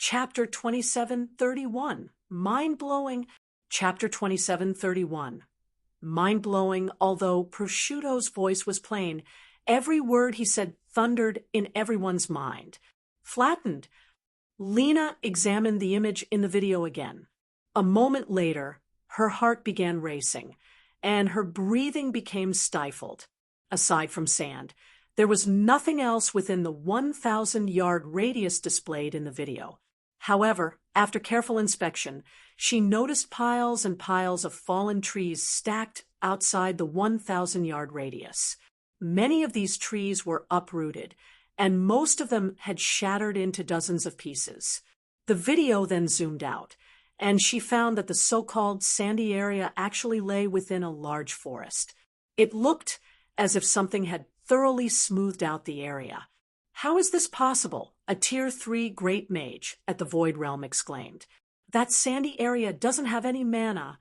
Chapter 2731. Mind-blowing. Chapter 2731. Mind-blowing, although Prosciutto's voice was plain, every word he said thundered in everyone's mind. Flattened. Lena examined the image in the video again. A moment later, her heart began racing, and her breathing became stifled. Aside from sand, there was nothing else within the 1,000-yard radius displayed in the video. However, after careful inspection, she noticed piles and piles of fallen trees stacked outside the 1,000-yard radius. Many of these trees were uprooted, and most of them had shattered into dozens of pieces. The video then zoomed out, and she found that the so-called sandy area actually lay within a large forest. It looked as if something had thoroughly smoothed out the area. "How is this possible?" a Tier 3 great mage at the Void Realm exclaimed. "That sandy area doesn't have any mana."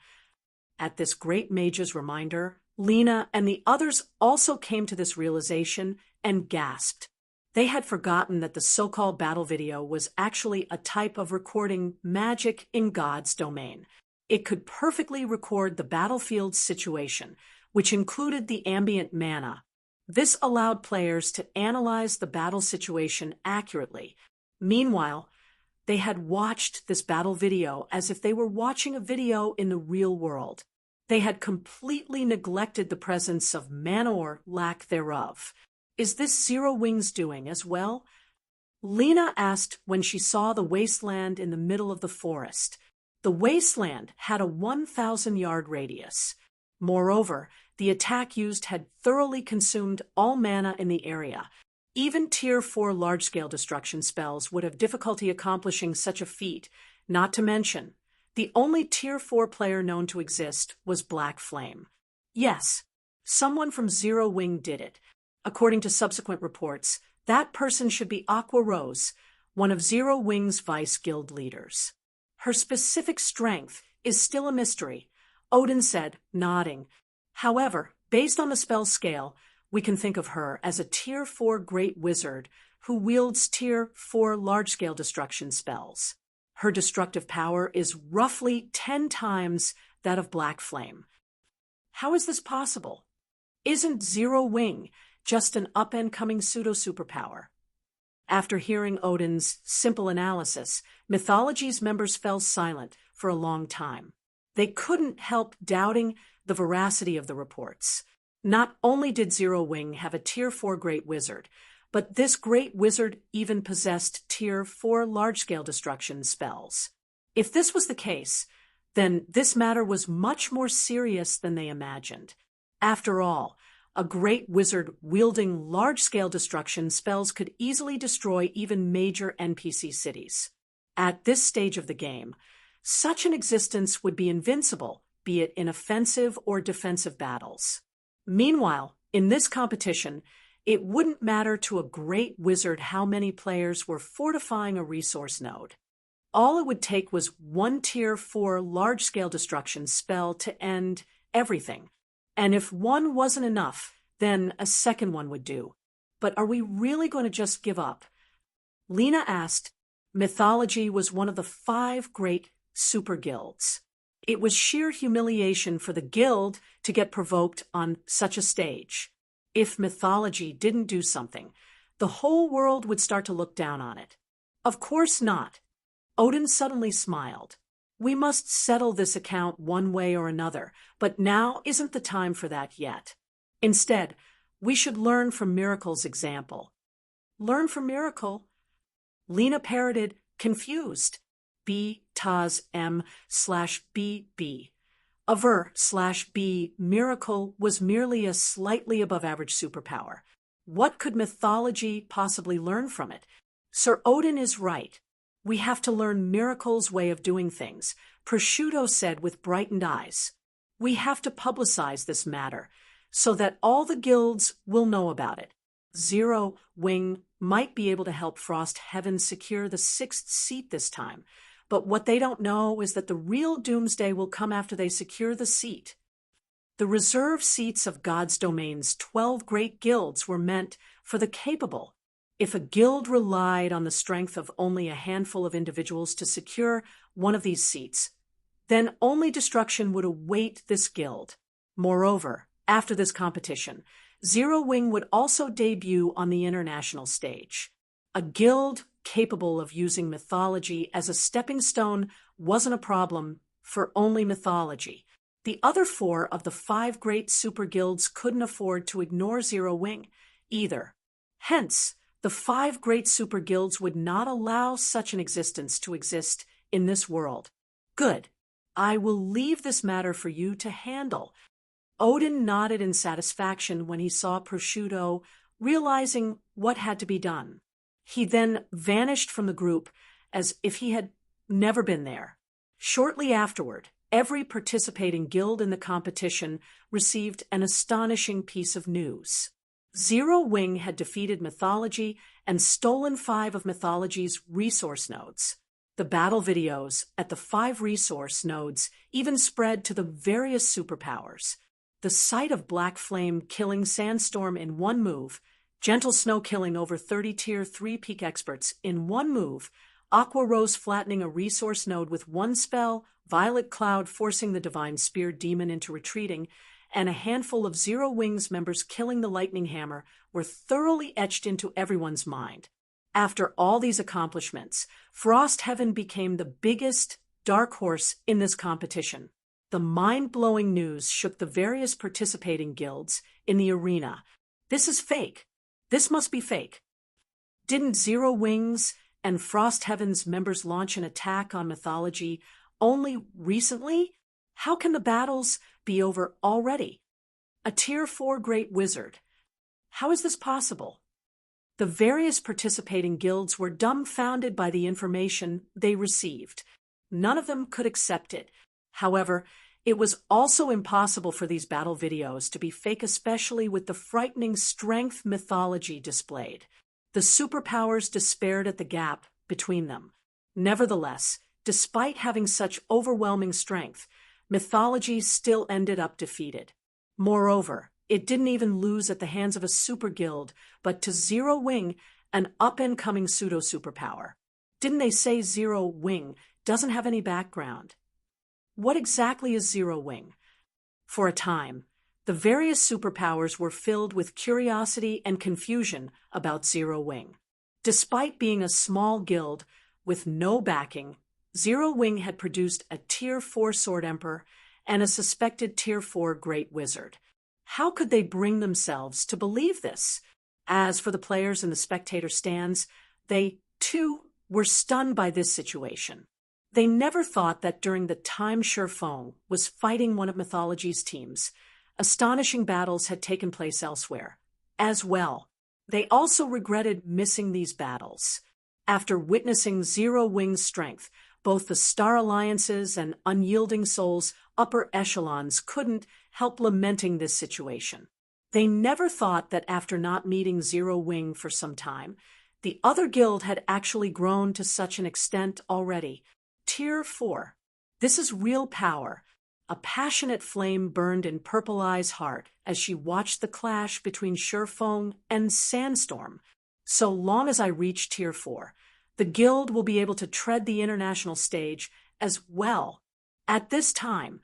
At this great mage's reminder, Lena and the others also came to this realization and gasped. They had forgotten that the so-called battle video was actually a type of recording magic in God's domain. It could perfectly record the battlefield's situation, which included the ambient mana. This allowed players to analyze the battle situation accurately. Meanwhile, they had watched this battle video as if they were watching a video in the real world. They had completely neglected the presence of mana or lack thereof. "Is this Zero Wing's doing as well?" Lena asked when she saw the wasteland in the middle of the forest. The wasteland had a 1,000-yard radius. Moreover, the attack used had thoroughly consumed all mana in the area. Even Tier 4 large-scale destruction spells would have difficulty accomplishing such a feat, not to mention, the only Tier 4 player known to exist was Black Flame. Yes, someone from Zero Wing did it. According to subsequent reports, that person should be Aqua Rose, one of Zero Wing's Vice Guild leaders. "Her specific strength is still a mystery," Odin said, nodding. "However, based on the spell scale, we can think of her as a Tier 4 Great Wizard who wields Tier 4 large-scale destruction spells. Her destructive power is roughly 10 times that of Black Flame." How is this possible? Isn't Zero Wing just an up-and-coming pseudo-superpower? After hearing Odin's simple analysis, Mythology's members fell silent for a long time. They couldn't help doubting the veracity of the reports. Not only did Zero Wing have a Tier 4 Great Wizard, but this Great Wizard even possessed Tier 4 large-scale destruction spells. If this was the case, then this matter was much more serious than they imagined. After all, a Great Wizard wielding large-scale destruction spells could easily destroy even major NPC cities. At this stage of the game, such an existence would be invincible, be it in offensive or defensive battles. Meanwhile, in this competition, it wouldn't matter to a Great Wizard how many players were fortifying a resource node. All it would take was one Tier 4 large-scale destruction spell to end everything. And if one wasn't enough, then a second one would do. But are we really going to just give up? Lena asked. Mythology was one of the 5 great super guilds. It was sheer humiliation for the guild to get provoked on such a stage. If Mythology didn't do something, the whole world would start to look down on it. Of course not. Odin suddenly smiled. "We must settle this account one way or another, but now isn't the time for that yet. Instead, we should learn from Miracle's example." "Learn from Miracle?" Lena parroted, confused. B-Taz-M/BB. Aver/B Miracle was merely a slightly above-average superpower. What could Mythology possibly learn from it? Sir Odin is right. We have to learn Miracle's way of doing things, Prosciutto said with brightened eyes. We have to publicize this matter so that all the guilds will know about it. Zero Wing might be able to help Frost Heaven secure the 6th seat this time, but what they don't know is that the real doomsday will come after they secure the seat. The reserve seats of God's domain's 12 great guilds were meant for the capable. If a guild relied on the strength of only a handful of individuals to secure one of these seats, then only destruction would await this guild. Moreover, after this competition, Zero Wing would also debut on the international stage. A guild capable of using mythology as a stepping stone wasn't a problem for only mythology. The other 4 of the 5 great super guilds couldn't afford to ignore Zero Wing either. Hence, the 5 great super guilds would not allow such an existence to exist in this world. Good. I will leave this matter for you to handle. Odin nodded in satisfaction when he saw Prosciutto, realizing what had to be done. He then vanished from the group as if he had never been there. Shortly afterward, every participating guild in the competition received an astonishing piece of news. Zero Wing had defeated Mythology and stolen 5 of Mythology's resource nodes. The battle videos at the 5 resource nodes even spread to the various superpowers. The sight of Black Flame killing Sandstorm in one move, Gentle Snow killing over 30 Tier 3 peak experts in one move, Aqua Rose flattening a resource node with one spell, Violet Cloud forcing the Divine Spear demon into retreating, and a handful of Zero Wing's members killing the Lightning Hammer were thoroughly etched into everyone's mind. After all these accomplishments, Frost Heaven became the biggest dark horse in this competition. The mind-blowing news shook the various participating guilds in the arena. This is fake. This must be fake. Didn't Zero Wings and Frost Heaven's members launch an attack on Mythology only recently? How can the battles be over already? A Tier 4 Great Wizard. How is this possible? The various participating guilds were dumbfounded by the information they received. None of them could accept it. However, it was also impossible for these battle videos to be fake, especially with the frightening strength Mythology displayed. The superpowers despaired at the gap between them. Nevertheless, despite having such overwhelming strength, Mythology still ended up defeated. Moreover, it didn't even lose at the hands of a super guild, but to Zero Wing, an up-and-coming pseudo-superpower. Didn't they say Zero Wing doesn't have any background? What exactly is Zero Wing? For a time, the various superpowers were filled with curiosity and confusion about Zero Wing. Despite being a small guild with no backing, Zero Wing had produced a Tier 4 Sword Emperor and a suspected Tier 4 Great Wizard. How could they bring themselves to believe this? As for the players in the spectator stands, they, too, were stunned by this situation. They never thought that during the time Sherfong was fighting one of Mythology's teams, astonishing battles had taken place elsewhere. As well, they also regretted missing these battles. After witnessing Zero Wing's strength, both the Star Alliances and Unyielding Souls upper echelons couldn't help lamenting this situation. They never thought that after not meeting Zero Wing for some time, the other guild had actually grown to such an extent already. Tier 4. This is real power. A passionate flame burned in Purple Eye's heart as she watched the clash between Sherfong and Sandstorm. So long as I reach Tier 4, the guild will be able to tread the international stage as well. At this time,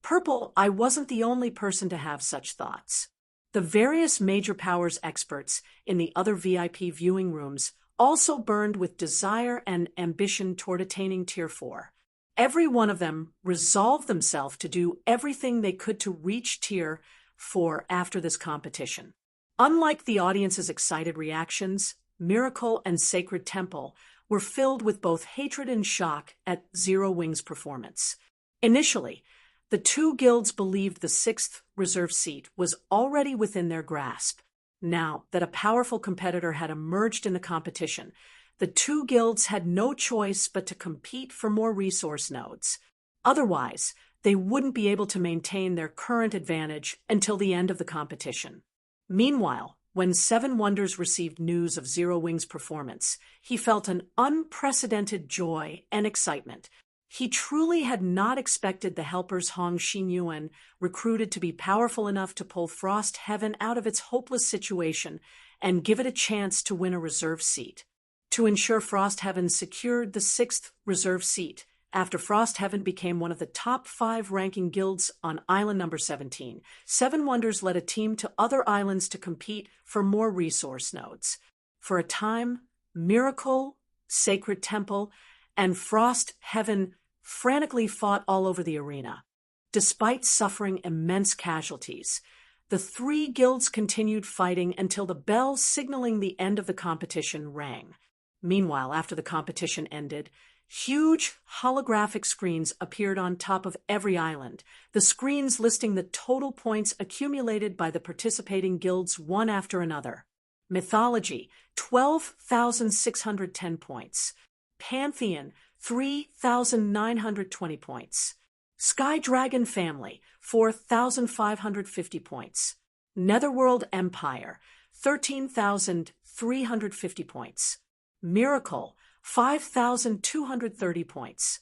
Purple Eye wasn't the only person to have such thoughts. The various major powers experts in the other VIP viewing rooms also burned with desire and ambition toward attaining Tier 4. Every one of them resolved themselves to do everything they could to reach Tier 4 after this competition. Unlike the audience's excited reactions, Miracle and Sacred Temple were filled with both hatred and shock at Zero Wing's performance. Initially, the two guilds believed the 6th reserve seat was already within their grasp. Now that a powerful competitor had emerged in the competition, the two guilds had no choice but to compete for more resource nodes. Otherwise, they wouldn't be able to maintain their current advantage until the end of the competition. Meanwhile, when Seven Wonders received news of Zero Wing's performance, he felt an unprecedented joy and excitement. He truly had not expected the helpers Hong Xinyuan recruited to be powerful enough to pull Frost Heaven out of its hopeless situation and give it a chance to win a reserve seat. To ensure Frostheaven secured the 6th reserve seat, after Frostheaven became one of the top 5 ranking guilds on island number 17, Seven Wonders led a team to other islands to compete for more resource nodes. For a time, Miracle, Sacred Temple, and Frostheaven frantically fought all over the arena. Despite suffering immense casualties, the 3 guilds continued fighting until the bell signaling the end of the competition rang. Meanwhile, after the competition ended, huge holographic screens appeared on top of every island, the screens listing the total points accumulated by the participating guilds one after another. Mythology, 12,610 points. Pantheon, 3,920 points. Sky Dragon Family, 4,550 points. Netherworld Empire, 13,350 points. Miracle, 5,230 points.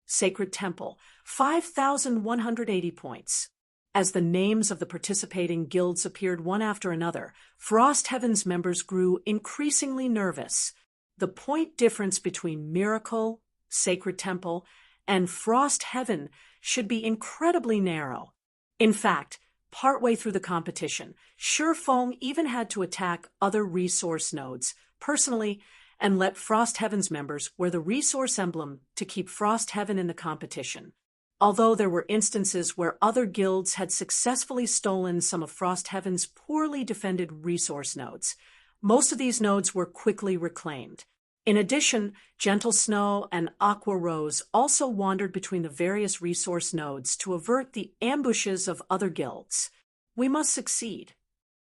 Sacred Temple, 5,180 points. As the names of the participating guilds appeared one after another, Frostheaven's members grew increasingly nervous. The point difference between Miracle, Sacred Temple, and Frostheaven should be incredibly narrow. In fact, partway through the competition, Shurfong even had to attack other resource nodes personally and let Frostheaven's members wear the resource emblem to keep Frostheaven in the competition. Although there were instances where other guilds had successfully stolen some of Frostheaven's poorly defended resource nodes, most of these nodes were quickly reclaimed. In addition, Gentle Snow and Aqua Rose also wandered between the various resource nodes to avert the ambushes of other guilds. We must succeed.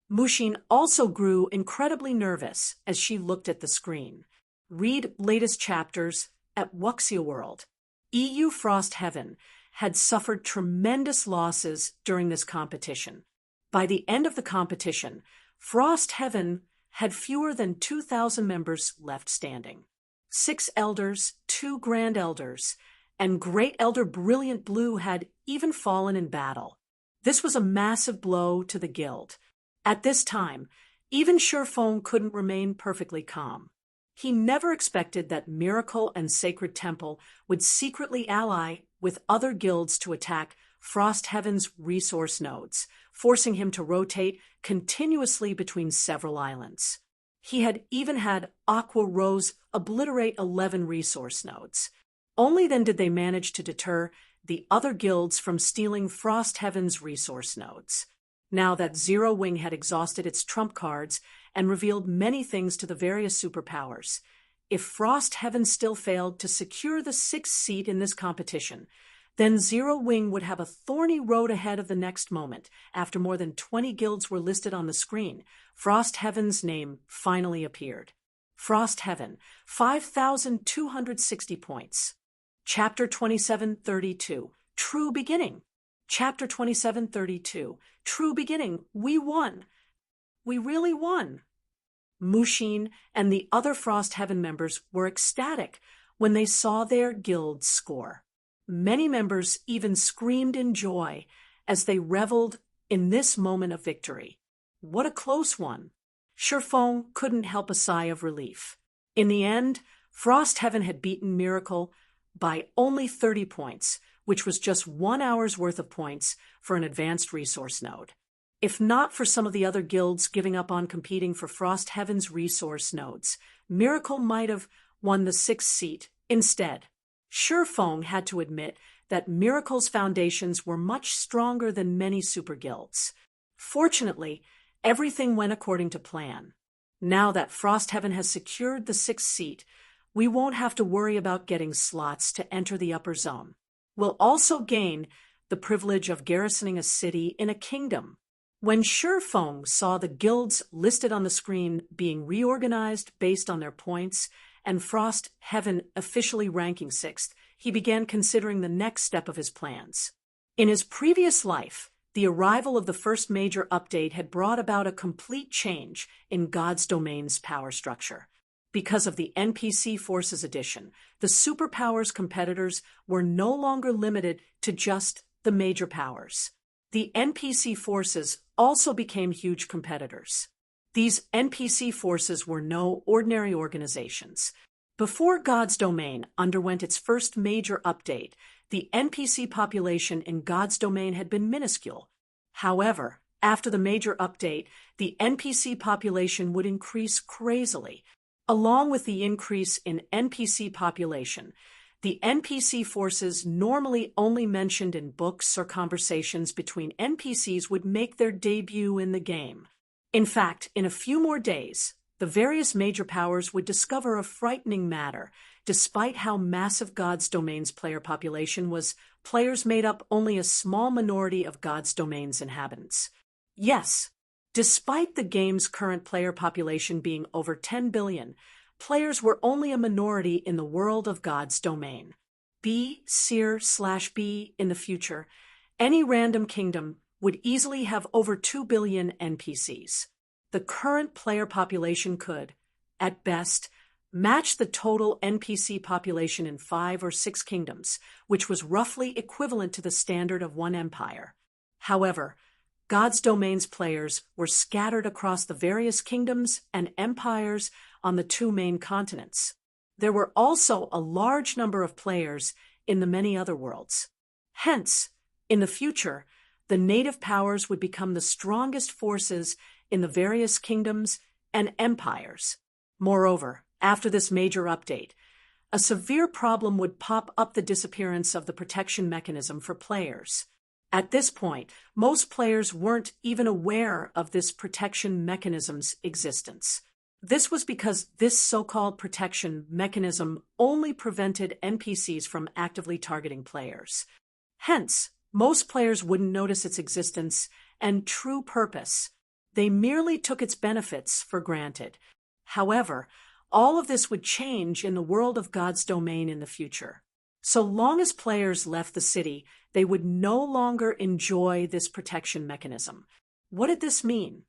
Mushin also grew incredibly nervous as she looked at the screen. Read latest chapters at Wuxia World. EU Frostheaven had suffered tremendous losses during this competition. By the end of the competition, Frostheaven had fewer than 2,000 members left standing. 6 elders, 2 grand elders, and Great Elder Brilliant Blue had even fallen in battle. This was a massive blow to the guild. At this time, even Shurfong couldn't remain perfectly calm. He never expected that Miracle and Sacred Temple would secretly ally with other guilds to attack Frostheaven's resource nodes, forcing him to rotate continuously between several islands. He had even had Aqua Rose obliterate 11 resource nodes. Only then did they manage to deter the other guilds from stealing Frostheaven's resource nodes. Now that Zero Wing had exhausted its trump cards and revealed many things to the various superpowers, if Frostheaven still failed to secure the 6th seat in this competition, then Zero Wing would have a thorny road ahead of the next moment. After more than 20 guilds were listed on the screen, Frostheaven's name finally appeared. Frostheaven, 5,260 points. Chapter 2732, True Beginning. Chapter 2732, True Beginning. We won. We really won. Mushin and the other Frostheaven members were ecstatic when they saw their guild's score. Many members even screamed in joy as they reveled in this moment of victory. What a close one! Shurfong couldn't help a sigh of relief. In the end, Frostheaven had beaten Miracle by only 30 points, which was just 1 hour's worth of points for an advanced resource node. If not for some of the other guilds giving up on competing for Frostheaven's resource nodes, Miracle might have won the 6th seat instead. Shurfong had to admit that Miracle's foundations were much stronger than many super guilds. Fortunately, everything went according to plan. Now that Frostheaven has secured the 6th seat, we won't have to worry about getting slots to enter the upper zone. We'll also gain the privilege of garrisoning a city in a kingdom. When Shurfong saw the guilds listed on the screen being reorganized based on their points, and Frostheaven officially ranking 6th, he began considering the next step of his plans. In his previous life, the arrival of the first major update had brought about a complete change in God's Domain's power structure. Because of the NPC Forces Edition, the superpowers competitors were no longer limited to just the major powers. The NPC forces also became huge competitors. These NPC forces were no ordinary organizations. Before God's Domain underwent its first major update, the NPC population in God's Domain had been minuscule. However, after the major update, the NPC population would increase crazily. Along with the increase in NPC population, the NPC forces normally only mentioned in books or conversations between NPCs would make their debut in the game. In fact, in a few more days, the various major powers would discover a frightening matter. Despite how massive God's Domain's player population was, players made up only a small minority of God's Domain's inhabitants. Yes, despite the game's current player population being over 10 billion, players were only a minority in the world of God's Domain. B/B in the future, any random kingdom would easily have over 2 billion NPCs. The current player population could, at best, match the total NPC population in 5 or 6 kingdoms, which was roughly equivalent to the standard of one empire. However, God's Domain's players were scattered across the various kingdoms and empires on the 2 main continents. There were also a large number of players in the many other worlds. Hence, in the future, the native powers would become the strongest forces in the various kingdoms and empires. Moreover, after this major update, a severe problem would pop up: the disappearance of the protection mechanism for players. At this point, most players weren't even aware of this protection mechanism's existence. This was because this so-called protection mechanism only prevented NPCs from actively targeting players. Hence, most players wouldn't notice its existence and true purpose. They merely took its benefits for granted. However, all of this would change in the world of God's Domain in the future. So long as players left the city, they would no longer enjoy this protection mechanism. What did this mean?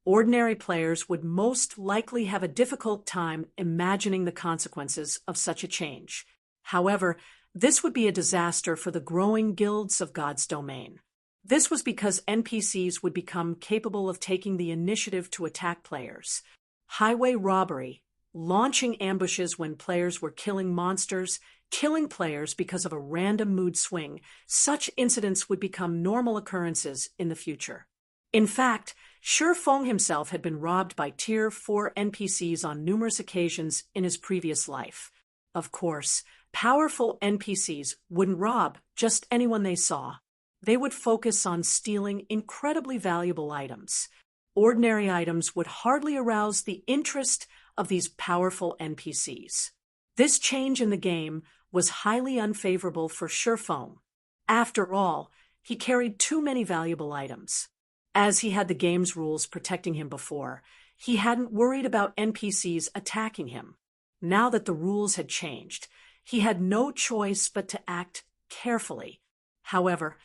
Ordinary players would most likely have a difficult time imagining the consequences of such a change. However, this would be a disaster for the growing guilds of God's Domain. This was because NPCs would become capable of taking the initiative to attack players. Highway robbery, launching ambushes when players were killing monsters, killing players because of a random mood swing. Such incidents would become normal occurrences in the future. In fact, Shi Feng himself had been robbed by Tier 4 NPCs on numerous occasions in his previous life. Of course, powerful NPCs wouldn't rob just anyone they saw. They would focus on stealing incredibly valuable items. Ordinary items would hardly arouse the interest of these powerful NPCs. This change in the game was highly unfavorable for Shi Feng. After all, he carried too many valuable items. As he had the game's rules protecting him before, he hadn't worried about NPCs attacking him. Now that the rules had changed, he had no choice but to act carefully. However,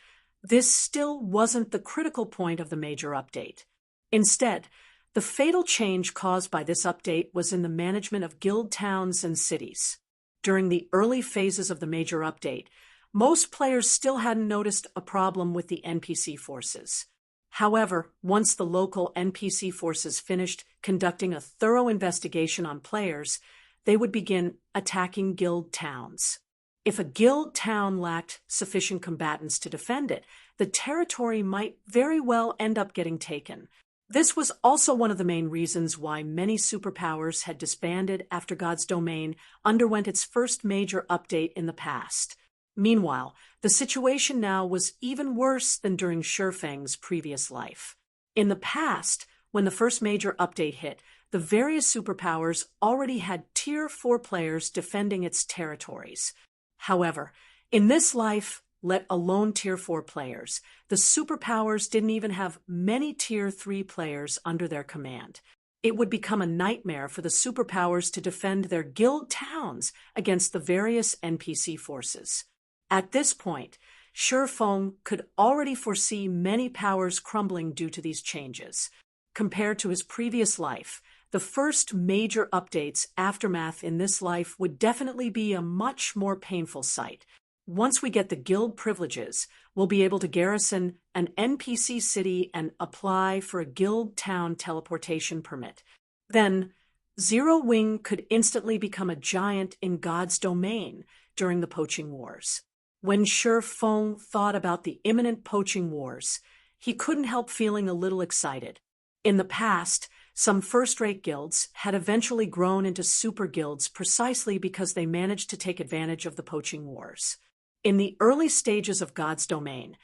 this still wasn't the critical point of the major update. Instead, the fatal change caused by this update was in the management of guild towns and cities. During the early phases of the major update, most players still hadn't noticed a problem with the NPC forces. However, once the local NPC forces finished conducting a thorough investigation on players, they would begin attacking guild towns. If a guild town lacked sufficient combatants to defend it, the territory might very well end up getting taken. This was also one of the main reasons why many superpowers had disbanded after God's Domain underwent its first major update in the past. Meanwhile, the situation now was even worse than during Shi Feng's previous life. In the past, when the first major update hit, the various superpowers already had Tier 4 players defending its territories. However, in this life, let alone Tier 4 players, the superpowers didn't even have many Tier 3 players under their command. It would become a nightmare for the superpowers to defend their guild towns against the various NPC forces. At this point, Shi Feng could already foresee many powers crumbling due to these changes. Compared to his previous life, the first major update's aftermath in this life would definitely be a much more painful sight. Once we get the guild privileges, we'll be able to garrison an NPC city and apply for a guild town teleportation permit. Then, Zero Wing could instantly become a giant in God's domain during the poaching wars. When Shi Feng thought about the imminent poaching wars, he couldn't help feeling a little excited. In the past, some first-rate guilds had eventually grown into super guilds precisely because they managed to take advantage of the poaching wars. In the early stages of God's domain,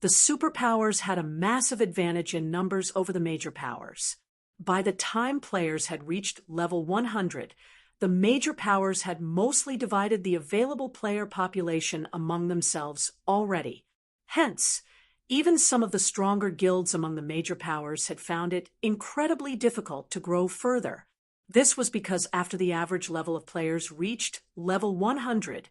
the superpowers had a massive advantage in numbers over the major powers. By the time players had reached level 100, the major powers had mostly divided the available player population among themselves already. Hence, even some of the stronger guilds among the major powers had found it incredibly difficult to grow further. This was because after the average level of players reached level 100,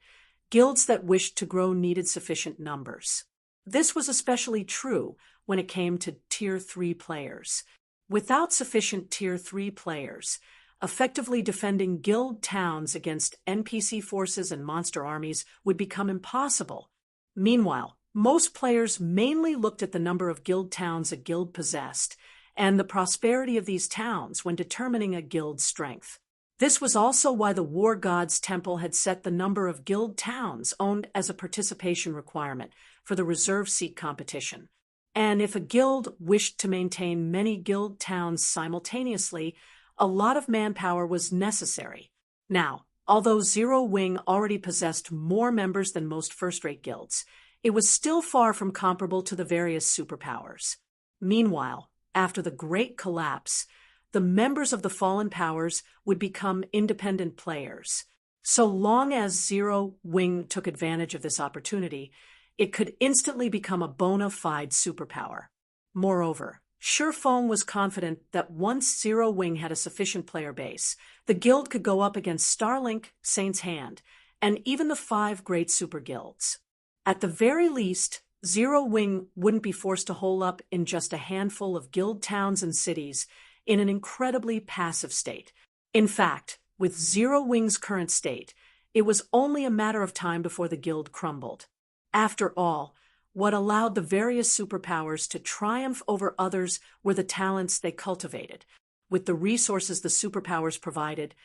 guilds that wished to grow needed sufficient numbers. This was especially true when it came to Tier 3 players. Without sufficient Tier 3 players, effectively defending guild towns against NPC forces and monster armies would become impossible. Meanwhile, most players mainly looked at the number of guild towns a guild possessed and the prosperity of these towns when determining a guild's strength. This was also why the War God's Temple had set the number of guild towns owned as a participation requirement for the reserve seat competition. And if a guild wished to maintain many guild towns simultaneously, a lot of manpower was necessary. Now, although Zero Wing already possessed more members than most first-rate guilds, it was still far from comparable to the various superpowers. Meanwhile, after the Great Collapse, the members of the fallen powers would become independent players. So long as Zero Wing took advantage of this opportunity, it could instantly become a bona fide superpower. Moreover, Shi Feng was confident that once Zero Wing had a sufficient player base, the guild could go up against Starlink, Saint's Hand, and even the 5 great super guilds. At the very least, Zero Wing wouldn't be forced to hole up in just a handful of guild towns and cities in an incredibly passive state. In fact, with Zero Wing's current state, it was only a matter of time before the guild crumbled. After all, what allowed the various superpowers to triumph over others were the talents they cultivated. With the resources the superpowers provided,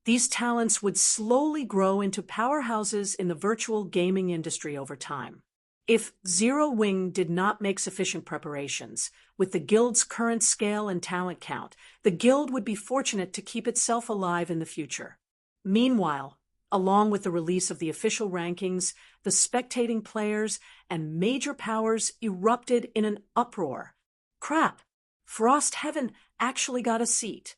these talents would slowly grow into powerhouses in the virtual gaming industry over time. If Zero Wing did not make sufficient preparations, with the guild's current scale and talent count, the guild would be fortunate to keep itself alive in the future. Meanwhile, along with the release of the official rankings, the spectating players and major powers erupted in an uproar. Crap! Frost Heaven actually got a seat.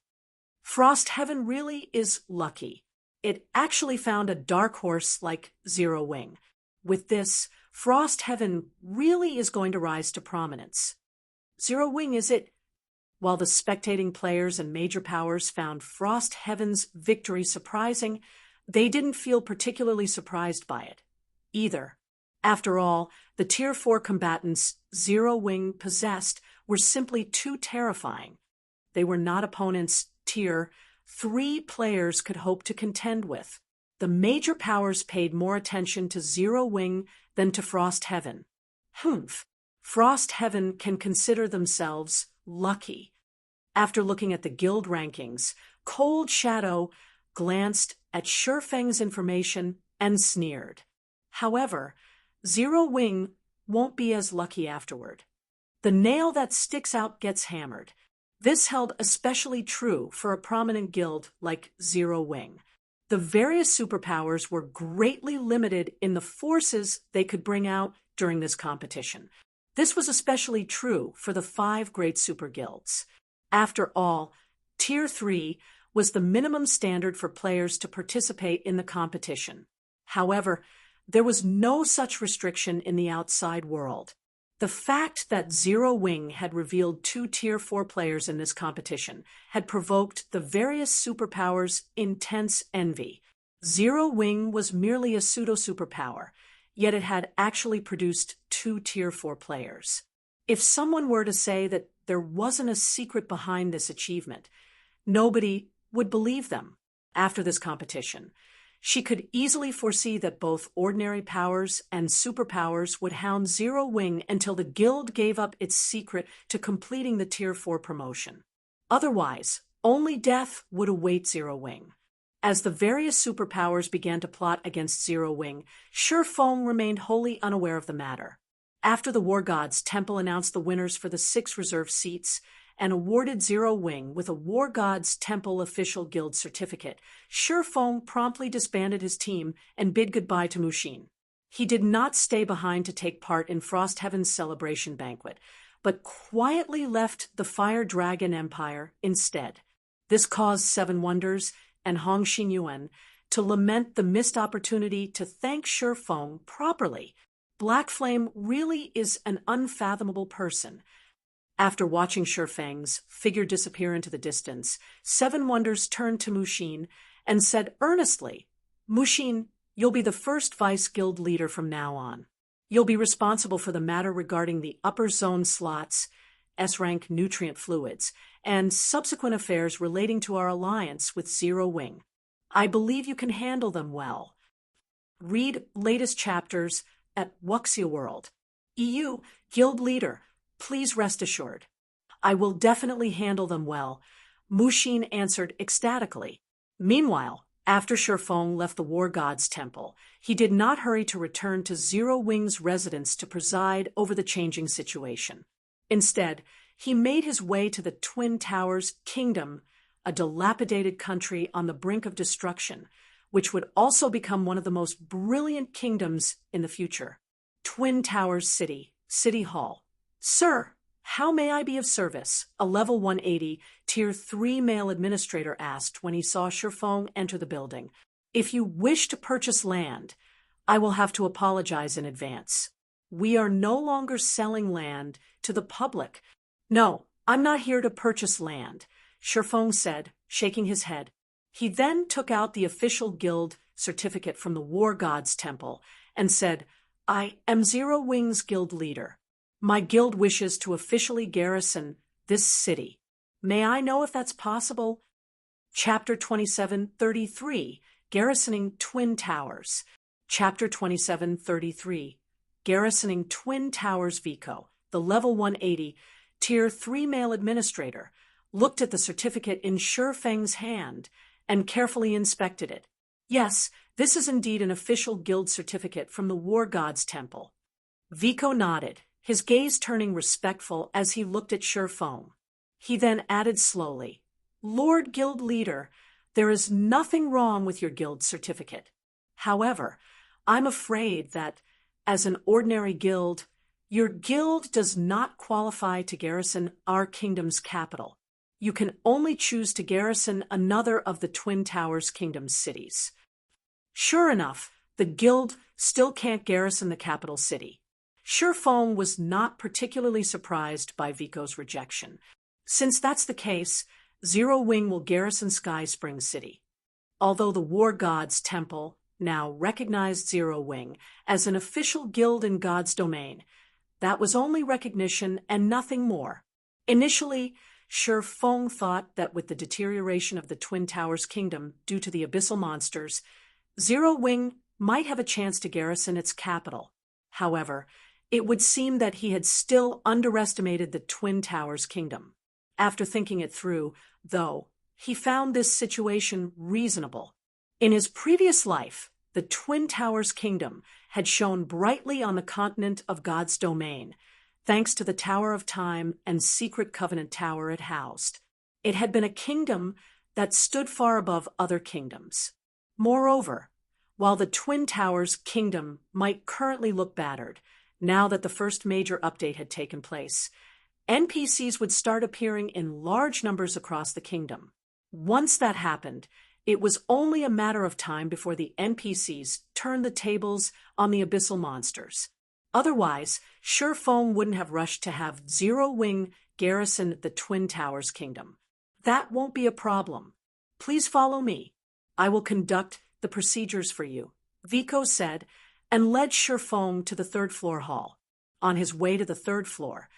Frost Heaven really is lucky. It actually found a dark horse like Zero Wing. With this, Frost Heaven really is going to rise to prominence. Zero Wing, is it? While the spectating players and major powers found Frost Heaven's victory surprising, they didn't feel particularly surprised by it either. After all, the Tier 4 combatants Zero Wing possessed were simply too terrifying. They were not opponents Tier 3 players could hope to contend with. The major powers paid more attention to Zero Wing than to Frost Heaven. Frost Heaven can consider themselves lucky. After looking at the guild rankings, Cold Shadow glanced at Shi Feng's information and sneered. However, Zero Wing won't be as lucky afterward. The nail that sticks out gets hammered. This held especially true for a prominent guild like Zero Wing. The various superpowers were greatly limited in the forces they could bring out during this competition. This was especially true for the 5 great super guilds. After all, Tier 3 was the minimum standard for players to participate in the competition. However, there was no such restriction in the outside world. The fact that Zero Wing had revealed 2 Tier 4 players in this competition had provoked the various superpowers' intense envy. Zero Wing was merely a pseudo-superpower, yet it had actually produced 2 Tier 4 players. If someone were to say that there wasn't a secret behind this achievement, nobody would believe them. After this competition, She could easily foresee that both ordinary powers and superpowers would hound Zero Wing until the guild gave up its secret to completing the Tier 4 promotion. Otherwise, only death would await Zero Wing. As the various superpowers began to plot against Zero Wing, Shifeng remained wholly unaware of the matter. After the War Gods Temple announced the winners for the 6 reserve seats and awarded Zero Wing with a War Gods Temple official guild certificate, Shifeng promptly disbanded his team and bid goodbye to Mushin. He did not stay behind to take part in Frost Heaven's celebration banquet, but quietly left the Fire Dragon Empire instead. This caused Seven Wonders and Hong Xinyuan to lament the missed opportunity to thank Shifeng properly. Black Flame really is an unfathomable person. After watching Shifeng's figure disappear into the distance, Seven Wonders turned to Mushin and said earnestly, "Mushin, you'll be the first vice guild leader from now on. You'll be responsible for the matter regarding the upper zone slots, S-rank nutrient fluids, and subsequent affairs relating to our alliance with Zero Wing. I believe you can handle them well. Read latest chapters at Wuxia World. EU, guild leader, please rest assured. I will definitely handle them well," Mushin answered ecstatically. Meanwhile, after Shifeng left the War Gods Temple, he did not hurry to return to Zero Wing's residence to preside over the changing situation. Instead, he made his way to the Twin Towers Kingdom, a dilapidated country on the brink of destruction, which would also become one of the most brilliant kingdoms in the future. Twin Towers City, City Hall. "Sir, how may I be of service?" a level 180, Tier 3 male administrator asked when he saw Shifeng enter the building. "If you wish to purchase land, I will have to apologize in advance. We are no longer selling land to the public." "No, I'm not here to purchase land," Shifeng said, shaking his head. He then took out the official guild certificate from the War Gods Temple and said, "I am Zero Wing's guild leader. My guild wishes to officially garrison this city. May I know if that's possible?" Chapter 2733, Garrisoning Twin Towers. Chapter 2733, Garrisoning Twin Towers. Vico, the level 180, Tier 3 male administrator, looked at the certificate in Shifeng's hand and carefully inspected it. "Yes, this is indeed an official guild certificate from the War Gods Temple." Vico nodded, his gaze turning respectful as he looked at Shifeng. He then added slowly, "Lord Guild Leader, there is nothing wrong with your guild certificate. However, I'm afraid that, as an ordinary guild, your guild does not qualify to garrison our kingdom's capital. You can only choose to garrison another of the Twin Towers Kingdom cities." Sure enough, the guild still can't garrison the capital city. Shifeng was not particularly surprised by Vico's rejection. Since that's the case, Zero Wing will garrison Sky Spring City. Although the War Gods Temple now recognized Zero Wing as an official guild in God's domain, that was only recognition and nothing more. Initially, Shifeng thought that with the deterioration of the Twin Towers Kingdom due to the abyssal monsters, Zero Wing might have a chance to garrison its capital. However, it would seem that he had still underestimated the Twin Towers Kingdom. After thinking it through, though, he found this situation reasonable. In his previous life, the Twin Towers Kingdom had shone brightly on the continent of God's domain, thanks to the Tower of Time and Secret Covenant Tower it housed. It had been a kingdom that stood far above other kingdoms. Moreover, while the Twin Towers Kingdom might currently look battered, now that the first major update had taken place, NPCs would start appearing in large numbers across the kingdom. Once that happened, it was only a matter of time before the NPCs turned the tables on the abyssal monsters. Otherwise, Shifeng wouldn't have rushed to have Zero Wing garrison the Twin Towers Kingdom. "That won't be a problem. Please follow me. I will conduct the procedures for you," Vico said, and led Shifeng to the third-floor hall. On his way to the third floor,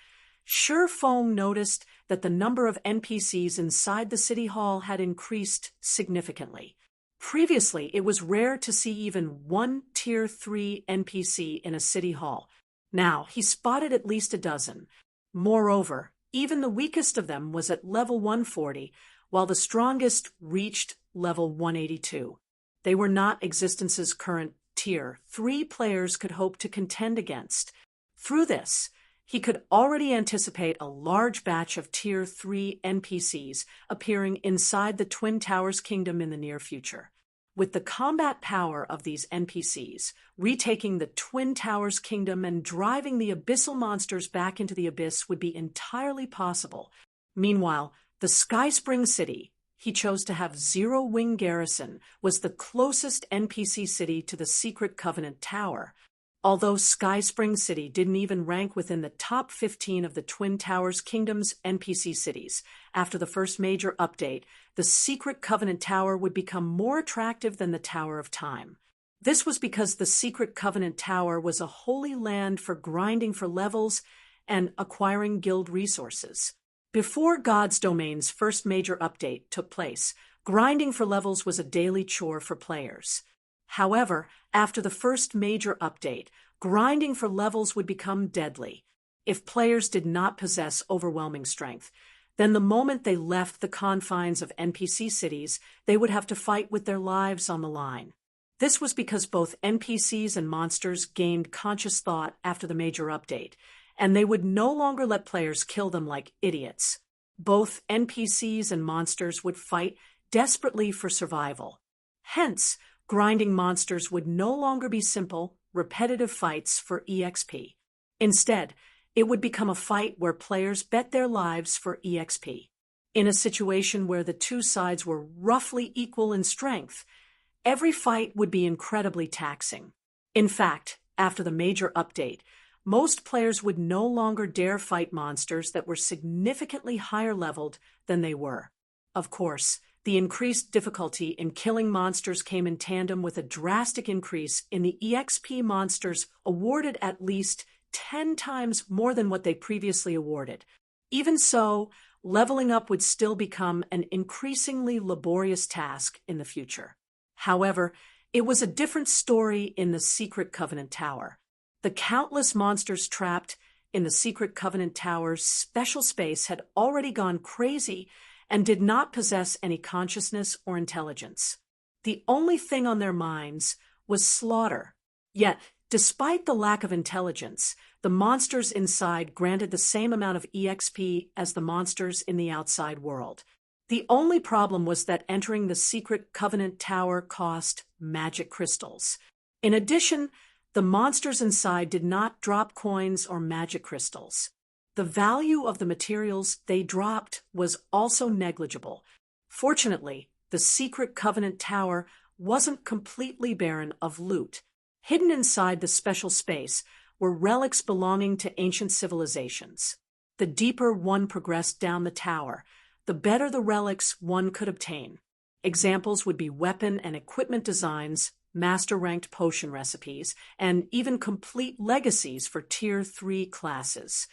Shifeng noticed that the number of NPCs inside the city hall had increased significantly. Previously, it was rare to see even one Tier 3 NPC in a city hall. Now, he spotted at least a dozen. Moreover, even the weakest of them was at level 140, while the strongest reached level 182. They were not existence's current Tier 3 players could hope to contend against. Through this, he could already anticipate a large batch of Tier 3 NPCs appearing inside the Twin Towers Kingdom in the near future. With the combat power of these NPCs, retaking the Twin Towers Kingdom and driving the abyssal monsters back into the abyss would be entirely possible. Meanwhile, the Skyspring City, he chose to have Zero Wing Garrison, was the closest NPC city to the Secret Covenant Tower. Although Skyspring City didn't even rank within the top 15 of the Twin Towers Kingdom's NPC cities, after the first major update, the Secret Covenant Tower would become more attractive than the Tower of Time. This was because the Secret Covenant Tower was a holy land for grinding for levels and acquiring guild resources. Before God's Domain's first major update took place, grinding for levels was a daily chore for players. However, after the first major update, grinding for levels would become deadly. If players did not possess overwhelming strength, then the moment they left the confines of NPC cities, they would have to fight with their lives on the line. This was because both NPCs and monsters gained conscious thought after the major update, and they would no longer let players kill them like idiots. Both NPCs and monsters would fight desperately for survival. Hence, grinding monsters would no longer be simple, repetitive fights for EXP. Instead, it would become a fight where players bet their lives for EXP. In a situation where the two sides were roughly equal in strength, every fight would be incredibly taxing. In fact, after the major update, most players would no longer dare fight monsters that were significantly higher leveled than they were. Of course, the increased difficulty in killing monsters came in tandem with a drastic increase in the EXP monsters awarded, at least 10 times more than what they previously awarded. Even so, leveling up would still become an increasingly laborious task in the future. However, it was a different story in the Secret Covenant Tower. The countless monsters trapped in the Secret Covenant Tower's special space had already gone crazy and did not possess any consciousness or intelligence. The only thing on their minds was slaughter. Yet, despite the lack of intelligence, the monsters inside granted the same amount of EXP as the monsters in the outside world. The only problem was that entering the Secret Covenant Tower cost magic crystals. In addition, the monsters inside did not drop coins or magic crystals. The value of the materials they dropped was also negligible. Fortunately, the Secret Covenant Tower wasn't completely barren of loot. Hidden inside the special space were relics belonging to ancient civilizations. The deeper one progressed down the tower, the better the relics one could obtain. Examples would be weapon and equipment designs, master-ranked potion recipes, and even complete legacies for Tier 3 classes.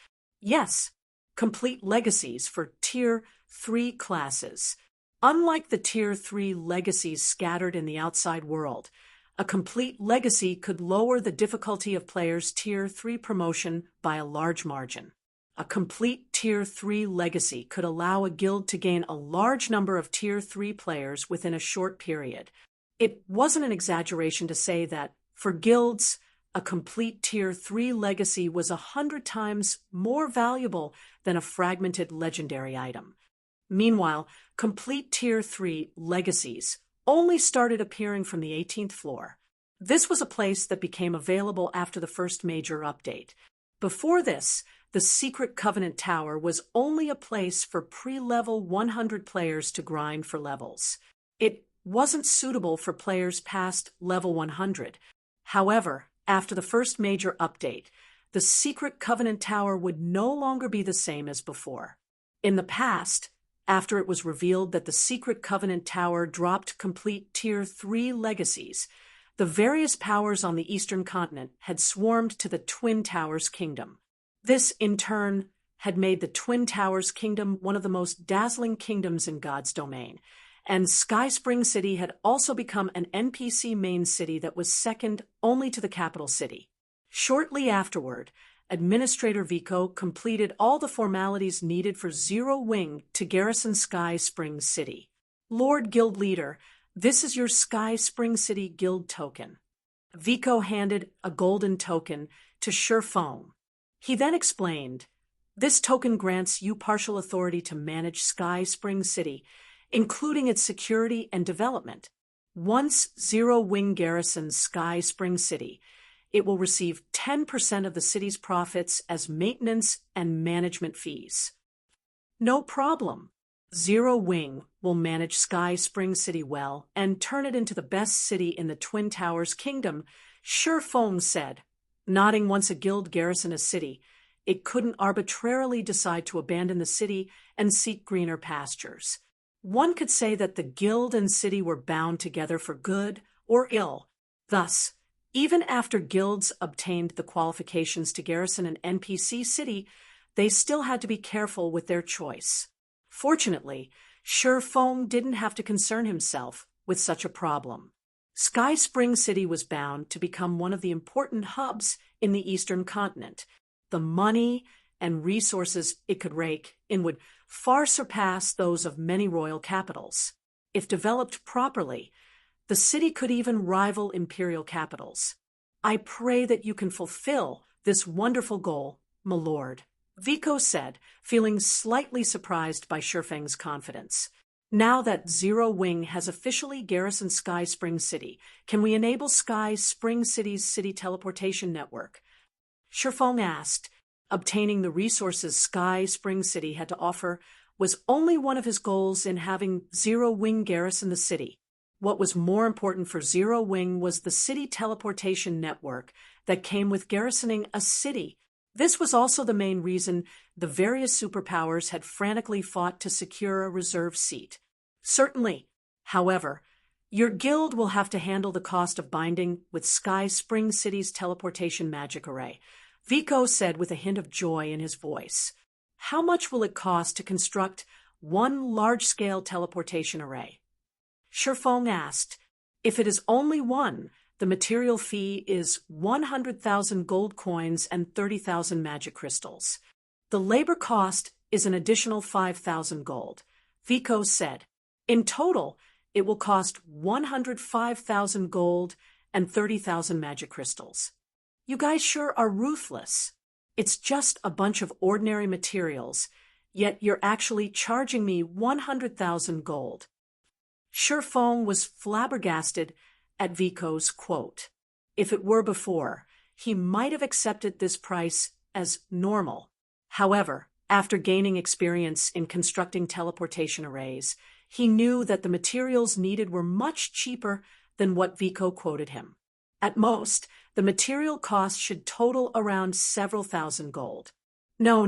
Yes, complete legacies for Tier 3 classes. Unlike the Tier 3 legacies scattered in the outside world, a complete legacy could lower the difficulty of players' Tier 3 promotion by a large margin. A complete Tier 3 legacy could allow a guild to gain a large number of Tier 3 players within a short period. It wasn't an exaggeration to say that, for guilds, a complete Tier 3 legacy was 100 times more valuable than a fragmented legendary item. Meanwhile, complete Tier 3 legacies only started appearing from the 18th floor. This was a place that became available after the first major update. Before this, the Secret Covenant Tower was only a place for pre-level 100 players to grind for levels. It wasn't suitable for players past level 100. However, after the first major update, the Secret Covenant Tower would no longer be the same as before. In the past, after it was revealed that the Secret Covenant Tower dropped complete Tier 3 legacies, the various powers on the Eastern continent had swarmed to the Twin Towers Kingdom. This, in turn, had made the Twin Towers Kingdom one of the most dazzling kingdoms in God's domain, and Sky Spring City had also become an NPC main city that was second only to the capital city. Shortly afterward, Administrator Vico completed all the formalities needed for Zero Wing to garrison Sky Spring City. Lord Guild Leader, this is your Sky Spring City Guild token. Vico handed a golden token to Shurfeng. He then explained, this token grants you partial authority to manage Sky Spring City, including its security and development. Once Zero Wing garrisons Sky Spring City, it will receive 10% of the city's profits as maintenance and management fees. No problem. Zero Wing will manage Sky Spring City well and turn it into the best city in the Twin Towers Kingdom, Shurfeng said. Nodding, once a guild garrisoned a city, it couldn't arbitrarily decide to abandon the city and seek greener pastures. One could say that the guild and city were bound together for good or ill. Thus, even after guilds obtained the qualifications to garrison an NPC city, they still had to be careful with their choice. Fortunately, Shurfeng didn't have to concern himself with such a problem. Sky Spring City was bound to become one of the important hubs in the Eastern continent. The money and resources it could rake in would far surpass those of many royal capitals. If developed properly, the city could even rival imperial capitals. I pray that you can fulfill this wonderful goal, my lord, Vico said, feeling slightly surprised by Shurfeng's confidence. Now that Zero Wing has officially garrisoned Sky Spring City, can we enable Sky Spring City's city teleportation network? Shurfeng asked. Obtaining the resources Sky Spring City had to offer was only one of his goals in having Zero Wing garrison the city. What was more important for Zero Wing was the city teleportation network that came with garrisoning a city. This was also the main reason the various superpowers had frantically fought to secure a reserve seat. Certainly, however, your guild will have to handle the cost of binding with Sky Spring City's teleportation magic array, Vico said with a hint of joy in his voice. How much will it cost to construct one large-scale teleportation array? Shurfeng asked. If it is only one, the material fee is 100,000 gold coins and 30,000 magic crystals. The labor cost is an additional 5,000 gold, Vico said. In total, it will cost 105,000 gold and 30,000 magic crystals. You guys sure are ruthless. It's just a bunch of ordinary materials, yet you're actually charging me 100,000 gold. Shurfeng was flabbergasted at Vico's quote. If it were before, he might have accepted this price as normal. However, after gaining experience in constructing teleportation arrays, he knew that the materials needed were much cheaper than what Vico quoted him. At most, the material cost should total around several thousand gold. No.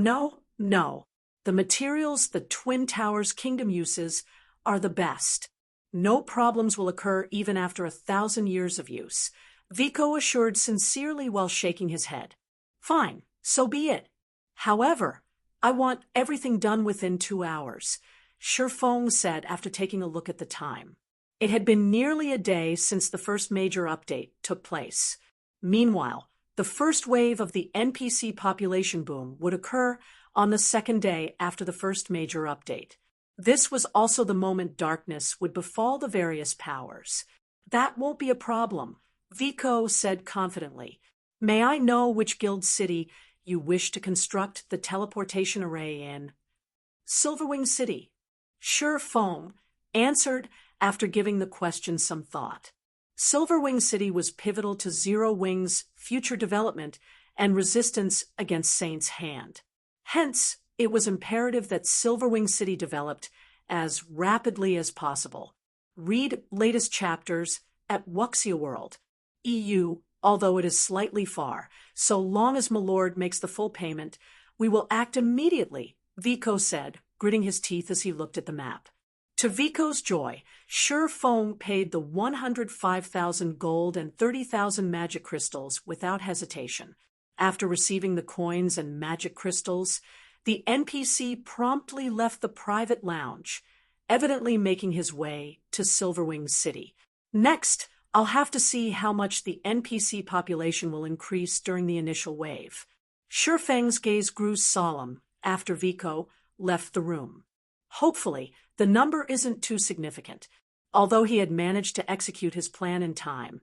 The materials the Twin Towers Kingdom uses are the best. No problems will occur even after 1,000 years of use, Vico assured sincerely while shaking his head. Fine, so be it. However, I want everything done within 2 hours, Shurfeng said after taking a look at the time. It had been nearly a day since the first major update took place. Meanwhile, the first wave of the NPC population boom would occur on the second day after the first major update. This was also the moment darkness would befall the various powers. That won't be a problem, Vico said confidently. May I know which guild city you wish to construct the teleportation array in? Silverwing City, Shurfeng answered after giving the question some thought. Silverwing City was pivotal to Zero Wing's future development and resistance against Saint's Hand. Hence, it was imperative that Silverwing City developed as rapidly as possible. Read latest chapters at Wuxia World, EU, although it is slightly far. So long as my lord makes the full payment, we will act immediately, Vico said, gritting his teeth as he looked at the map. To Vico's joy, Shurfeng paid the 105,000 gold and 30,000 magic crystals without hesitation. After receiving the coins and magic crystals, the NPC promptly left the private lounge evidently making his way to Silverwing City. Next, I'll have to see how much the NPC population will increase during the initial wave. Shurfeng's gaze grew solemn after Vico left the room. Hopefully, the number isn't too significant. Although he had managed to execute his plan in time,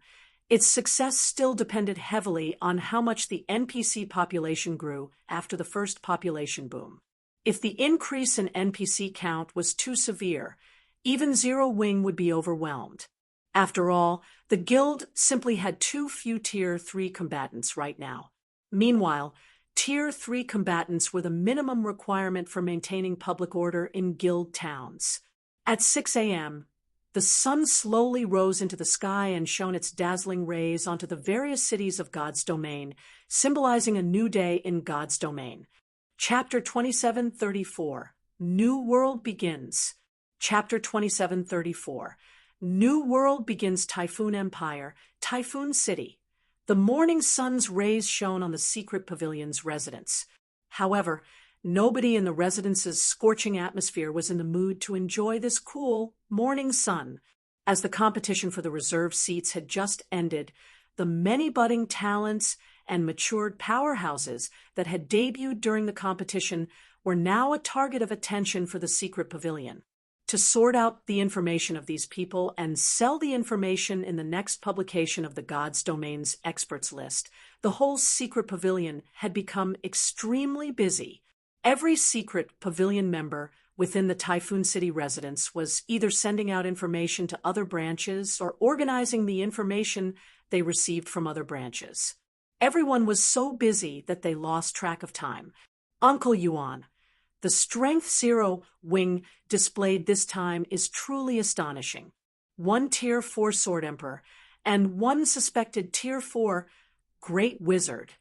its success still depended heavily on how much the NPC population grew after the first population boom. If the increase in NPC count was too severe, even Zero Wing would be overwhelmed. After all, the guild simply had too few Tier 3 combatants right now. Meanwhile, Tier 3 combatants were the minimum requirement for maintaining public order in guild towns. At 6 a.m., the sun slowly rose into the sky and shone its dazzling rays onto the various cities of God's domain, symbolizing a new day in God's domain. Chapter 2734, New World Begins. Chapter 2734, New World Begins. Typhoon Empire, Typhoon City. The morning sun's rays shone on the secret pavilion's residence. However, nobody in the residence's scorching atmosphere was in the mood to enjoy this cool morning sun. As the competition for the reserve seats had just ended, the many budding talents and matured powerhouses that had debuted during the competition were now a target of attention for the secret pavilion. To sort out the information of these people and sell the information in the next publication of the God's Domain's experts list, the whole secret pavilion had become extremely busy. Every secret pavilion member within the Typhoon City residence was either sending out information to other branches or organizing the information they received from other branches. Everyone was so busy that they lost track of time. Uncle Yuan, the strength Zero Wing displayed this time is truly astonishing. 1 Tier 4 Sword Emperor and 1 suspected Tier 4 Great Wizard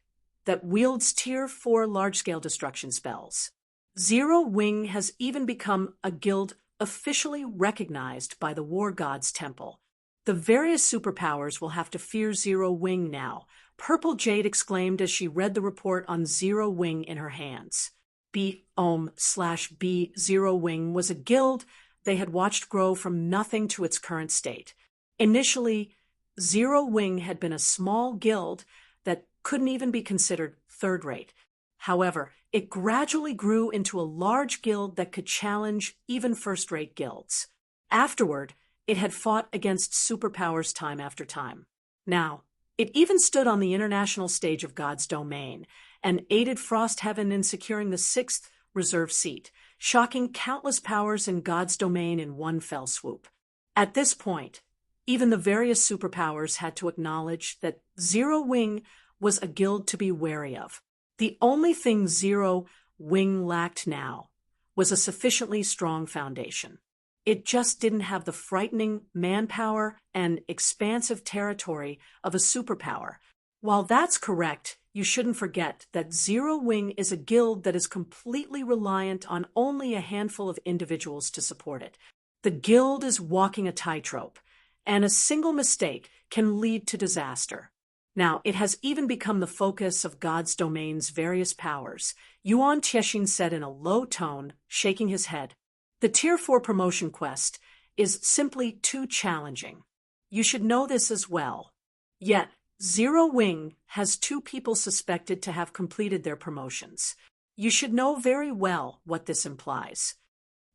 that wields Tier 4 large-scale destruction spells. Zero Wing has even become a guild officially recognized by the War God's Temple. The various superpowers will have to fear Zero Wing now, Purple Jade exclaimed as she read the report on Zero Wing in her hands. B/B Zero Wing was a guild they had watched grow from nothing to its current state. Initially, Zero Wing had been a small guild that couldn't even be considered third-rate. However, it gradually grew into a large guild that could challenge even first-rate guilds. Afterward, it had fought against superpowers time after time. Now, it even stood on the international stage of God's Domain and aided Frostheaven in securing the 6th reserve seat, shocking countless powers in God's Domain in one fell swoop. At this point, even the various superpowers had to acknowledge that Zero Wing was a guild to be wary of. The only thing Zero Wing lacked now was a sufficiently strong foundation. It just didn't have the frightening manpower and expansive territory of a superpower. While that's correct, you shouldn't forget that Zero Wing is a guild that is completely reliant on only a handful of individuals to support it. The guild is walking a tightrope, and a single mistake can lead to disaster. Now, it has even become the focus of God's Domain's various powers, Yuan Tiexin said in a low tone, shaking his head. The Tier 4 promotion quest is simply too challenging. You should know this as well. Yet, Zero Wing has 2 people suspected to have completed their promotions. You should know very well what this implies.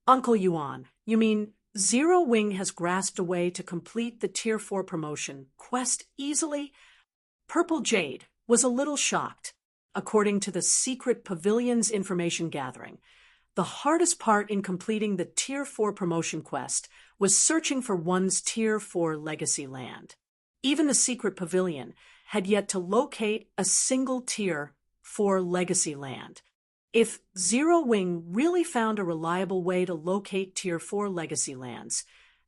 Uncle Yuan, you mean Zero Wing has grasped a way to complete the Tier 4 promotion quest easily? Purple Jade was a little shocked. According to the secret pavilion's information gathering, the hardest part in completing the Tier 4 promotion quest was searching for one's Tier 4 legacy land. Even the secret pavilion had yet to locate a single Tier 4 legacy land. If Zero Wing really found a reliable way to locate Tier 4 legacy lands,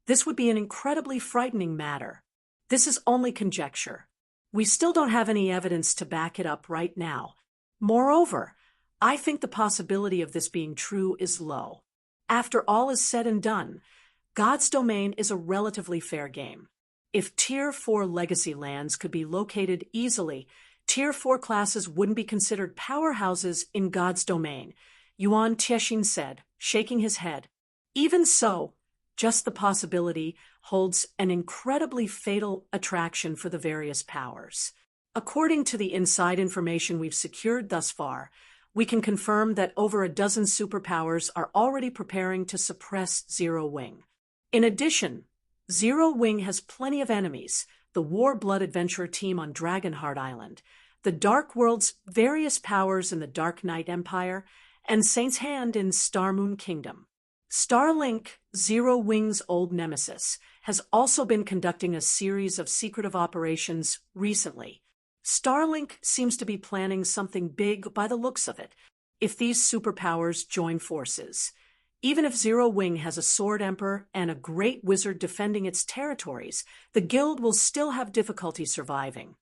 this would be an incredibly frightening matter. This is only conjecture. We still don't have any evidence to back it up right now. Moreover, I think the possibility of this being true is low. After all is said and done, God's Domain is a relatively fair game. If Tier 4 legacy lands could be located easily, Tier 4 classes wouldn't be considered powerhouses in God's Domain, Yuan Tiexin said, shaking his head. Even so, Just the possibility holds an incredibly fatal attraction for the various powers. According to the inside information we've secured thus far, we can confirm that over a dozen superpowers are already preparing to suppress Zero Wing. In addition, Zero Wing has plenty of enemies: the War-Blood adventurer team on Dragonheart Island, the Dark World's various powers in the Dark Knight Empire, and Saint's Hand in Starmoon Kingdom. Starlink, Zero Wing's old nemesis, has also been conducting a series of secretive operations recently. Starlink seems to be planning something big by the looks of it, if these superpowers join forces. Even if Zero Wing has a Sword Emperor and a great wizard defending its territories, the guild will still have difficulty surviving.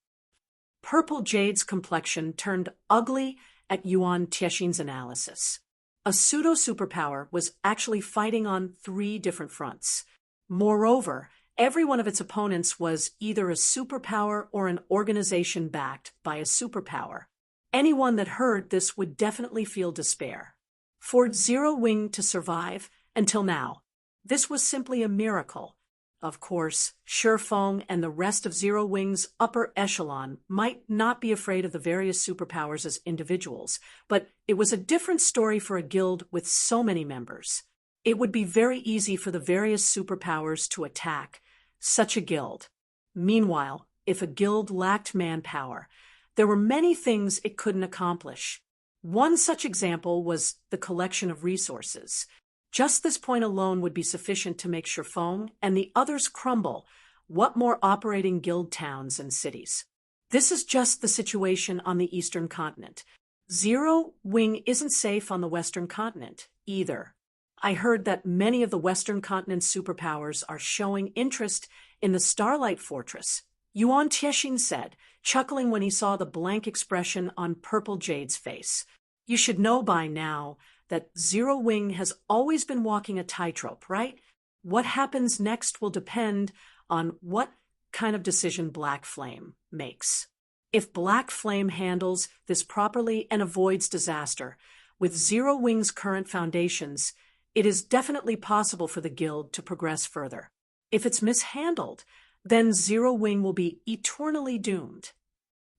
Purple Jade's complexion turned ugly at Yuan Tiexin's analysis. A pseudo-superpower was actually fighting on 3 different fronts. Moreover, every one of its opponents was either a superpower or an organization backed by a superpower. Anyone that heard this would definitely feel despair. For Zero Wing to survive, until now, this was simply a miracle. Of course, Shifeng and the rest of Zero Wing's upper echelon might not be afraid of the various superpowers as individuals, but it was a different story for a guild with so many members. It would be very easy for the various superpowers to attack such a guild. Meanwhile, if a guild lacked manpower, there were many things it couldn't accomplish. One such example was the collection of resources. Just this point alone would be sufficient to make Shifeng and the others crumble. What more operating guild towns and cities? This is just the situation on the Eastern continent. Zero Wing isn't safe on the Western continent either. I heard that many of the Western continent's superpowers are showing interest in the Starlight Fortress, Yuan Tiexin said, chuckling when he saw the blank expression on Purple Jade's face. You should know by now that Zero Wing has always been walking a tightrope, right? What happens next will depend on what kind of decision Black Flame makes. If Black Flame handles this properly and avoids disaster, with Zero Wing's current foundations, it is definitely possible for the guild to progress further. If it's mishandled, then Zero Wing will be eternally doomed.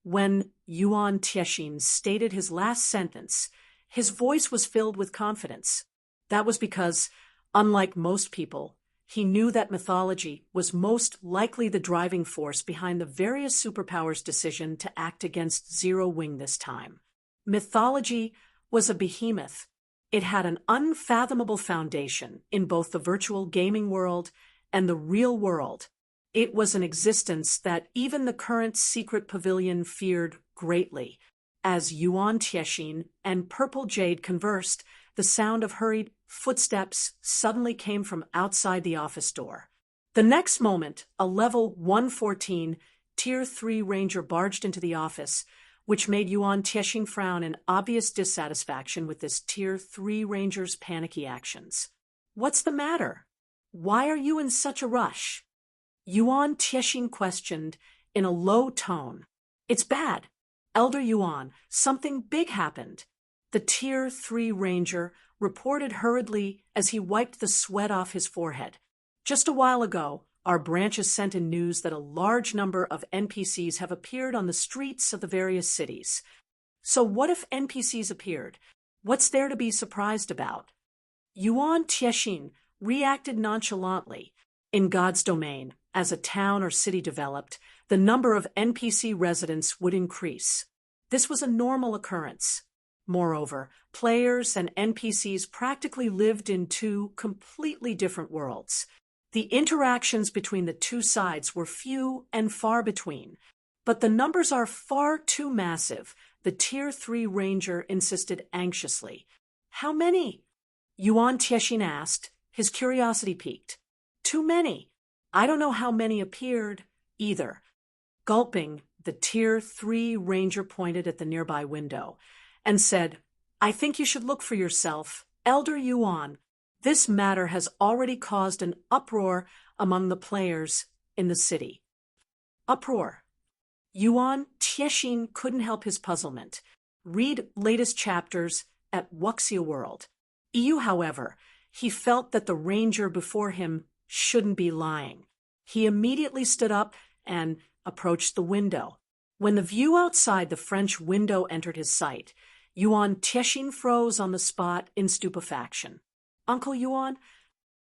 When Yuan Tiexin stated his last sentence, his voice was filled with confidence. That was because, unlike most people, he knew that mythology was most likely the driving force behind the various superpowers' decision to act against Zero Wing this time. Mythology was a behemoth. It had an unfathomable foundation in both the virtual gaming world and the real world. It was an existence that even the current secret pavilion feared greatly. As Yuan Tiexin and Purple Jade conversed, the sound of hurried footsteps suddenly came from outside the office door. The next moment, a level 114 Tier 3 ranger barged into the office, which made Yuan Tiexin frown in obvious dissatisfaction with this Tier 3 ranger's panicky actions. "What's the matter? Why are you in such a rush?" Yuan Tiexin questioned in a low tone. "It's bad. Elder Yuan, something big happened," the Tier 3 ranger reported hurriedly as he wiped the sweat off his forehead. "Just a while ago, our branches sent in news that a large number of NPCs have appeared on the streets of the various cities. So what if NPCs appeared? What's there to be surprised about?" Yuan Tiexin reacted nonchalantly. In God's domain, as a town or city developed, the number of NPC residents would increase. This was a normal occurrence. Moreover, players and NPCs practically lived in 2 completely different worlds. The interactions between the 2 sides were few and far between, but the numbers are far too massive, the Tier 3 ranger insisted anxiously. "How many?" Yuan Tiexin asked, his curiosity piqued. "Too many. I don't know how many appeared, either." Gulping, the Tier 3 ranger pointed at the nearby window and said, "I think you should look for yourself, Elder Yuan. This matter has already caused an uproar among the players in the city." Uproar. Yuan Tiexin couldn't help his puzzlement. Read latest chapters at Wuxia World. EU, however, he felt that the ranger before him shouldn't be lying. He immediately stood up and approached the window. When the view outside the French window entered his sight, Yuan Tiexin froze on the spot in stupefaction. "Uncle Yuan?"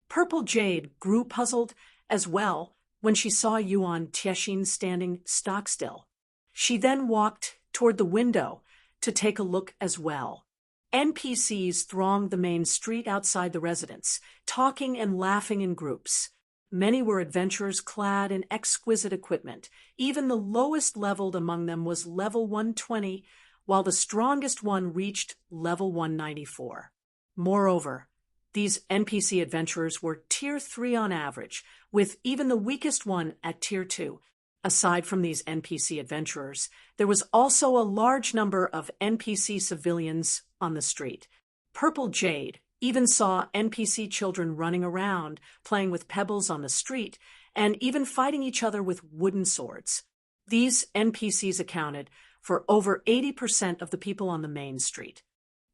Purple Jade grew puzzled as well when she saw Yuan Tiexin standing stock-still. She then walked toward the window to take a look as well. NPCs thronged the main street outside the residence, talking and laughing in groups. Many were adventurers clad in exquisite equipment. Even the lowest leveled among them was level 120, while the strongest one reached level 194. Moreover, these NPC adventurers were tier 3 on average, with even the weakest one at tier 2. Aside from these NPC adventurers, there was also a large number of NPC civilians on the street. Purple Jade even saw NPC children running around, playing with pebbles on the street, and even fighting each other with wooden swords. These NPCs accounted for over 80% of the people on the main street.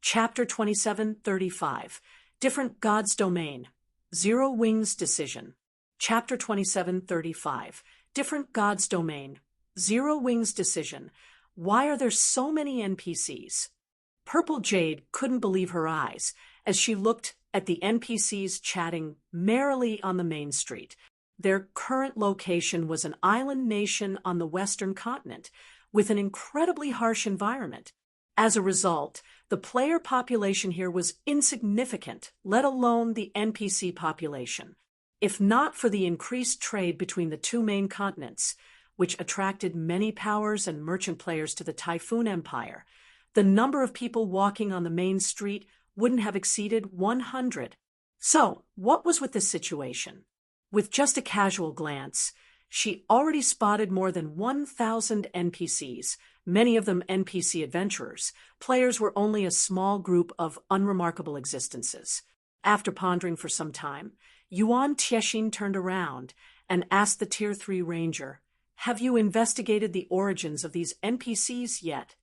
Chapter 2735, Different God's Domain, Zero Wings Decision. Chapter 2735, Different God's Domain, Zero Wings Decision. Why are there so many NPCs? Purple Jade couldn't believe her eyes as she looked at the NPCs chatting merrily on the main street. Their current location was an island nation on the western continent with an incredibly harsh environment. As a result, the player population here was insignificant, let alone the NPC population. If not for the increased trade between the two main continents, which attracted many powers and merchant players to the Typhoon Empire, the number of people walking on the main street wouldn't have exceeded 100. So, what was with this situation? With just a casual glance, she already spotted more than 1,000 NPCs, many of them NPC adventurers. Players were only a small group of unremarkable existences. After pondering for some time, Yuan Tiexin turned around and asked the Tier 3 Ranger, "Have you investigated the origins of these NPCs yet?"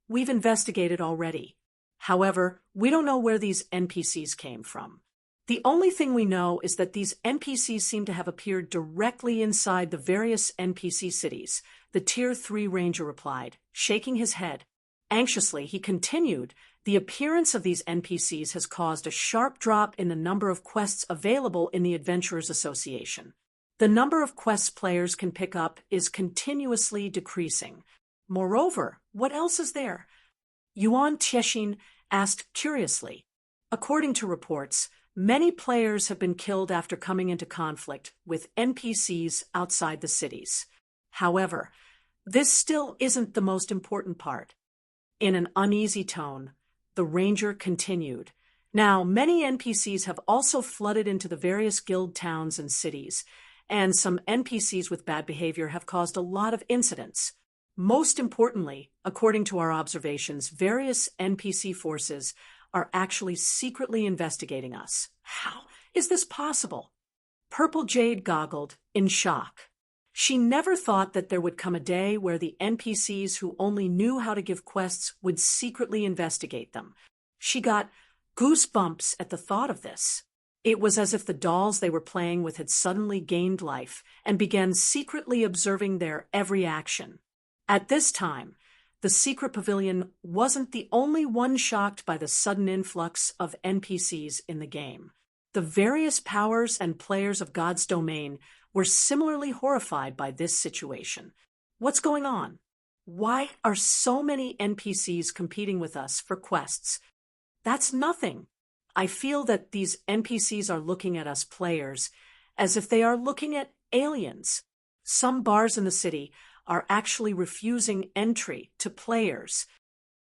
"We've investigated already. However, we don't know where these NPCs came from. The only thing we know is that these NPCs seem to have appeared directly inside the various NPC cities," the Tier 3 Ranger replied, shaking his head. Anxiously, he continued, "The appearance of these NPCs has caused a sharp drop in the number of quests available in the Adventurers Association. The number of quests players can pick up is continuously decreasing. Moreover, what else is there?" Yuan Tiexin asked curiously. According to reports, many players have been killed after coming into conflict with NPCs outside the cities. However, this still isn't the most important part. In an uneasy tone, the ranger continued, "Now, many NPCs have also flooded into the various guild towns and cities, and some NPCs with bad behavior have caused a lot of incidents. Most importantly, according to our observations, various NPC forces are actually secretly investigating us." "How is this possible?" Purple Jade goggled in shock. She never thought that there would come a day where the NPCs who only knew how to give quests would secretly investigate them. She got goosebumps at the thought of this. It was as if the dolls they were playing with had suddenly gained life and began secretly observing their every action. At this time, the secret pavilion wasn't the only one shocked by the sudden influx of NPCs in the game. The various powers and players of God's Domain were similarly horrified by this situation. What's going on? Why are so many NPCs competing with us for quests? That's nothing. I feel that these NPCs are looking at us players as if they are looking at aliens. Some bars in the city are actually refusing entry to players.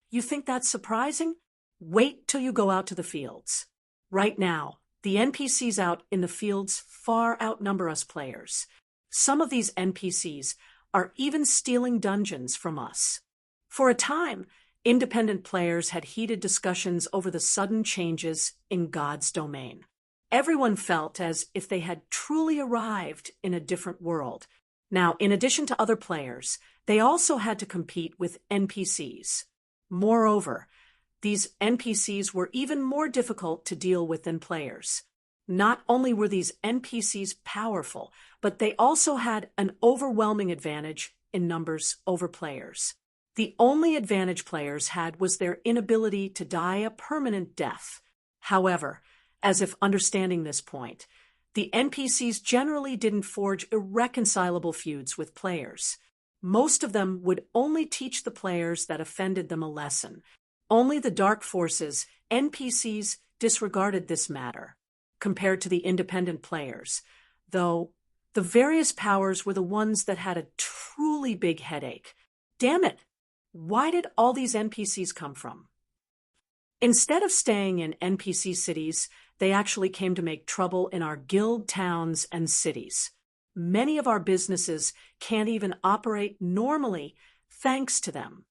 You think that's surprising? Wait till you go out to the fields. Right now, the NPCs out in the fields far outnumber us players. Some of these NPCs are even stealing dungeons from us. For a time, independent players had heated discussions over the sudden changes in God's Domain. Everyone felt as if they had truly arrived in a different world. Now, in addition to other players, they also had to compete with NPCs. Moreover, These NPCs were even more difficult to deal with than players. Not only were these NPCs powerful, but they also had an overwhelming advantage in numbers over players. The only advantage players had was their inability to die a permanent death. However, as if understanding this point, the NPCs generally didn't forge irreconcilable feuds with players. Most of them would only teach the players that offended them a lesson. Only the Dark Forces, NPCs, disregarded this matter, compared to the independent players, though the various powers were the ones that had a truly big headache. Damn it! Why did all these NPCs come from? Instead of staying in NPC cities, they actually came to make trouble in our guild towns and cities. Many of our businesses can't even operate normally thanks to them.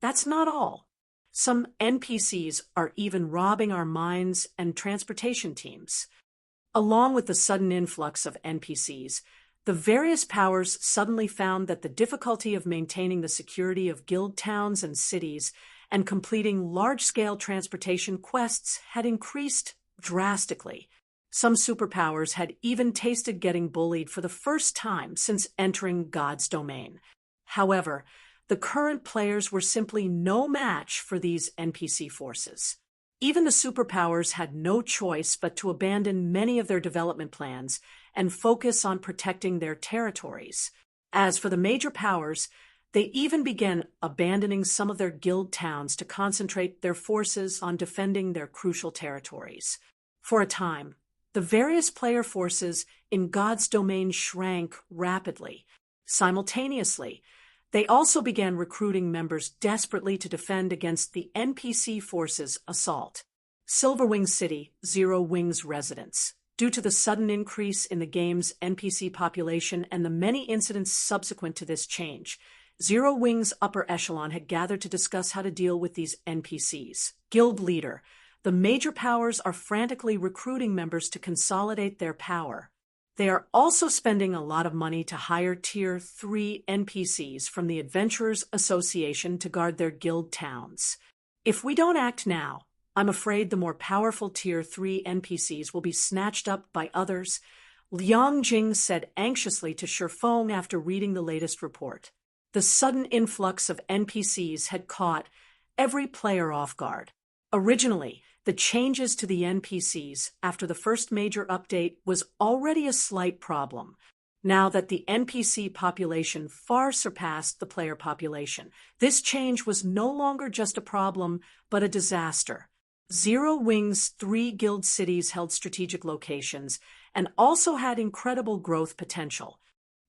That's not all. Some NPCs are even robbing our mines and transportation teams. Along with the sudden influx of NPCs, the various powers suddenly found that the difficulty of maintaining the security of guild towns and cities and completing large-scale transportation quests had increased drastically. Some superpowers had even tasted getting bullied for the first time since entering God's domain. However, the current players were simply no match for these NPC forces. Even the superpowers had no choice but to abandon many of their development plans and focus on protecting their territories. As for the major powers, they even began abandoning some of their guild towns to concentrate their forces on defending their crucial territories. For a time, the various player forces in God's domain shrank rapidly. Simultaneously, they also began recruiting members desperately to defend against the NPC forces' assault. Silverwing City, Zero Wing's residents. Due to the sudden increase in the game's NPC population and the many incidents subsequent to this change, Zero Wing's upper echelon had gathered to discuss how to deal with these NPCs. Guild leader. The major powers are frantically recruiting members to consolidate their power. They are also spending a lot of money to hire Tier 3 NPCs from the Adventurers Association to guard their guild towns. If we don't act now, I'm afraid the more powerful Tier 3 NPCs will be snatched up by others, Liang Jing said anxiously to Shifeng after reading the latest report. The sudden influx of NPCs had caught every player off guard. Originally, the changes to the NPCs after the first major update was already a slight problem. Now that the NPC population far surpassed the player population, this change was no longer just a problem, but a disaster. Zero Wing's 3 guild cities held strategic locations and also had incredible growth potential.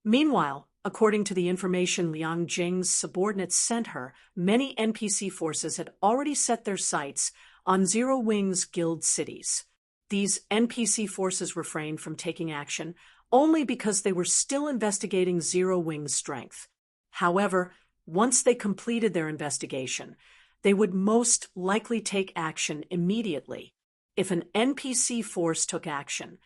Meanwhile, according to the information Liang Jing's subordinates sent her, many NPC forces had already set their sights on Zero Wing's guild cities. These NPC forces refrained from taking action only because they were still investigating Zero Wing's strength. However, once they completed their investigation, they would most likely take action immediately. If an NPC force took action,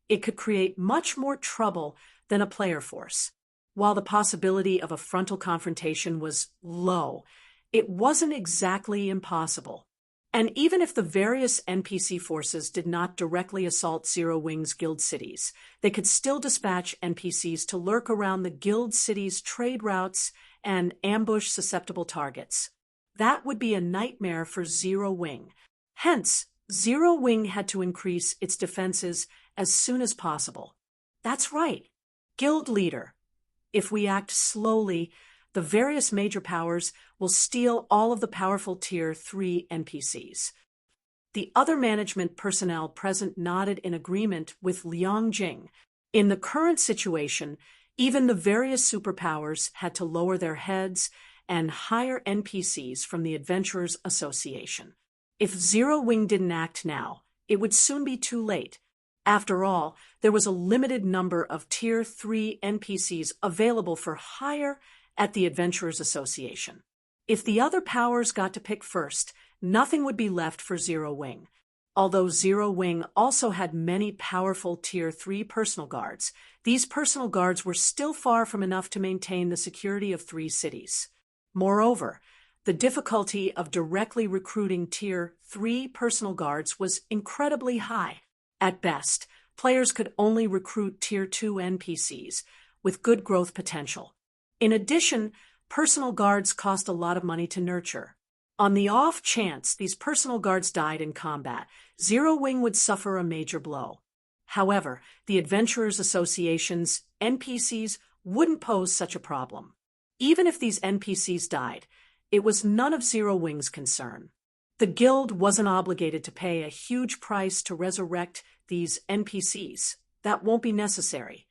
it could create much more trouble than a player force. While the possibility of a frontal confrontation was low, it wasn't exactly impossible. And even if the various NPC forces did not directly assault Zero Wing's guild cities, they could still dispatch NPCs to lurk around the guild cities' trade routes and ambush susceptible targets. That would be a nightmare for Zero Wing. Hence, Zero Wing had to increase its defenses as soon as possible. That's right. Guild leader. If we act slowly, the various major powers will steal all of the powerful Tier 3 NPCs. The other management personnel present nodded in agreement with Liang Jing. In the current situation, even the various superpowers had to lower their heads and hire NPCs from the Adventurers Association. If Zero Wing didn't act now, it would soon be too late. After all, there was a limited number of Tier 3 NPCs available for hire at the Adventurers Association. If the other powers got to pick first, nothing would be left for Zero Wing. Although Zero Wing also had many powerful Tier 3 personal guards, these personal guards were still far from enough to maintain the security of 3 cities. Moreover, The difficulty of directly recruiting Tier 3 personal guards was incredibly high. At best, players could only recruit Tier 2 NPCs with good growth potential. In addition, personal guards cost a lot of money to nurture. On the off chance these personal guards died in combat, Zero Wing would suffer a major blow. However, the Adventurers Association's NPCs wouldn't pose such a problem. Even if these NPCs died, it was none of Zero Wing's concern. The guild wasn't obligated to pay a huge price to resurrect these NPCs. That won't be necessary.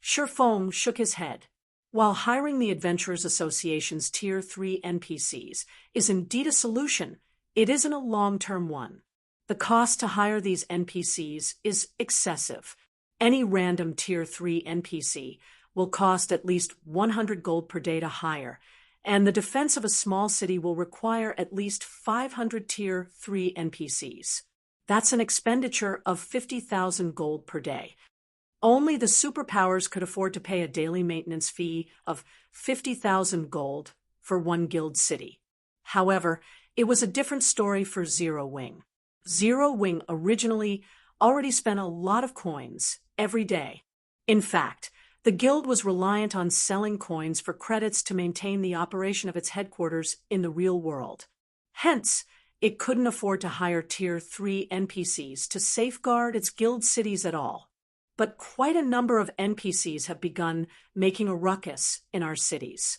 Shifeng shook his head. While hiring the Adventurers Association's Tier 3 NPCs is indeed a solution, it isn't a long-term one. The cost to hire these NPCs is excessive. Any random Tier 3 NPC will cost at least 100 gold per day to hire, and the defense of a small city will require at least 500 Tier 3 NPCs. That's an expenditure of 50,000 gold per day. Only the superpowers could afford to pay a daily maintenance fee of 50,000 gold for one guild city. However, it was a different story for Zero Wing. Zero Wing originally already spent a lot of coins every day. In fact, the guild was reliant on selling coins for credits to maintain the operation of its headquarters in the real world. Hence, it couldn't afford to hire Tier 3 NPCs to safeguard its guild cities at all. But quite a number of NPCs have begun making a ruckus in our cities.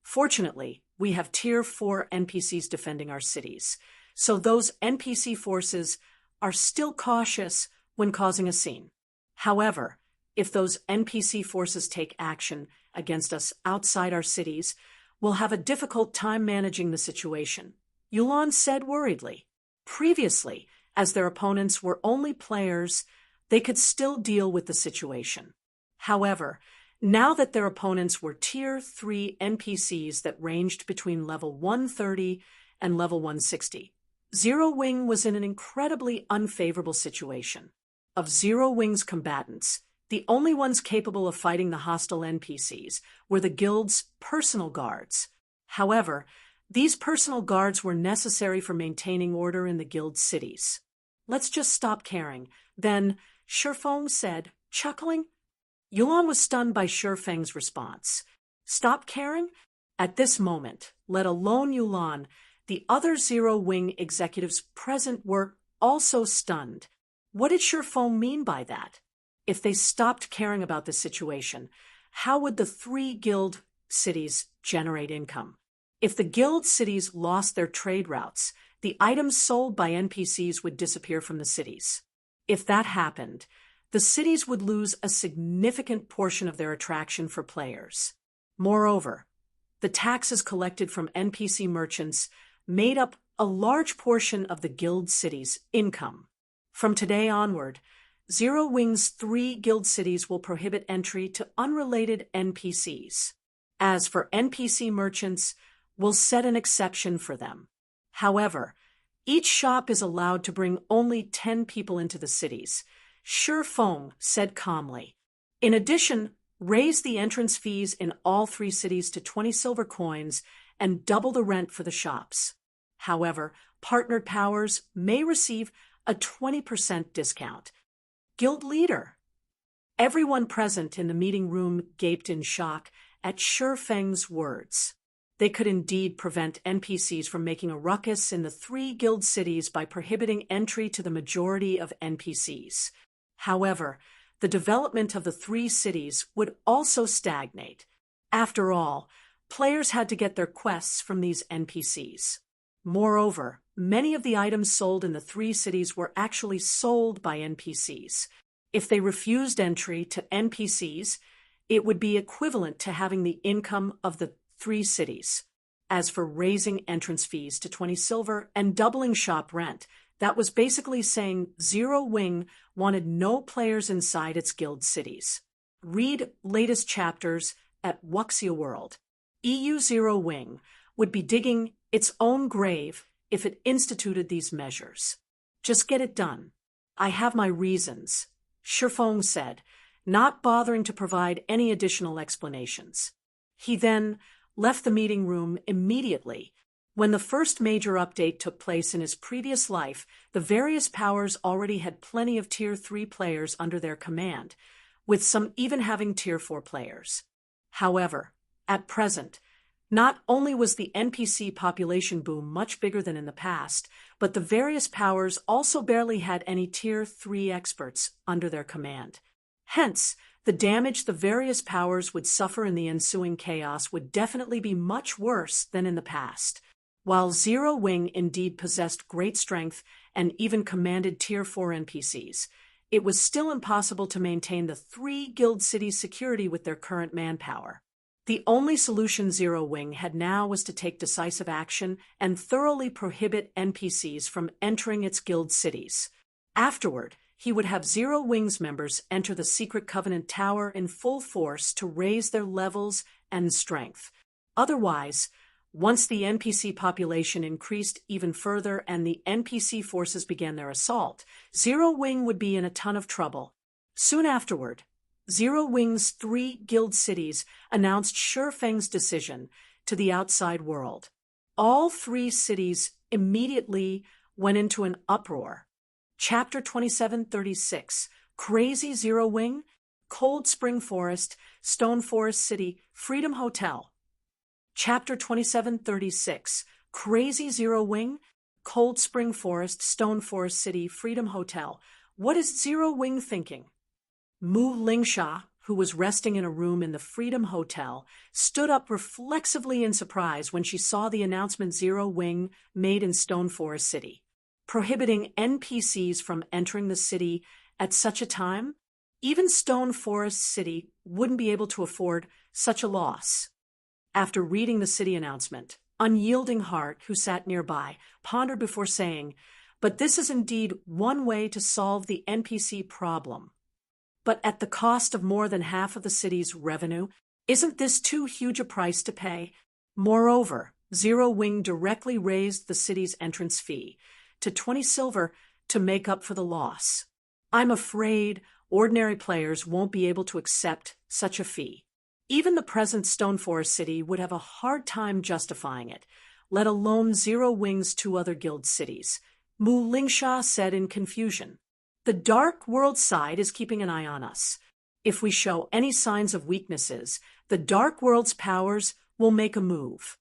Fortunately, we have Tier 4 NPCs defending our cities, so those NPC forces are still cautious when causing a scene. However, if those NPC forces take action against us outside our cities, we'll have a difficult time managing the situation, Yulan said worriedly. Previously, as their opponents were only players, they could still deal with the situation. However, now that their opponents were Tier 3 NPCs that ranged between level 130 and level 160, Zero Wing was in an incredibly unfavorable situation. Of Zero Wing's combatants, the only ones capable of fighting the hostile NPCs were the guild's personal guards. However, these personal guards were necessary for maintaining order in the guild cities. Let's just stop caring, then, Shifeng said, chuckling. Yulan was stunned by Shifeng's response. Stop caring? At this moment, let alone Yulan, the other Zero Wing executives present were also stunned. What did Shifeng mean by that? If they stopped caring about the situation, how would the 3 guild cities generate income? If the guild cities lost their trade routes, the items sold by NPCs would disappear from the cities. If that happened, the cities would lose a significant portion of their attraction for players. Moreover, the taxes collected from NPC merchants made up a large portion of the guild city's income. From today onward, Zero Wing's 3 guild cities will prohibit entry to unrelated NPCs. As for NPC merchants, we'll set an exception for them. However, each shop is allowed to bring only 10 people into the cities, Shifeng said calmly. In addition, raise the entrance fees in all 3 cities to 20 silver coins and double the rent for the shops. However, partnered powers may receive a 20% discount. Guild leader. Everyone present in the meeting room gaped in shock at Shifeng's words. They could indeed prevent NPCs from making a ruckus in the 3 guild cities by prohibiting entry to the majority of NPCs. However, the development of the 3 cities would also stagnate. After all, players had to get their quests from these NPCs. Moreover, many of the items sold in the 3 cities were actually sold by NPCs. If they refused entry to NPCs, it would be equivalent to having the income of the 3 cities. As for raising entrance fees to 20 silver and doubling shop rent, that was basically saying Zero Wing wanted no players inside its guild cities. Read latest chapters at Wuxia World. EU Zero Wing would be digging its own grave if it instituted these measures. Just get it done. I have my reasons, Shifeng said, not bothering to provide any additional explanations. He then left the meeting room immediately, When the first major update took place in his previous life, the various powers already had plenty of Tier 3 players under their command, with some even having Tier 4 players. However, at present, not only was the NPC population boom much bigger than in the past, but the various powers also barely had any Tier 3 experts under their command. Hence, the damage the various powers would suffer in the ensuing chaos would definitely be much worse than in the past. While Zero Wing indeed possessed great strength and even commanded Tier 4 NPCs, it was still impossible to maintain the 3 guild cities' security with their current manpower. The only solution Zero Wing had now was to take decisive action and thoroughly prohibit NPCs from entering its guild cities. Afterward, he would have Zero Wing's members enter the Secret Covenant Tower in full force to raise their levels and strength. Otherwise, once the NPC population increased even further and the NPC forces began their assault, Zero Wing would be in a ton of trouble. Soon afterward, Zero Wing's 3 guild cities announced Shifeng's decision to the outside world. All 3 cities immediately went into an uproar. Chapter 2736, Crazy Zero Wing, Cold Spring Forest, Stone Forest City, Freedom Hotel. Chapter 2736, Crazy Zero Wing, Cold Spring Forest, Stone Forest City, Freedom Hotel. What is Zero Wing thinking? Mu Lingsha, who was resting in a room in the Freedom Hotel, stood up reflexively in surprise when she saw the announcement Zero Wing made in Stone Forest City, prohibiting NPCs from entering the city at such a time. Even Stone Forest City wouldn't be able to afford such a loss. After reading the city announcement, Unyielding Heart, who sat nearby, pondered before saying, "But this is indeed one way to solve the NPC problem. But at the cost of more than half of the city's revenue, isn't this too huge a price to pay?" Moreover, Zero Wing directly raised the city's entrance fee to 20 silver to make up for the loss. I'm afraid ordinary players won't be able to accept such a fee. Even the present Stone Forest City would have a hard time justifying it, let alone Zero Wing's 2 other guild cities, Mu Lingsha said in confusion. The Dark World side is keeping an eye on us. If we show any signs of weaknesses, the Dark World's powers will make a move.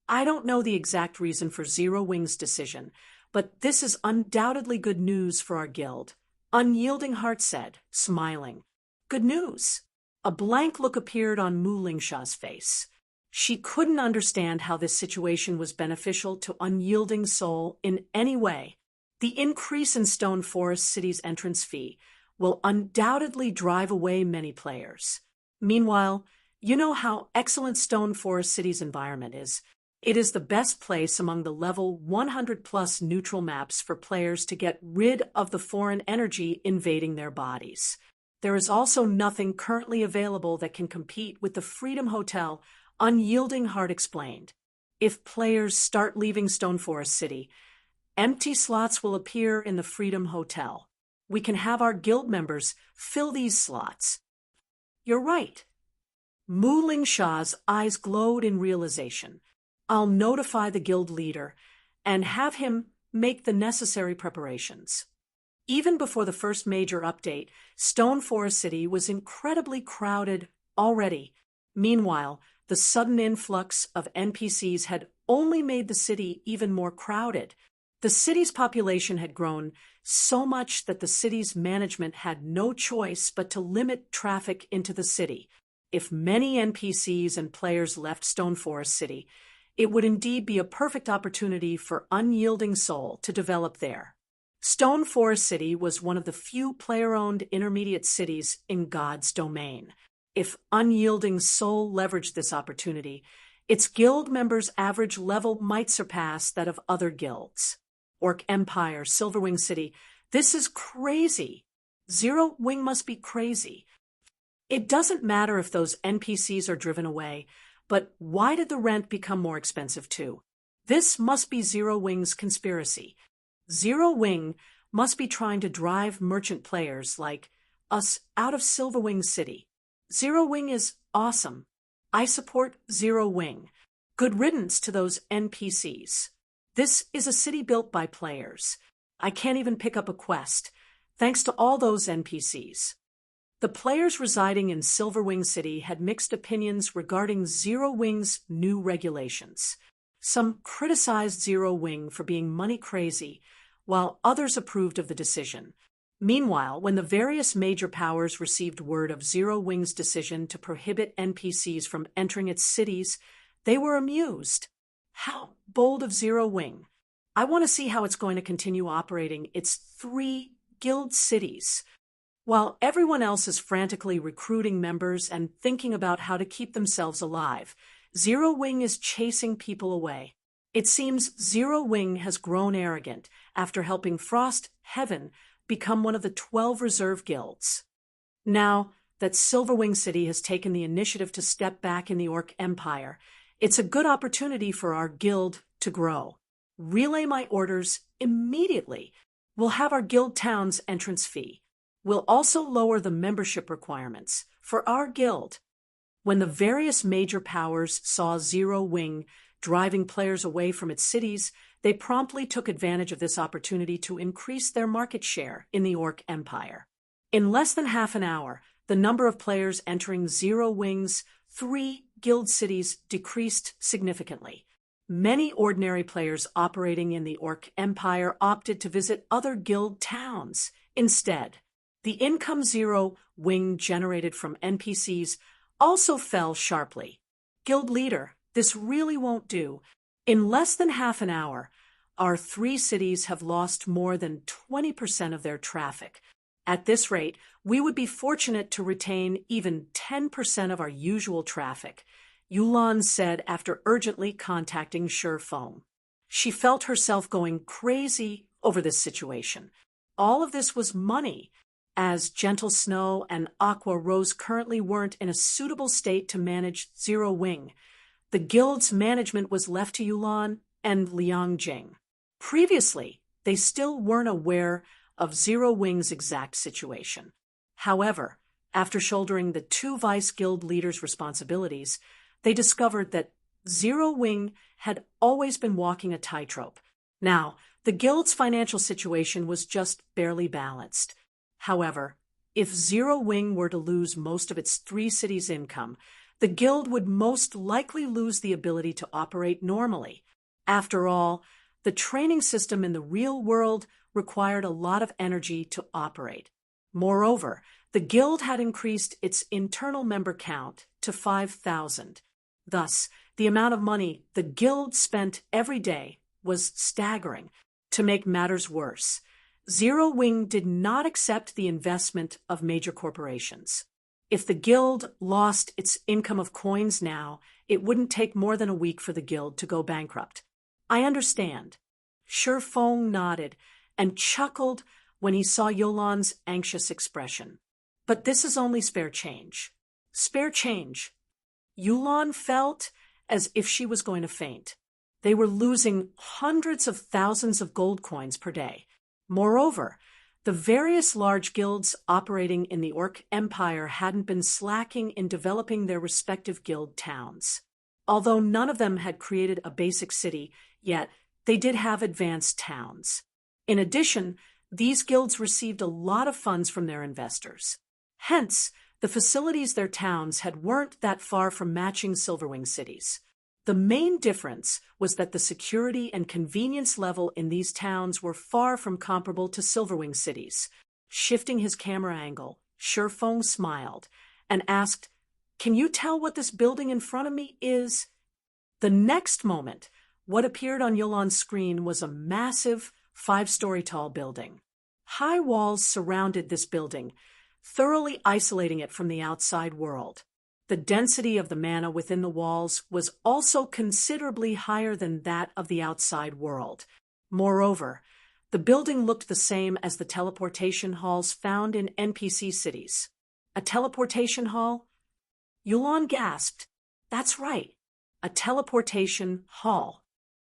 I don't know the exact reason for Zero Wing's decision, but this is undoubtedly good news for our guild, Unyielding Heart said, smiling. Good news. A blank look appeared on Mu Lingsha's face. She couldn't understand how this situation was beneficial to Unyielding Soul in any way. The increase in Stone Forest City's entrance fee will undoubtedly drive away many players. Meanwhile, you know how excellent Stone Forest City's environment is. It is the best place among the level 100+ neutral maps for players to get rid of the foreign energy invading their bodies. There is also nothing currently available that can compete with the Freedom Hotel, Unyielding Heart explained. If players start leaving Stone Forest City, empty slots will appear in the Freedom Hotel. We can have our guild members fill these slots. You're right. Mu Lingsha's eyes glowed in realization. I'll notify the guild leader and have him make the necessary preparations. Even before the first major update, Stone Forest City was incredibly crowded already. Meanwhile, the sudden influx of NPCs had only made the city even more crowded. The city's population had grown so much that the city's management had no choice but to limit traffic into the city. If many NPCs and players left Stone Forest City, it would indeed be a perfect opportunity for Unyielding Soul to develop there. Stone Forest City was one of the few player-owned intermediate cities in God's domain. If Unyielding Soul leveraged this opportunity, its guild members' average level might surpass that of other guilds. Orc Empire, Silverwing City, this is crazy. Zero Wing must be crazy. It doesn't matter if those NPCs are driven away, but why did the rent become more expensive too? This must be Zero Wing's conspiracy. Zero Wing must be trying to drive merchant players like us out of Silverwing City. Zero Wing is awesome. I support Zero Wing. Good riddance to those NPCs. This is a city built by players. I can't even pick up a quest, thanks to all those NPCs. The players residing in Silverwing City had mixed opinions regarding Zero Wing's new regulations. Some criticized Zero Wing for being money crazy, while others approved of the decision. Meanwhile, when the various major powers received word of Zero Wing's decision to prohibit NPCs from entering its cities, they were amused. How bold of Zero Wing! I want to see how it's going to continue operating its 3 guild cities. While everyone else is frantically recruiting members and thinking about how to keep themselves alive, Zero Wing is chasing people away. It seems Zero Wing has grown arrogant after helping Frost Heaven become one of the 12 reserve guilds. Now that Silverwing City has taken the initiative to step back in the Orc Empire, it's a good opportunity for our guild to grow. Relay my orders immediately. We'll have our guild town's entrance fee. We'll also lower the membership requirements for our guild. When the various major powers saw Zero Wing driving players away from its cities, they promptly took advantage of this opportunity to increase their market share in the Orc Empire. In less than half an hour, the number of players entering Zero Wing's 3 guild cities decreased significantly. Many ordinary players operating in the Orc Empire opted to visit other guild towns instead. The income Zero Wing generated from NPCs also fell sharply. Guild leader, this really won't do. In less than half an hour, our 3 cities have lost more than 20% of their traffic. At this rate, we would be fortunate to retain even 10% of our usual traffic, Yulan said after urgently contacting Shurfeng. She felt herself going crazy over this situation. All of this was money, as Gentle Snow and Aqua Rose currently weren't in a suitable state to manage Zero Wing. The guild's management was left to Yulan and Liangjing. Previously, they still weren't aware of Zero Wing's exact situation. However, after shouldering the 2 vice guild leaders' responsibilities, they discovered that Zero Wing had always been walking a tightrope. Now, the guild's financial situation was just barely balanced. However, if Zero Wing were to lose most of its 3 cities' income, the guild would most likely lose the ability to operate normally. After all, the training system in the real world required a lot of energy to operate. Moreover, the guild had increased its internal member count to 5,000. Thus, the amount of money the guild spent every day was staggering. To make matters worse, Zero Wing did not accept the investment of major corporations. If the guild lost its income of coins now, it wouldn't take more than a week for the guild to go bankrupt. I understand. Shurfeng nodded and chuckled when he saw Yolan's anxious expression. But this is only spare change. Spare change. Yulan felt as if she was going to faint. They were losing hundreds of thousands of gold coins per day. Moreover, the various large guilds operating in the Orc Empire hadn't been slacking in developing their respective guild towns. Although none of them had created a basic city yet, they did have advanced towns. In addition, these guilds received a lot of funds from their investors. Hence, the facilities their towns had weren't that far from matching Silverwing cities. The main difference was that the security and convenience level in these towns were far from comparable to Silverwing cities. Shifting his camera angle, Shurfeng smiled and asked, "Can you tell what this building in front of me is?" The next moment, what appeared on Yolan's screen was a massive 5-story tall building. High walls surrounded this building, thoroughly isolating it from the outside world. The density of the mana within the walls was also considerably higher than that of the outside world. Moreover, the building looked the same as the teleportation halls found in NPC cities. A teleportation hall? Yulan gasped. That's right, a teleportation hall.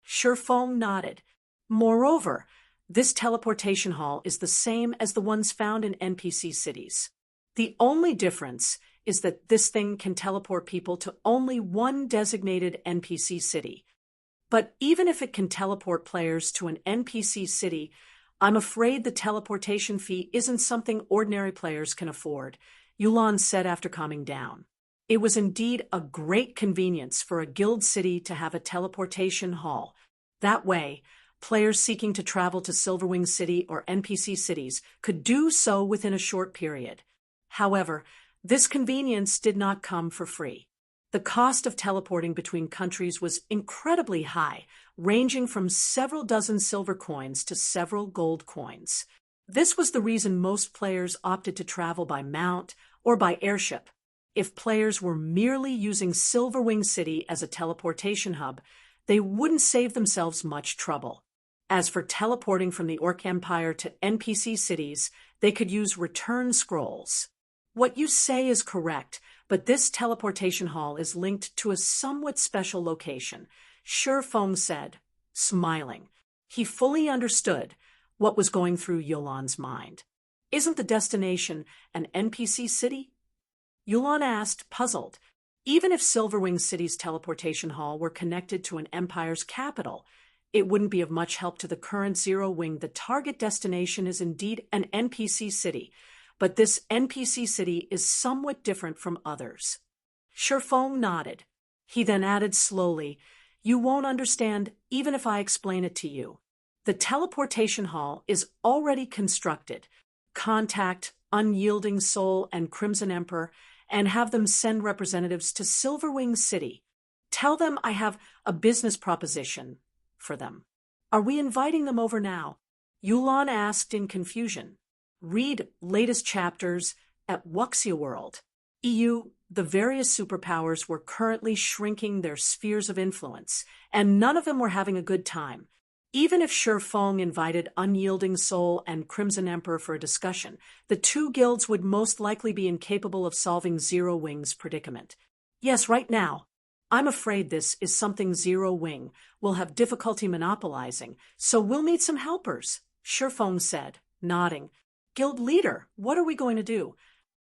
Shurfeng nodded. Moreover, this teleportation hall is the same as the ones found in NPC cities. The only difference is that this thing can teleport people to only one designated NPC city. But even if it can teleport players to an NPC city, I'm afraid the teleportation fee isn't something ordinary players can afford, Yulan said after calming down. It was indeed a great convenience for a guild city to have a teleportation hall. That way, players seeking to travel to Silverwing City or NPC cities could do so within a short period. However, this convenience did not come for free. The cost of teleporting between countries was incredibly high, ranging from several dozen silver coins to several gold coins. This was the reason most players opted to travel by mount or by airship. If players were merely using Silverwing City as a teleportation hub, they wouldn't save themselves much trouble. As for teleporting from the Orc Empire to NPC cities, they could use return scrolls. What you say is correct, but this teleportation hall is linked to a somewhat special location, Shifeng said, smiling. He fully understood what was going through Yulan's mind. Isn't the destination an NPC city? Yulan asked, puzzled. Even if Silverwing City's teleportation hall were connected to an empire's capital, it wouldn't be of much help to the current Zero Wing. The target destination is indeed an NPC city, but this NPC city is somewhat different from others. Shifeng nodded. He then added slowly, "You won't understand even if I explain it to you. The teleportation hall is already constructed. Contact Unyielding Soul and Crimson Emperor and have them send representatives to Silverwing City. Tell them I have a business proposition for them." "Are we inviting them over now?" Yulan asked in confusion. Read latest chapters at Wuxia World. The various superpowers were currently shrinking their spheres of influence, and none of them were having a good time. Even if Shifeng invited Unyielding Soul and Crimson Emperor for a discussion, the two guilds would most likely be incapable of solving Zero Wing's predicament. Yes, right now. I'm afraid this is something Zero Wing will have difficulty monopolizing, so we'll need some helpers, Shifeng said, nodding. Guild leader, what are we going to do?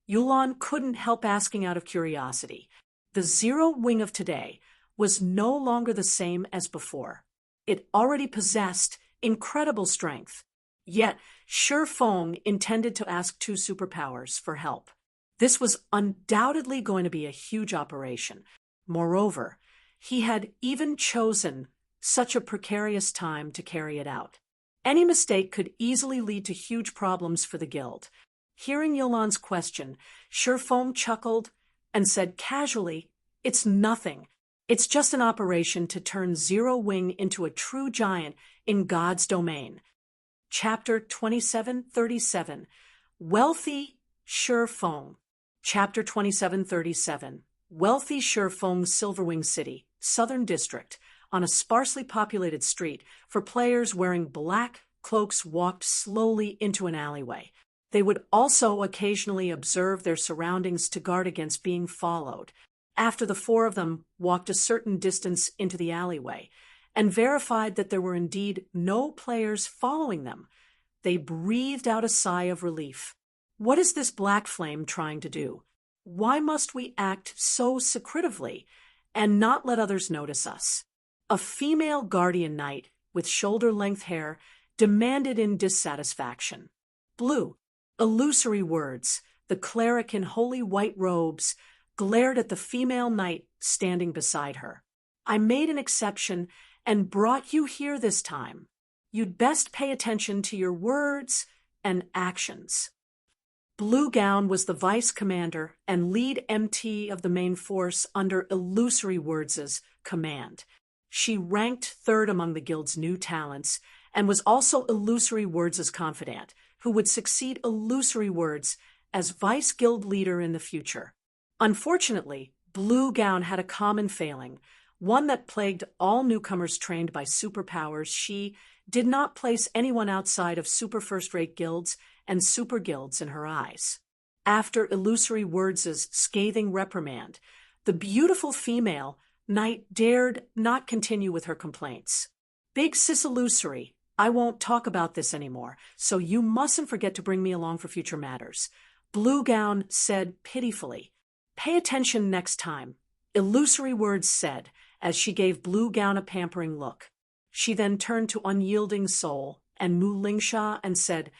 Yulan couldn't help asking out of curiosity. The Zero Wing of today was no longer the same as before. It already possessed incredible strength. Yet, Shifeng intended to ask two superpowers for help. This was undoubtedly going to be a huge operation. Moreover, he had even chosen such a precarious time to carry it out. Any mistake could easily lead to huge problems for the guild. Hearing Yulan's question, Shifeng chuckled and said casually, "It's nothing. It's just an operation to turn Zero Wing into a true giant in God's domain." Chapter 2737, Wealthy Shifeng. Chapter 2737, Wealthy Shifeng, Silverwing City, Southern District. On a sparsely populated street, for players wearing black cloaks walked slowly into an alleyway. They would also occasionally observe their surroundings to guard against being followed. After the four of them walked a certain distance into the alleyway and verified that there were indeed no players following them, they breathed out a sigh of relief. What is this black flame trying to do? Why must we act so secretively and not let others notice us? A female guardian knight with shoulder-length hair demanded in dissatisfaction. Blue, illusory words, the cleric in holy white robes, glared at the female knight standing beside her. "I made an exception and brought you here this time. You'd best pay attention to your words and actions." Blue Gown was the vice commander and lead MT of the main force under Illusory Words' command. She ranked third among the guild's new talents and was also Illusory Words' confidant, who would succeed Illusory Words as vice guild leader in the future. Unfortunately, Blue Gown had a common failing, one that plagued all newcomers trained by superpowers. She did not place anyone outside of super first-rate guilds and super guilds in her eyes. After Illusory Words' scathing reprimand, the beautiful female knight dared not continue with her complaints. "Big Sis Illusory, I won't talk about this anymore, so you mustn't forget to bring me along for future matters," Blue Gown said pitifully. Pay attention next time, Illusory Words said, as she gave Blue Gown a pampering look. She then turned to Unyielding Soul and Mu Lingsha and said,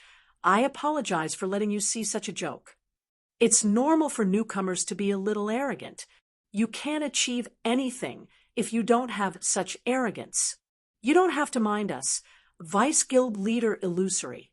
I apologize for letting you see such a joke. It's normal for newcomers to be a little arrogant. You can't achieve anything if you don't have such arrogance. You don't have to mind us. Vice Guild Leader Illusory,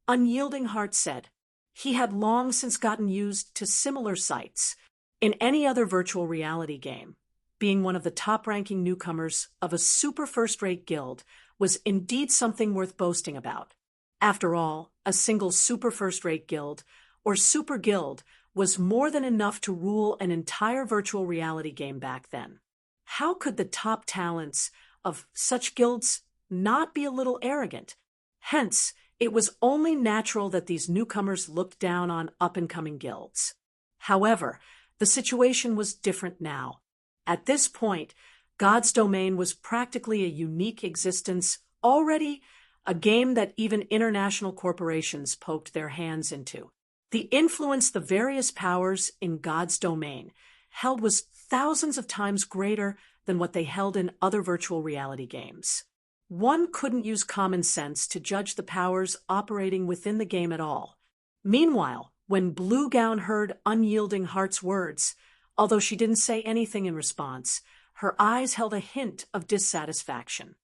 Unyielding Heart said. He had long since gotten used to similar sights in any other virtual reality game. Being one of the top-ranking newcomers of a super first-rate guild was indeed something worth boasting about. After all, a single super first-rate guild, or super guild, was more than enough to rule an entire virtual reality game back then. How could the top talents of such guilds not be a little arrogant? Hence, it was only natural that these newcomers looked down on up-and-coming guilds. However, the situation was different now. At this point, God's Domain was practically a unique existence, already a game that even international corporations poked their hands into. The influence the various powers in God's Domain held was thousands of times greater than what they held in other virtual reality games. One couldn't use common sense to judge the powers operating within the game at all. Meanwhile, when Blue Gown heard Unyielding Heart's words, although she didn't say anything in response, her eyes held a hint of dissatisfaction.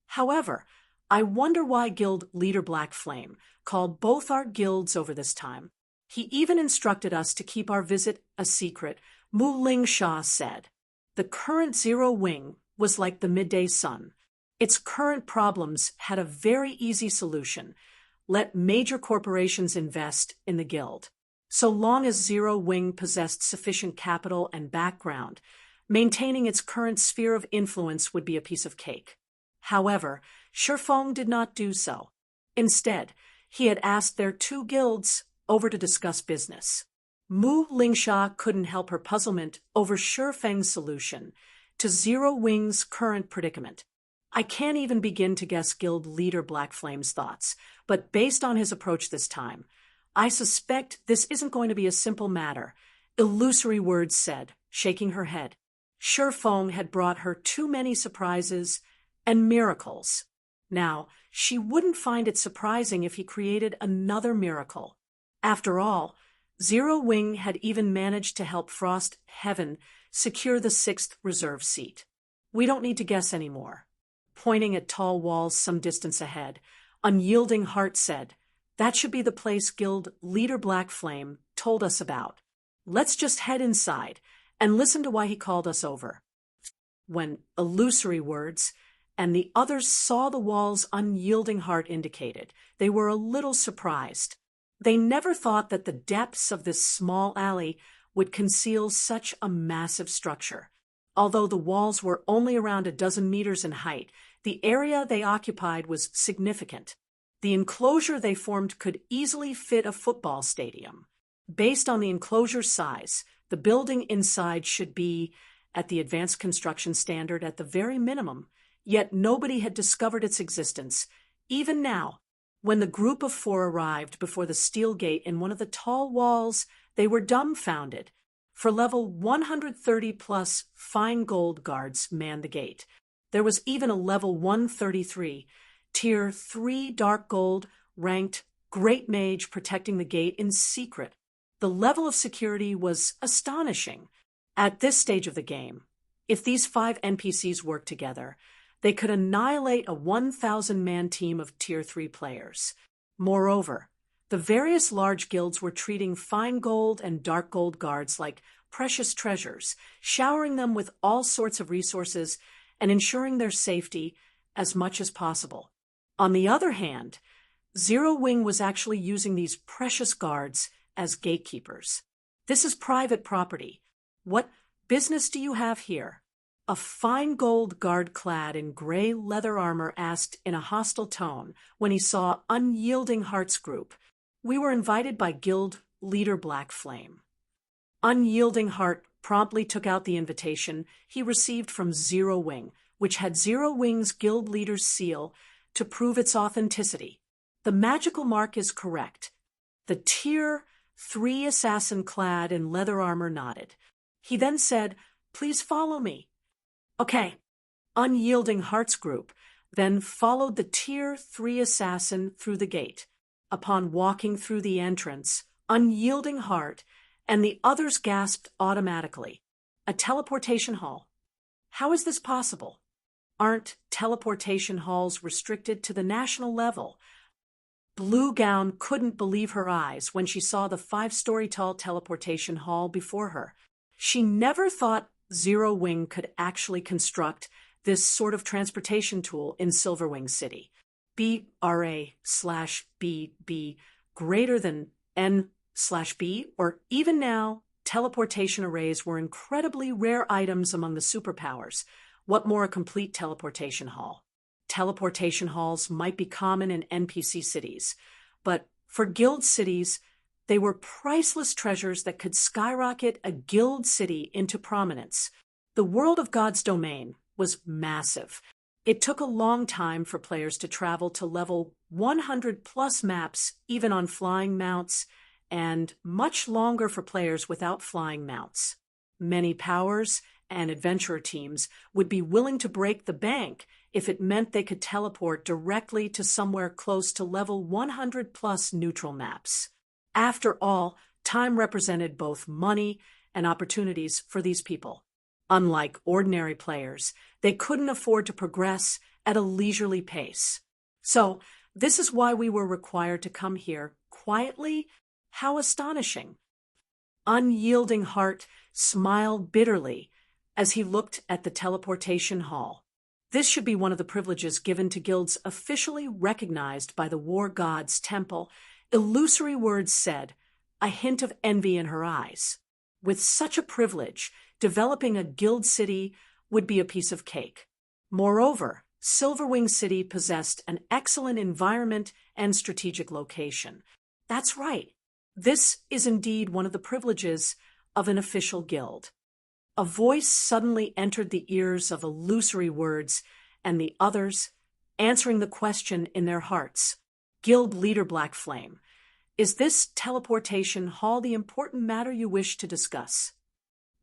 However, I wonder why Guild Leader Black Flame called both our guilds over this time. He even instructed us to keep our visit a secret, Mu Lingsha said. The current Zero Wing was like the midday sun. Its current problems had a very easy solution. Let major corporations invest in the guild. So long as Zero Wing possessed sufficient capital and background, maintaining its current sphere of influence would be a piece of cake. However, Shifeng did not do so. Instead, he had asked their two guilds over to discuss business. Mu Lingsha couldn't help her puzzlement over Shifeng's solution to Zero Wing's current predicament. I can't even begin to guess Guild Leader Black Flame's thoughts, but based on his approach this time, I suspect this isn't going to be a simple matter, Illusory Words said, shaking her head. Shifeng had brought her too many surprises and miracles. Now, she wouldn't find it surprising if he created another miracle. After all, Zero Wing had even managed to help Frost Heaven secure the 6th reserve seat. We don't need to guess anymore. Pointing at tall walls some distance ahead, Unyielding Heart said, That should be the place Guild Leader Black Flame told us about. Let's just head inside and listen to why he called us over. When Illusory Words and the others saw the walls Unyielding Heart indicated, they were a little surprised. They never thought that the depths of this small alley would conceal such a massive structure. Although the walls were only around a dozen meters in height, the area they occupied was significant. The enclosure they formed could easily fit a football stadium. Based on the enclosure's size, the building inside should be, at the advanced construction standard, at the very minimum, yet nobody had discovered its existence. Even now, when the group of 4 arrived before the steel gate in one of the tall walls, they were dumbfounded. For level 130-plus fine gold guards manned the gate. There was even a level 133, tier 3 dark gold, ranked Great Mage protecting the gate in secret. The level of security was astonishing. At this stage of the game, if these 5 NPCs worked together, they could annihilate a 1,000-man team of tier 3 players. Moreover, the various large guilds were treating fine gold and dark gold guards like precious treasures, showering them with all sorts of resources and ensuring their safety as much as possible. On the other hand, Zero Wing was actually using these precious guards as gatekeepers. This is private property. What business do you have here? A fine gold guard clad in gray leather armor asked in a hostile tone when he saw Unyielding Heart's group. We were invited by Guild Leader Black Flame. Unyielding Heart promptly took out the invitation he received from Zero Wing, which had Zero Wing's guild leader's seal to prove its authenticity. The magical mark is correct. The tier 3 assassin clad in leather armor nodded. He then said, "Please follow me." Okay. Unyielding Hearts group then followed the Tier 3 assassin through the gate. Upon walking through the entrance, Unyielding Heart and the others gasped automatically. A teleportation hall. How is this possible? Aren't teleportation halls restricted to the national level? Blue Gown couldn't believe her eyes when she saw the 5-story tall teleportation hall before her. She never thought Zero Wing could actually construct this sort of transportation tool in Silverwing City. BRA/BB greater than N/B, or even now, teleportation arrays were incredibly rare items among the superpowers. What more a complete teleportation hall? Teleportation halls might be common in NPC cities, but for guild cities, they were priceless treasures that could skyrocket a guild city into prominence. The world of God's domain was massive. It took a long time for players to travel to level 100+ maps, even on flying mounts, and much longer for players without flying mounts. Many powers and adventurer teams would be willing to break the bank if it meant they could teleport directly to somewhere close to level 100+ neutral maps. After all, time represented both money and opportunities for these people. Unlike ordinary players, they couldn't afford to progress at a leisurely pace. So, this is why we were required to come here quietly. How astonishing! Unyielding Heart smiled bitterly as he looked at the teleportation hall. This should be one of the privileges given to guilds officially recognized by the War God's Temple. Illusory words said, a hint of envy in her eyes. With such a privilege, developing a guild city would be a piece of cake. Moreover, Silverwing City possessed an excellent environment and strategic location. That's right. This is indeed one of the privileges of an official guild. A voice suddenly entered the ears of Illusory Words and the others, answering the question in their hearts. Guild leader Black Flame, is this teleportation hall the important matter you wish to discuss?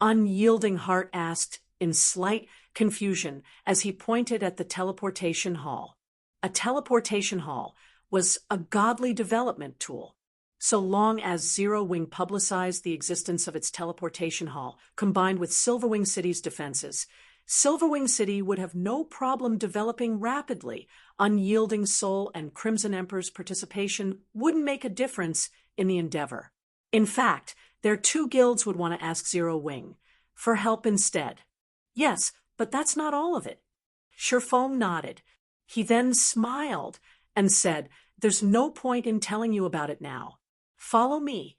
Unyielding Heart asked in slight confusion as he pointed at the teleportation hall. A teleportation hall was a godly development tool. So long as Zero Wing publicized the existence of its teleportation hall, combined with Silverwing City's defenses, Silverwing City would have no problem developing rapidly. Unyielding Soul and Crimson Emperor's participation wouldn't make a difference in the endeavor. In fact, their two guilds would want to ask Zero Wing for help instead. Yes, but that's not all of it. Sherfong nodded. He then smiled and said, "There's no point in telling you about it now. Follow me."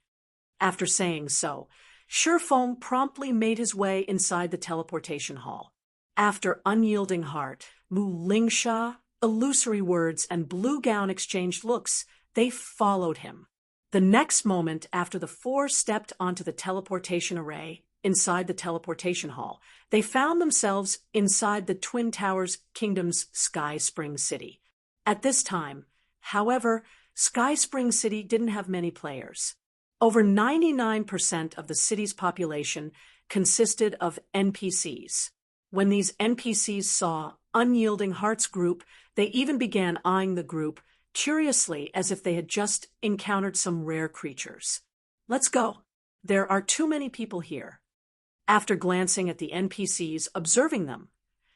After saying so, Sherfong promptly made his way inside the teleportation hall. After Unyielding Heart, Mu Lingsha, Illusory Words, and Blue Gown exchanged looks, they followed him. The next moment, after the four stepped onto the teleportation array inside the teleportation hall, they found themselves inside the Twin Towers Kingdom's Sky Spring City. At this time, however, Sky Spring City didn't have many players. Over 99% of the city's population consisted of NPCs. When these NPCs saw Unyielding Heart's group, they even began eyeing the group curiously as if they had just encountered some rare creatures. "Let's go. There are too many people here." After glancing at the NPCs, observing them,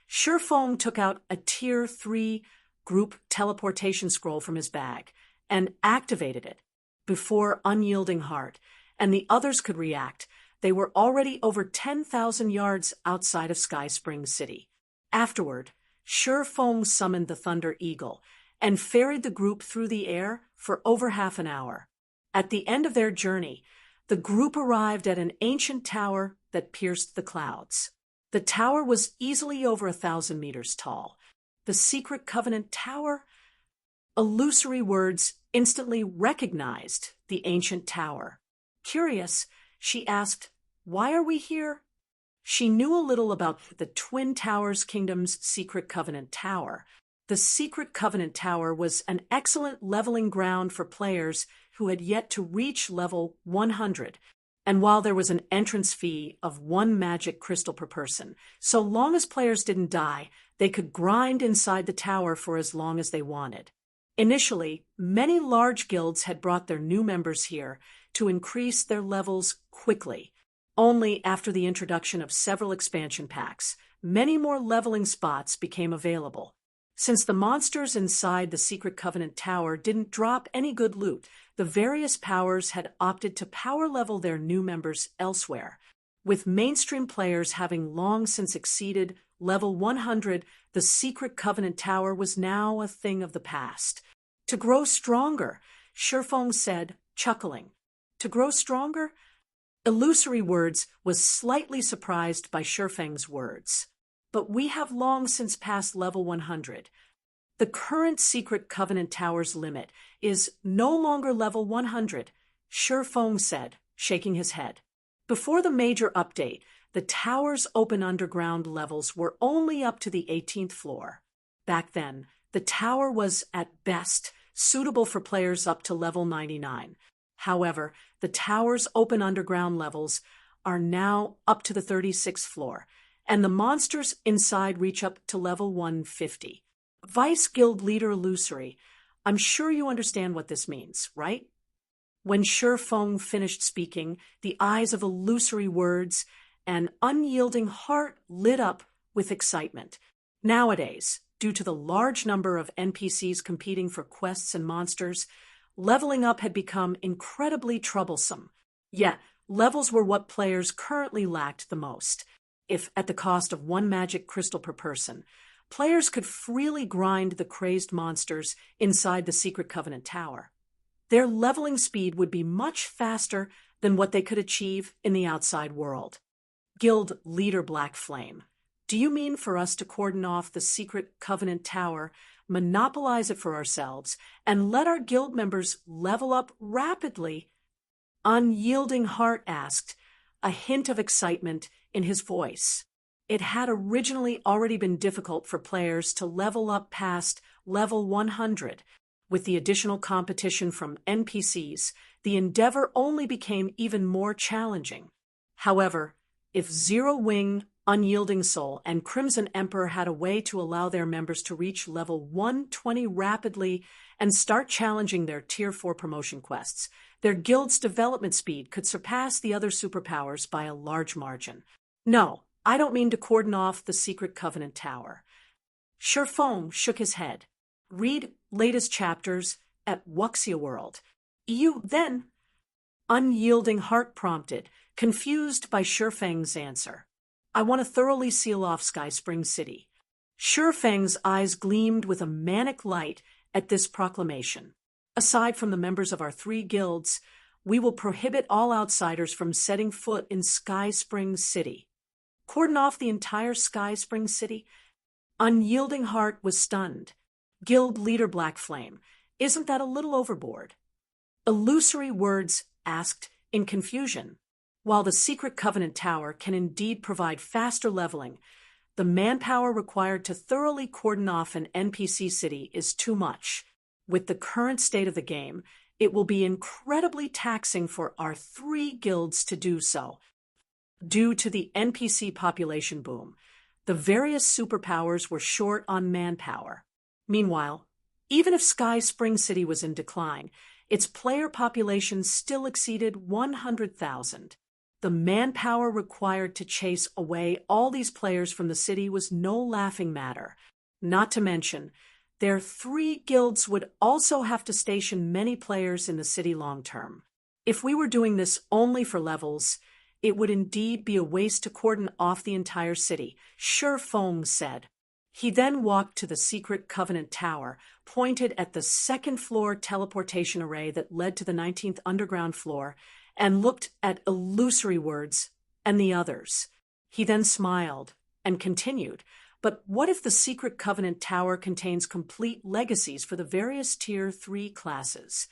Sherfong took out a Tier 3 group teleportation scroll from his bag and activated it. Before Unyielding Heart and the others could react, they were already over 10,000 yards outside of Sky Spring City. Afterward, Sherfong summoned the Thunder Eagle and ferried the group through the air for over half an hour. At the end of their journey, the group arrived at an ancient tower that pierced the clouds. The tower was easily over 1,000 meters tall. The Secret Covenant Tower? Illusory Words instantly recognized the ancient tower. Curious, she asked, "Why are we here?" She knew a little about the Twin Towers Kingdom's Secret Covenant Tower. The Secret Covenant Tower was an excellent leveling ground for players who had yet to reach level 100. And while there was an entrance fee of 1 magic crystal per person, so long as players didn't die, they could grind inside the tower for as long as they wanted. Initially, many large guilds had brought their new members here to increase their levels quickly. Only after the introduction of several expansion packs, many more leveling spots became available. Since the monsters inside the Secret Covenant Tower didn't drop any good loot, the various powers had opted to power level their new members elsewhere. With mainstream players having long since exceeded level 100, the Secret Covenant Tower was now a thing of the past. To grow stronger, Shifeng said, chuckling. To grow stronger? Illusory Words was slightly surprised by Shifeng's words. But we have long since passed level 100. The current Secret Covenant Tower's limit is no longer level 100, Shifeng said, shaking his head. Before the major update, the tower's open underground levels were only up to the 18th floor. Back then, the tower was, at best, suitable for players up to level 99. However, the tower's open underground levels are now up to the 36th floor, and the monsters inside reach up to level 150. Vice Guild Leader Illusory, I'm sure you understand what this means, right? When Shifeng finished speaking, the eyes of Illusory Words and Unyielding Heart lit up with excitement. Nowadays, due to the large number of NPCs competing for quests and monsters, leveling up had become incredibly troublesome. Yet, levels were what players currently lacked the most. If at the cost of 1 magic crystal per person, players could freely grind the crazed monsters inside the Secret Covenant Tower. Their leveling speed would be much faster than what they could achieve in the outside world. Guild Leader Black Flame, do you mean for us to cordon off the Secret Covenant Tower, monopolize it for ourselves, and let our guild members level up rapidly? Unyielding Heart asked, a hint of excitement in his voice. It had originally already been difficult for players to level up past level 100. With the additional competition from NPCs, the endeavor only became even more challenging. However, if Zero Wing, Unyielding Soul, and Crimson Emperor had a way to allow their members to reach level 120 rapidly and start challenging their Tier 4 promotion quests, their guild's development speed could surpass the other superpowers by a large margin. No, I don't mean to cordon off the Secret Covenant Tower. Shifeng shook his head. Read latest chapters at Wuxia World. You then? Unyielding Heart prompted, confused by Shifeng's answer. I want to thoroughly seal off Sky Spring City. Shifeng's eyes gleamed with a manic light at this proclamation. Aside from the members of our 3 guilds, we will prohibit all outsiders from setting foot in Sky Spring City. Cordon off the entire Sky Spring City? Unyielding Heart was stunned. Guild Leader Black Flame, isn't that a little overboard? Illusory Words asked in confusion. While the Secret Covenant Tower can indeed provide faster leveling, the manpower required to thoroughly cordon off an NPC city is too much. With the current state of the game, it will be incredibly taxing for our 3 guilds to do so. Due to the NPC population boom, the various superpowers were short on manpower. Meanwhile, even if Sky Spring City was in decline, its player population still exceeded 100,000. The manpower required to chase away all these players from the city was no laughing matter. Not to mention, their 3 guilds would also have to station many players in the city long term. If we were doing this only for levels, it would indeed be a waste to cordon off the entire city, Shifeng said. He then walked to the Secret Covenant Tower, pointed at the 2nd floor teleportation array that led to the 19th underground floor, and looked at Illusory Words and the others. He then smiled and continued, but what if the Secret Covenant Tower contains complete legacies for the various Tier 3 classes?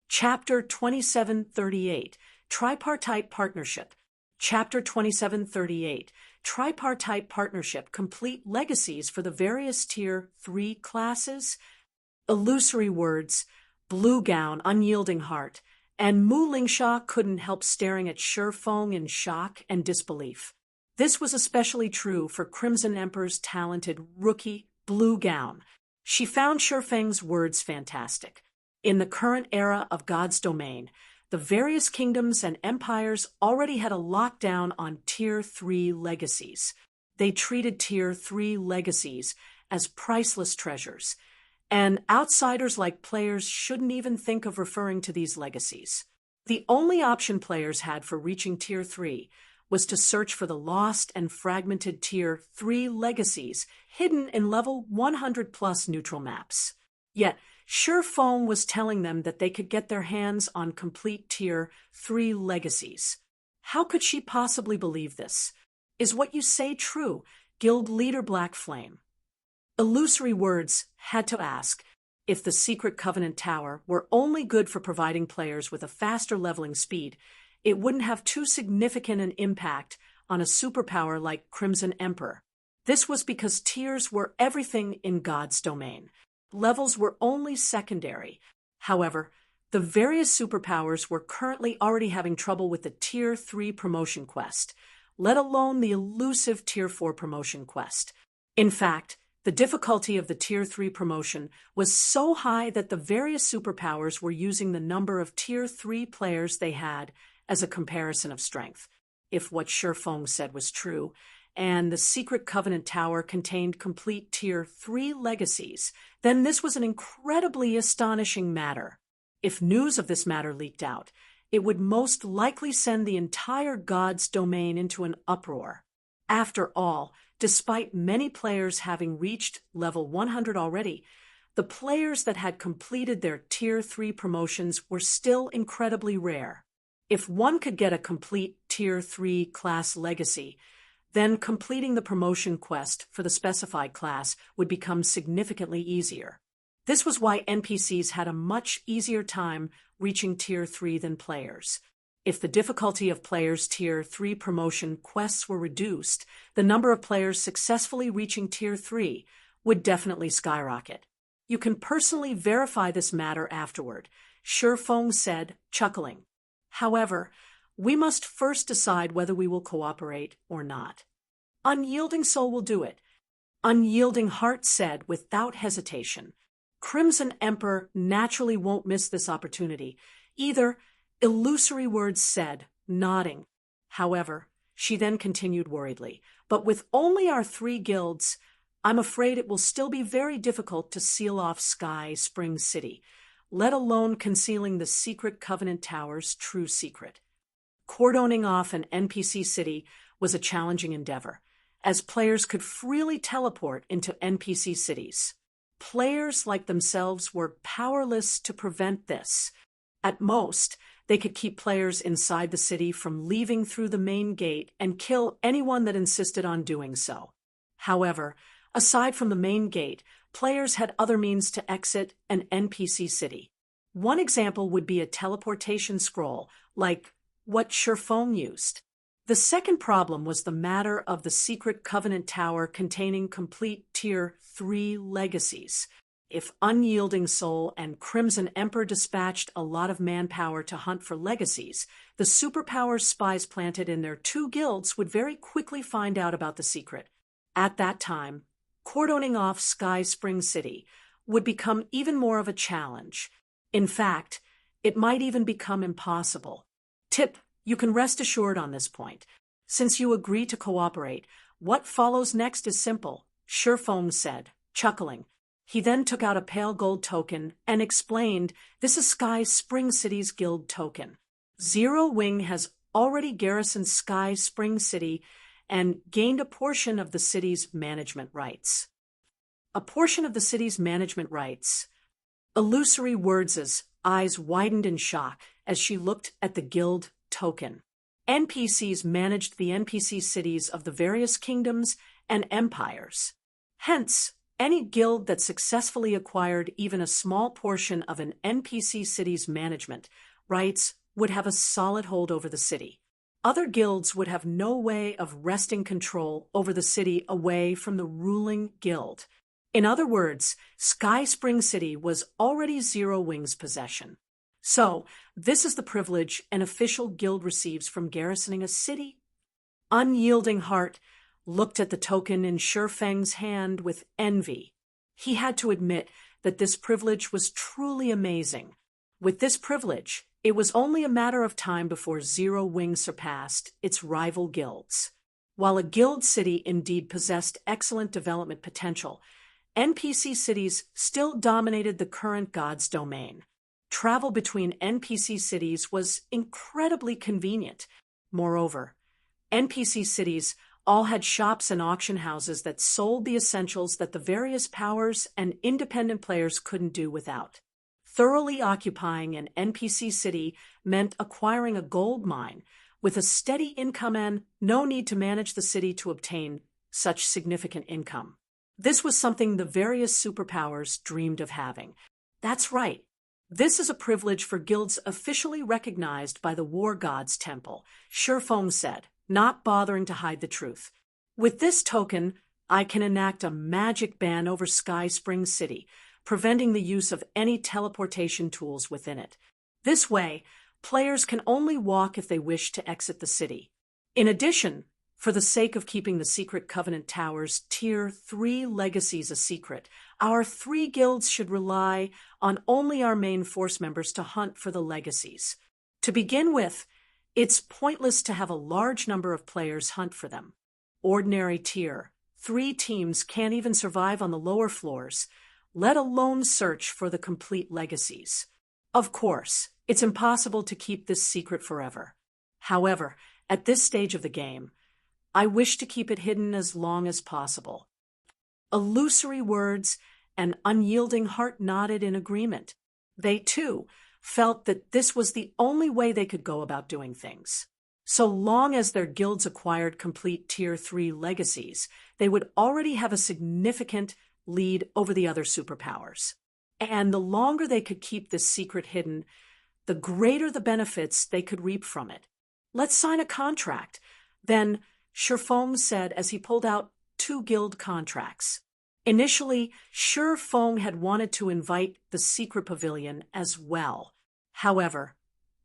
Chapter 2738, Tripartite Partnership. Chapter 2738, Tripartite Partnership, complete legacies for the various Tier 3 classes? Illusory Words, Blue Gown, Unyielding Heart, and Mu Lingsha couldn't help staring at Shifeng in shock and disbelief. This was especially true for Crimson Emperor's talented rookie blue gown. She found Shifeng's words fantastic. In the current era of God's domain, the various kingdoms and empires already had a lockdown on Tier 3 legacies. They treated Tier 3 legacies as priceless treasures, and outsiders like players shouldn't even think of referring to these legacies. The only option players had for reaching Tier 3 was to search for the lost and fragmented Tier 3 legacies hidden in level 100+ neutral maps. Yet, Shifeng was telling them that they could get their hands on complete Tier 3 legacies. How could she possibly believe this? Is what you say true, Guild Leader Black Flame? Illusory Words had to ask if the Secret Covenant Tower were only good for providing players with a faster leveling speed. It wouldn't have too significant an impact on a superpower like Crimson Emperor. This was because tiers were everything in God's domain. Levels were only secondary. However, the various superpowers were currently already having trouble with the Tier 3 promotion quest, let alone the elusive Tier 4 promotion quest. In fact, the difficulty of the Tier 3 promotion was so high that the various superpowers were using the number of Tier 3 players they had as a comparison of strength. If what Shifeng said was true, and the Secret Covenant Tower contained complete Tier 3 legacies, then this was an incredibly astonishing matter. If news of this matter leaked out, it would most likely send the entire God's domain into an uproar. After all, despite many players having reached level 100 already, the players that had completed their Tier 3 promotions were still incredibly rare. If one could get a complete Tier 3 class legacy, then completing the promotion quest for the specified class would become significantly easier. This was why NPCs had a much easier time reaching Tier 3 than players. If the difficulty of players' Tier 3 promotion quests were reduced, the number of players successfully reaching Tier 3 would definitely skyrocket. You can personally verify this matter afterward, Shifeng said, chuckling. However, we must first decide whether we will cooperate or not. Unyielding Soul will do it. Unyielding Heart said without hesitation. Crimson Emperor naturally won't miss this opportunity. Either, Illusory Words said, nodding. However, she then continued worriedly, but with only our 3 guilds, I'm afraid it will still be very difficult to seal off Sky Spring City, let alone concealing the Secret Covenant Tower's true secret. Cordoning off an NPC city was a challenging endeavor, as players could freely teleport into NPC cities. Players like themselves were powerless to prevent this. At most, they could keep players inside the city from leaving through the main gate and kill anyone that insisted on doing so. However, aside from the main gate, players had other means to exit an NPC city. One example would be a teleportation scroll, like what Shifeng used. The second problem was the matter of the Secret Covenant Tower containing complete Tier 3 legacies. If Unyielding Soul and Crimson Emperor dispatched a lot of manpower to hunt for legacies, the superpower spies planted in their 2 guilds would very quickly find out about the secret. At that time, cordoning off Sky Spring City would become even more of a challenge. In fact, it might even become impossible. Tip, you can rest assured on this point. Since you agree to cooperate, what follows next is simple, Shifeng said, chuckling. He then took out a pale gold token and explained, this is Sky Spring City's guild token. Zero Wing has already garrisoned Sky Spring City and gained a portion of the city's management rights. A portion of the city's management rights. Illusory Words' eyes widened in shock as she looked at the guild token. NPCs managed the NPC cities of the various kingdoms and empires. Hence, any guild that successfully acquired even a small portion of an NPC city's management rights would have a solid hold over the city. Other guilds would have no way of wresting control over the city away from the ruling guild. In other words, Sky Spring City was already Zero Wing's possession. So, this is the privilege an official guild receives from garrisoning a city? Unyielding Heart looked at the token in Shifeng's hand with envy. He had to admit that this privilege was truly amazing. With this privilege, it was only a matter of time before Zero Wing surpassed its rival guilds. While a guild city indeed possessed excellent development potential, NPC cities still dominated the current god's domain. Travel between NPC cities was incredibly convenient. Moreover, NPC cities all had shops and auction houses that sold the essentials that the various powers and independent players couldn't do without. Thoroughly occupying an NPC city meant acquiring a gold mine with a steady income and no need to manage the city to obtain such significant income. This was something the various superpowers dreamed of having. That's right. This is a privilege for guilds officially recognized by the War God's Temple, Shifeng said, not bothering to hide the truth. With this token, I can enact a magic ban over Sky Spring City, preventing the use of any teleportation tools within it. This way, players can only walk if they wish to exit the city. In addition, for the sake of keeping the Secret Covenant Tower's Tier 3 legacies a secret, our 3 guilds should rely on only our main force members to hunt for the legacies. To begin with, it's pointless to have a large number of players hunt for them. Ordinary Tier 3 teams can't even survive on the lower floors, let alone search for the complete legacies. Of course, it's impossible to keep this secret forever. However, at this stage of the game, I wish to keep it hidden as long as possible. Illusory Words and Unyielding Heart nodded in agreement. They, too, felt that this was the only way they could go about doing things. So long as their guilds acquired complete Tier 3 legacies, they would already have a significant lead over the other superpowers. And the longer they could keep this secret hidden, the greater the benefits they could reap from it. Let's sign a contract. Then Shifeng said as he pulled out 2 guild contracts. Initially, Shifeng had wanted to invite the Secret Pavilion as well. However,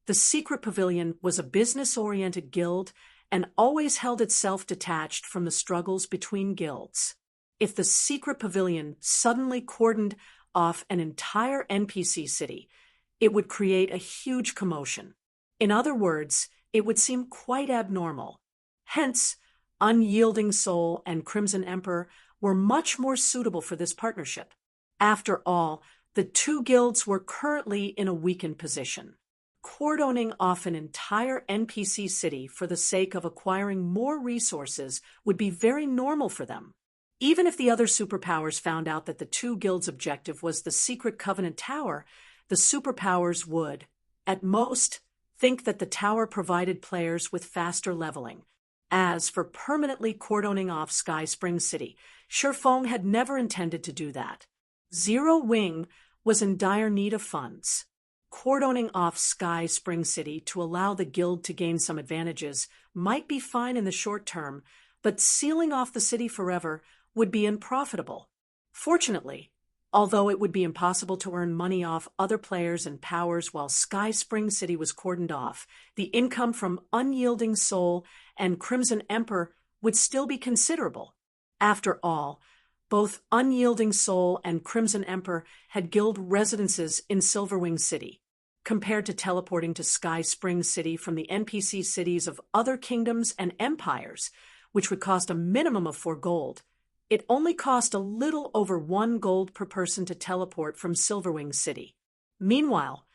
the Secret Pavilion was a business-oriented guild and always held itself detached from the struggles between guilds. If the Secret Pavilion suddenly cordoned off an entire NPC city, it would create a huge commotion. In other words, it would seem quite abnormal. Hence, Unyielding Soul and Crimson Emperor were much more suitable for this partnership. After all, the 2 guilds were currently in a weakened position. Cordoning off an entire NPC city for the sake of acquiring more resources would be very normal for them. Even if the other superpowers found out that the 2 guilds' objective was the Secret Covenant Tower, the superpowers would, at most, think that the tower provided players with faster leveling. As for permanently cordoning off Sky Spring City, Shifeng had never intended to do that. Zero Wing was in dire need of funds. Cordoning off Sky Spring City to allow the guild to gain some advantages might be fine in the short term, but sealing off the city forever would be unprofitable. Fortunately, although it would be impossible to earn money off other players and powers while Sky Spring City was cordoned off, the income from Unyielding Soul and Crimson Emperor would still be considerable. After all, both Unyielding Soul and Crimson Emperor had guild residences in Silverwing City. Compared to teleporting to Sky Spring City from the NPC cities of other kingdoms and empires, which would cost a minimum of 4 gold, it only cost a little over 1 gold per person to teleport from Silverwing City. Meanwhile,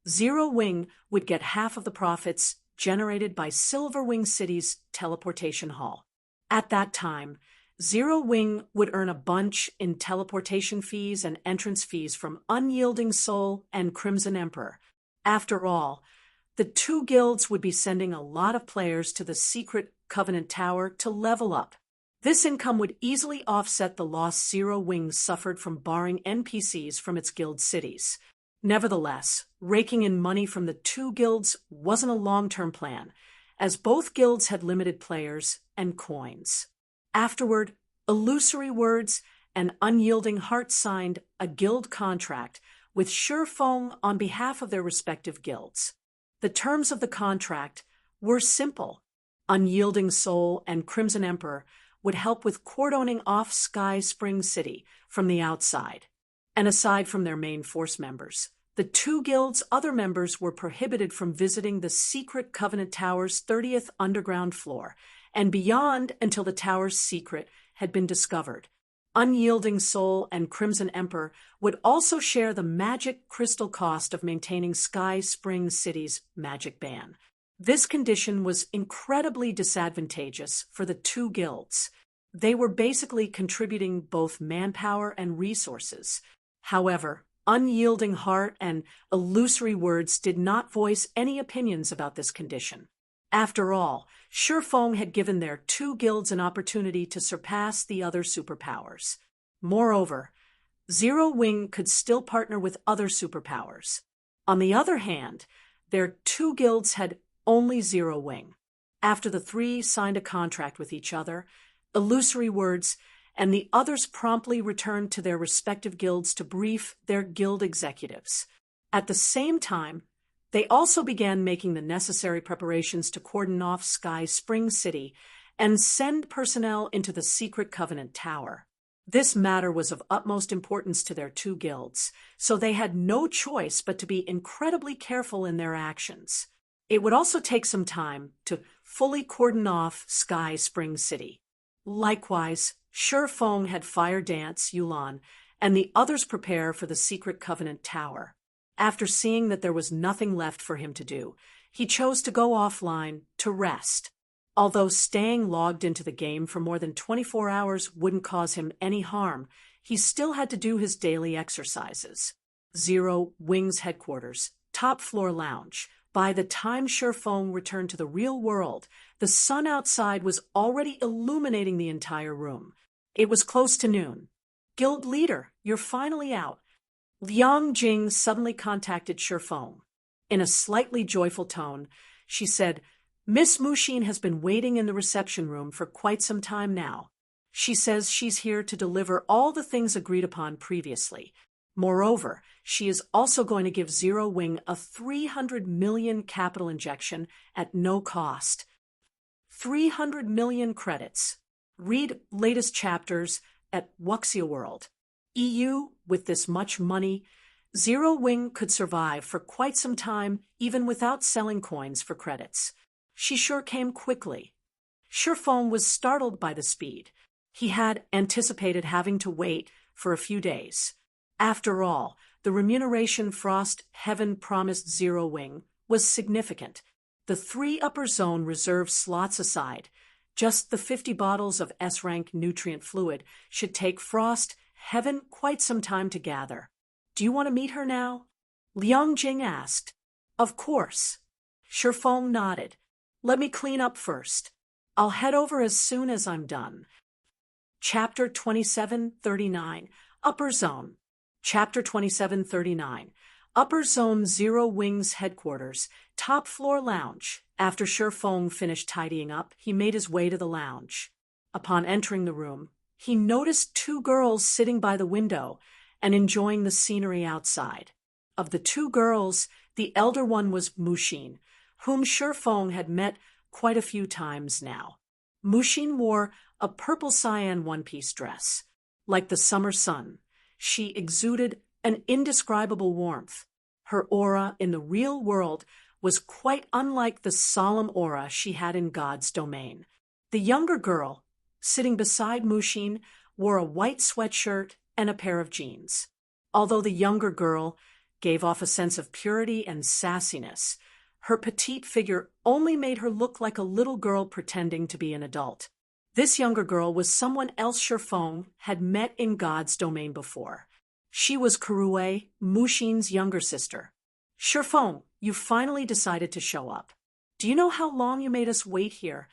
Zero Wing would get half of the profits generated by Silverwing City's teleportation hall. At that time, Zero Wing would earn a bunch in teleportation fees and entrance fees from Unyielding Soul and Crimson Emperor. After all, the 2 guilds would be sending a lot of players to the Secret Covenant Tower to level up. This income would easily offset the loss Zero Wing suffered from barring NPCs from its guild cities. Nevertheless, raking in money from the 2 guilds wasn't a long-term plan, as both guilds had limited players and coins. Afterward, Illusory Words and Unyielding Heart signed a guild contract with Shifeng on behalf of their respective guilds. The terms of the contract were simple. Unyielding Soul and Crimson Emperor would help with cordoning off Sky Spring City from the outside. And aside from their main force members, the two guilds' other members were prohibited from visiting the secret Covenant Tower's 30th underground floor and beyond until the tower's secret had been discovered. Unyielding Soul and Crimson Emperor would also share the magic crystal cost of maintaining Sky Spring City's magic ban. This condition was incredibly disadvantageous for the two guilds. They were basically contributing both manpower and resources. However, Unyielding Heart and Illusory Words did not voice any opinions about this condition. After all, Shifeng had given their two guilds an opportunity to surpass the other superpowers. Moreover, Zero Wing could still partner with other superpowers. On the other hand, their two guilds had only Zero Wing. After the three signed a contract with each other, Illusory Words and the others promptly returned to their respective guilds to brief their guild executives. At the same time, they also began making the necessary preparations to cordon off Sky Spring City and send personnel into the secret Covenant Tower. This matter was of utmost importance to their two guilds, so they had no choice but to be incredibly careful in their actions. It would also take some time to fully cordon off Sky Spring City. Likewise, Shifeng had Fire Dance, Yulan, and the others prepare for the secret Covenant Tower. After seeing that there was nothing left for him to do, he chose to go offline to rest. Although staying logged into the game for more than 24 hours wouldn't cause him any harm, he still had to do his daily exercises. Zero Wing's headquarters, top floor lounge. By the time Shifeng returned to the real world, the sun outside was already illuminating the entire room. It was close to noon. "Guild leader, you're finally out." Liang Jing suddenly contacted Shifeng. In a slightly joyful tone, she said, "Miss Mushin has been waiting in the reception room for quite some time now. She says she's here to deliver all the things agreed upon previously. Moreover, she is also going to give Zero Wing a 300 million capital injection at no cost. 300 million credits. Read latest chapters at Wuxia World. EU, with this much money, Zero Wing could survive for quite some time even without selling coins for credits. She sure came quickly." Shifeng was startled by the speed. He had anticipated having to wait for a few days. After all, the remuneration Frost Heaven promised Zero Wing was significant. The 3 upper zone reserve slots aside, just the 50 bottles of S-rank nutrient fluid should take Frost Heaven quite some time to gather. "Do you want to meet her now?" Liang Jing asked. "Of course." Shifeng nodded. "Let me clean up first. I'll head over as soon as I'm done." Chapter 2739, Upper Zone. Chapter 2739, Upper Zone Zero Wing's headquarters, top floor lounge. After Shifeng finished tidying up, he made his way to the lounge. Upon entering the room, he noticed 2 girls sitting by the window and enjoying the scenery outside. Of the 2 girls, the elder one was Mushin, whom Shifeng had met quite a few times now. Mushin wore a purple cyan one-piece dress. Like the summer sun, she exuded an indescribable warmth. Her aura in the real world was quite unlike the solemn aura she had in God's domain. The younger girl, sitting beside Mushin, wore a white sweatshirt and a pair of jeans. Although the younger girl gave off a sense of purity and sassiness, her petite figure only made her look like a little girl pretending to be an adult. This younger girl was someone else Shifeng had met in God's domain before. She was Kurue, Mushin's younger sister. "Shifeng, you finally decided to show up. Do you know how long you made us wait here?"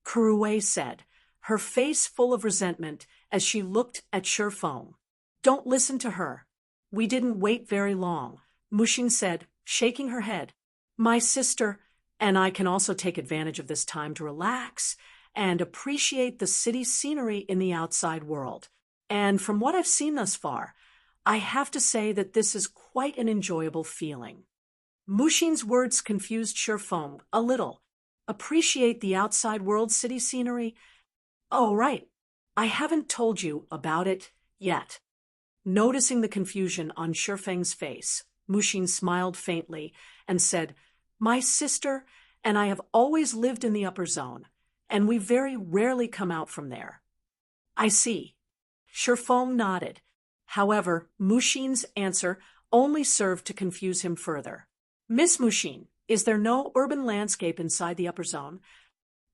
Kurue said, her face full of resentment as she looked at Shifeng. "Don't listen to her. We didn't wait very long," Mushin said, shaking her head. "My sister and I can also take advantage of this time to relax and appreciate the city's scenery in the outside world. And from what I've seen thus far, I have to say that this is quite an enjoyable feeling. Mushin's words confused Shifeng a little. Appreciate the outside world city scenery? Oh, right. I haven't told you about it yet. Noticing the confusion on Shifeng's face, Mushin smiled faintly and said, My sister and I have always lived in the upper zone, and we very rarely come out from there. I see. Shifeng nodded. However, Mushin's answer only served to confuse him further. Miss Mushin, is there no urban landscape inside the upper zone?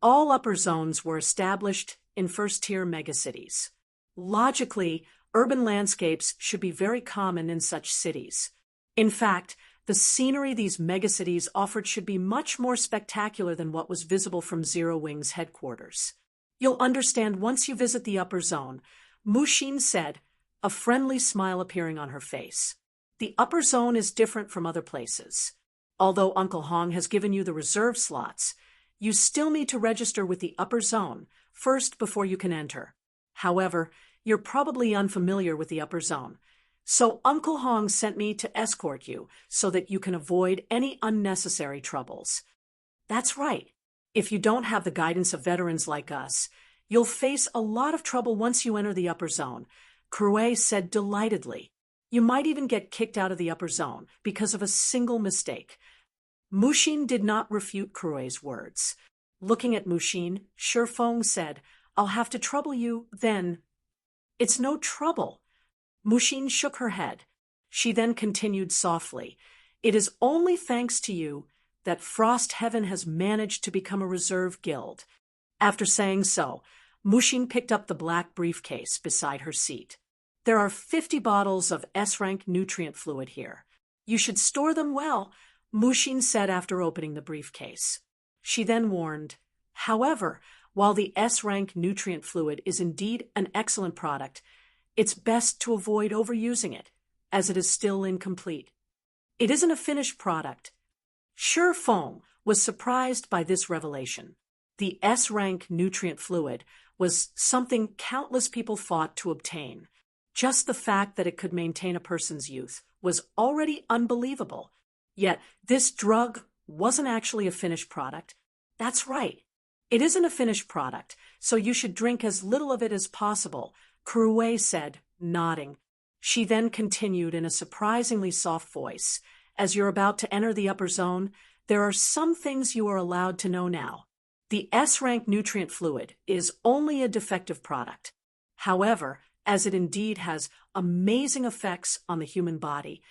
All upper zones were established in first-tier megacities. Logically, urban landscapes should be very common in such cities. In fact, the scenery these megacities offered should be much more spectacular than what was visible from Zero Wing's headquarters. You'll understand once you visit the upper zone, Mushin said, a friendly smile appearing on her face. The upper zone is different from other places. Although Uncle Hong has given you the reserve slots, you still need to register with the upper zone first before you can enter. However, you're probably unfamiliar with the upper zone, so Uncle Hong sent me to escort you so that you can avoid any unnecessary troubles. That's right. If you don't have the guidance of veterans like us, you'll face a lot of trouble once you enter the upper zone, Kuei said delightedly. You might even get kicked out of the upper zone because of a single mistake. Mushin did not refute Kuei's words. Looking at Mushin, Shifeng said, I'll have to trouble you, then. It's no trouble. Mushin shook her head. She then continued softly, It is only thanks to you that Frost Heaven has managed to become a reserve guild. After saying so, Mushin picked up the black briefcase beside her seat. There are 50 bottles of S-rank nutrient fluid here. You should store them well, Mushin said after opening the briefcase. She then warned, However, while the S-rank nutrient fluid is indeed an excellent product, it's best to avoid overusing it, as it is still incomplete. It isn't a finished product. Shifeng was surprised by this revelation. The S-rank nutrient fluid was something countless people fought to obtain. Just the fact that it could maintain a person's youth was already unbelievable. Yet this drug wasn't actually a finished product. That's right. It isn't a finished product, so you should drink as little of it as possible, Kuei said, nodding. She then continued in a surprisingly soft voice, As you're about to enter the upper zone, there are some things you are allowed to know now. The S-rank nutrient fluid is only a defective product. However, as it indeed has amazing effects on the human body,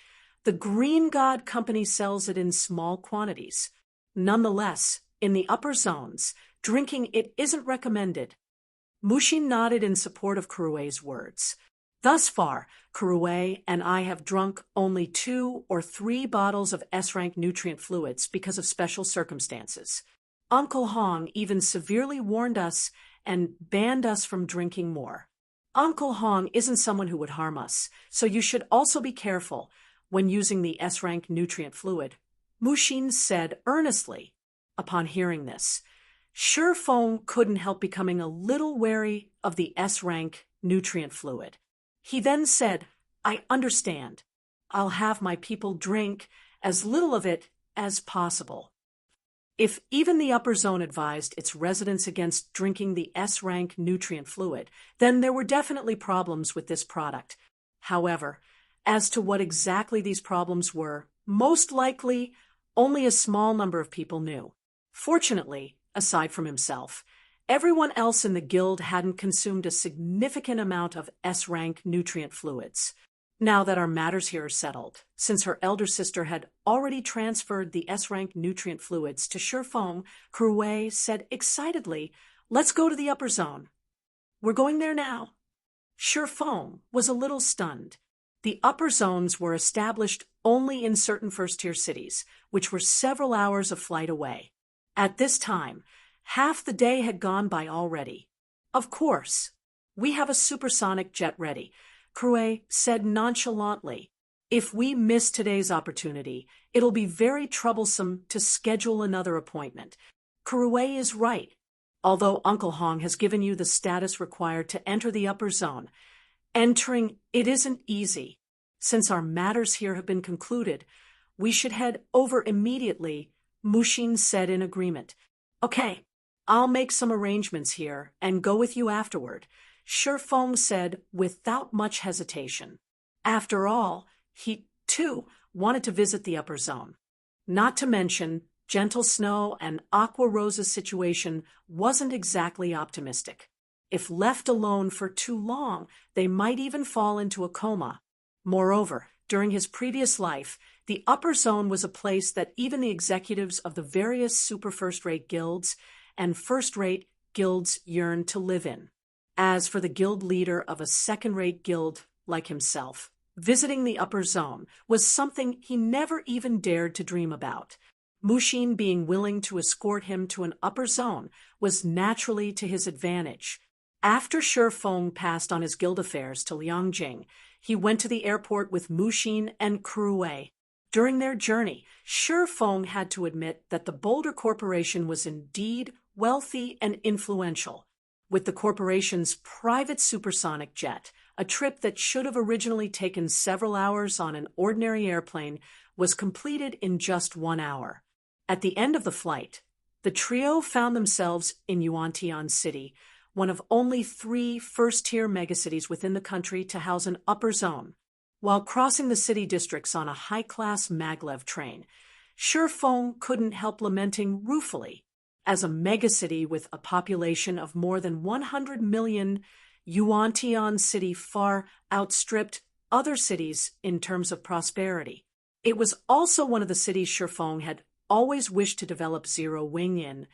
the Green God Company sells it in small quantities. Nonetheless, in the upper zones, drinking it isn't recommended. Mushin nodded in support of Kuei's words. Thus far, Kuei and I have drunk only 2 or 3 bottles of S-rank nutrient fluids because of special circumstances. Uncle Hong even severely warned us and banned us from drinking more. Uncle Hong isn't someone who would harm us, so you should also be careful when using the S-rank nutrient fluid, Mushin said earnestly. Upon hearing this, Shifeng couldn't help becoming a little wary of the S-rank nutrient fluid. He then said, I understand. I'll have my people drink as little of it as possible. If even the upper zone advised its residents against drinking the S-rank nutrient fluid, then there were definitely problems with this product. However, as to what exactly these problems were, most likely only a small number of people knew. Fortunately, aside from himself, everyone else in the guild hadn't consumed a significant amount of S-rank nutrient fluids. Now that our matters here are settled, since her elder sister had already transferred the S-rank nutrient fluids to Shifeng, Kuei said excitedly, Let's go to the upper zone. We're going there now. Shifeng was a little stunned. The upper zones were established only in certain first-tier cities, which were several hours of flight away. At this time, half the day had gone by already. Of course, we have a supersonic jet ready, Kuei said nonchalantly. If we miss today's opportunity, it'll be very troublesome to schedule another appointment. Kuei is right. Although Uncle Hong has given you the status required to enter the upper zone, entering it isn't easy. Since our matters here have been concluded, we should head over immediately, Mushin said in agreement. Okay, I'll make some arrangements here and go with you afterward, Shifeng said without much hesitation. After all, he, too, wanted to visit the upper zone. Not to mention, Gentle Snow and Aqua Rosa's situation wasn't exactly optimistic. If left alone for too long, they might even fall into a coma. Moreover, during his previous life, the upper zone was a place that even the executives of the various super first-rate guilds and first-rate guilds yearned to live in. As for the guild leader of a second-rate guild like himself, visiting the upper zone was something he never even dared to dream about. Mushin being willing to escort him to an upper zone was naturally to his advantage. After Shifeng passed on his guild affairs to Liangjing, he went to the airport with Mushin and Kuruwei. During their journey, Shifeng had to admit that the Boulder Corporation was indeed wealthy and influential. With the corporation's private supersonic jet, a trip that should have originally taken several hours on an ordinary airplane was completed in just 1 hour. At the end of the flight, the trio found themselves in Yuantian City, one of only 3 first-tier megacities within the country to house an upper zone. While crossing the city districts on a high-class maglev train, Shifeng couldn't help lamenting ruefully. As a megacity with a population of more than 100 million, Yuantian City far outstripped other cities in terms of prosperity. It was also one of the cities Shifeng had always wished to develop Zero Wing in,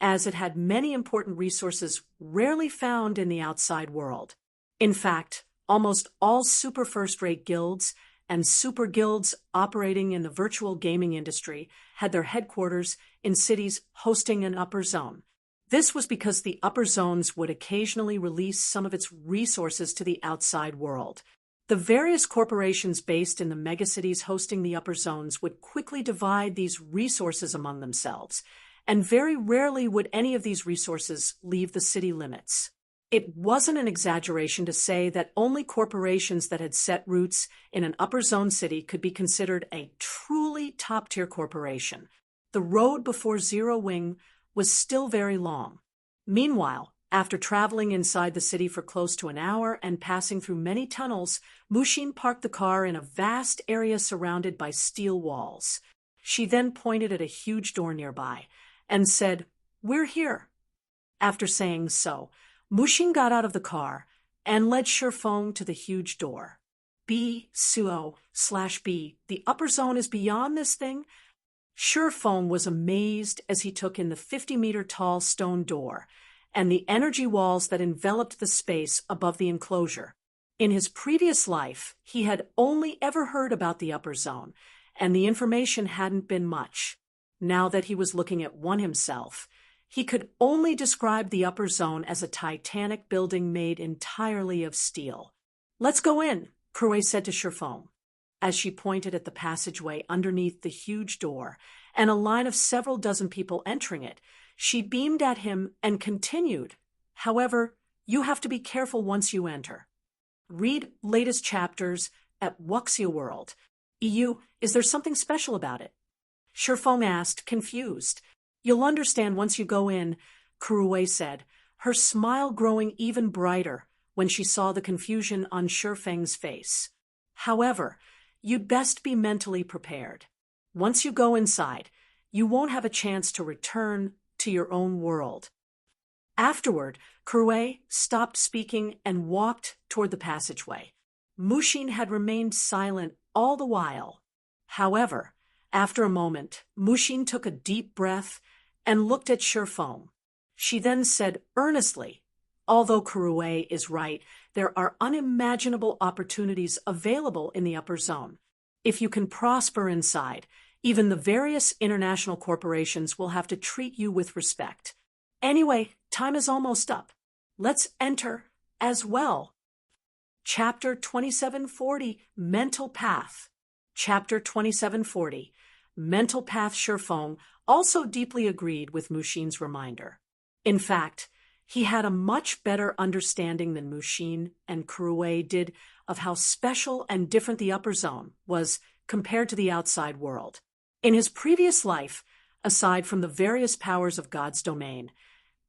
as it had many important resources rarely found in the outside world. In fact, almost all super first-rate guilds and super guilds operating in the virtual gaming industry had their headquarters in cities hosting an upper zone. This was because the upper zones would occasionally release some of its resources to the outside world. The various corporations based in the megacities hosting the upper zones would quickly divide these resources among themselves, and very rarely would any of these resources leave the city limits. It wasn't an exaggeration to say that only corporations that had set roots in an upper zone city could be considered a truly top-tier corporation. The road before Zero Wing was still very long. Meanwhile, after traveling inside the city for close to an hour and passing through many tunnels, Mushin parked the car in a vast area surrounded by steel walls. She then pointed at a huge door nearby and said, "We're here." After saying so, Mushin got out of the car and led Shifeng to the huge door. B/B, the upper zone is beyond this thing? Shifeng was amazed as he took in the 50-meter-tall stone door and the energy walls that enveloped the space above the enclosure. In his previous life, he had only ever heard about the upper zone, and the information hadn't been much. Now that he was looking at one himself, he could only describe the upper zone as a titanic building made entirely of steel. "Let's go in," Kuruwei said to Shifeng, as she pointed at the passageway underneath the huge door and a line of several dozen people entering it. She beamed at him and continued, "However, you have to be careful once you enter. Read latest chapters at Wuxia World. Is there something special about it?" Shifeng asked, confused. "You'll understand once you go in," Kuruwei said, her smile growing even brighter when she saw the confusion on Shifeng's face. "However, you'd best be mentally prepared. Once you go inside, you won't have a chance to return to your own world." Afterward, Kuruwei stopped speaking and walked toward the passageway. Mushin had remained silent all the while. However, after a moment, Mushin took a deep breath and looked at Shifeng. She then said earnestly, "Although Kuruwei is right, there are unimaginable opportunities available in the upper zone. If you can prosper inside, even the various international corporations will have to treat you with respect. Anyway, time is almost up. Let's enter as well." Chapter 2740, Mental Path. Chapter 2740, Mental Path. Shifeng also deeply agreed with Mushin's reminder. In fact, He had a much better understanding than Mushin and Kuruwei did of how special and different the upper zone was compared to the outside world. In his previous life, aside from the various powers of God's domain,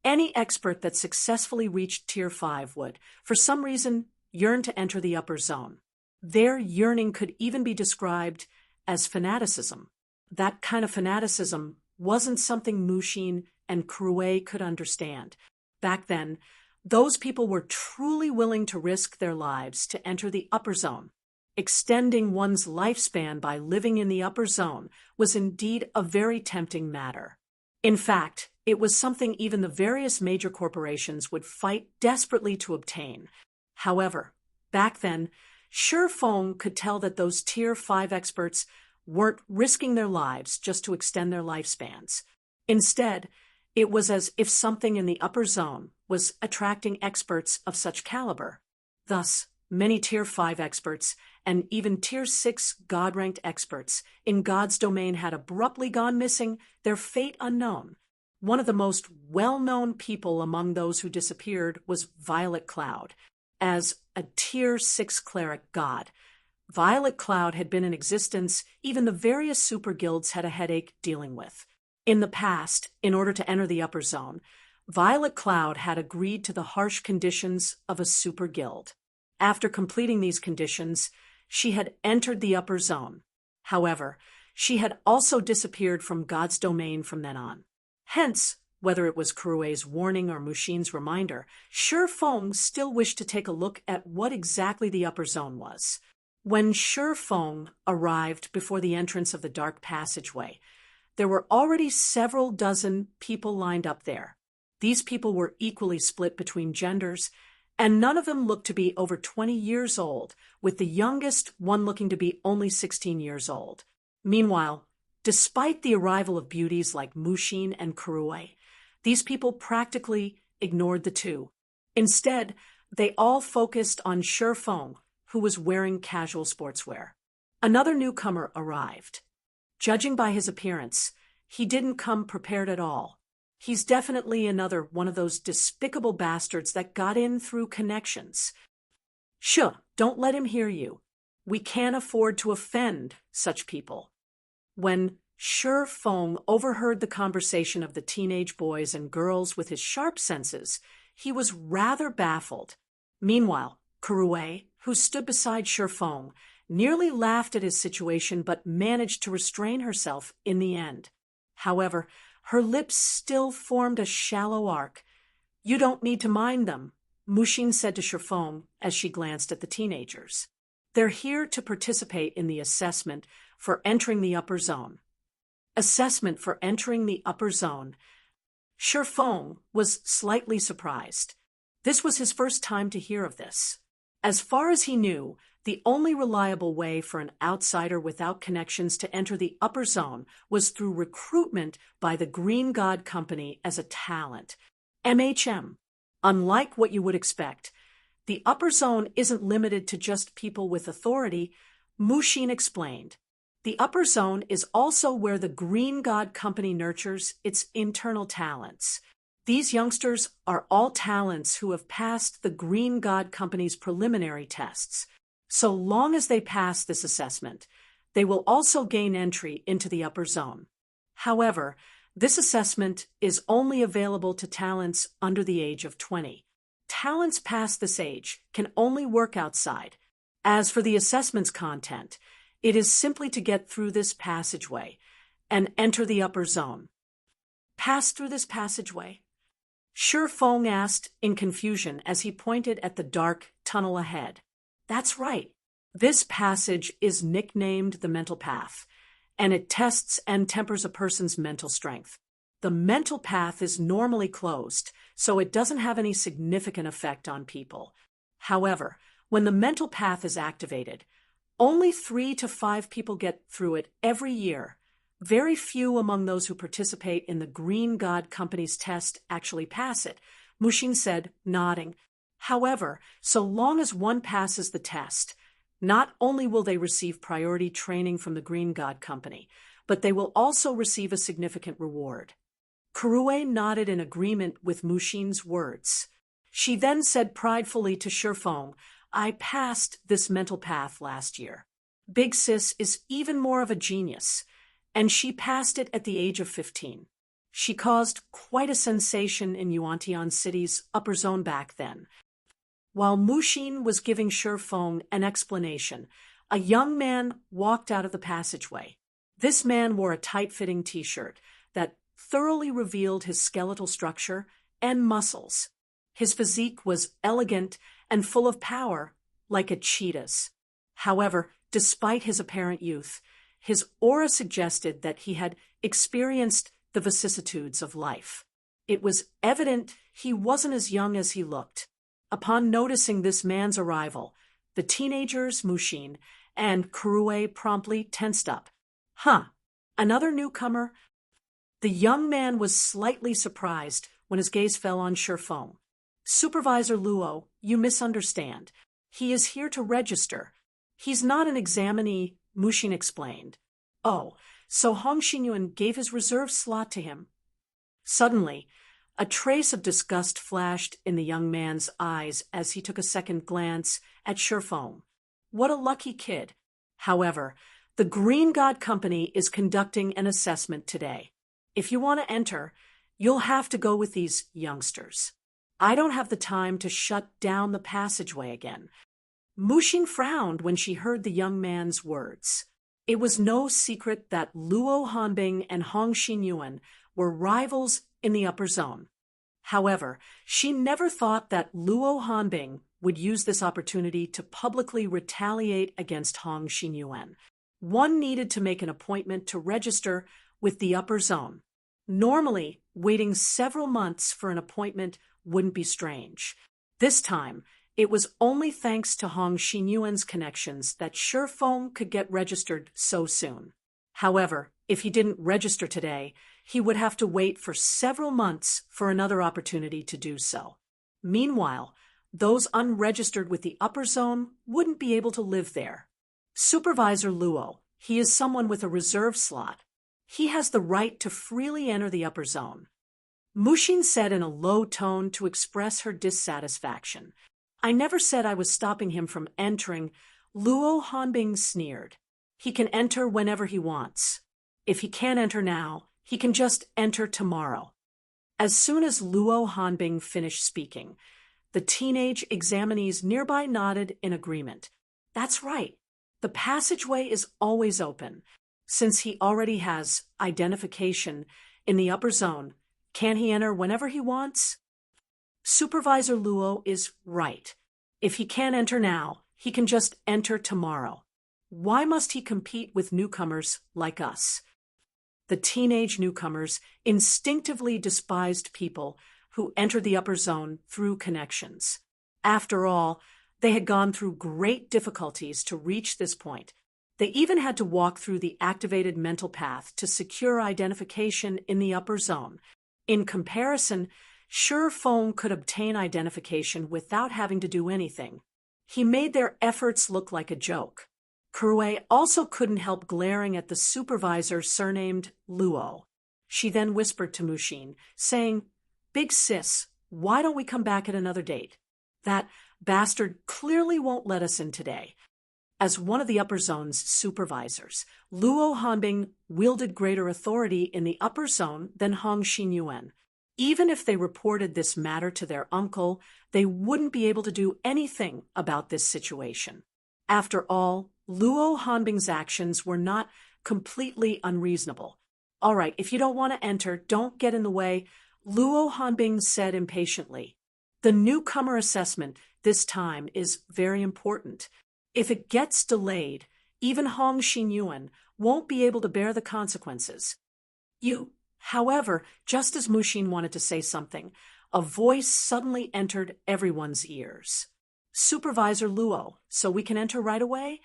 any expert that successfully reached Tier 5 would, for some reason, yearn to enter the upper zone. Their yearning could even be described as fanaticism. That kind of fanaticism wasn't something Mushin and Kuruwei could understand. Back then, those people were truly willing to risk their lives to enter the upper zone. Extending one's lifespan by living in the upper zone was indeed a very tempting matter. In fact, it was something even the various major corporations would fight desperately to obtain. However, back then, Shi Feng could tell that those Tier 5 experts weren't risking their lives just to extend their lifespans. Instead, it was as if something in the upper zone was attracting experts of such caliber. Thus, many Tier 5 experts and even Tier 6 God-ranked experts in God's domain had abruptly gone missing, their fate unknown. One of the most well-known people among those who disappeared was Violet Cloud. As a Tier 6 cleric god, Violet Cloud had been in existence even the various super guilds had a headache dealing with. In the past, in order to enter the upper zone, Violet Cloud had agreed to the harsh conditions of a super guild. After completing these conditions, she had entered the upper zone. However, she had also disappeared from God's domain from then on. Hence, whether it was Kuruwei's warning or Mushin's reminder, Shi Feng still wished to take a look at what exactly the upper zone was. When Shi Feng arrived before the entrance of the dark passageway, there were already several dozen people lined up there. These people were equally split between genders, and none of them looked to be over 20 years old, with the youngest one looking to be only 16 years old. Meanwhile, despite the arrival of beauties like Mushin and Kuruwei, these people practically ignored the two. Instead, they all focused on Shi Feng, who was wearing casual sportswear. Another newcomer arrived. Judging by his appearance, he didn't come prepared at all. He's definitely another one of those despicable bastards that got in through connections. Sure, don't let him hear you. We can't afford to offend such people. When Shi Feng overheard the conversation of the teenage boys and girls with his sharp senses, he was rather baffled. Meanwhile, Kuruwei, who stood beside Shi Feng, nearly laughed at his situation but managed to restrain herself in the end. However, her lips still formed a shallow arc. "You don't need to mind them," Mushin said to Shi Feng as she glanced at the teenagers. "They're here to participate in the assessment for entering the upper zone." Assessment for entering the upper zone. Shi Feng was slightly surprised. This was his first time to hear of this. As far as he knew, the only reliable way for an outsider without connections to enter the upper zone was through recruitment by the Green God Company as a talent. MHM. Unlike what you would expect, the upper zone isn't limited to just people with authority, Mushin explained. The upper zone is also where the Green God Company nurtures its internal talents. These youngsters are all talents who have passed the Green God Company's preliminary tests. So long as they pass this assessment, they will also gain entry into the upper zone. However, this assessment is only available to talents under the age of 20. Talents past this age can only work outside. As for the assessment's content, it is simply to get through this passageway and enter the upper zone. Pass through this passageway? Shi Feng asked in confusion as he pointed at the dark tunnel ahead. That's right. This passage is nicknamed the mental path, and it tests and tempers a person's mental strength. The mental path is normally closed, so it doesn't have any significant effect on people. However, when the mental path is activated, only 3 to 5 people get through it every year. Very few among those who participate in the Green God Company's test actually pass it, Mushin said, nodding. However, so long as one passes the test, not only will they receive priority training from the Green God Company, but they will also receive a significant reward. Kurue nodded in agreement with Mushin's words. She then said pridefully to Shifeng, I passed this mental path last year. Big Sis is even more of a genius, and she passed it at the age of 15. She caused quite a sensation in Yuantian City's upper zone back then. While Mushin was giving Shifeng an explanation, a young man walked out of the passageway. This man wore a tight-fitting t-shirt that thoroughly revealed his skeletal structure and muscles. His physique was elegant and full of power, like a cheetah's. However, despite his apparent youth, his aura suggested that he had experienced the vicissitudes of life. It was evident he wasn't as young as he looked. Upon noticing this man's arrival, the teenagers, Mushin and Kurue, promptly tensed up. Huh, another newcomer? The young man was slightly surprised when his gaze fell on Shifeng. Supervisor Luo, you misunderstand. He is here to register. He's not an examinee, Mushin explained. Oh, so Hong Xinyuan gave his reserve slot to him. Suddenly, a trace of disgust flashed in the young man's eyes as he took a second glance at Shifeng. What a lucky kid. However, the Green God Company is conducting an assessment today. If you want to enter, you'll have to go with these youngsters. I don't have the time to shut down the passageway again. Mushin frowned when she heard the young man's words. It was no secret that Luo Hanbing and Hong Xinyuan were rivals in the upper zone. However, she never thought that Luo Hanbing would use this opportunity to publicly retaliate against Hong Xinyuan. One needed to make an appointment to register with the upper zone. Normally, waiting several months for an appointment wouldn't be strange. This time, it was only thanks to Hong Xinyuan's connections that Shifeng could get registered so soon. However, if he didn't register today, he would have to wait for several months for another opportunity to do so. Meanwhile, those unregistered with the upper zone wouldn't be able to live there. Supervisor Luo, he is someone with a reserve slot. He has the right to freely enter the upper zone. Mushin said in a low tone to express her dissatisfaction. I never said I was stopping him from entering. Luo Hanbing sneered. He can enter whenever he wants. If he can't enter now, he can just enter tomorrow. As soon as Luo Hanbing finished speaking, the teenage examinees nearby nodded in agreement. That's right. The passageway is always open. Since he already has identification in the upper zone, can he enter whenever he wants? Supervisor Luo is right. If he can't enter now, he can just enter tomorrow. Why must he compete with newcomers like us? The teenage newcomers instinctively despised people who entered the upper zone through connections. After all, they had gone through great difficulties to reach this point. They even had to walk through the activated mental path to secure identification in the upper zone. In comparison, Shifeng could obtain identification without having to do anything. He made their efforts look like a joke. Kurue also couldn't help glaring at the supervisor surnamed Luo. She then whispered to Mushin, saying, Big Sis, why don't we come back at another date? That bastard clearly won't let us in today. As one of the upper zone's supervisors, Luo Hanbing wielded greater authority in the upper zone than Hong Xinyuan. Even if they reported this matter to their uncle, they wouldn't be able to do anything about this situation. After all, Luo Hanbing's actions were not completely unreasonable. All right, if you don't want to enter, don't get in the way, Luo Hanbing said impatiently. The newcomer assessment this time is very important. If it gets delayed, even Hong Xinyuan won't be able to bear the consequences. However, just as Mushin wanted to say something, a voice suddenly entered everyone's ears. Supervisor Luo, so we can enter right away?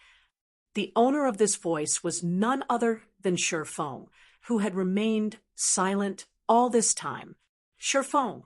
The owner of this voice was none other than Shifeng, who had remained silent all this time. Shifeng.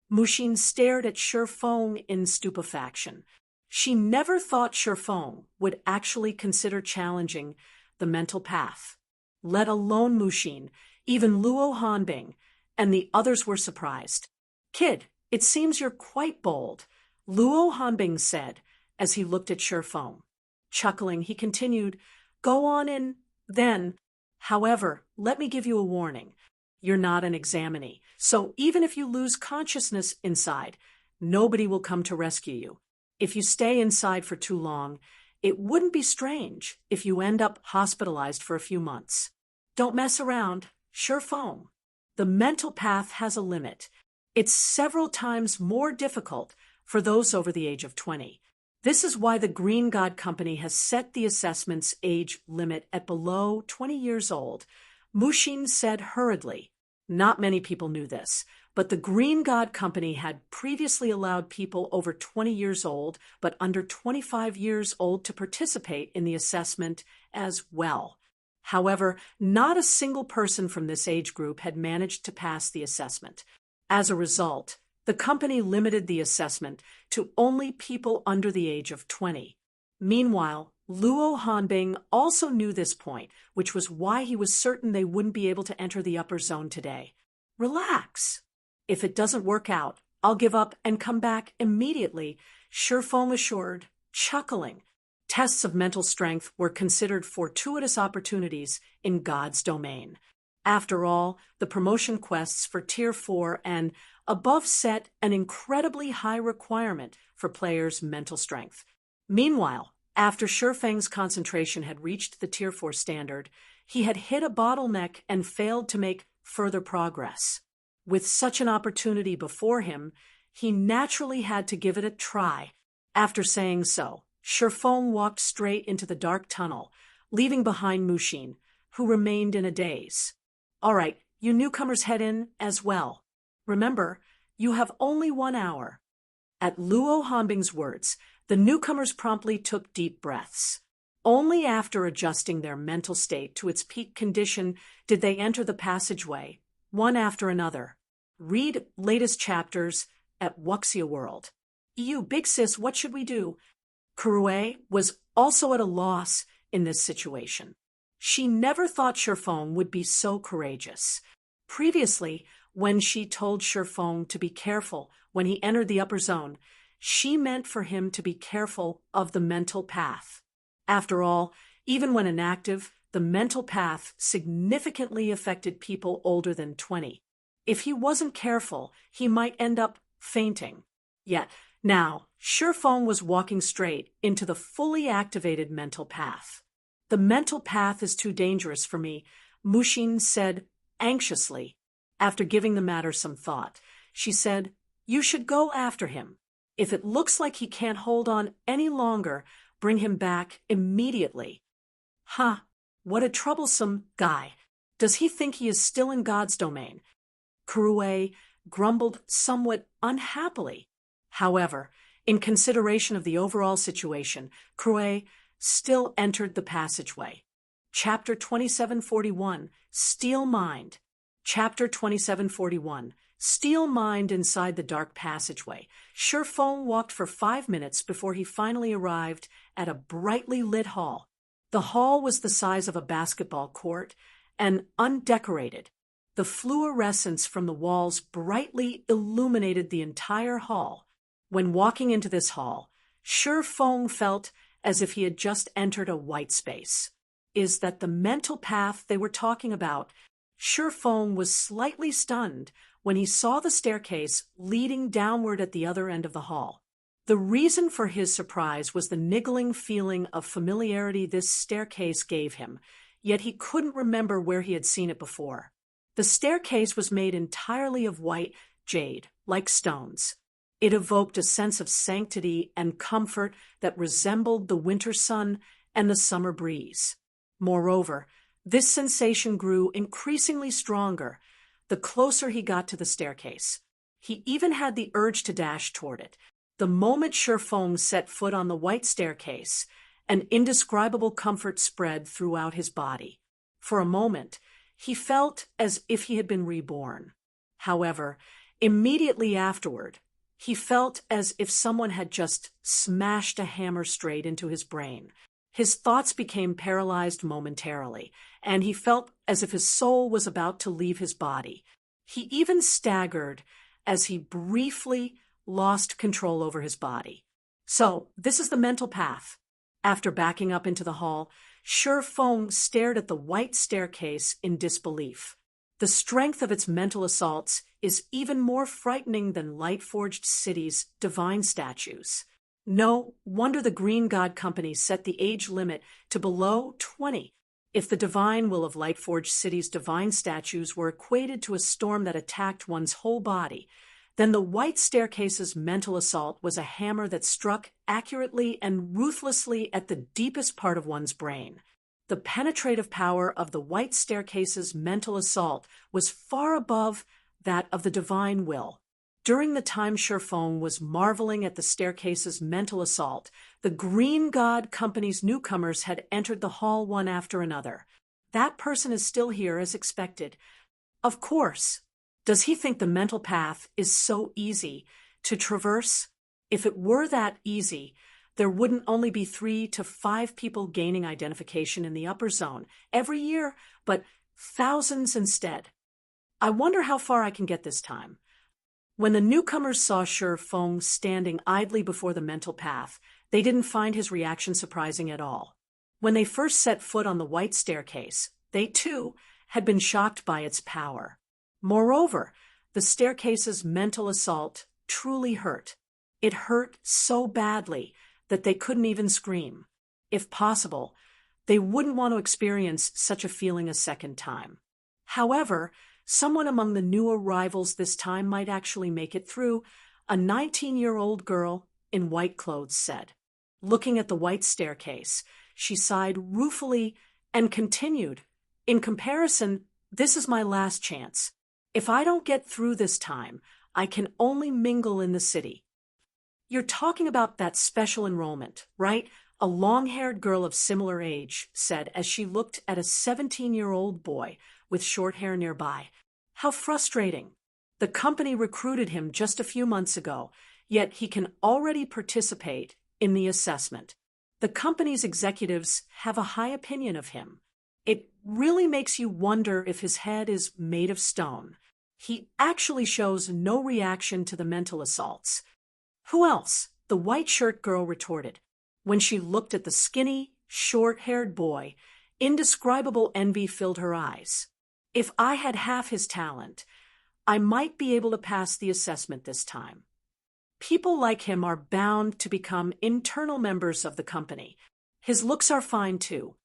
Mushin stared at Shifeng in stupefaction. She never thought Shifeng would actually consider challenging the mental path. Let alone Mushin, even Luo Hanbing, and the others were surprised. "Kid, it seems you're quite bold," Luo Hanbing said as he looked at Shifeng. Chuckling, he continued, "Go on in, then. However, let me give you a warning. You're not an examinee, so even if you lose consciousness inside, nobody will come to rescue you. If you stay inside for too long, it wouldn't be strange if you end up hospitalized for a few months. Don't mess around, Shifeng. The mental path has a limit. It's several times more difficult for those over the age of 20. This is why the Green God Company has set the assessment's age limit at below 20 years old," Mushin said hurriedly. Not many people knew this, but the Green God Company had previously allowed people over 20 years old but under 25 years old to participate in the assessment as well. However, not a single person from this age group had managed to pass the assessment. As a result, the company limited the assessment to only people under the age of 20. Meanwhile, Luo Hanbing also knew this point, which was why he was certain they wouldn't be able to enter the upper zone today. "Relax. If it doesn't work out, I'll give up and come back immediately," Shifeng assured, chuckling. Tests of mental strength were considered fortuitous opportunities in God's domain. After all, the promotion quests for Tier 4 and above set an incredibly high requirement for players' mental strength. Meanwhile, after Shifeng's concentration had reached the Tier 4 standard, he had hit a bottleneck and failed to make further progress. With such an opportunity before him, he naturally had to give it a try. After saying so, Shifeng walked straight into the dark tunnel, leaving behind Mushin, who remained in a daze. "All right, you newcomers head in as well. Remember, you have only 1 hour." At Luo Hanbing's words, the newcomers promptly took deep breaths. Only after adjusting their mental state to its peak condition did they enter the passageway, one after another. Read latest chapters at Wuxia World. "EU Big Sis, what should we do?" Kurue was also at a loss in this situation. She never thought Shifeng would be so courageous. Previously, when she told Shifeng to be careful when he entered the upper zone, she meant for him to be careful of the mental path. After all, even when inactive, the mental path significantly affected people older than 20. If he wasn't careful, he might end up fainting. Yet, now, Shifeng was walking straight into the fully activated mental path. "The mental path is too dangerous for me," Mushin said anxiously. After giving the matter some thought, she said, "You should go after him. If it looks like he can't hold on any longer, bring him back immediately." "Huh, what a troublesome guy. Does he think he is still in God's domain?" Kurue grumbled somewhat unhappily. However, in consideration of the overall situation, Kurue still entered the passageway. Chapter 2741, Steel Mind. Chapter 2741, Steel Mind inside the dark passageway. Shifeng walked for 5 minutes before he finally arrived at a brightly lit hall. The hall was the size of a basketball court and undecorated. The fluorescence from the walls brightly illuminated the entire hall. When walking into this hall, Shifeng felt as if he had just entered a white space. Is that the mental path they were talking about? Shifeng was slightly stunned when he saw the staircase leading downward at the other end of the hall. The reason for his surprise was the niggling feeling of familiarity this staircase gave him, yet he couldn't remember where he had seen it before. The staircase was made entirely of white jade, like stones. It evoked a sense of sanctity and comfort that resembled the winter sun and the summer breeze. Moreover, this sensation grew increasingly stronger the closer he got to the staircase. He even had the urge to dash toward it. The moment Shifeng set foot on the white staircase, an indescribable comfort spread throughout his body. For a moment, he felt as if he had been reborn. However, immediately afterward, he felt as if someone had just smashed a hammer straight into his brain. His thoughts became paralyzed momentarily, and he felt as if his soul was about to leave his body. He even staggered as he briefly lost control over his body. So, this is the mental path. After backing up into the hall, Shi Feng stared at the white staircase in disbelief. The strength of its mental assaults is even more frightening than Light-Forged City's divine statues. No wonder the Green God Company set the age limit to below 20. If the divine will of Light-Forged City's divine statues were equated to a storm that attacked one's whole body, then the white staircase's mental assault was a hammer that struck accurately and ruthlessly at the deepest part of one's brain. The penetrative power of the white staircase's mental assault was far above that of the divine will. During the time Shi Feng was marveling at the staircase's mental assault, the Green God Company's newcomers had entered the hall one after another. That person is still here as expected. Of course. Does he think the mental path is so easy to traverse? If it were that easy, there wouldn't only be 3 to 5 people gaining identification in the upper zone every year, but thousands instead. I wonder how far I can get this time. When the newcomers saw Shi Feng standing idly before the mental path, they didn't find his reaction surprising at all. When they first set foot on the white staircase, they too had been shocked by its power. Moreover, the staircase's mental assault truly hurt. It hurt so badly that they couldn't even scream. If possible, they wouldn't want to experience such a feeling a second time. However, someone among the new arrivals this time might actually make it through, a 19-year-old girl in white clothes said. Looking at the white staircase, she sighed ruefully and continued, "In comparison, this is my last chance. If I don't get through this time, I can only mingle in the city." "You're talking about that special enrollment, right?" a long-haired girl of similar age said as she looked at a 17-year-old boy with short hair nearby. "How frustrating. The company recruited him just a few months ago, yet he can already participate in the assessment. The company's executives have a high opinion of him. It really makes you wonder if his head is made of stone. He actually shows no reaction to the mental assaults." "Who else?" the white shirt girl retorted. When she looked at the skinny, short-haired boy, indescribable envy filled her eyes. "If I had half his talent, I might be able to pass the assessment this time." People like him are bound to become internal members of the company. His looks are fine too.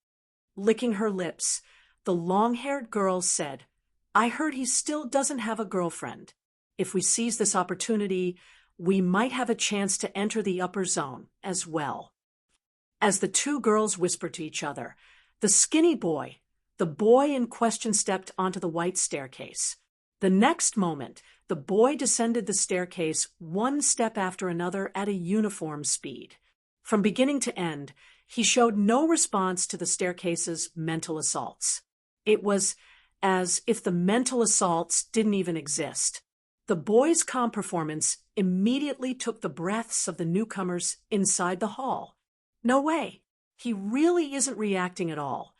Licking her lips, the long-haired girl said, "I heard he still doesn't have a girlfriend. If we seize this opportunity, we might have a chance to enter the upper zone as well." As the two girls whispered to each other, the skinny boy, the boy in question, stepped onto the white staircase. The next moment, the boy descended the staircase one step after another at a uniform speed. From beginning to end, he showed no response to the staircase's mental assaults. It was as if the mental assaults didn't even exist. The boy's calm performance immediately took the breaths of the newcomers inside the hall. No way. He really isn't reacting at all.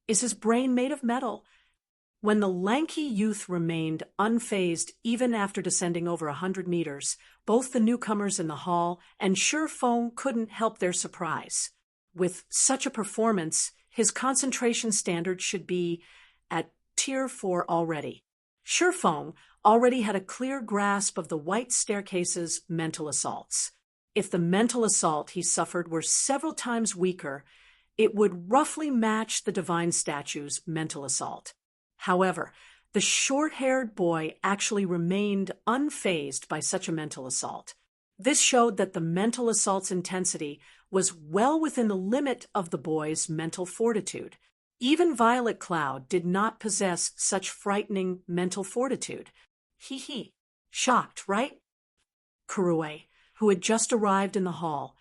Is his brain made of metal? When the lanky youth remained unfazed even after descending over 100 meters, both the newcomers in the hall and Shi Feng couldn't help their surprise. With such a performance, his concentration standard should be at Tier 4 already. Shi Feng already had a clear grasp of the white staircase's mental assaults. If the mental assault he suffered were several times weaker, it would roughly match the divine statue's mental assault. However, the short-haired boy actually remained unfazed by such a mental assault. This showed that the mental assault's intensity was well within the limit of the boy's mental fortitude. Even Violet Cloud did not possess such frightening mental fortitude. Hee. Shocked, right? Kurue, who had just arrived in the hall,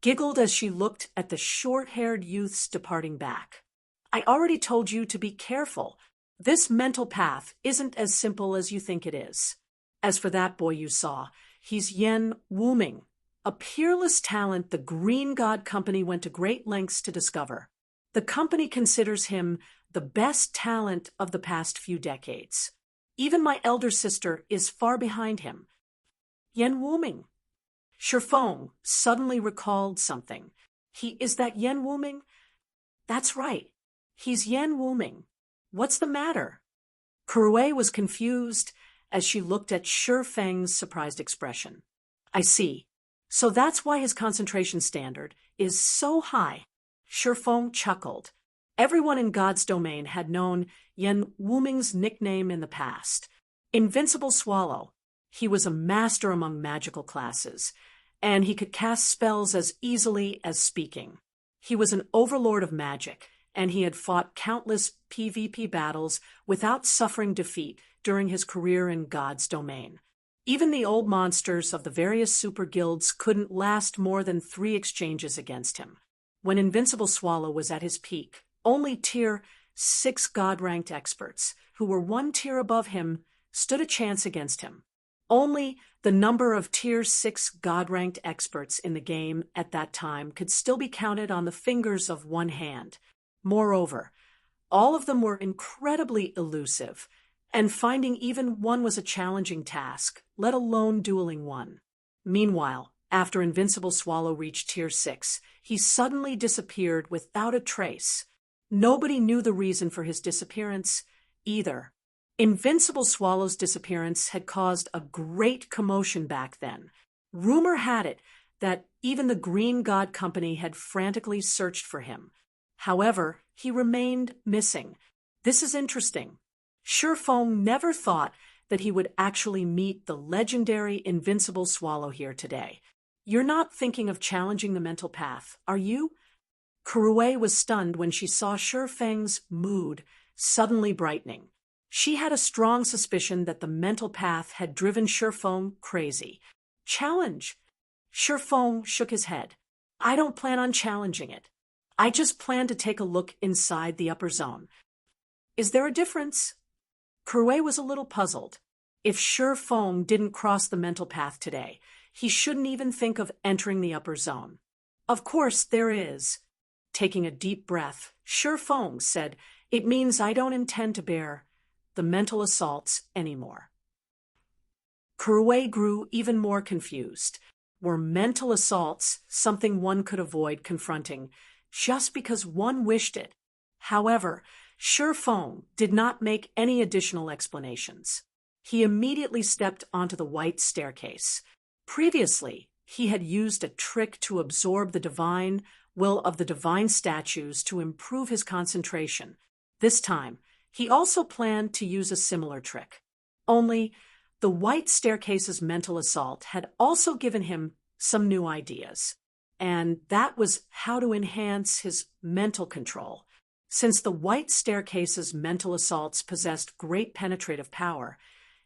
giggled as she looked at the short-haired youths departing back. "I already told you to be careful. This mental path isn't as simple as you think it is. As for that boy you saw, he's Yen Wuming, a peerless talent the Green God Company went to great lengths to discover. The company considers him the best talent of the past few decades. Even my elder sister is far behind him. Yan Wuming. Shifeng suddenly recalled something. Is that Yan Wuming? That's right. He's Yan Wuming. What's the matter? Kuruei was confused as she looked at Shifeng's surprised expression. I see. So that's why his concentration standard is so high. Shifeng chuckled. Everyone in God's domain had known Yan Wuming's nickname in the past. Invincible Swallow. He was a master among magical classes, and he could cast spells as easily as speaking. He was an overlord of magic, and he had fought countless PvP battles without suffering defeat during his career in God's domain. Even the old monsters of the various super guilds couldn't last more than 3 exchanges against him. When Invincible Swallow was at his peak, only Tier 6 God-ranked experts, who were 1 tier above him, stood a chance against him. Only the number of Tier 6 God-ranked experts in the game at that time could still be counted on the fingers of one hand. Moreover, all of them were incredibly elusive, and finding even one was a challenging task, let alone dueling one. Meanwhile, after Invincible Swallow reached Tier 6, he suddenly disappeared without a trace. Nobody knew the reason for his disappearance either. Invincible Swallow's disappearance had caused a great commotion back then. Rumor had it that even the Green God Company had frantically searched for him. However, he remained missing. This is interesting. Shifeng never thought that he would actually meet the legendary Invincible Swallow here today. You're not thinking of challenging the mental path, are you? Kuruei was stunned when she saw Shifeng's mood suddenly brightening. She had a strong suspicion that the mental path had driven Shifeng crazy. Challenge? Shifeng shook his head. I don't plan on challenging it. I just plan to take a look inside the upper zone. Is there a difference? Kuruei was a little puzzled. If Shifeng didn't cross the mental path today, he shouldn't even think of entering the upper zone. Of course there is. Taking a deep breath, Shifeng said, It means I don't intend to bear the mental assaults anymore. Kuruei grew even more confused. Were mental assaults something one could avoid confronting just because one wished it? However, Shifeng did not make any additional explanations. He immediately stepped onto the white staircase. Previously, he had used a trick to absorb the divine will of the divine statues to improve his concentration. This time, he also planned to use a similar trick. Only, the white staircase's mental assault had also given him some new ideas, and that was how to enhance his mental control. Since the white staircase's mental assaults possessed great penetrative power,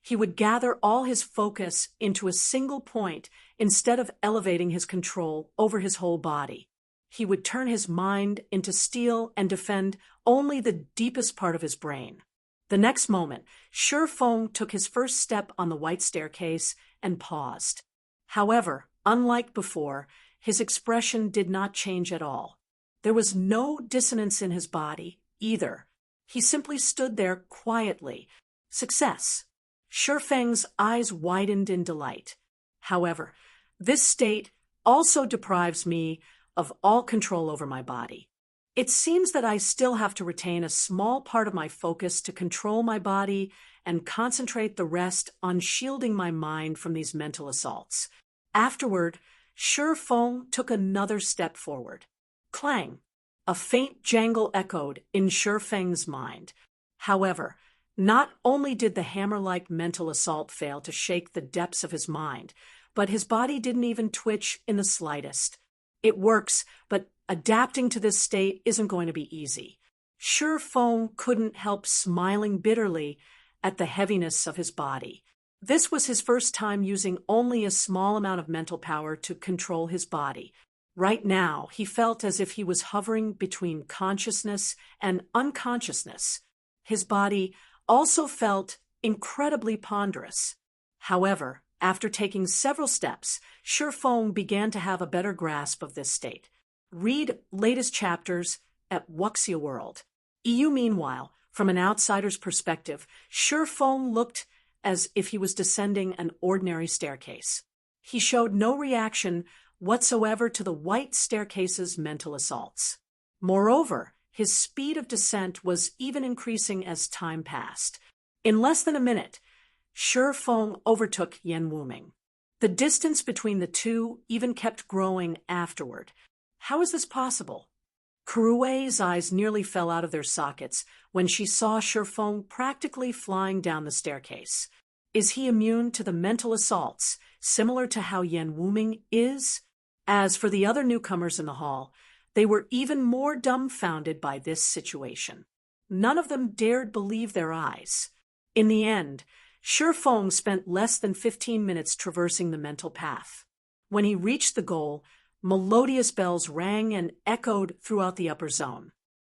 he would gather all his focus into a single point instead of elevating his control over his whole body. He would turn his mind into steel and defend only the deepest part of his brain. The next moment, Shifeng took his first step on the white staircase and paused. However, unlike before, his expression did not change at all. There was no dissonance in his body, either. He simply stood there quietly. Success. Shifeng's eyes widened in delight. However, this state also deprives me of all control over my body. It seems that I still have to retain a small part of my focus to control my body and concentrate the rest on shielding my mind from these mental assaults. Afterward, Shifeng took another step forward. Clang! A faint jangle echoed in Shifeng's mind. However, not only did the hammer-like mental assault fail to shake the depths of his mind, but his body didn't even twitch in the slightest. It works, but adapting to this state isn't going to be easy. Shifeng couldn't help smiling bitterly at the heaviness of his body. This was his first time using only a small amount of mental power to control his body. Right now, he felt as if he was hovering between consciousness and unconsciousness. His body also felt incredibly ponderous. However, after taking several steps, Shifeng began to have a better grasp of this state. Read latest chapters at Wuxia World. EU, meanwhile, From an outsider's perspective, Shifeng looked as if he was descending an ordinary staircase. He showed no reaction whatsoever to the white staircase's mental assaults. Moreover, his speed of descent was even increasing as time passed. In less than a minute, Shifeng overtook Yan Wuming. The distance between the two even kept growing afterward. How is this possible? Kurui's eyes nearly fell out of their sockets when she saw Shifeng practically flying down the staircase. Is he immune to the mental assaults, similar to how Yan Wuming is? As for the other newcomers in the hall, they were even more dumbfounded by this situation. None of them dared believe their eyes. In the end, Shifeng spent less than 15 minutes traversing the mental path. When he reached the goal, melodious bells rang and echoed throughout the upper zone.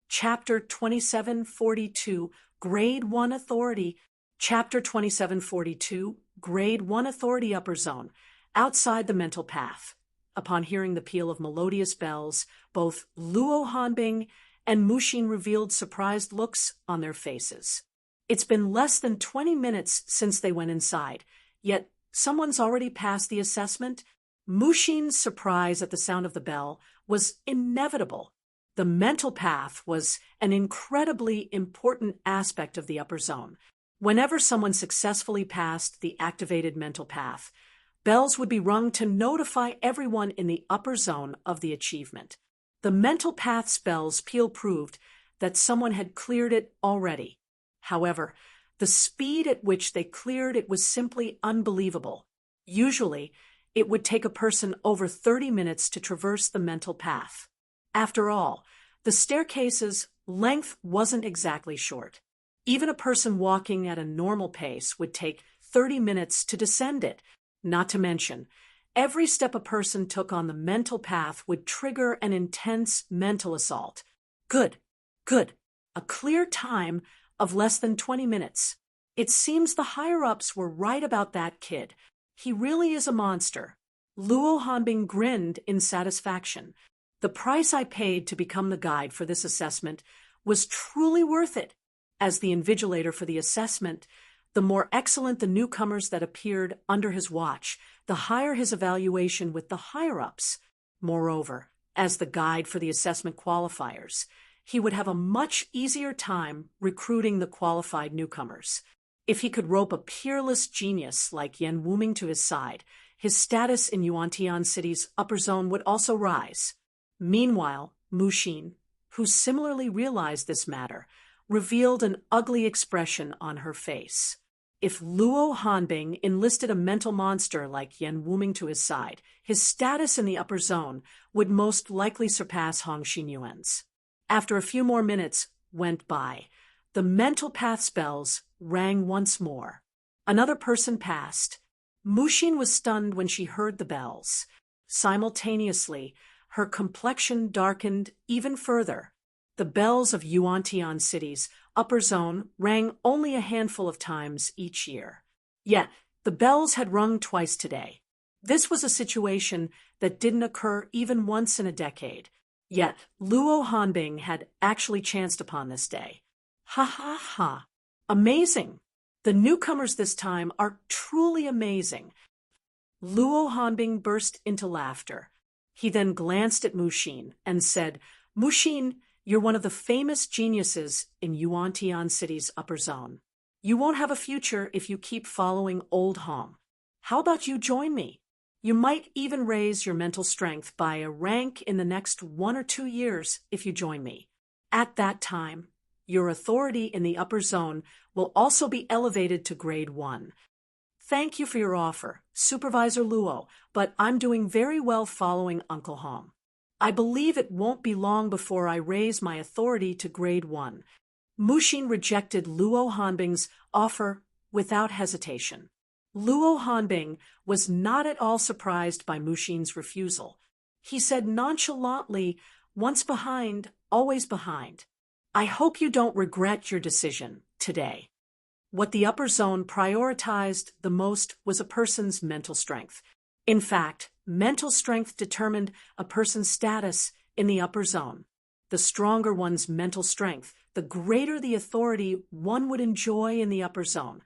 Chapter 2742, Grade 1 Authority. Chapter 2742, Grade 1 Authority Upper Zone, outside the mental path. Upon hearing the peal of melodious bells, both Luo Hanbing and Mushin revealed surprised looks on their faces. It's been less than 20 minutes since they went inside, yet someone's already passed the assessment. Mushin's surprise at the sound of the bell was inevitable. The mental path was an incredibly important aspect of the upper zone. Whenever someone successfully passed the activated mental path, bells would be rung to notify everyone in the upper zone of the achievement. The mental path's bells peal proved that someone had cleared it already. However, the speed at which they cleared it was simply unbelievable. Usually, it would take a person over 30 minutes to traverse the mental path. After all, the staircase's length wasn't exactly short. Even a person walking at a normal pace would take 30 minutes to descend it. Not to mention, every step a person took on the mental path would trigger an intense mental assault. Good. A clear time of less than 20 minutes. It seems the higher-ups were right about that kid. He really is a monster. Luo Hanbing grinned in satisfaction. The price I paid to become the guide for this assessment was truly worth it. As the invigilator for the assessment, the more excellent the newcomers that appeared under his watch, the higher his evaluation with the higher-ups. Moreover, as the guide for the assessment qualifiers, he would have a much easier time recruiting the qualified newcomers. If he could rope a peerless genius like Yan Wuming to his side, his status in Yuantian City's upper zone would also rise. Meanwhile, Mushin, who similarly realized this matter, revealed an ugly expression on her face. If Luo Hanbing enlisted a mental monster like Yan Wuming to his side, his status in the upper zone would most likely surpass Hong Xinyuan's. After a few more minutes went by, the mental path spells rang once more. Another person passed. Mushin was stunned when she heard the bells. Simultaneously, her complexion darkened even further. The bells of Yuantian City's upper zone rang only a handful of times each year. Yet, the bells had rung twice today. This was a situation that didn't occur even once in a decade. Yet, Luo Hanbing had actually chanced upon this day. Ha. Amazing! The newcomers this time are truly amazing. Luo Hanbing burst into laughter. He then glanced at Mushin and said, Mushin, you're one of the famous geniuses in Yuantian City's upper zone. You won't have a future if you keep following old Hong. How about you join me? You might even raise your mental strength by a rank in the next 1 or 2 years if you join me. At that time, your authority in the upper zone will also be elevated to grade 1. Thank you for your offer, Supervisor Luo, but I'm doing very well following Uncle Hong. I believe it won't be long before I raise my authority to grade 1. Mushin rejected Luo Hanbing's offer without hesitation. Luo Hanbing was not at all surprised by Mushin's refusal. He said nonchalantly, once behind, always behind. I hope you don't regret your decision today. What the upper zone prioritized the most was a person's mental strength. In fact, mental strength determined a person's status in the upper zone. The stronger one's mental strength, the greater the authority one would enjoy in the upper zone,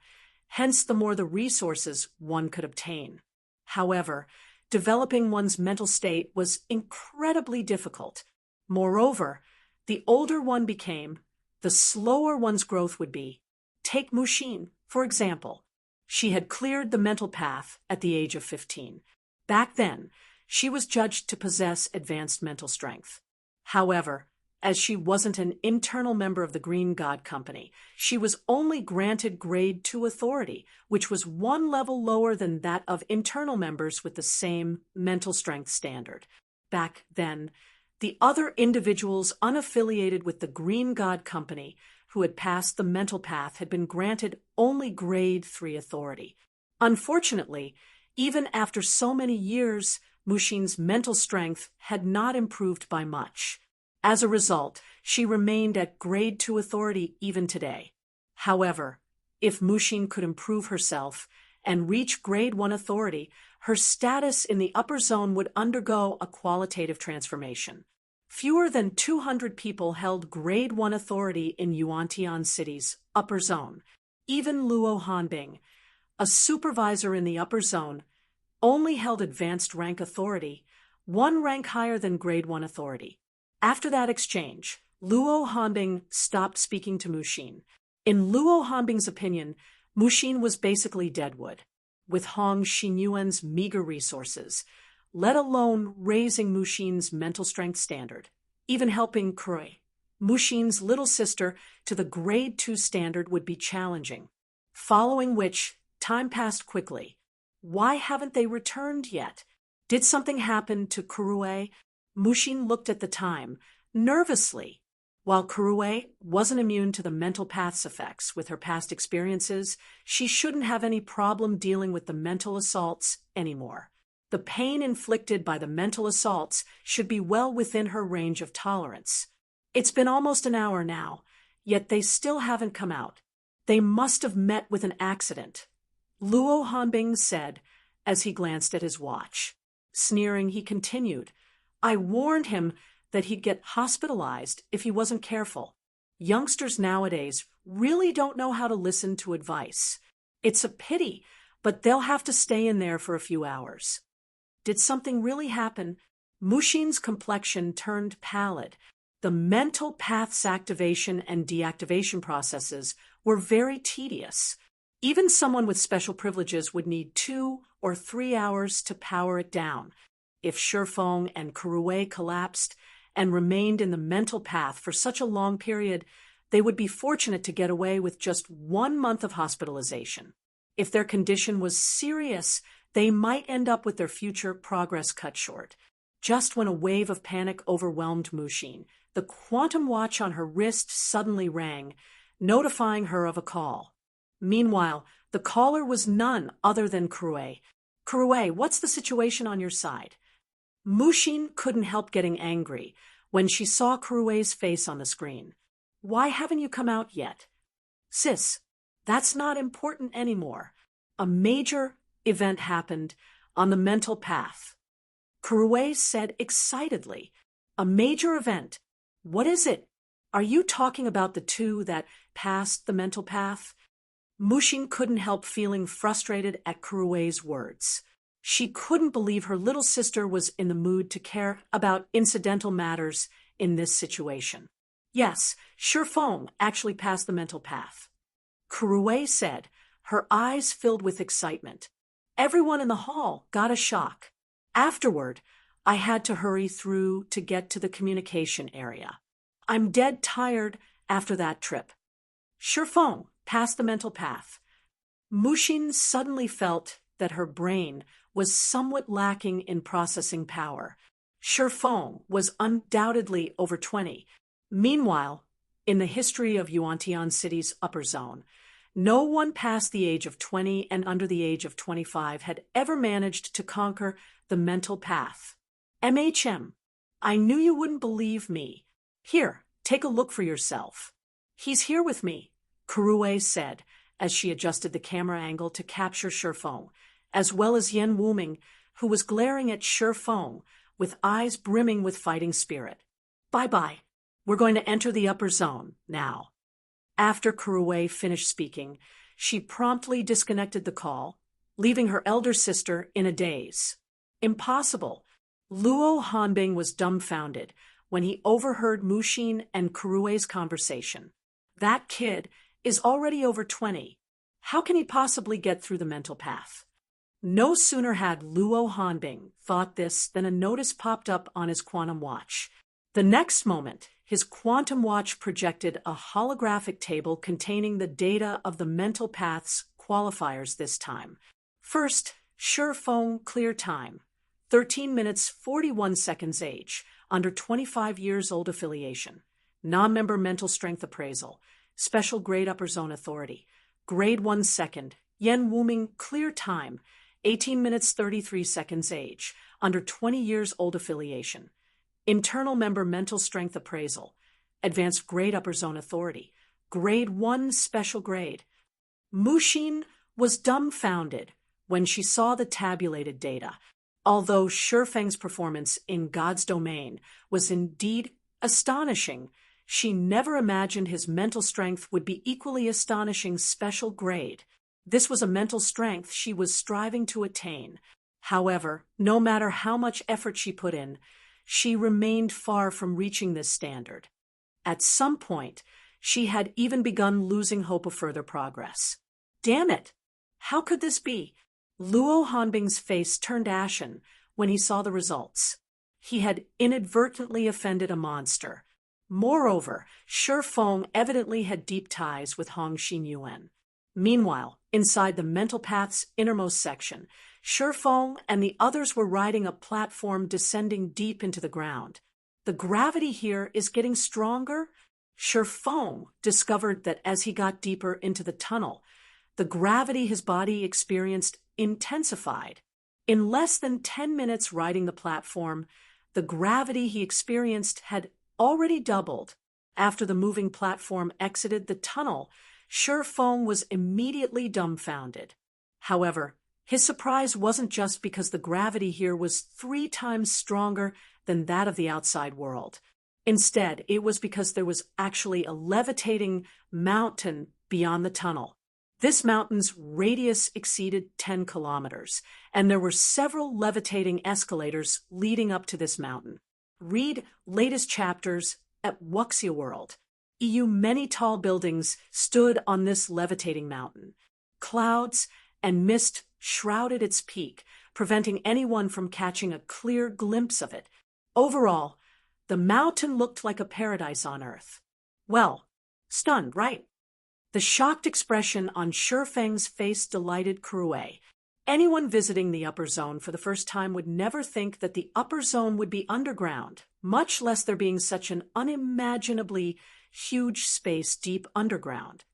hence the more the resources one could obtain. However, developing one's mental state was incredibly difficult. Moreover, the older one became, the slower one's growth would be. Take Mushin, for example. She had cleared the mental path at the age of 15. Back then, she was judged to possess advanced mental strength. However, as she wasn't an internal member of the Green God Company, she was only granted Grade 2 authority, which was one level lower than that of internal members with the same mental strength standard. Back then, the other individuals unaffiliated with the Green God Company who had passed the mental path had been granted only Grade 3 authority. Unfortunately, even after so many years, Mushin's mental strength had not improved by much. As a result, she remained at Grade 2 authority even today. However, if Mushin could improve herself and reach Grade 1 authority, her status in the upper zone would undergo a qualitative transformation. Fewer than 200 people held Grade 1 authority in Yuantian City's upper zone. Even Luo Hanbing, a supervisor in the upper zone, only held advanced rank authority, one rank higher than Grade 1 authority. After that exchange, Luo Hanbing stopped speaking to Mushin. In Luo Hanbing's opinion, Mushin was basically deadwood. With Hong Xinyuan's meager resources, let alone raising Mushin's mental strength standard, even helping Krui, Mushin's little sister, to the Grade 2 standard would be challenging. Following which, time passed quickly. Why haven't they returned yet? Did something happen to Krui? Mushin looked at the time, nervously. While Krui wasn't immune to the mental path's effects with her past experiences, she shouldn't have any problem dealing with the mental assaults anymore. The pain inflicted by the mental assaults should be well within her range of tolerance. It's been almost an hour now, yet they still haven't come out. They must have met with an accident, Luo Hanbing said as he glanced at his watch. Sneering, he continued, I warned him that he'd get hospitalized if he wasn't careful. Youngsters nowadays really don't know how to listen to advice. It's a pity, but they'll have to stay in there for a few hours. Did something really happen? Mushin's complexion turned pallid. The mental path's activation and deactivation processes were very tedious. Even someone with special privileges would need 2 or 3 hours to power it down. If Shifeng and Krui collapsed and remained in the mental path for such a long period, they would be fortunate to get away with just 1 month of hospitalization. If their condition was serious, they might end up with their future progress cut short. Just when a wave of panic overwhelmed Mushin, the quantum watch on her wrist suddenly rang, notifying her of a call. Meanwhile, the caller was none other than Krui. Krui, what's the situation on your side? Mushin couldn't help getting angry when she saw Krui's face on the screen. Why haven't you come out yet? Sis, that's not important anymore. A major event happened on the mental path. Krui said excitedly. A major event? What is it? Are you talking about the 2 that passed the mental path? Mushin couldn't help feeling frustrated at Krui's words. She couldn't believe her little sister was in the mood to care about incidental matters in this situation. Yes, Shifeng actually passed the mental path. Krui said, her eyes filled with excitement. Everyone in the hall got a shock. Afterward, I had to hurry through to get to the communication area. I'm dead tired after that trip. Shifeng passed the mental path. Mushin suddenly felt that her brain was somewhat lacking in processing power. Shifeng was undoubtedly over 20. Meanwhile, in the history of Yuantian City's upper zone, no one past the age of 20 and under the age of 25 had ever managed to conquer the mental path. MHM, I knew you wouldn't believe me. Here, take a look for yourself. He's here with me, Krui said as she adjusted the camera angle to capture Shifeng, as well as Yan Wuming, who was glaring at Shifeng with eyes brimming with fighting spirit. Bye-bye. We're going to enter the upper zone now. After Kuruwei finished speaking, she promptly disconnected the call, leaving her elder sister in a daze. Impossible. Luo Hanbing was dumbfounded when he overheard Mushin and Kuruwei's conversation. That kid is already over 20. How can he possibly get through the mental path? No sooner had Luo Hanbing thought this than a notice popped up on his quantum watch. The next moment, his quantum watch projected a holographic table containing the data of the mental path's qualifiers this time. First, Sure Phone Clear Time, 13 minutes 41 seconds age, under 25 years old affiliation, non-member mental strength appraisal, special grade upper zone authority, grade 1 second, Yen Wuming Clear Time, 18 minutes 33 seconds age, under 20 years old affiliation, internal member mental strength appraisal, advanced grade upper zone authority, grade 1 special grade. Mushin was dumbfounded when she saw the tabulated data. Although Shifeng's performance in God's domain was indeed astonishing, she never imagined his mental strength would be equally astonishing special grade. This was a mental strength she was striving to attain. However, no matter how much effort she put in, she remained far from reaching this standard. At some point, she had even begun losing hope of further progress. Damn it! How could this be? Luo Hanbing's face turned ashen when he saw the results. He had inadvertently offended a monster. Moreover, Shifeng evidently had deep ties with Hong Xinyuan. Meanwhile, inside the mental path's innermost section, Shifeng and the others were riding a platform descending deep into the ground. The gravity here is getting stronger? Shifeng discovered that as he got deeper into the tunnel, the gravity his body experienced intensified. In less than 10 minutes riding the platform, the gravity he experienced had already doubled. After the moving platform exited the tunnel, Shifeng was immediately dumbfounded. However, his surprise wasn't just because the gravity here was 3 times stronger than that of the outside world. Instead, it was because there was actually a levitating mountain beyond the tunnel. This mountain's radius exceeded 10 kilometers, and there were several levitating escalators leading up to this mountain. Read latest chapters at Wuxia World. Many tall buildings stood on this levitating mountain. Clouds and mist shrouded its peak, preventing anyone from catching a clear glimpse of it. Overall, the mountain looked like a paradise on Earth. Well, stunned, right? The shocked expression on Shifeng's face delighted Kuruwei. Anyone visiting the upper zone for the first time would never think that the upper zone would be underground, much less there being such an unimaginably huge space deep underground.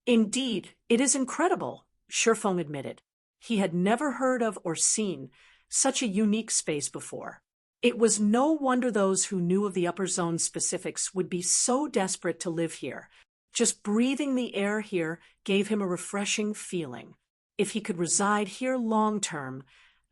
Indeed, it is incredible, Shifeng admitted. He had never heard of or seen such a unique space before. It was no wonder those who knew of the upper zone specifics would be so desperate to live here. Just breathing the air here gave him a refreshing feeling. If he could reside here long-term,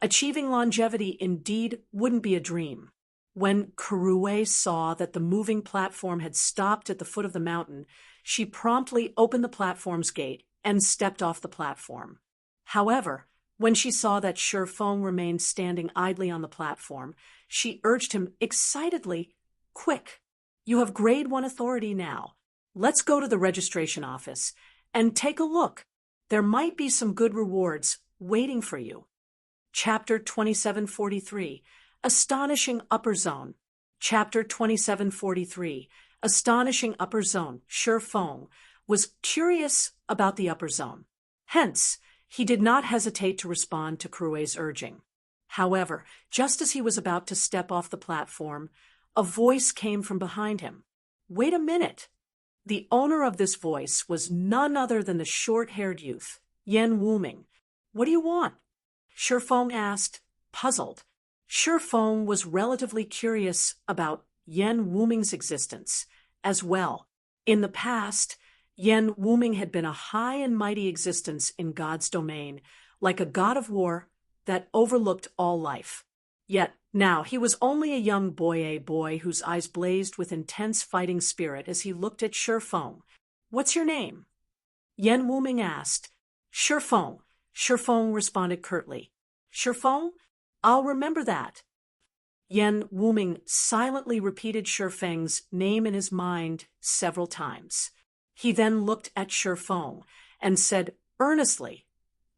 achieving longevity indeed wouldn't be a dream. When Kuruwei saw that the moving platform had stopped at the foot of the mountain, she promptly opened the platform's gate and stepped off the platform. However, when she saw that Shifeng remained standing idly on the platform, she urged him excitedly, "Quick, you have grade 1 authority now. Let's go to the registration office and take a look. There might be some good rewards waiting for you." Chapter 2743, Astonishing Upper Zone. Chapter 2743, Astonishing Upper Zone. Shifeng was curious about the upper zone. Hence, he did not hesitate to respond to Kuruwei's urging. However, just as he was about to step off the platform, a voice came from behind him. Wait a minute. The owner of this voice was none other than the short-haired youth, Yen Wuming. What do you want? Shifeng asked, puzzled. Shifeng was relatively curious about Yen Wuming's existence as well. In the past, Yen Wuming had been a high and mighty existence in God's domain, like a god of war that overlooked all life. Yet Now, he was only a boy whose eyes blazed with intense fighting spirit as he looked at Shifeng. "What's your name?" Yan Wuming asked. "Shifeng," Shifeng responded curtly. "Shifeng? I'll remember that." Yan Wuming silently repeated Shifeng's name in his mind several times. He then looked at Shifeng and said earnestly,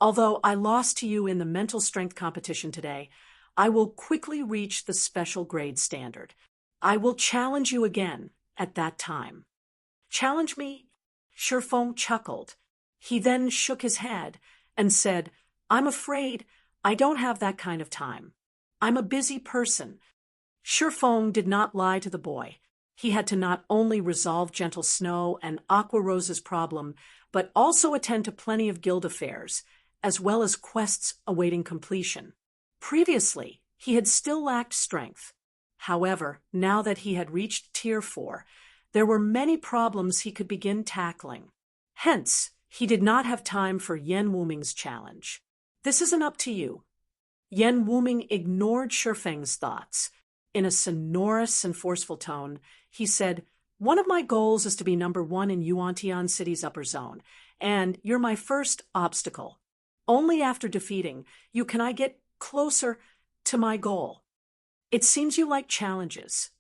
"Although I lost to you in the mental strength competition today, I will quickly reach the special grade standard. I will challenge you again at that time." "Challenge me?" Shifeng chuckled. He then shook his head and said, "I'm afraid I don't have that kind of time. I'm a busy person." Shifeng did not lie to the boy. He had to not only resolve Gentle Snow and Aqua Rose's problem, but also attend to plenty of guild affairs, as well as quests awaiting completion. Previously, he had still lacked strength. However, now that he had reached Tier 4, there were many problems he could begin tackling. Hence, he did not have time for Yan Wuming's challenge. "This isn't up to you." Yan Wuming ignored Shifeng's thoughts. In a sonorous and forceful tone, he said, "One of my goals is to be number 1 in Yuan-Tian City's upper zone, and you're my first obstacle. Only after defeating you can I get closer to my goal. It seems you like challenges."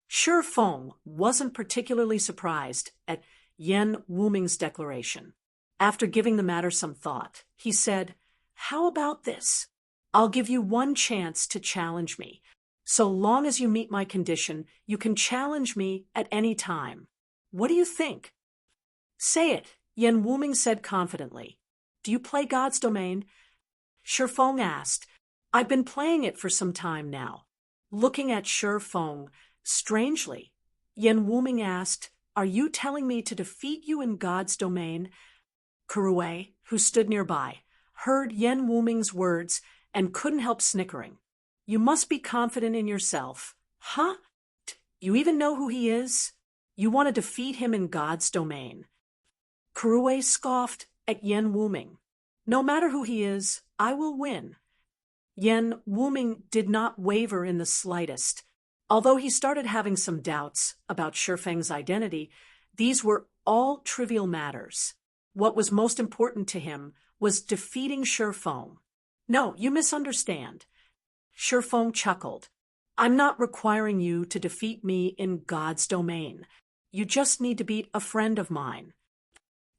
Shifeng wasn't particularly surprised at Yan Wuming's declaration. After giving the matter some thought, he said, "How about this? I'll give you one chance to challenge me. So long as you meet my condition, you can challenge me at any time. What do you think?" "Say it," Yan Wuming said confidently. "Do you play God's Domain?" Shifeng asked. "I've been playing it for some time now." Looking at Shifeng strangely, Yan Wuming asked, "Are you telling me to defeat you in God's Domain?" Kurue, who stood nearby, heard Yan Wuming's words and couldn't help snickering. "You must be confident in yourself." "Huh? You even know who he is? You want to defeat him in God's Domain?" Kurue scoffed at Yan Wuming. "No matter who he is, I will win." Yan Wuming did not waver in the slightest. Although he started having some doubts about Shifeng's identity, these were all trivial matters. What was most important to him was defeating Shifeng. "No, you misunderstand." Shifeng chuckled. "I'm not requiring you to defeat me in God's Domain. You just need to beat a friend of mine."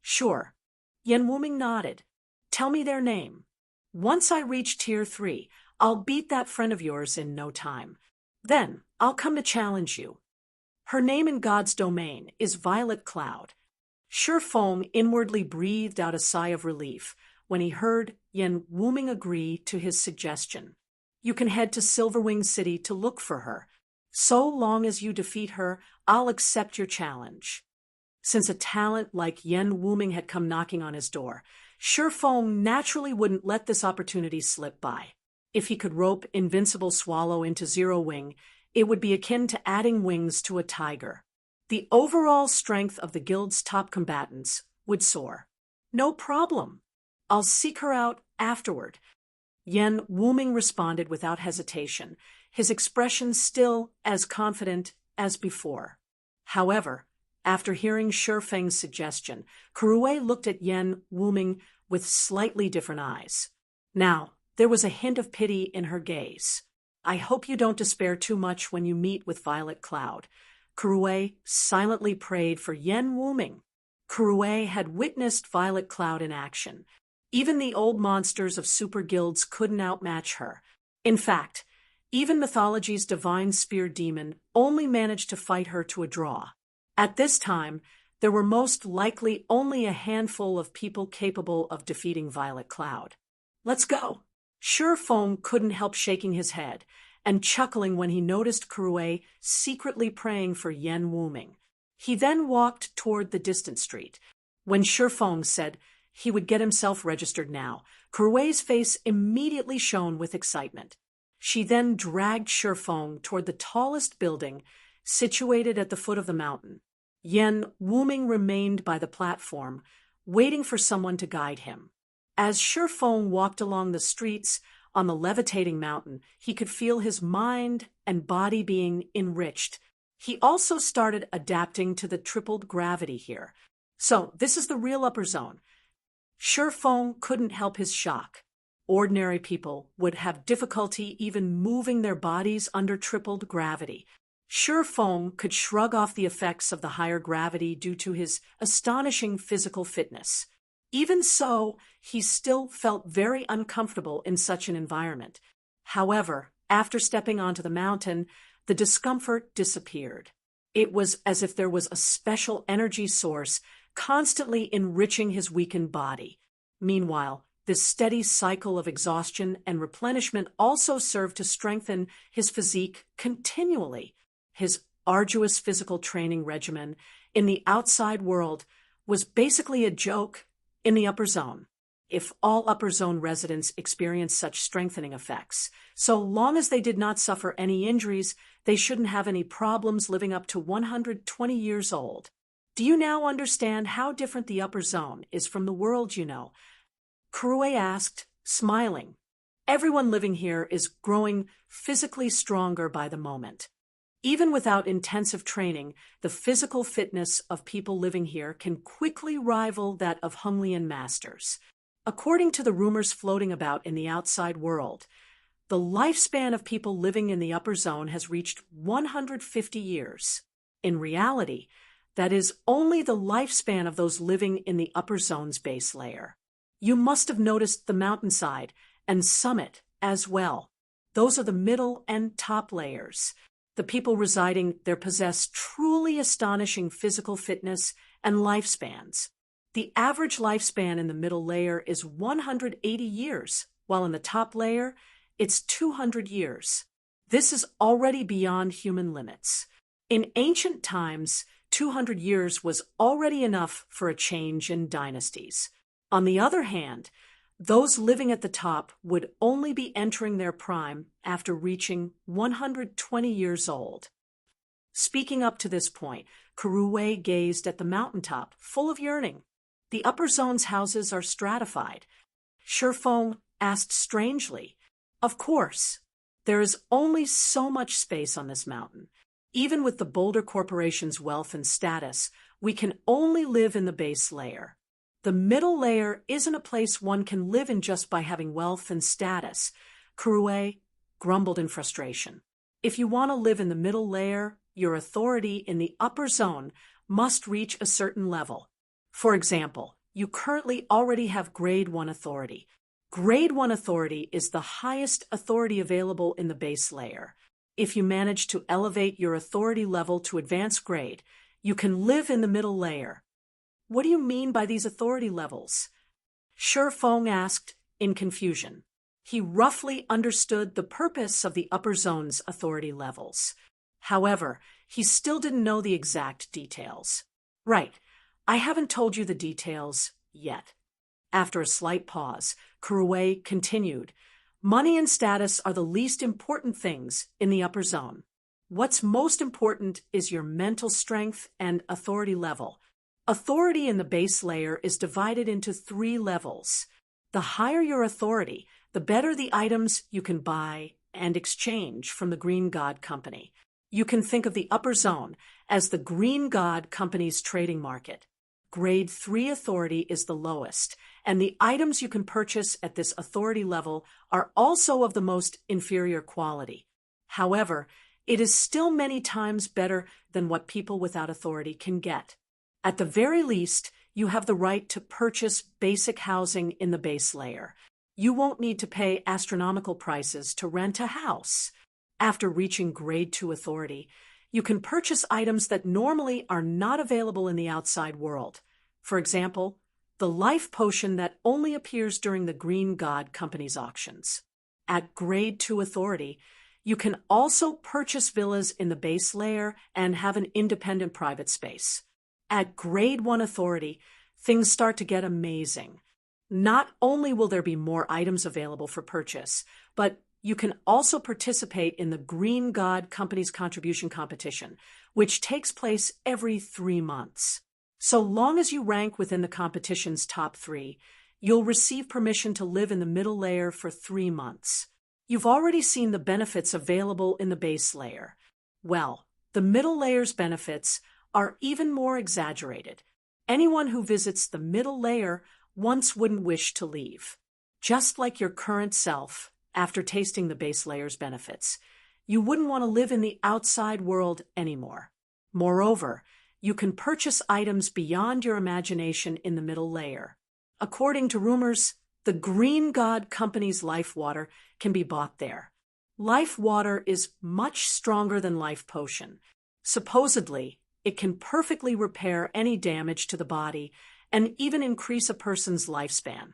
"Sure." Yan Wuming nodded. "Tell me their name. Once I reach Tier 3, I'll beat that friend of yours in no time. Then I'll come to challenge you." "Her name in God's Domain is Violet Cloud." Shifeng inwardly breathed out a sigh of relief when he heard Yan Wuming agree to his suggestion. "You can head to Silverwing City to look for her. So long as you defeat her, I'll accept your challenge." Since a talent like Yan Wuming had come knocking on his door, Shifeng naturally wouldn't let this opportunity slip by. If he could rope Invincible Swallow into Zero Wing, it would be akin to adding wings to a tiger. The overall strength of the guild's top combatants would soar. "No problem. I'll seek her out afterward." Yan Wuming responded without hesitation, his expression still as confident as before. However, after hearing Shifeng's suggestion, Kurue looked at Yan Wuming with slightly different eyes. Now, there was a hint of pity in her gaze. "I hope you don't despair too much when you meet with Violet Cloud." Kurue silently prayed for Yan Wuming. Kurue had witnessed Violet Cloud in action. Even the old monsters of super guilds couldn't outmatch her. In fact, even mythology's divine spear demon only managed to fight her to a draw. At this time, there were most likely only a handful of people capable of defeating Violet Cloud. "Let's go." Shifeng couldn't help shaking his head and chuckling when he noticed Kurue secretly praying for Yan Wuming. He then walked toward the distant street. When Shifeng said he would get himself registered now, Kurue's face immediately shone with excitement. She then dragged Shifeng toward the tallest building situated at the foot of the mountain. Yan Wuming remained by the platform, waiting for someone to guide him. As Shifeng walked along the streets, on the levitating mountain, he could feel his mind and body being enriched. He also started adapting to the tripled gravity here. So this is the real upper zone. Shifeng couldn't help his shock. Ordinary people would have difficulty even moving their bodies under tripled gravity. Shifeng could shrug off the effects of the higher gravity due to his astonishing physical fitness. Even so, he still felt very uncomfortable in such an environment. However, after stepping onto the mountain, the discomfort disappeared. It was as if there was a special energy source constantly enriching his weakened body. Meanwhile, this steady cycle of exhaustion and replenishment also served to strengthen his physique continually. His arduous physical training regimen in the outside world was basically a joke in the upper zone. If all upper zone residents experienced such strengthening effects, so long as they did not suffer any injuries, they shouldn't have any problems living up to 120 years old. Do you now understand how different the upper zone is from the world you know? Kurue asked, smiling. Everyone living here is growing physically stronger by the moment. Even without intensive training, the physical fitness of people living here can quickly rival that of Honglian masters. According to the rumors floating about in the outside world, the lifespan of people living in the upper zone has reached 150 years. In reality, that is only the lifespan of those living in the upper zone's base layer. You must have noticed the mountainside and summit as well. Those are the middle and top layers. The people residing there possess truly astonishing physical fitness and lifespans. The average lifespan in the middle layer is 180 years, while in the top layer, it's 200 years. This is already beyond human limits. In ancient times, 200 years was already enough for a change in dynasties. On the other hand, those living at the top would only be entering their prime after reaching 120 years old. Speaking up to this point, Kurue gazed at the mountaintop, full of yearning. The upper zone's houses are stratified. Shifeng asked strangely, Of course, there is only so much space on this mountain. Even with the Boulder Corporation's wealth and status, we can only live in the base layer. The middle layer isn't a place one can live in just by having wealth and status. Kurue grumbled in frustration. If you want to live in the middle layer, your authority in the upper zone must reach a certain level. For example, you currently already have Grade 1 authority. Grade 1 authority is the highest authority available in the base layer. If you manage to elevate your authority level to advanced grade, you can live in the middle layer. What do you mean by these authority levels? Shifeng asked in confusion. He roughly understood the purpose of the upper zone's authority levels. However, he still didn't know the exact details. Right, I haven't told you the details yet. After a slight pause, Kurue continued. Money and status are the least important things in the upper zone. What's most important is your mental strength and authority level. Authority in the base layer is divided into 3 levels. The higher your authority, the better the items you can buy and exchange from the Green God Company. You can think of the upper zone as the Green God Company's trading market. Grade 3 authority is the lowest, and the items you can purchase at this authority level are also of the most inferior quality. However, it is still many times better than what people without authority can get. At the very least, you have the right to purchase basic housing in the base layer. You won't need to pay astronomical prices to rent a house. After reaching Grade 2 authority, you can purchase items that normally are not available in the outside world. For example, the life potion that only appears during the Green God Company's auctions. At Grade 2 authority, you can also purchase villas in the base layer and have an independent private space. At Grade 1 authority, things start to get amazing. Not only will there be more items available for purchase, but you can also participate in the Green God Company's contribution competition, which takes place every 3 months. So long as you rank within the competition's top 3, You'll receive permission to live in the middle layer for 3 months. You've already seen the benefits available in the base layer. Well, the middle layer's benefits are even more exaggerated. Anyone who visits the middle layer once wouldn't wish to leave. Just like your current self, after tasting the base layer's benefits, you wouldn't want to live in the outside world anymore. Moreover, you can purchase items beyond your imagination in the middle layer. According to rumors, the Green God Company's life water can be bought there. Life water is much stronger than life potion. Supposedly, it can perfectly repair any damage to the body and even increase a person's lifespan.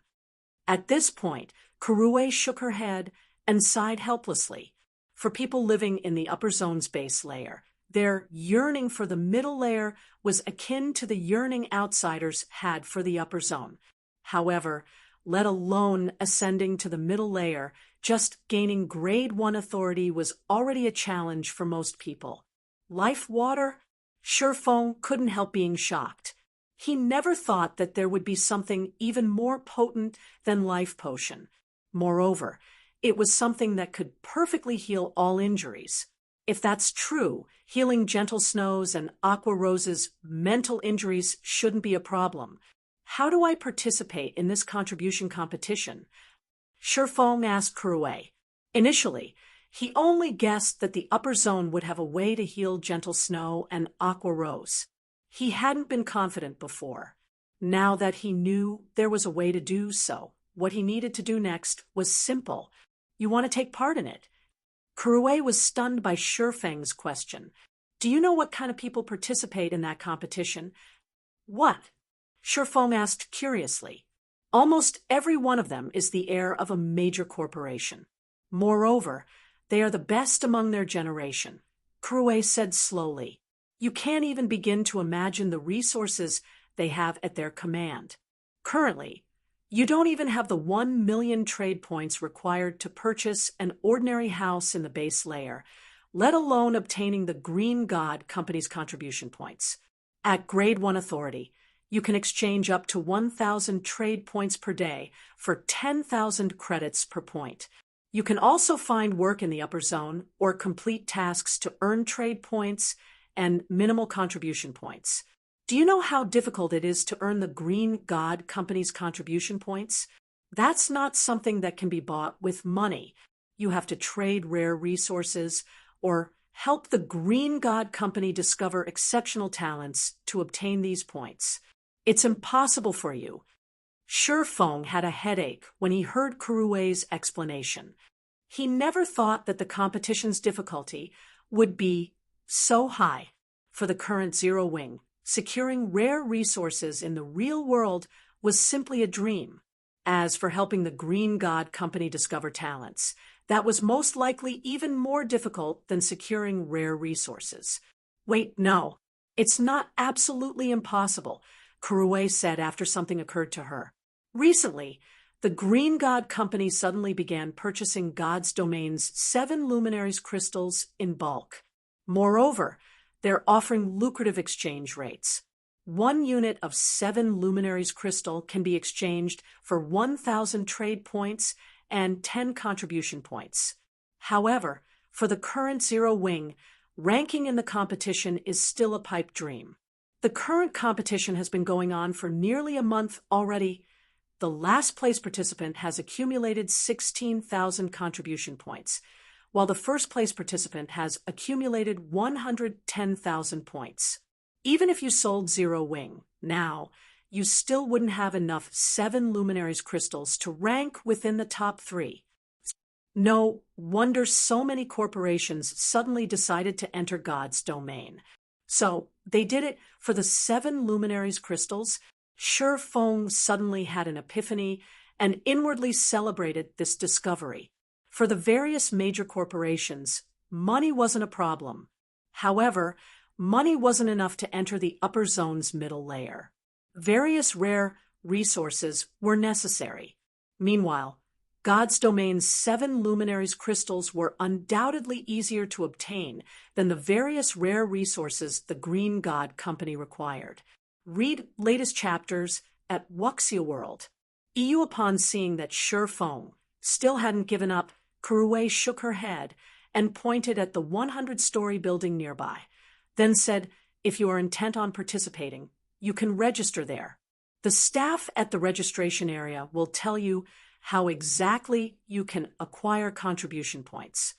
At this point, Kurue shook her head and sighed helplessly. For people living in the upper zone's base layer, their yearning for the middle layer was akin to the yearning outsiders had for the upper zone. However, let alone ascending to the middle layer, just gaining grade 1 authority was already a challenge for most people. Life water? Shifeng couldn't help being shocked. He never thought that there would be something even more potent than life potion. Moreover, it was something that could perfectly heal all injuries. If that's true, healing Gentle Snow's and Aqua Rose's mental injuries shouldn't be a problem. How do I participate in this contribution competition? Shifeng asked Kurue. Initially, he only guessed that the upper zone would have a way to heal Gentle Snow and Aqua Rose. He hadn't been confident before. Now that he knew there was a way to do so, what he needed to do next was simple. You want to take part in it? Kurue was stunned by Shifeng's question. Do you know what kind of people participate in that competition? What? Shifeng asked curiously. Almost every one of them is the heir of a major corporation. Moreover, they are the best among their generation, Kurue said slowly. You can't even begin to imagine the resources they have at their command. Currently, you don't even have the 1 million trade points required to purchase an ordinary house in the base layer, let alone obtaining the Green God Company's contribution points. At grade 1 authority, you can exchange up to 1,000 trade points per day for 10,000 credits per point. You can also find work in the upper zone or complete tasks to earn trade points and minimal contribution points. Do you know how difficult it is to earn the Green God Company's contribution points? That's not something that can be bought with money. You have to trade rare resources or help the Green God Company discover exceptional talents to obtain these points. It's impossible for you. Shifeng had a headache when he heard Kurue's explanation. He never thought that the competition's difficulty would be so high. For the current Zero Wing, securing rare resources in the real world was simply a dream. As for helping the Green God Company discover talents, that was most likely even more difficult than securing rare resources. Wait, no, it's not absolutely impossible, Kurue said after something occurred to her. Recently, the Green God Company suddenly began purchasing God's Domain's 7 luminaries crystals in bulk. Moreover, they're offering lucrative exchange rates. 1 unit of 7 luminaries crystal can be exchanged for 1,000 trade points and 10 contribution points. However, for the current Zero Wing, ranking in the competition is still a pipe dream. The current competition has been going on for nearly a month already. The last place participant has accumulated 16,000 contribution points, while the first place participant has accumulated 110,000 points. Even if you sold Zero Wing now, you still wouldn't have enough 7 luminaries crystals to rank within the top 3. No wonder so many corporations suddenly decided to enter God's domain. So they did it for the 7 luminaries crystals. Shifeng suddenly had an epiphany and inwardly celebrated this discovery. For the various major corporations, money wasn't a problem. However, money wasn't enough to enter the upper zone's middle layer. Various rare resources were necessary. Meanwhile, God's Domain's 7 luminaries crystals were undoubtedly easier to obtain than the various rare resources the Green God Company required. Read latest chapters at Wuxia World. Upon seeing that Shi Feng still hadn't given up, Kuruwei shook her head and pointed at the 100-story building nearby, then said, "If you are intent on participating, you can register there. The staff at the registration area will tell you how exactly you can acquire contribution points."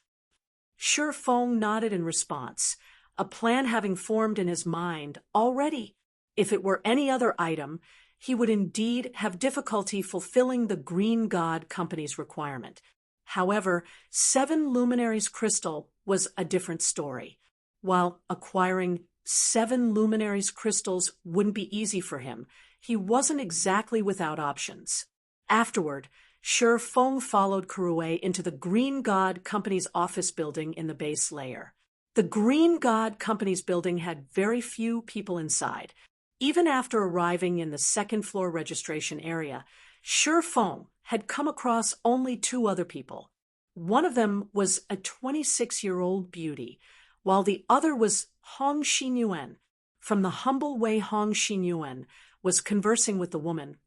Shi Feng nodded in response, a plan having formed in his mind already. If it were any other item, he would indeed have difficulty fulfilling the Green God Company's requirement. However, 7 luminaries crystal was a different story. While acquiring 7 luminaries crystals wouldn't be easy for him, he wasn't exactly without options. Afterward, Shi Feng followed Kuruwei into the Green God Company's office building in the base layer. The Green God Company's building had very few people inside. Even after arriving in the second-floor registration area, Shi Feng had come across only 2 other people. One of them was a 26-year-old beauty, while the other was Hong Xinyuan. From the humble way Hong Xinyuan was conversing with the woman,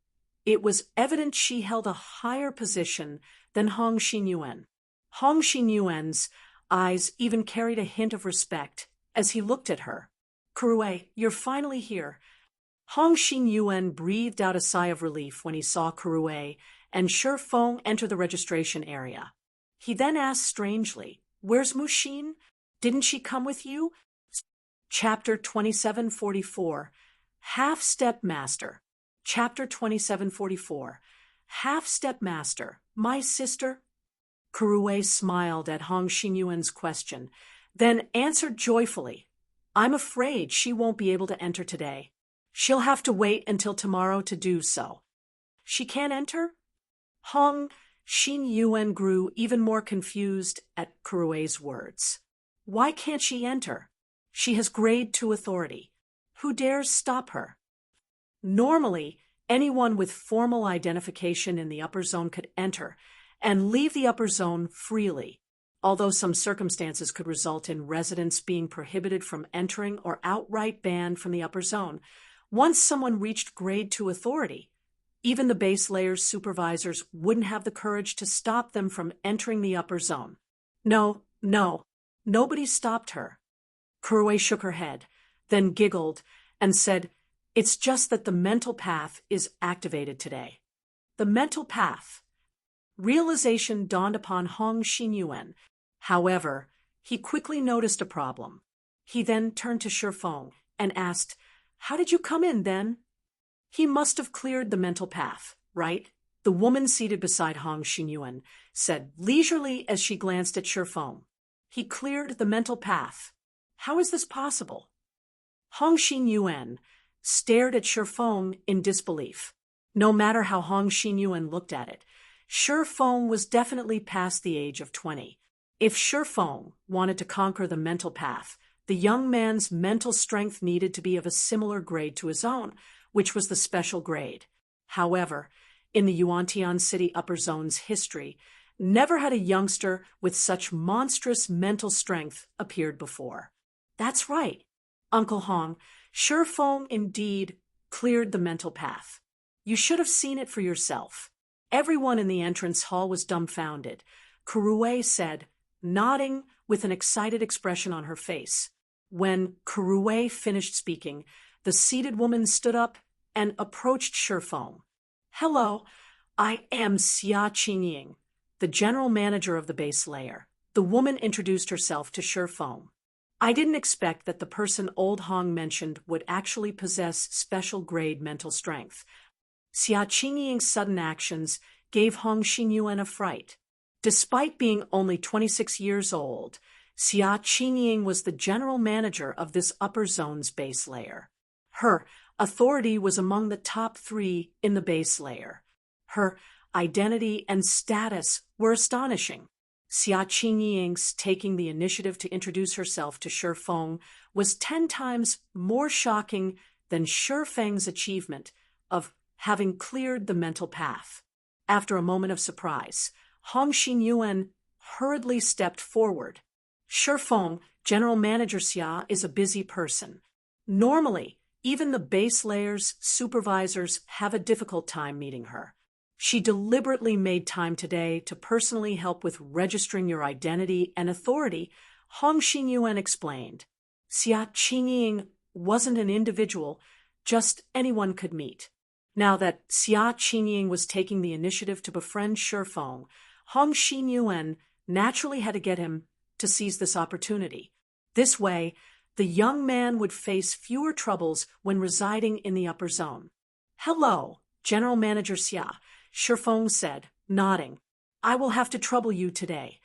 it was evident she held a higher position than Hong Xinyuan. Hong Xinyuan's eyes even carried a hint of respect as he looked at her. "Kuruwei, you're finally here." Hong Xinyuan breathed out a sigh of relief when he saw Kuruwei and Shi Feng enter the registration area. He then asked strangely, "Where's Muxin? Didn't she come with you?" Chapter 2744, Half-Step Master. Chapter 2744, Half-Step Master, my sister? Kuruwei smiled at Hong Xinyuan's question, then answered joyfully, "I'm afraid she won't be able to enter today. She'll have to wait until tomorrow to do so." "She can't enter?" Hong Xinyuan grew even more confused at Kuruwei's words. "Why can't she enter? She has grade 2 authority. Who dares stop her?" Normally, anyone with formal identification in the upper zone could enter and leave the upper zone freely, although some circumstances could result in residents being prohibited from entering or outright banned from the upper zone. Once someone reached grade 2 authority, even the base layer's supervisors wouldn't have the courage to stop them from entering the upper zone. No, nobody stopped her. Kuruwei shook her head, then giggled and said, "It's just that the mental path is activated today." The mental path. Realization dawned upon Hong Xinyuan. However, he quickly noticed a problem. He then turned to Shi Feng and asked, "How did you come in then?" "He must have cleared the mental path, right?" The woman seated beside Hong Xinyuan said leisurely as she glanced at Shi Feng. "He cleared the mental path. How is this possible?" Hong Xinyuan stared at Shi Feng in disbelief. No matter how Hong Xinyuan looked at it, Shi Feng was definitely past the age of 20. If Shi Feng wanted to conquer the mental path, the young man's mental strength needed to be of a similar grade to his own, which was the special grade. However, in the Yuantian City Upper Zone's history, never had a youngster with such monstrous mental strength appeared before. That's right, Uncle Hong, Shi Feng indeed cleared the mental path. You should have seen it for yourself. Everyone in the entrance hall was dumbfounded. Kuruwei said, nodding with an excited expression on her face. When Kuruwei finished speaking, the seated woman stood up and approached Shi Feng. "Hello, I am Xia Qingying, the general manager of the base layer." The woman introduced herself to Shi Feng. "I didn't expect that the person old Hong mentioned would actually possess special grade mental strength." Xia Qingying's sudden actions gave Hong Xinyuan a fright. Despite being only 26 years old, Xia Qingying was the general manager of this upper zone's base layer. Her authority was among the top 3 in the base layer. Her identity and status were astonishing. Xia Qingying's taking the initiative to introduce herself to Shi Feng was 10 times more shocking than Shi Feng's achievement of having cleared the mental path. After a moment of surprise, Hong Xinyuan hurriedly stepped forward. "Shi Feng, General Manager Xia, is a busy person. Normally, even the base layer's supervisors have a difficult time meeting her. She deliberately made time today to personally help with registering your identity and authority, Hong Xinyuan explained. Xia Qingying wasn't an individual, just anyone could meet. Now that Xia Qingying was taking the initiative to befriend Shifeng, Hong Xinyuan naturally had to get him to seize this opportunity. This way, the young man would face fewer troubles when residing in the upper zone. Hello, General Manager Xia, Shifeng said, nodding. I will have to trouble you today.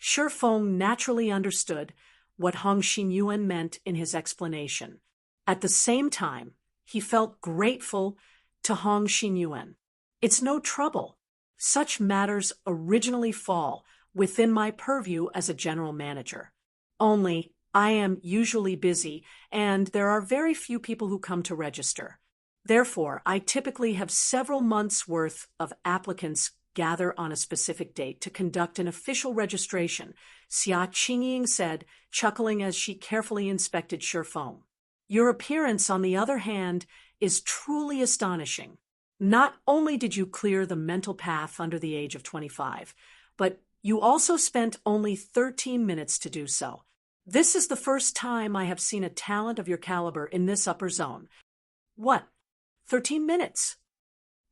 Shifeng naturally understood what Hong Xinyuan meant in his explanation. At the same time, he felt grateful to Hong Xinyuan. It's no trouble. Such matters originally fall within my purview as a general manager. Only, I am usually busy, and there are very few people who come to register. Therefore, I typically have several months' worth of applicants gather on a specific date to conduct an official registration, Xia Qingying said, chuckling as she carefully inspected Shifeng. Your appearance, on the other hand, is truly astonishing. Not only did you clear the mental path under the age of 25, but you also spent only 13 minutes to do so. This is the first time I have seen a talent of your caliber in this upper zone. What? 13 minutes?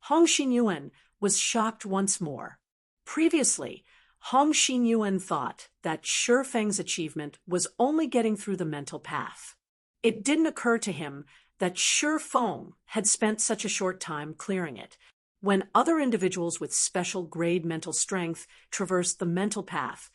Hong Xinyuan was shocked once more. Previously, Hong Xinyuan thought that Shifeng's achievement was only getting through the mental path. It didn't occur to him that Shifeng had spent such a short time clearing it. When other individuals with special grade mental strength traversed the mental path,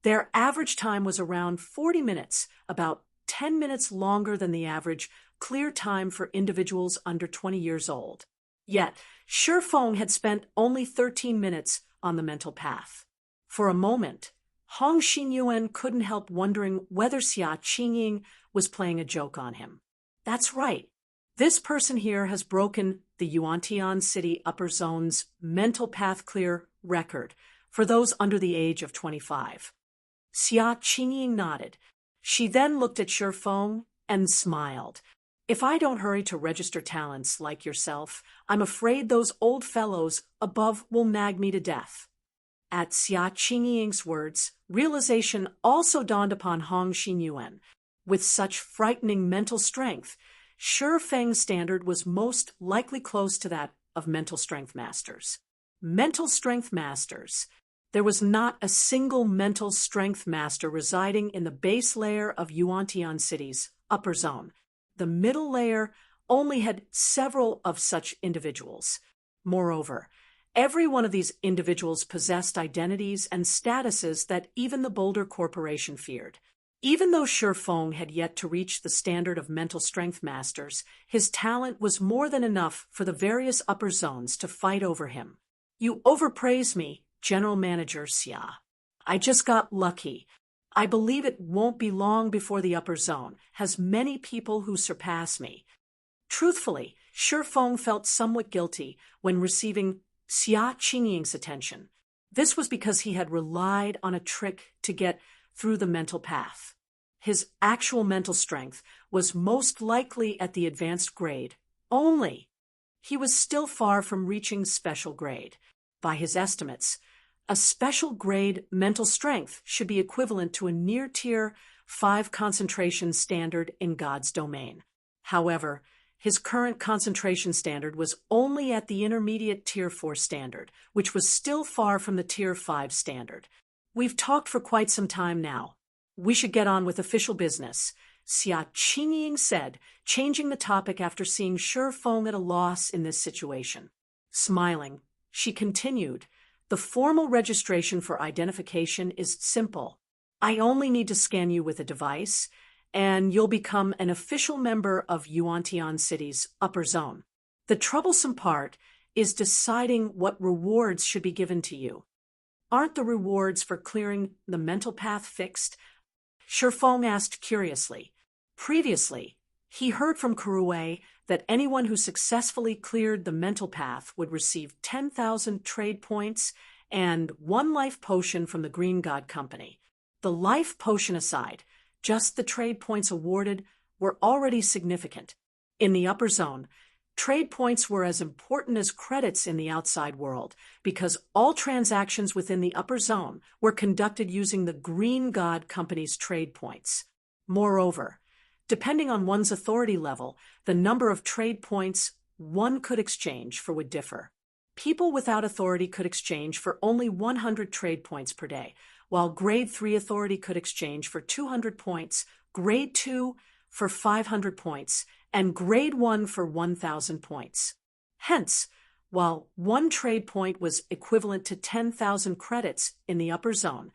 their average time was around 40 minutes, about 10 minutes longer than the average clear time for individuals under 20 years old. Yet, Shifeng had spent only 13 minutes on the mental path. For a moment, Hong Xinyuan couldn't help wondering whether Xia Qingying was playing a joke on him. That's right. This person here has broken the Yuantian City Upper Zone's mental path clear record for those under the age of 25. Xia Qingying nodded. She then looked at Shifeng and smiled. If I don't hurry to register talents like yourself, I'm afraid those old fellows above will nag me to death. At Xia Qingying's words, realization also dawned upon Hong Xinyuan. With such frightening mental strength, Shifeng's standard was most likely close to that of mental strength masters. Mental strength masters. There was not a single mental strength master residing in the base layer of Yuantian City's upper zone. The middle layer only had several of such individuals. Moreover, every one of these individuals possessed identities and statuses that even the Boulder Corporation feared. Even though Shifeng had yet to reach the standard of mental strength masters, his talent was more than enough for the various upper zones to fight over him. You overpraise me, General Manager Xia. I just got lucky. I believe it won't be long before the upper zone has many people who surpass me. Truthfully, Shifeng felt somewhat guilty when receiving Xia Qingying's attention. This was because he had relied on a trick to get through the mental path. His actual mental strength was most likely at the advanced grade. Only, he was still far from reaching special grade. By his estimates, a special grade mental strength should be equivalent to a near-tier 5 concentration standard in God's domain. However, his current concentration standard was only at the intermediate Tier 4 standard, which was still far from the Tier 5 standard. We've talked for quite some time now. We should get on with official business, Xia Qingying said, changing the topic after seeing Shifeng at a loss in this situation. Smiling, she continued, the formal registration for identification is simple. I only need to scan you with a device, and you'll become an official member of Yuantian City's upper zone. The troublesome part is deciding what rewards should be given to you. Aren't the rewards for clearing the mental path fixed? Shifeng asked curiously. Previously, he heard from Kuruwei that anyone who successfully cleared the mental path would receive 10,000 trade points and 1 life potion from the Green God Company. The life potion aside, just the trade points awarded were already significant. In the upper zone, Trade points were as important as credits in the outside world because all transactions within the upper zone were conducted using the Green God Company's trade points. Moreover, depending on one's authority level, the number of trade points one could exchange for would differ. People without authority could exchange for only 100 trade points per day, while Grade 3 authority could exchange for 200 points, Grade 2 for 500 points, and Grade 1 for 1,000 points. Hence, while one trade point was equivalent to 10,000 credits in the upper zone,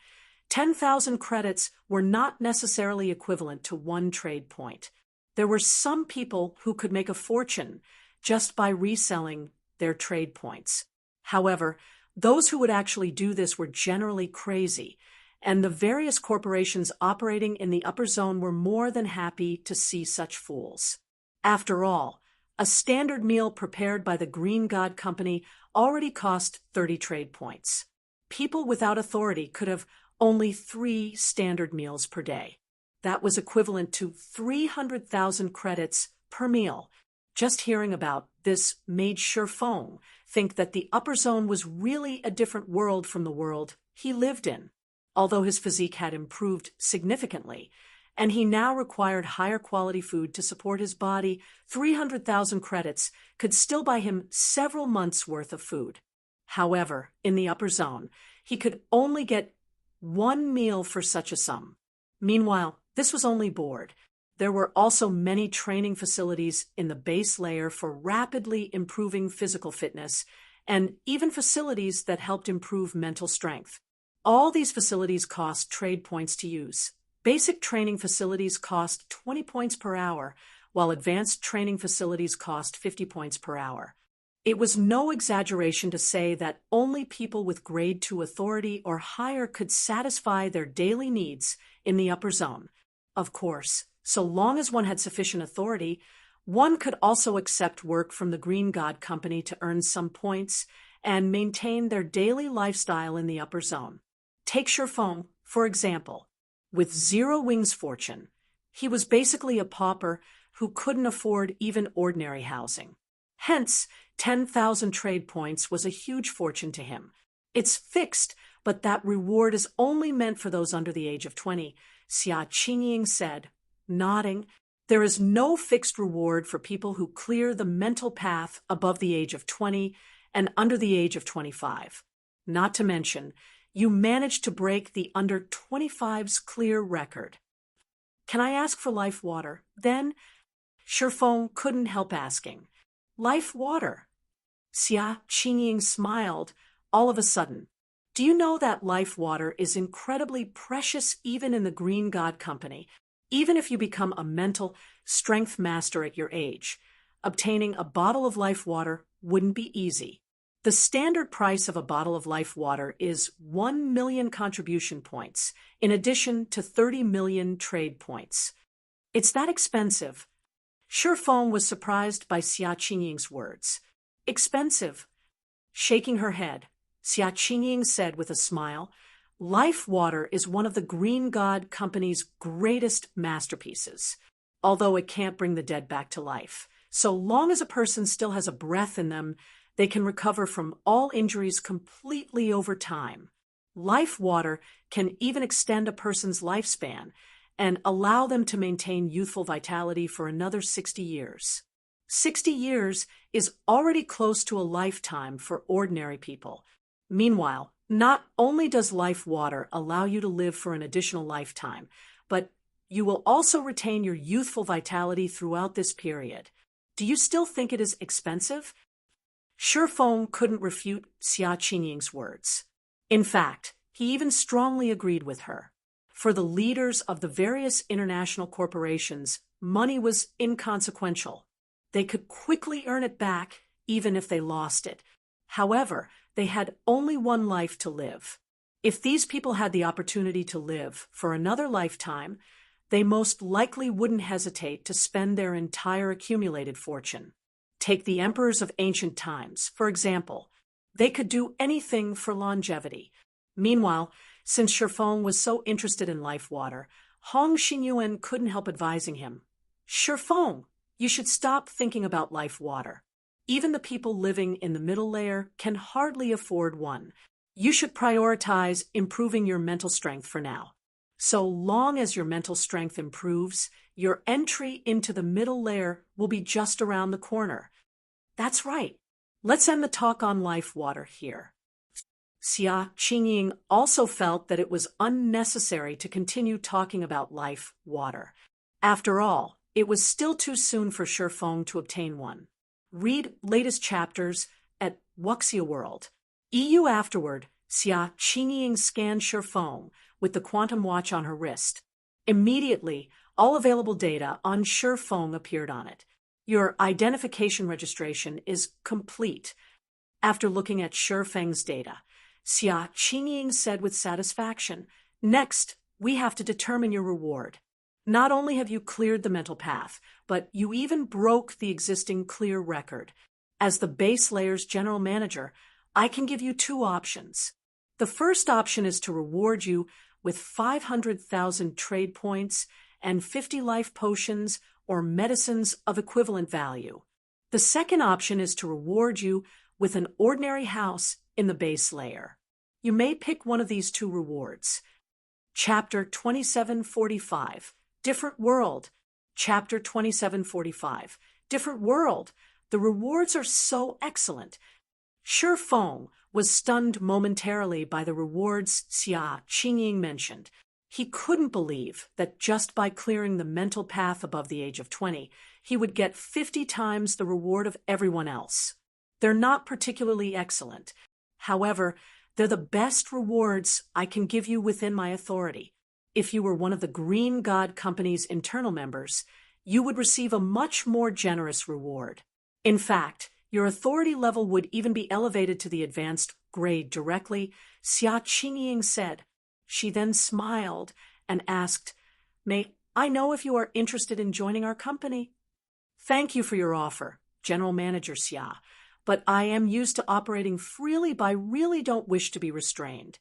10,000 credits were not necessarily equivalent to one trade point. There were some people who could make a fortune just by reselling their trade points. However, those who would actually do this were generally crazy, and the various corporations operating in the upper zone were more than happy to see such fools. After all, a standard meal prepared by the Green God Company already cost 30 trade points. People without authority could have only 3 standard meals per day. That was equivalent to 300,000 credits per meal. Just hearing about this made Shifeng think that the upper zone was really a different world from the world he lived in. Although his physique had improved significantly, and he now required higher quality food to support his body, 300,000 credits could still buy him several months' worth of food. However, in the upper zone, he could only get 1 meal for such a sum. Meanwhile, this was only board. There were also many training facilities in the base layer for rapidly improving physical fitness, and even facilities that helped improve mental strength. All these facilities cost trade points to use. Basic training facilities cost 20 points per hour, while advanced training facilities cost 50 points per hour. It was no exaggeration to say that only people with Grade 2 authority or higher could satisfy their daily needs in the upper zone. Of course, so long as one had sufficient authority, one could also accept work from the Green God Company to earn some points and maintain their daily lifestyle in the upper zone. Take Shifeng, for example. With 0 wings fortune, he was basically a pauper who couldn't afford even ordinary housing. Hence, 10,000 trade points was a huge fortune to him. It's fixed, but that reward is only meant for those under the age of 20, Xia Qingying said, nodding. There is no fixed reward for people who clear the mental path above the age of 20 and under the age of 25. Not to mention, you managed to break the under 25's clear record. Can I ask for life water? Then, Shifeng couldn't help asking. Life water. Xia Qingying smiled all of a sudden. Do you know that life water is incredibly precious even in the Green God Company, even if you become a mental strength master at your age? Obtaining a bottle of life water wouldn't be easy. The standard price of a bottle of life water is 1 million contribution points, in addition to 30 million trade points. It's that expensive. Shifeng was surprised by Xia Qingying's words. Expensive. Shaking her head, Xia Qingying said with a smile, life water is one of the Green God Company's greatest masterpieces. Although it can't bring the dead back to life, so long as a person still has a breath in them, they can recover from all injuries completely over time. Life water can even extend a person's lifespan and allow them to maintain youthful vitality for another 60 years. 60 years is already close to a lifetime for ordinary people. Meanwhile, not only does life water allow you to live for an additional lifetime, but you will also retain your youthful vitality throughout this period. Do you still think it is expensive? Shifeng couldn't refute Xia Qingying's words. In fact, he even strongly agreed with her. For the leaders of the various international corporations, money was inconsequential. They could quickly earn it back, even if they lost it. However, they had only one life to live. If these people had the opportunity to live for another lifetime, they most likely wouldn't hesitate to spend their entire accumulated fortune. Take the emperors of ancient times, for example. They could do anything for longevity. Meanwhile, since Shifeng was so interested in life water, Hong Xinyuan couldn't help advising him. Shifeng, you should stop thinking about life water. Even the people living in the middle layer can hardly afford one. You should prioritize improving your mental strength for now. So long as your mental strength improves, your entry into the middle layer will be just around the corner. That's right. Let's end the talk on life water here. Xia Qingying also felt that it was unnecessary to continue talking about life water. After all, it was still too soon for Shifeng to obtain one. Read latest chapters at Wuxia World. EU afterward, Xia Qingying scanned Shifeng with the quantum watch on her wrist. Immediately, all available data on Shifeng appeared on it. Your identification registration is complete. After looking at Shifeng's data, Xia Qingying said with satisfaction, "Next, we have to determine your reward. Not only have you cleared the mental path, but you even broke the existing clear record. As the base layer's general manager, I can give you two options. The first option is to reward you with 500,000 trade points and 50 life potions or medicines of equivalent value. The second option is to reward you with an ordinary house in the base layer. You may pick one of these two rewards." Chapter 2745, Different World. Chapter 2745, Different World. The rewards are so excellent. Shifeng was stunned momentarily by the rewards Xia Qingying mentioned. He couldn't believe that just by clearing the mental path above the age of 20, he would get 50 times the reward of everyone else. They're not particularly excellent. However, they're the best rewards I can give you within my authority. If you were one of the Green God Company's internal members, you would receive a much more generous reward. In fact, your authority level would even be elevated to the advanced grade directly, Xia Qingying said. She then smiled and asked, "May I know if you are interested in joining our company?" "Thank you for your offer, General Manager Xia, but I am used to operating freely but I really don't wish to be restrained."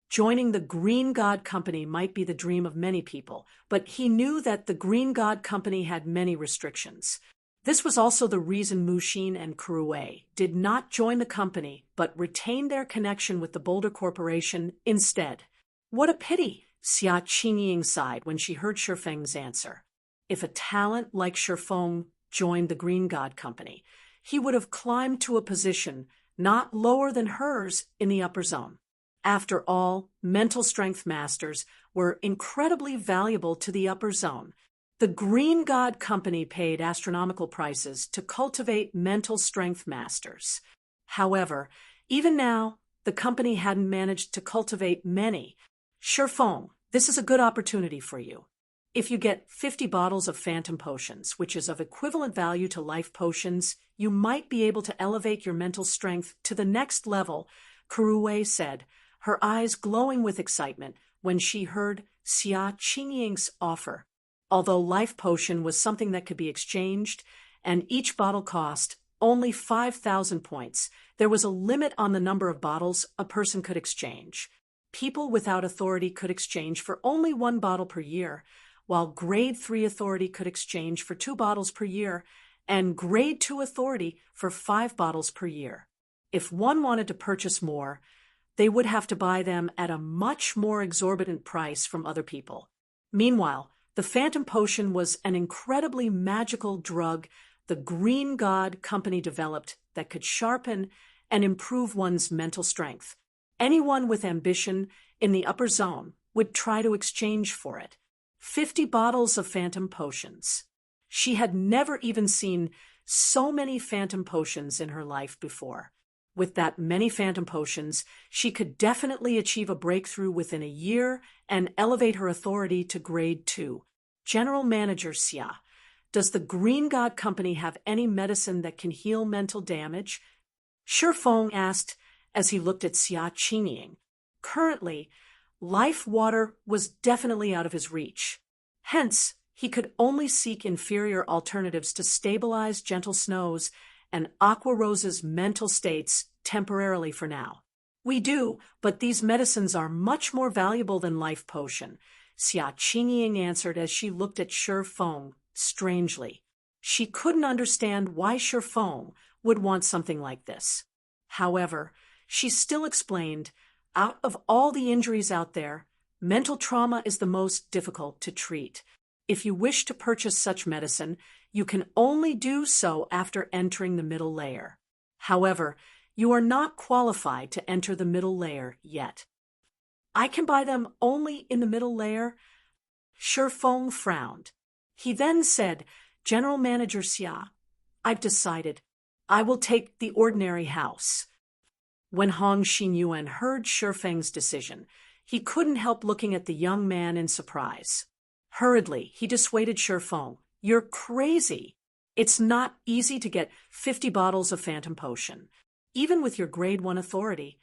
Joining the Green God Company might be the dream of many people, but he knew that the Green God Company had many restrictions. This was also the reason Mushin and Kuruwei did not join the company but retained their connection with the Boulder Corporation instead. What a pity, Xia Qingying sighed when she heard Shifeng's answer. If a talent like Shifeng joined the Green God Company, he would have climbed to a position not lower than hers in the upper zone. After all, mental strength masters were incredibly valuable to the upper zone. The Green God Company paid astronomical prices to cultivate mental strength masters. However, even now, the company hadn't managed to cultivate many. Shifeng, this is a good opportunity for you. If you get 50 bottles of phantom potions, which is of equivalent value to life potions, you might be able to elevate your mental strength to the next level, Kuruwei said, her eyes glowing with excitement when she heard Xia Qingying's offer. Although life potion was something that could be exchanged, and each bottle cost only 5,000 points, there was a limit on the number of bottles a person could exchange. People without authority could exchange for only 1 bottle per year, while Grade 3 authority could exchange for 2 bottles per year, and Grade 2 authority for 5 bottles per year. If one wanted to purchase more, they would have to buy them at a much more exorbitant price from other people. Meanwhile, the Phantom Potion was an incredibly magical drug the Green God Company developed that could sharpen and improve one's mental strength. Anyone with ambition in the upper zone would try to exchange for it. 50 bottles of Phantom Potions. She had never even seen so many Phantom Potions in her life before. With that many Phantom Potions, she could definitely achieve a breakthrough within a year and elevate her authority to Grade 2. General Manager Xia, does the Green God Company have any medicine that can heal mental damage? Shifeng asked as he looked at Xia Qingying. Currently, life water was definitely out of his reach. Hence, he could only seek inferior alternatives to stabilize Gentle Snow's and Aqua Rose's mental states temporarily for now. We do, but these medicines are much more valuable than life potion, Xia Qingying answered as she looked at Shifeng strangely. She couldn't understand why Shifeng would want something like this. However, she still explained, out of all the injuries out there, mental trauma is the most difficult to treat. If you wish to purchase such medicine, you can only do so after entering the middle layer. However, you are not qualified to enter the middle layer yet. I can buy them only in the middle layer? Shifeng frowned. He then said, General Manager Xia, I've decided. I will take the ordinary house. When Hong Xinyuan heard Shifeng's decision, he couldn't help looking at the young man in surprise. Hurriedly, he dissuaded Shifeng. You're crazy. It's not easy to get 50 bottles of phantom potion. Even with your grade 1 authority,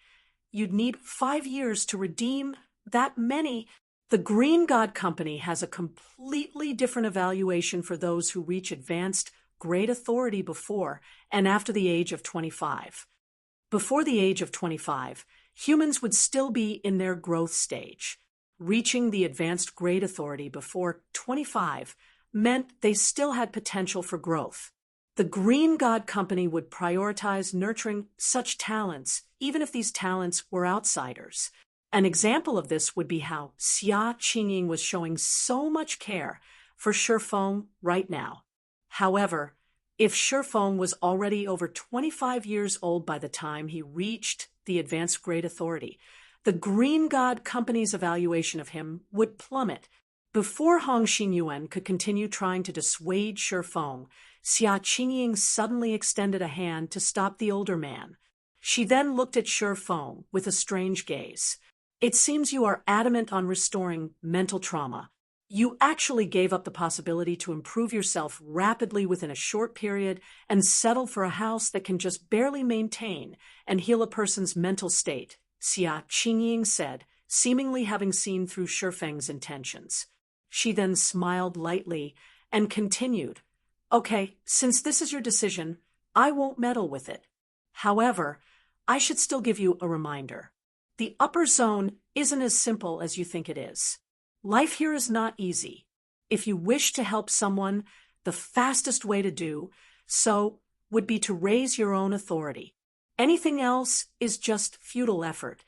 you'd need 5 years to redeem that many. The Green God Company has a completely different evaluation for those who reach advanced grade authority before and after the age of 25. Before the age of 25, humans would still be in their growth stage. Reaching the advanced grade authority before 25 meant they still had potential for growth. The Green God Company would prioritize nurturing such talents, even if these talents were outsiders. An example of this would be how Xia Qingying was showing so much care for Shifeng right now. However, if Shifeng was already over 25 years old by the time he reached the advanced grade authority, the Green God Company's evaluation of him would plummet. Before Hong Xinyuan could continue trying to dissuade Shifeng, Xia Qingying suddenly extended a hand to stop the older man. She then looked at Shifeng with a strange gaze. It seems you are adamant on restoring mental trauma. You actually gave up the possibility to improve yourself rapidly within a short period and settle for a house that can just barely maintain and heal a person's mental state, Xia Qingying said, seemingly having seen through Shifeng's intentions. She then smiled lightly and continued, Okay, since this is your decision, I won't meddle with it. However, I should still give you a reminder. The upper zone isn't as simple as you think it is. Life here is not easy. If you wish to help someone, the fastest way to do so would be to raise your own authority. Anything else is just futile effort.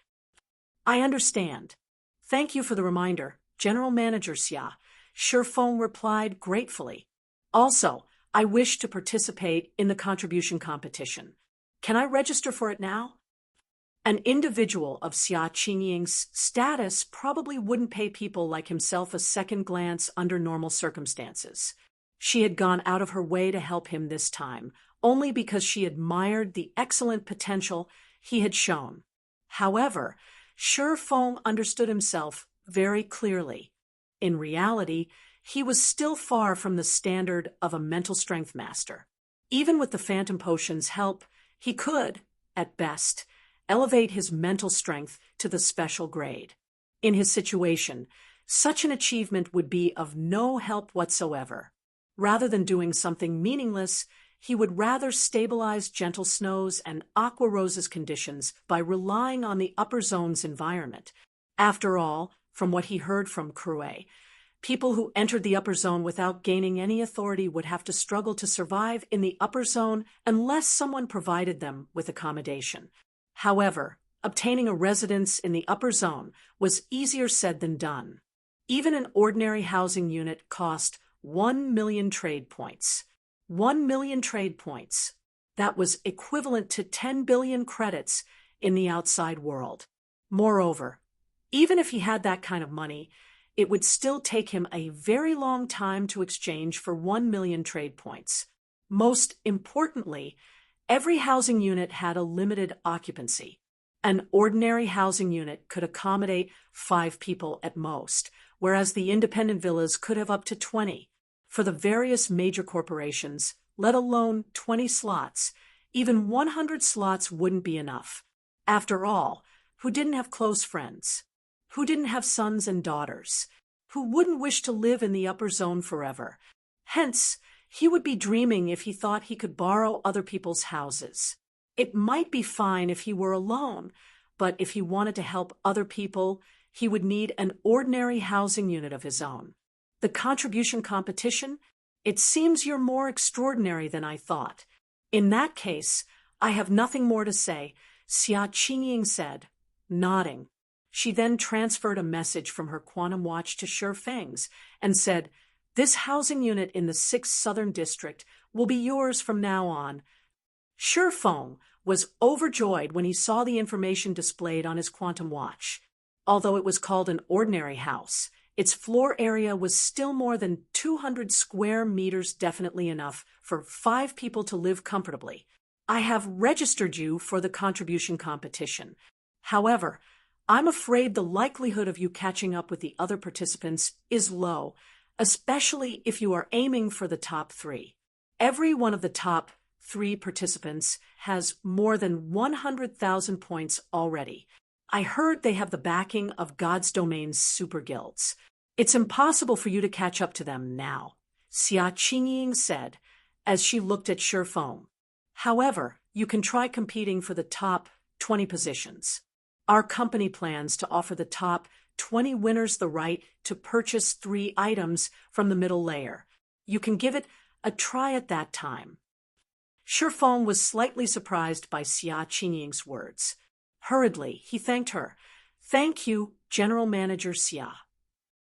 I understand. Thank you for the reminder, General Manager Xia, Shifeng replied gratefully. Also, I wish to participate in the contribution competition. Can I register for it now? An individual of Xia Qingying's status probably wouldn't pay people like himself a second glance under normal circumstances. She had gone out of her way to help him this time, only because she admired the excellent potential he had shown. However, Shifeng understood himself very clearly. In reality, he was still far from the standard of a mental strength master. Even with the phantom potion's help, he could, at best, elevate his mental strength to the special grade. In his situation, such an achievement would be of no help whatsoever. Rather than doing something meaningless, he would rather stabilize Gentle Snow's and Aqua Rose's conditions by relying on the upper zone's environment. After all, from what he heard from Crue, people who entered the upper zone without gaining any authority would have to struggle to survive in the upper zone unless someone provided them with accommodation. However, obtaining a residence in the upper zone was easier said than done. Even an ordinary housing unit cost 1 million trade points. 1 million trade points. That was equivalent to 10 billion credits in the outside world. Moreover, even if he had that kind of money, it would still take him a very long time to exchange for 1 million trade points. Most importantly, every housing unit had a limited occupancy. An ordinary housing unit could accommodate 5 people at most, whereas the independent villas could have up to 20. For the various major corporations, let alone 20 slots, even 100 slots wouldn't be enough. After all, who didn't have close friends? Who didn't have sons and daughters? Who wouldn't wish to live in the upper zone forever? Hence, he would be dreaming if he thought he could borrow other people's houses. It might be fine if he were alone, but if he wanted to help other people, he would need an ordinary housing unit of his own. The contribution competition? It seems you're more extraordinary than I thought. In that case, I have nothing more to say, Xia Qingying said, nodding. She then transferred a message from her quantum watch to Shi Feng's and said, "This housing unit in the 6th Southern District will be yours from now on." Shi Feng was overjoyed when he saw the information displayed on his quantum watch. Although it was called an ordinary house, its floor area was still more than 200 square meters, definitely enough for 5 people to live comfortably. I have registered you for the contribution competition. However, I'm afraid the likelihood of you catching up with the other participants is low, especially if you are aiming for the top 3. Every one of the top 3 participants has more than 100,000 points already. I heard they have the backing of God's Domain's super guilds. It's impossible for you to catch up to them now, Xia Qingying said, as she looked at Shi Feng. However, you can try competing for the top 20 positions. Our company plans to offer the top 20 winners the right to purchase 3 items from the middle layer. You can give it a try at that time. Shi Feng was slightly surprised by Xia Qingying's words. Hurriedly, he thanked her. "Thank you, General Manager Xia."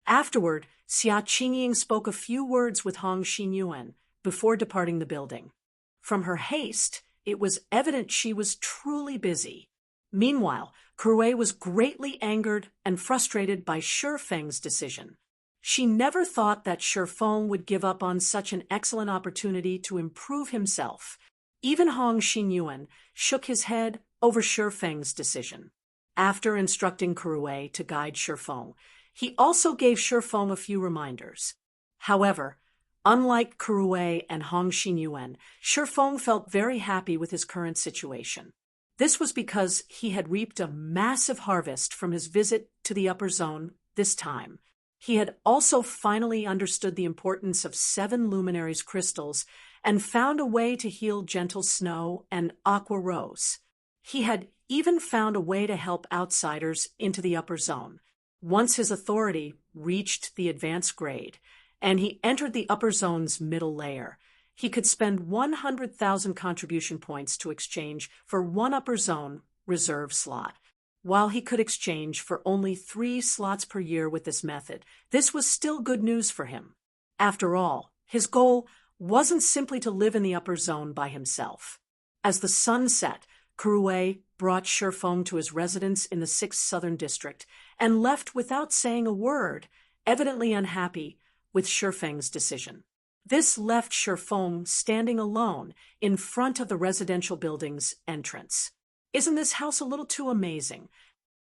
Afterward, Xia Qingying spoke a few words with Hong Xinyuan before departing the building. From her haste, it was evident she was truly busy. Meanwhile, Kuruei was greatly angered and frustrated by Shi Feng's decision. She never thought that Shi Feng would give up on such an excellent opportunity to improve himself. Even Hong Xinyuan shook his head over Shi Feng's decision. After instructing Kuruei to guide Shi Feng, he also gave Shi Feng a few reminders. However, unlike Kuruei and Hong Xinyuan, Shi Feng felt very happy with his current situation. This was because he had reaped a massive harvest from his visit to the upper zone this time. He had also finally understood the importance of 7 luminaries crystals and found a way to heal gentle snow and aqua rose. He had even found a way to help outsiders into the upper zone. Once his authority reached the advanced grade, and he entered the upper zone's middle layer, he could spend 100,000 contribution points to exchange for 1 upper zone reserve slot. While he could exchange for only 3 slots per year with this method, this was still good news for him. After all, his goal wasn't simply to live in the upper zone by himself. As the sun set, Kuruei brought Shi Feng to his residence in the 6th Southern District and left without saying a word, evidently unhappy with Shi Feng's decision. This left Shi Feng standing alone in front of the residential building's entrance. Isn't this house a little too amazing?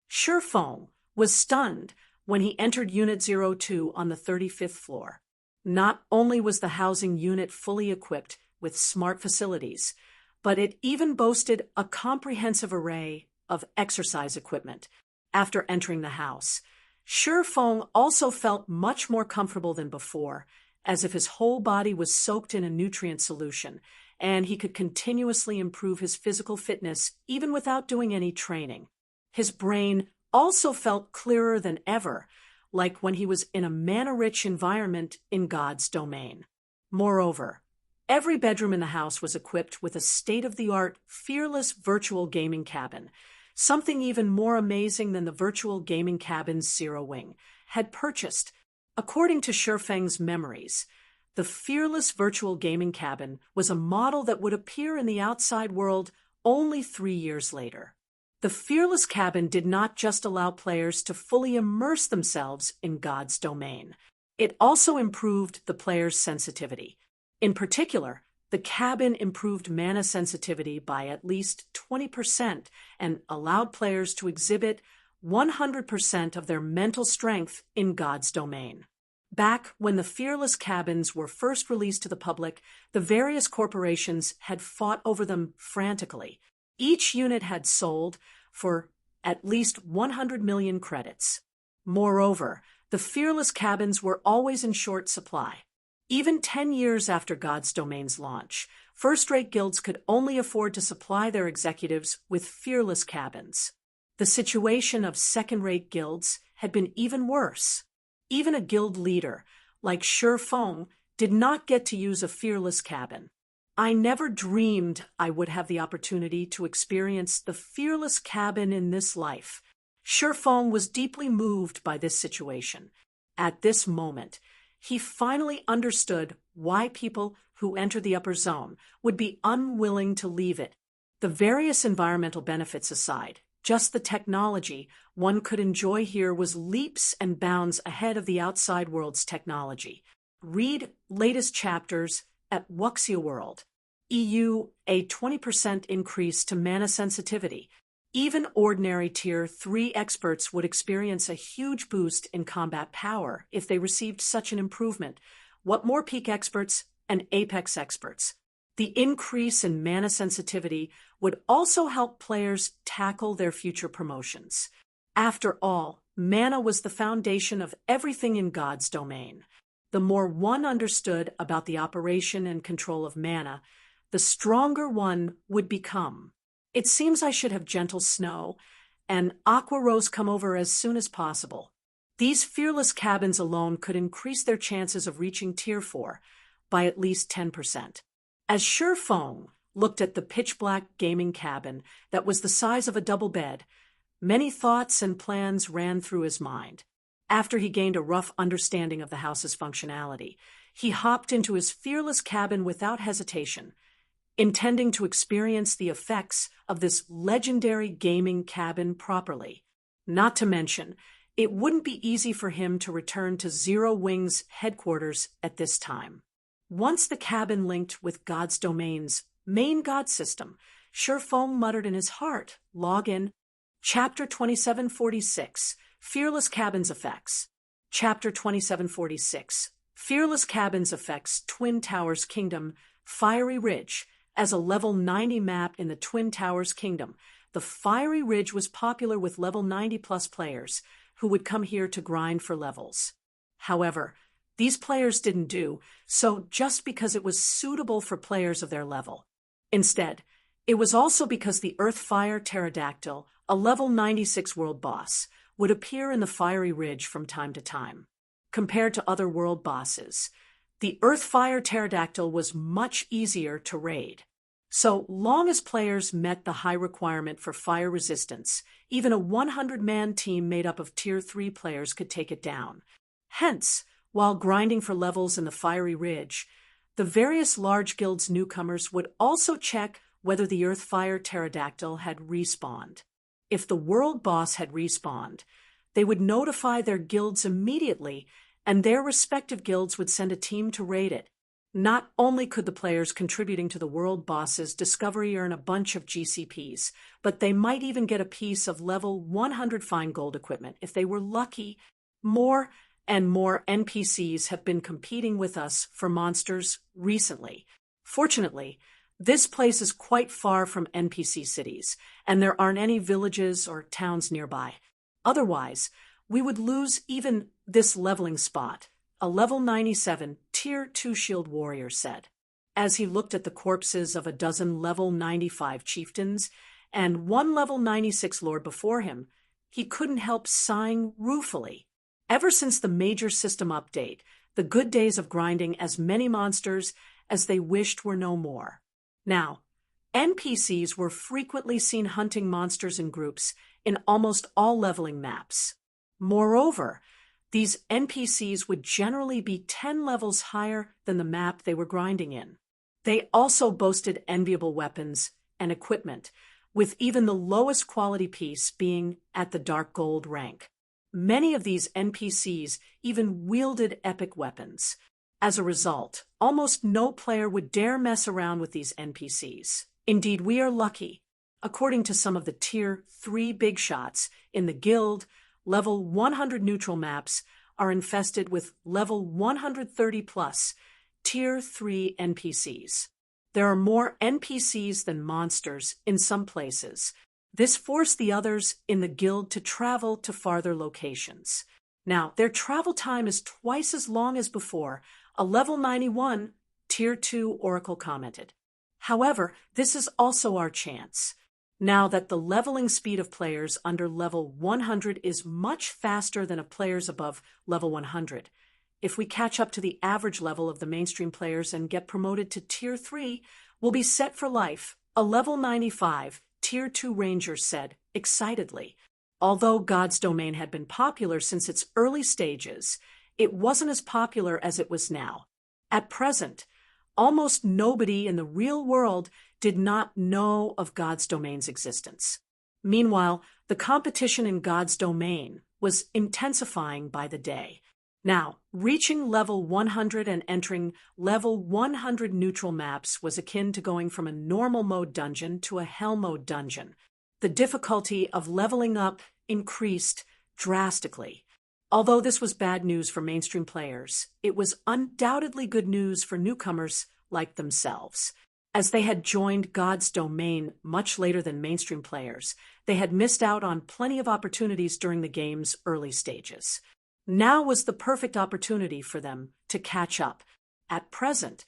Shi Feng was stunned when he entered Unit 02 on the 35th floor. Not only was the housing unit fully equipped with smart facilities, but it even boasted a comprehensive array of exercise equipment. After entering the house, Shi Feng also felt much more comfortable than before, as if his whole body was soaked in a nutrient solution, and he could continuously improve his physical fitness even without doing any training. His brain also felt clearer than ever, like when he was in a mana-rich environment in God's domain. Moreover, every bedroom in the house was equipped with a state-of-the-art, fearless virtual gaming cabin. Something even more amazing than the virtual gaming cabin's Zero Wing had purchased. According to Shi Feng's memories, the fearless virtual gaming cabin was a model that would appear in the outside world only 3 years later. The fearless cabin did not just allow players to fully immerse themselves in God's domain. It also improved the player's sensitivity. In particular, the cabin improved mana sensitivity by at least 20% and allowed players to exhibit 100% of their mental strength in God's domain. Back when the fearless cabins were first released to the public, the various corporations had fought over them frantically. Each unit had sold for at least 100 million credits. Moreover, the fearless cabins were always in short supply. Even 10 years after God's Domain's launch, first-rate guilds could only afford to supply their executives with fearless cabins. The situation of second-rate guilds had been even worse. Even a guild leader, like Shi Feng, did not get to use a fearless cabin. I never dreamed I would have the opportunity to experience the fearless cabin in this life. Sherfong was deeply moved by this situation. At this moment, he finally understood why people who enter the upper zone would be unwilling to leave it. The various environmental benefits aside, just the technology one could enjoy here was leaps and bounds ahead of the outside world's technology. Read latest chapters at Wuxia World. EU, a 20% increase to mana sensitivity. Even ordinary Tier 3 experts would experience a huge boost in combat power if they received such an improvement. What more peak experts and apex experts? The increase in mana sensitivity would also help players tackle their future promotions. After all, mana was the foundation of everything in God's domain. The more one understood about the operation and control of mana, the stronger one would become. It seems I should have gentle snow and aqua rose come over as soon as possible. These fearless cabins alone could increase their chances of reaching Tier 4 by at least 10%. As Sherfong looked at the pitch-black gaming cabin that was the size of a double bed, many thoughts and plans ran through his mind. After he gained a rough understanding of the house's functionality, he hopped into his fearless cabin without hesitation, intending to experience the effects of this legendary gaming cabin properly. Not to mention, it wouldn't be easy for him to return to Zero Wing's headquarters at this time. Once the cabin linked with God's domain's main god system, Sherfong muttered in his heart, log in. Chapter 2746, Fearless Cabins Effects. Chapter 2746, Fearless Cabins Effects, Twin Towers Kingdom, Fiery Ridge. As a level 90 map in the Twin Towers Kingdom, the Fiery Ridge was popular with level 90+ players who would come here to grind for levels. However, these players didn't do so just because it was suitable for players of their level. Instead, it was also because the Earth-Fire Pterodactyl, a level 96 world boss, would appear in the Fiery Ridge from time to time. Compared to other world bosses, the Earth-Fire Pterodactyl was much easier to raid. So long as players met the high requirement for fire resistance, even a 100-man team made up of Tier 3 players could take it down. Hence, while grinding for levels in the Fiery Ridge, the various large guilds' newcomers would also check whether the Earth-Fire Pterodactyl had respawned. If the world boss had respawned, they would notify their guilds immediately, and their respective guilds would send a team to raid it. Not only could the players contributing to the world boss's discovery earn a bunch of GCPs, but they might even get a piece of level 100 fine gold equipment if they were lucky. More and more NPCs have been competing with us for monsters recently. Fortunately, this place is quite far from NPC cities, and there aren't any villages or towns nearby. Otherwise, we would lose even this leveling spot, a level 97 Tier 2 Shield Warrior said, as he looked at the corpses of a dozen level 95 chieftains and one level 96 lord before him. He couldn't help sighing ruefully. Ever since the major system update, the good days of grinding as many monsters as they wished were no more. Now, NPCs were frequently seen hunting monsters in groups in almost all leveling maps. Moreover, these NPCs would generally be 10 levels higher than the map they were grinding in. They also boasted enviable weapons and equipment, with even the lowest quality piece being at the dark gold rank. Many of these NPCs even wielded epic weapons. As a result, almost no player would dare mess around with these NPCs. Indeed, we are lucky. According to some of the Tier 3 big shots in the guild, level 100 neutral maps are infested with level 130+ Tier 3 NPCs. There are more NPCs than monsters in some places. This forced the others in the guild to travel to farther locations. Now, their travel time is twice as long as before, a level 91 Tier 2 Oracle commented. However, this is also our chance. Now that the leveling speed of players under level 100 is much faster than of players above level 100, if we catch up to the average level of the mainstream players and get promoted to Tier 3, "We'll be set for life," a level 95, Tier 2 ranger said, excitedly. Although God's Domain had been popular since its early stages, it wasn't as popular as it was now. At present, almost nobody in the real world did not know of God's Domain's existence. Meanwhile, the competition in God's Domain was intensifying by the day. Now, reaching level 100 and entering level 100 neutral maps was akin to going from a normal mode dungeon to a hell mode dungeon. The difficulty of leveling up increased drastically. Although this was bad news for mainstream players, it was undoubtedly good news for newcomers like themselves. As they had joined God's Domain much later than mainstream players, they had missed out on plenty of opportunities during the game's early stages. Now was the perfect opportunity for them to catch up. At present,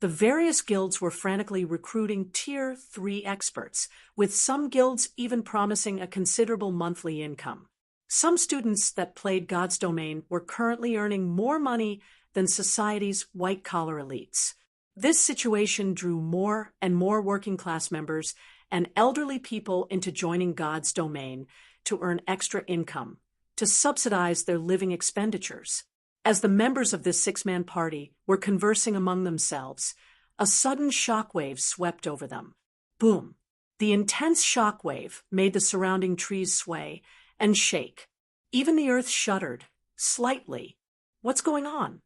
the various guilds were frantically recruiting Tier 3 experts, with some guilds even promising a considerable monthly income. Some students that played God's Domain were currently earning more money than society's white-collar elites. This situation drew more and more working-class members and elderly people into joining God's Domain to earn extra income, to subsidize their living expenditures. As the members of this six-man party were conversing among themselves, a sudden shockwave swept over them. Boom! The intense shockwave made the surrounding trees sway and shake. Even the earth shuddered, slightly. What's going on?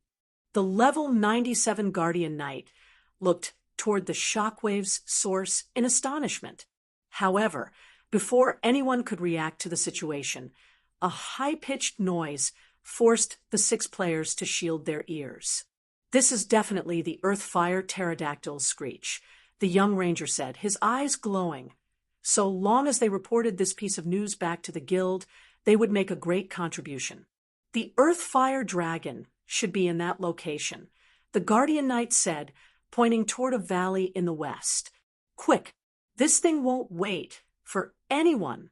The level 97 Guardian Knight looked toward the shockwave's source in astonishment. However, before anyone could react to the situation, a high-pitched noise forced the six players to shield their ears. "This is definitely the Earth-Fire Pterodactyl's screech," the young ranger said, his eyes glowing. So long as they reported this piece of news back to the guild, they would make a great contribution. "The Earth-Fire Dragon should be in that location," the Guardian Knight said, pointing toward a valley in the west. "Quick! This thing won't wait for anyone."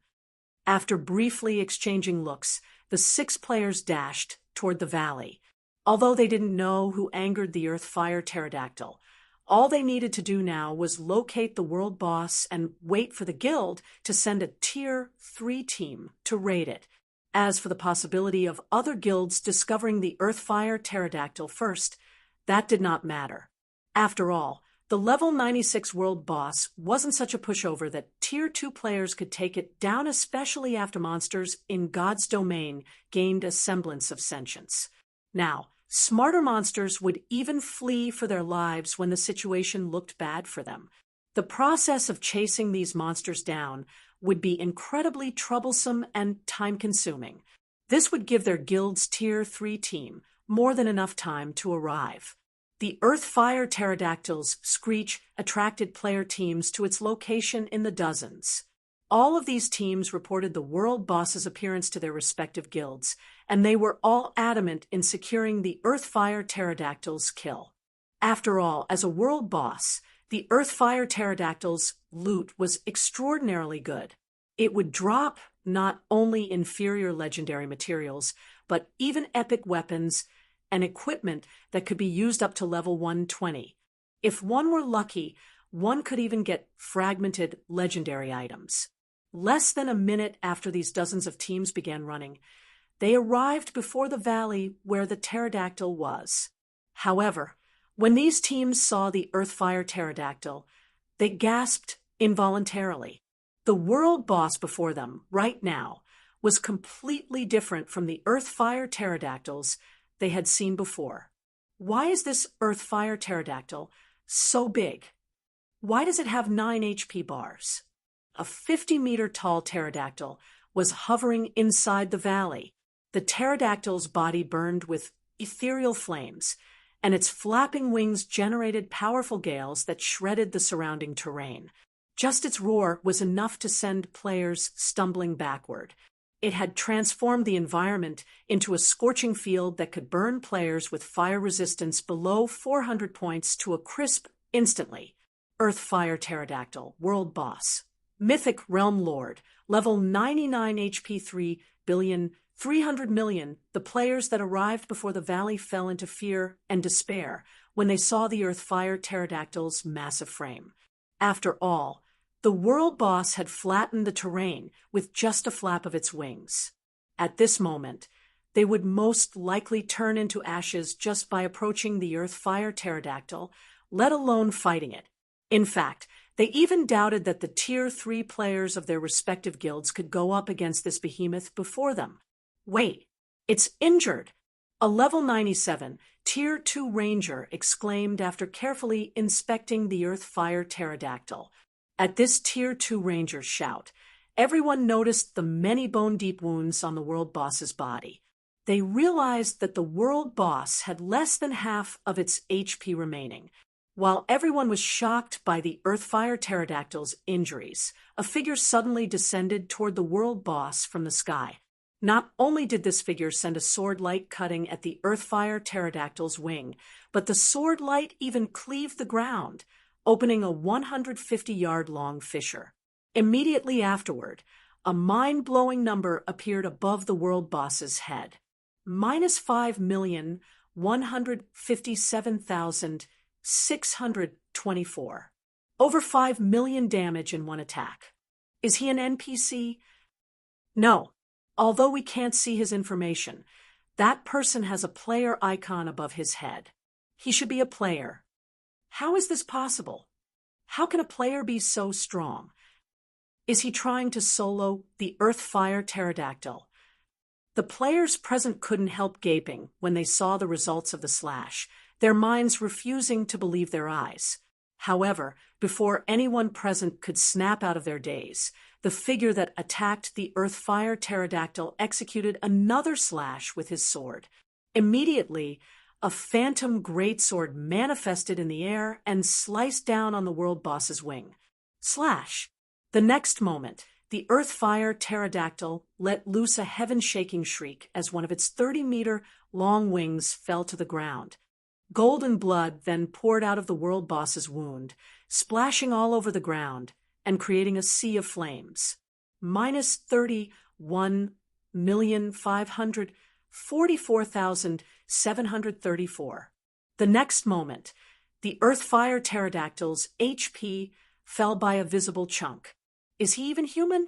After briefly exchanging looks, the six players dashed toward the valley. Although they didn't know who angered the Earth-Fire Pterodactyl, all they needed to do now was locate the world boss and wait for the guild to send a Tier 3 team to raid it. As for the possibility of other guilds discovering the Earth-Fire Pterodactyl first, that did not matter. After all, the level 96 world boss wasn't such a pushover that Tier 2 players could take it down, especially after monsters in God's Domain gained a semblance of sentience. Now, smarter monsters would even flee for their lives when the situation looked bad for them. The process of chasing these monsters down would be incredibly troublesome and time-consuming. This would give their guild's Tier 3 team more than enough time to arrive. The Earth-Fire Pterodactyl's screech attracted player teams to its location in the dozens. All of these teams reported the world boss's appearance to their respective guilds, and they were all adamant in securing the Earth-Fire Pterodactyl's kill. After all, as a world boss, the Earth-Fire Pterodactyl's loot was extraordinarily good. It would drop not only inferior legendary materials, but even epic weapons and equipment that could be used up to level 120. If one were lucky, one could even get fragmented legendary items. Less than a minute after these dozens of teams began running, they arrived before the valley where the pterodactyl was. However, when these teams saw the Earth-Fire Pterodactyl, they gasped involuntarily. The world boss before them, right now, was completely different from the Earth-Fire Pterodactyls they had seen before. Why is this Earth-Fire Pterodactyl so big? Why does it have 9 HP bars? A 50-meter-tall pterodactyl was hovering inside the valley. The pterodactyl's body burned with ethereal flames, and its flapping wings generated powerful gales that shredded the surrounding terrain. Just its roar was enough to send players stumbling backward. It had transformed the environment into a scorching field that could burn players with fire resistance below 400 points to a crisp instantly. Earth-Fire Pterodactyl, World Boss. Mythic Realm Lord, level 99 HP 3 billion 300 million, the players that arrived before the valley fell into fear and despair when they saw the Earthfire pterodactyl's massive frame. After all, the world boss had flattened the terrain with just a flap of its wings. At this moment, they would most likely turn into ashes just by approaching the Earthfire pterodactyl, let alone fighting it. In fact, they even doubted that the Tier 3 players of their respective guilds could go up against this behemoth before them. Wait, it's injured! A level 97, Tier 2 ranger exclaimed after carefully inspecting the Earthfire pterodactyl. At this Tier 2 ranger's shout, everyone noticed the many bone-deep wounds on the world boss's body. They realized that the world boss had less than half of its HP remaining. While everyone was shocked by the Earthfire pterodactyl's injuries, a figure suddenly descended toward the world boss from the sky. Not only did this figure send a sword-like cutting at the Earthfire pterodactyl's wing, but the sword-light even cleaved the ground, opening a 150-yard-long fissure. Immediately afterward, a mind-blowing number appeared above the world boss's head. -5,157,624. Over 5 million damage in one attack. Is he an NPC? No. Although we can't see his information, that person has a player icon above his head. He should be a player. How is this possible? How can a player be so strong? Is he trying to solo the Earthfire pterodactyl? The players present couldn't help gaping when they saw the results of the slash, their minds refusing to believe their eyes. However, before anyone present could snap out of their daze, the figure that attacked the Earthfire pterodactyl executed another slash with his sword. Immediately, a phantom greatsword manifested in the air and sliced down on the world boss's wing. Slash! The next moment, the Earthfire pterodactyl let loose a heaven-shaking shriek as one of its 30-meter-long wings fell to the ground. Golden blood then poured out of the world boss's wound, splashing all over the ground and creating a sea of flames. -31,544,734. The next moment, the Earthfire pterodactyl's HP fell by a visible chunk. Is he even human?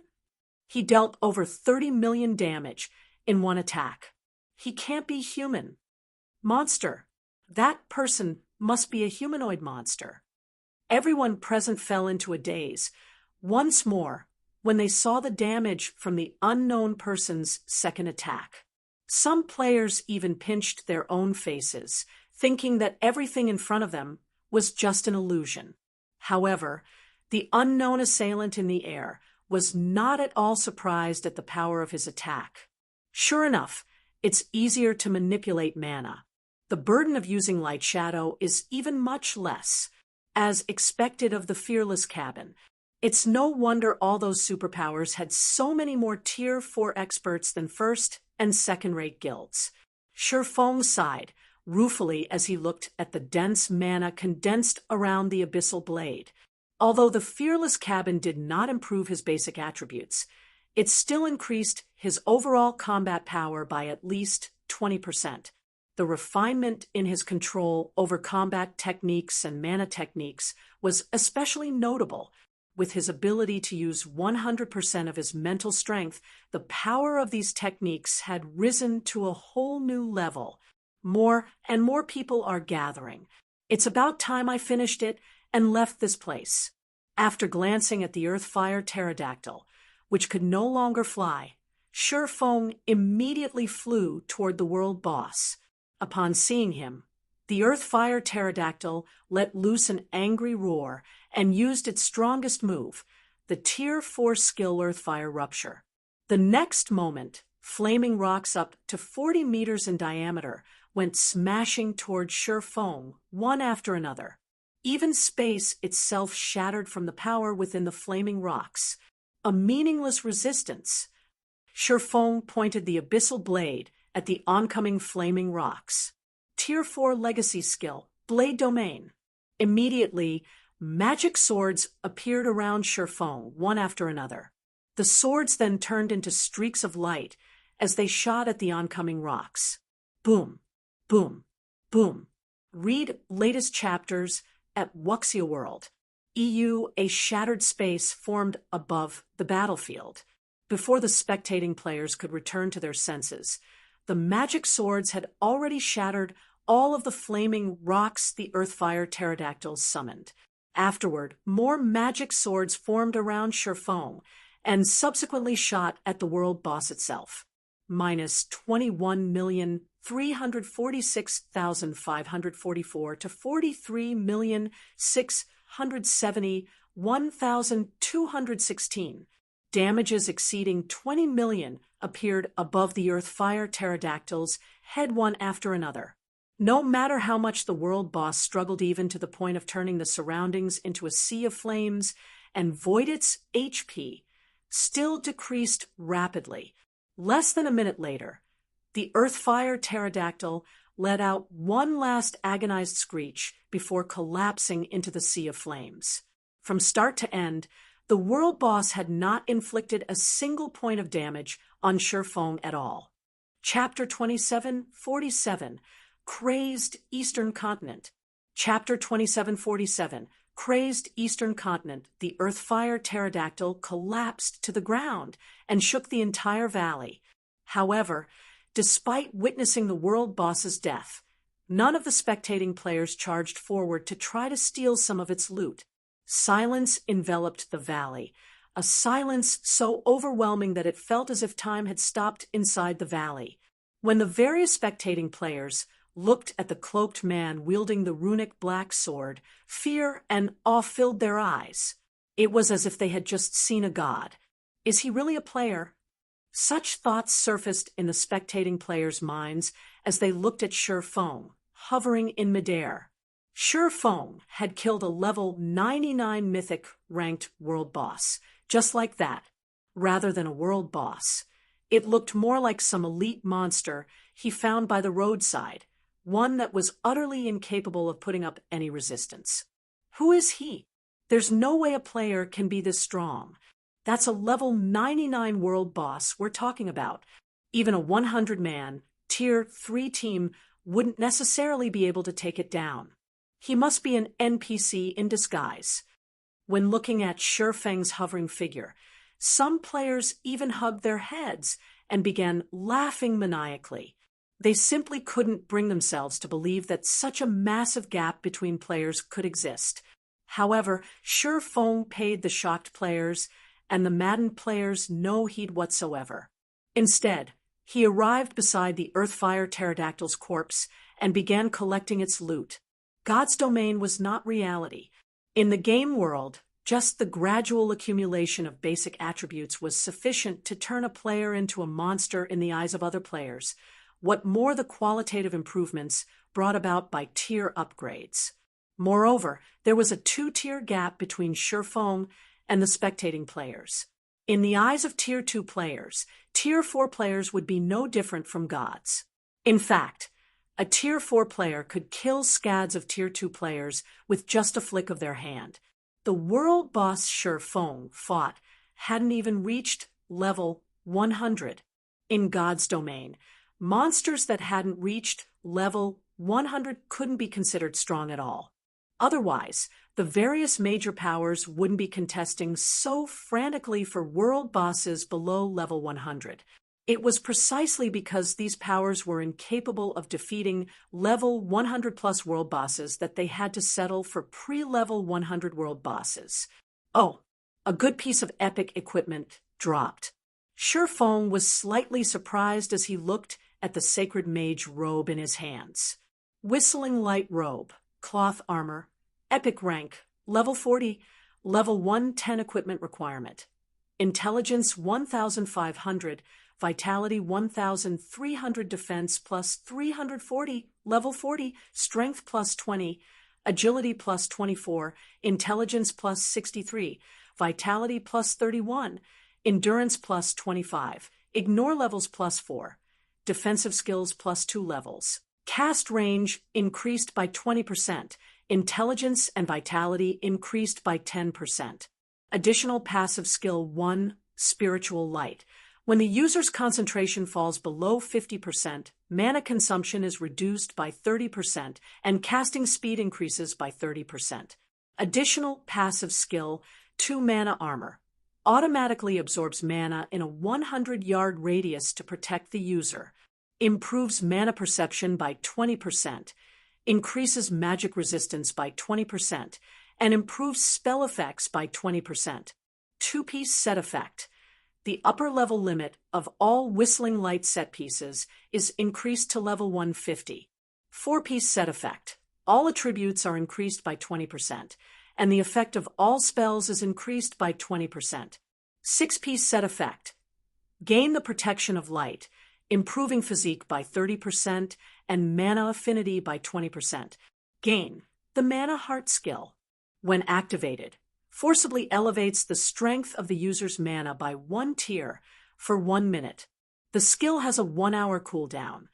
He dealt over 30 million damage in one attack. He can't be human. Monster. That person must be a humanoid monster. Everyone present fell into a daze. Once more, when they saw the damage from the unknown person's second attack. Some players even pinched their own faces, thinking that everything in front of them was just an illusion. However, the unknown assailant in the air was not at all surprised at the power of his attack. Sure enough, it's easier to manipulate mana. The burden of using light shadow is even much less, as expected of the Fearless Cabin. It's no wonder all those superpowers had so many more Tier 4 experts than first and second-rate guilds. Shurfong sighed ruefully as he looked at the dense mana condensed around the abyssal blade. Although the Fearless Cabin did not improve his basic attributes, it still increased his overall combat power by at least 20%. The refinement in his control over combat techniques and mana techniques was especially notable. With his ability to use 100% of his mental strength, the power of these techniques had risen to a whole new level. More and more people are gathering. It's about time I finished it and left this place. After glancing at the Earthfire pterodactyl, which could no longer fly, Shurfong immediately flew toward the world boss. Upon seeing him, the Earthfire pterodactyl let loose an angry roar and used its strongest move, the Tier 4 skill Earthfire Rupture. The next moment, flaming rocks up to 40 meters in diameter went smashing toward Shurfong, one after another. Even space itself shattered from the power within the flaming rocks. A meaningless resistance. Shurfong pointed the abyssal blade at the oncoming flaming rocks. Tier 4 legacy skill, Blade Domain. Immediately, magic swords appeared around Shurfong, one after another. The swords then turned into streaks of light as they shot at the oncoming rocks. Boom, boom, boom. Read latest chapters at Wuxia World. EU, a shattered space formed above the battlefield. Before the spectating players could return to their senses, the magic swords had already shattered all of the flaming rocks the Earthfire pterodactyls summoned. Afterward, more magic swords formed around Shifeng and subsequently shot at the world boss itself. Minus 21,346,544 to 43,671,216. Damages exceeding 20 million appeared above the Earthfire pterodactyls, head one after another. No matter how much the world boss struggled, even to the point of turning the surroundings into a sea of flames, and Voidit's HP still decreased rapidly. Less than a minute later, the Earthfire pterodactyl let out one last agonized screech before collapsing into the sea of flames. From start to end, the world boss had not inflicted a single point of damage on Shifeng at all. Chapter 2747, Crazed Eastern Continent. Chapter 2747, Crazed Eastern Continent. The Earthfire pterodactyl collapsed to the ground and shook the entire valley. However, despite witnessing the world boss's death, none of the spectating players charged forward to try to steal some of its loot. Silence enveloped the valley, a silence so overwhelming that it felt as if time had stopped inside the valley. When the various spectating players looked at the cloaked man wielding the runic black sword, fear and awe filled their eyes. It was as if they had just seen a god. Is he really a player? Such thoughts surfaced in the spectating players' minds as they looked at Shifeng, hovering in midair. Shifeng had killed a level 99 mythic ranked world boss, just like that. Rather than a world boss, it looked more like some elite monster he found by the roadside, one that was utterly incapable of putting up any resistance. Who is he? There's no way a player can be this strong. That's a level 99 world boss we're talking about. Even a 100-man, tier 3 team wouldn't necessarily be able to take it down. He must be an NPC in disguise. When looking at Shifeng's hovering figure, some players even hugged their heads and began laughing maniacally. They simply couldn't bring themselves to believe that such a massive gap between players could exist. However, Shifeng paid the shocked players and the maddened players no heed whatsoever. Instead, he arrived beside the Earthfire pterodactyl's corpse and began collecting its loot. God's domain was not reality. In the game world, just the gradual accumulation of basic attributes was sufficient to turn a player into a monster in the eyes of other players. What more the qualitative improvements brought about by tier upgrades. Moreover, there was a 2-tier gap between Shifeng and the spectating players. In the eyes of tier 2 players, tier 4 players would be no different from gods. In fact, a tier 4 player could kill scads of tier 2 players with just a flick of their hand. The world boss Shifeng fought hadn't even reached level 100. In God's domain, monsters that hadn't reached level 100 couldn't be considered strong at all. Otherwise, the various major powers wouldn't be contesting so frantically for world bosses below level 100. It was precisely because these powers were incapable of defeating level 100+ world bosses that they had to settle for pre-level 100 world bosses. Oh, a good piece of epic equipment dropped. Shifeng was slightly surprised as he looked at the sacred mage robe in his hands. Whistling light robe, cloth armor, epic rank, level 40, level 110 equipment requirement. Intelligence 1,500, vitality 1,300, defense plus 340, level 40, strength plus 20, agility plus 24, intelligence plus 63, vitality plus 31, endurance plus 25, ignore levels plus 4. Defensive skills plus 2 levels. Cast range increased by 20%. Intelligence and vitality increased by 10%. Additional passive skill 1, spiritual light. When the user's concentration falls below 50%, mana consumption is reduced by 30% and casting speed increases by 30%. Additional passive skill, 2 mana armor. Automatically absorbs mana in a 100-yard radius to protect the user. Improves mana perception by 20%. Increases magic resistance by 20%. And improves spell effects by 20%. 2-piece set effect. The upper level limit of all Whistling Light set pieces is increased to level 150. 4-piece set effect. All attributes are increased by 20%, and the effect of all spells is increased by 20%. 6-piece set effect. Gain the protection of light, improving physique by 30% and mana affinity by 20%. Gain the Mana Heart skill. When activated, forcibly elevates the strength of the user's mana by 1 tier for 1 minute. The skill has a 1-hour cooldown.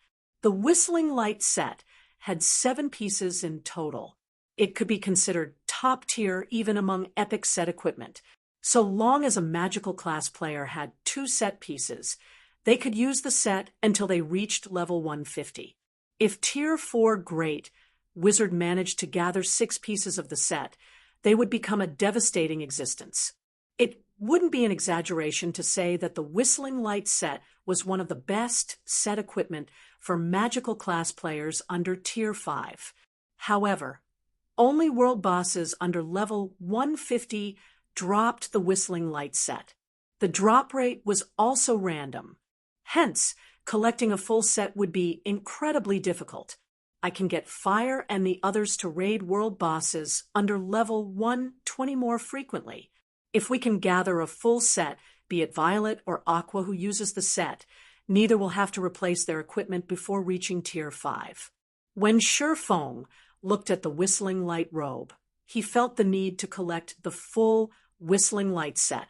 The Whistling Light set had 7 pieces in total. It could be considered top tier even among epic set equipment. So long as a magical class player had 2 set pieces, they could use the set until they reached level 150. If tier 4 great wizard managed to gather 6 pieces of the set, they would become a devastating existence. It wouldn't be an exaggeration to say that the Whistling Light set was one of the best set equipment for magical class players under tier 5. However, only world bosses under level 150 dropped the Whistling Light set. The drop rate was also random. Hence, collecting a full set would be incredibly difficult. I can get Fire and the others to raid world bosses under level 120 more frequently. If we can gather a full set, be it Violet or Aqua who uses the set, neither will have to replace their equipment before reaching tier 5. When Shurfeng looked at the Whistling Light robe, he felt the need to collect the full Whistling Light set.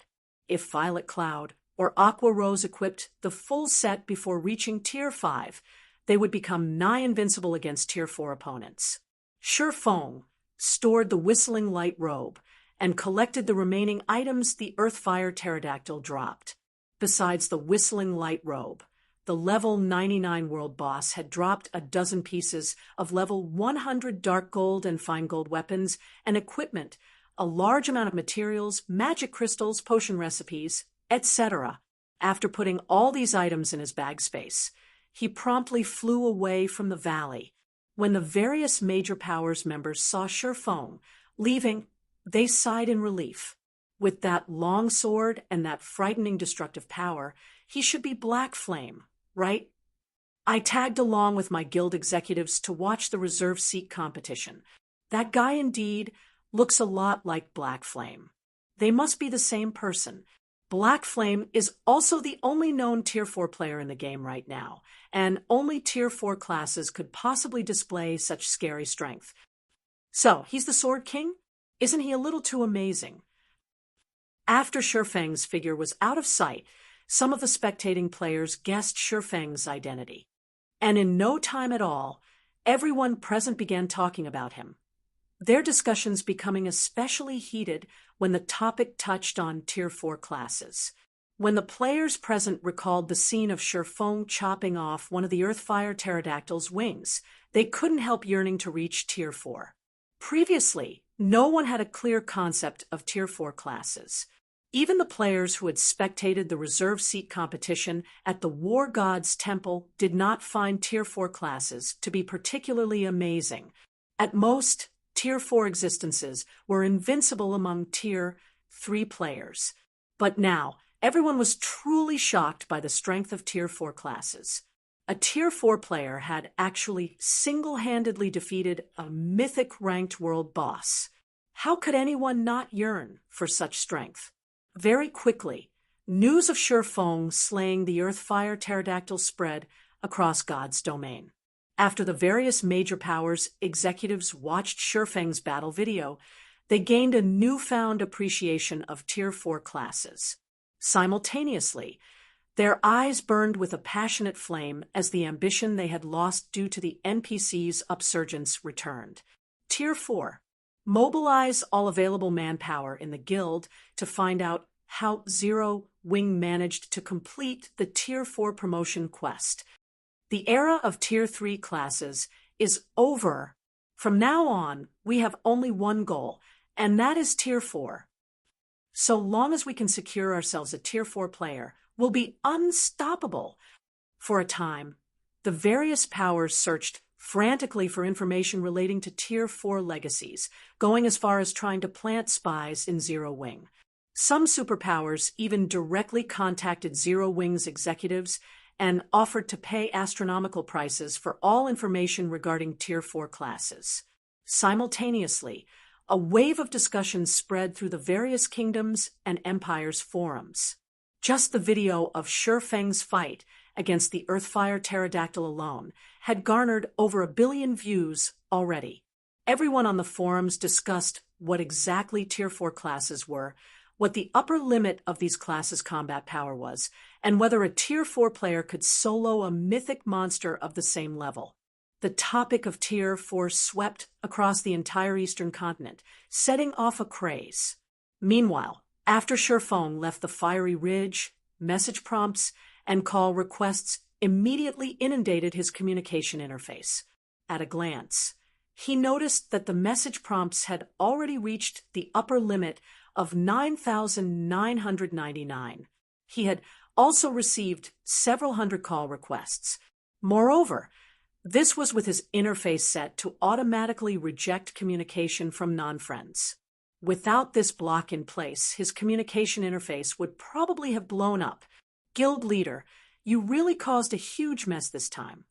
If Violet Cloud or Aqua Rose equipped the full set before reaching tier 5, they would become nigh invincible against tier 4 opponents. Shurfeng stored the Whistling Light robe and collected the remaining items the Earthfire Pterodactyl dropped. Besides the Whistling Light robe, the level 99 world boss had dropped a dozen pieces of level 100 dark gold and fine gold weapons and equipment, a large amount of materials, magic crystals, potion recipes, etc. After putting all these items in his bag space, he promptly flew away from the valley. When the various major powers members saw Shurfeng leaving, they sighed in relief. With that long sword and that frightening destructive power, he should be Black Flame, right? I tagged along with my guild executives to watch the reserve seat competition. That guy indeed looks a lot like Black Flame. They must be the same person. Black Flame is also the only known tier 4 player in the game right now, and only tier 4 classes could possibly display such scary strength. So, he's the Sword King? Isn't he a little too amazing? After Shurfeng's figure was out of sight, some of the spectating players guessed Shurfeng's identity. And in no time at all, everyone present began talking about him. Their discussions becoming especially heated when the topic touched on tier 4 classes. When the players present recalled the scene of Shurfeng chopping off one of the Earthfire Pterodactyl's wings, they couldn't help yearning to reach tier 4. Previously, no one had a clear concept of tier 4 classes. Even the players who had spectated the reserve seat competition at the War God's Temple did not find tier 4 classes to be particularly amazing. At most, tier 4 existences were invincible among tier 3 players. But now, everyone was truly shocked by the strength of tier 4 classes. A tier 4 player had actually single-handedly defeated a mythic-ranked world boss. How could anyone not yearn for such strength? Very quickly, news of Shurfeng slaying the Earthfire Pterodactyl spread across God's domain. After the various major powers executives watched Shurfeng's battle video, they gained a newfound appreciation of tier 4 classes. Simultaneously, their eyes burned with a passionate flame as the ambition they had lost due to the NPC's upsurgence returned. Tier 4. Mobilize all available manpower in the guild to find out how Zero Wing managed to complete the Tier 4 promotion quest. The era of Tier 3 classes is over. From now on, we have only one goal, and that is Tier 4. So long as we can secure ourselves a Tier 4 player, we'll be unstoppable. For a time, the various powers searched frantically for information relating to Tier 4 legacies, going as far as trying to plant spies in Zero Wing. Some superpowers even directly contacted Zero Wing's executives and offered to pay astronomical prices for all information regarding Tier 4 classes. Simultaneously, a wave of discussions spread through the various kingdoms and empires' forums. Just the video of Shifeng's fight against the Earthfire pterodactyl alone had garnered over 1 billion views already. Everyone on the forums discussed what exactly Tier 4 classes were, what the upper limit of these classes' combat power was, and whether a Tier 4 player could solo a mythic monster of the same level. The topic of Tier 4 swept across the entire Eastern continent, setting off a craze. Meanwhile, after Shifeng left the fiery ridge, message prompts and call requests immediately inundated his communication interface. At a glance, he noticed that the message prompts had already reached the upper limit of 9,999. He had also received several hundred call requests. Moreover, this was with his interface set to automatically reject communication from non-friends. Without this block in place, his communication interface would probably have blown up. Guild leader, you really caused a huge mess this time.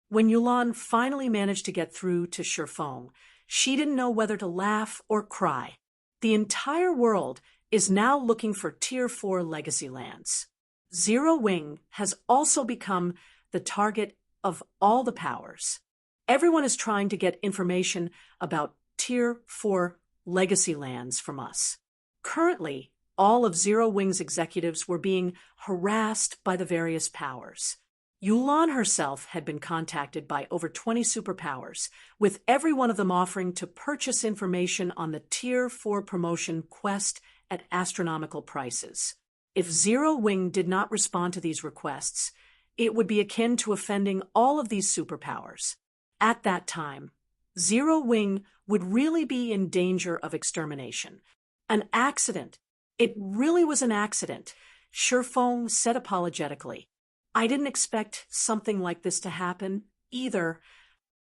When Yulan finally managed to get through to Shifeng, she didn't know whether to laugh or cry. The entire world is now looking for Tier 4 legacy lands. Zero Wing has also become the target of all the powers. Everyone is trying to get information about Tier 4 legacy lands from us. Currently, all of Zero Wing's executives were being harassed by the various powers. Yulan herself had been contacted by over 20 superpowers, with every one of them offering to purchase information on the Tier 4 promotion quest at astronomical prices. If Zero Wing did not respond to these requests, it would be akin to offending all of these superpowers. At that time, Zero Wing would really be in danger of extermination. An accident. It really was an accident, Shifeng said apologetically. I didn't expect something like this to happen, either.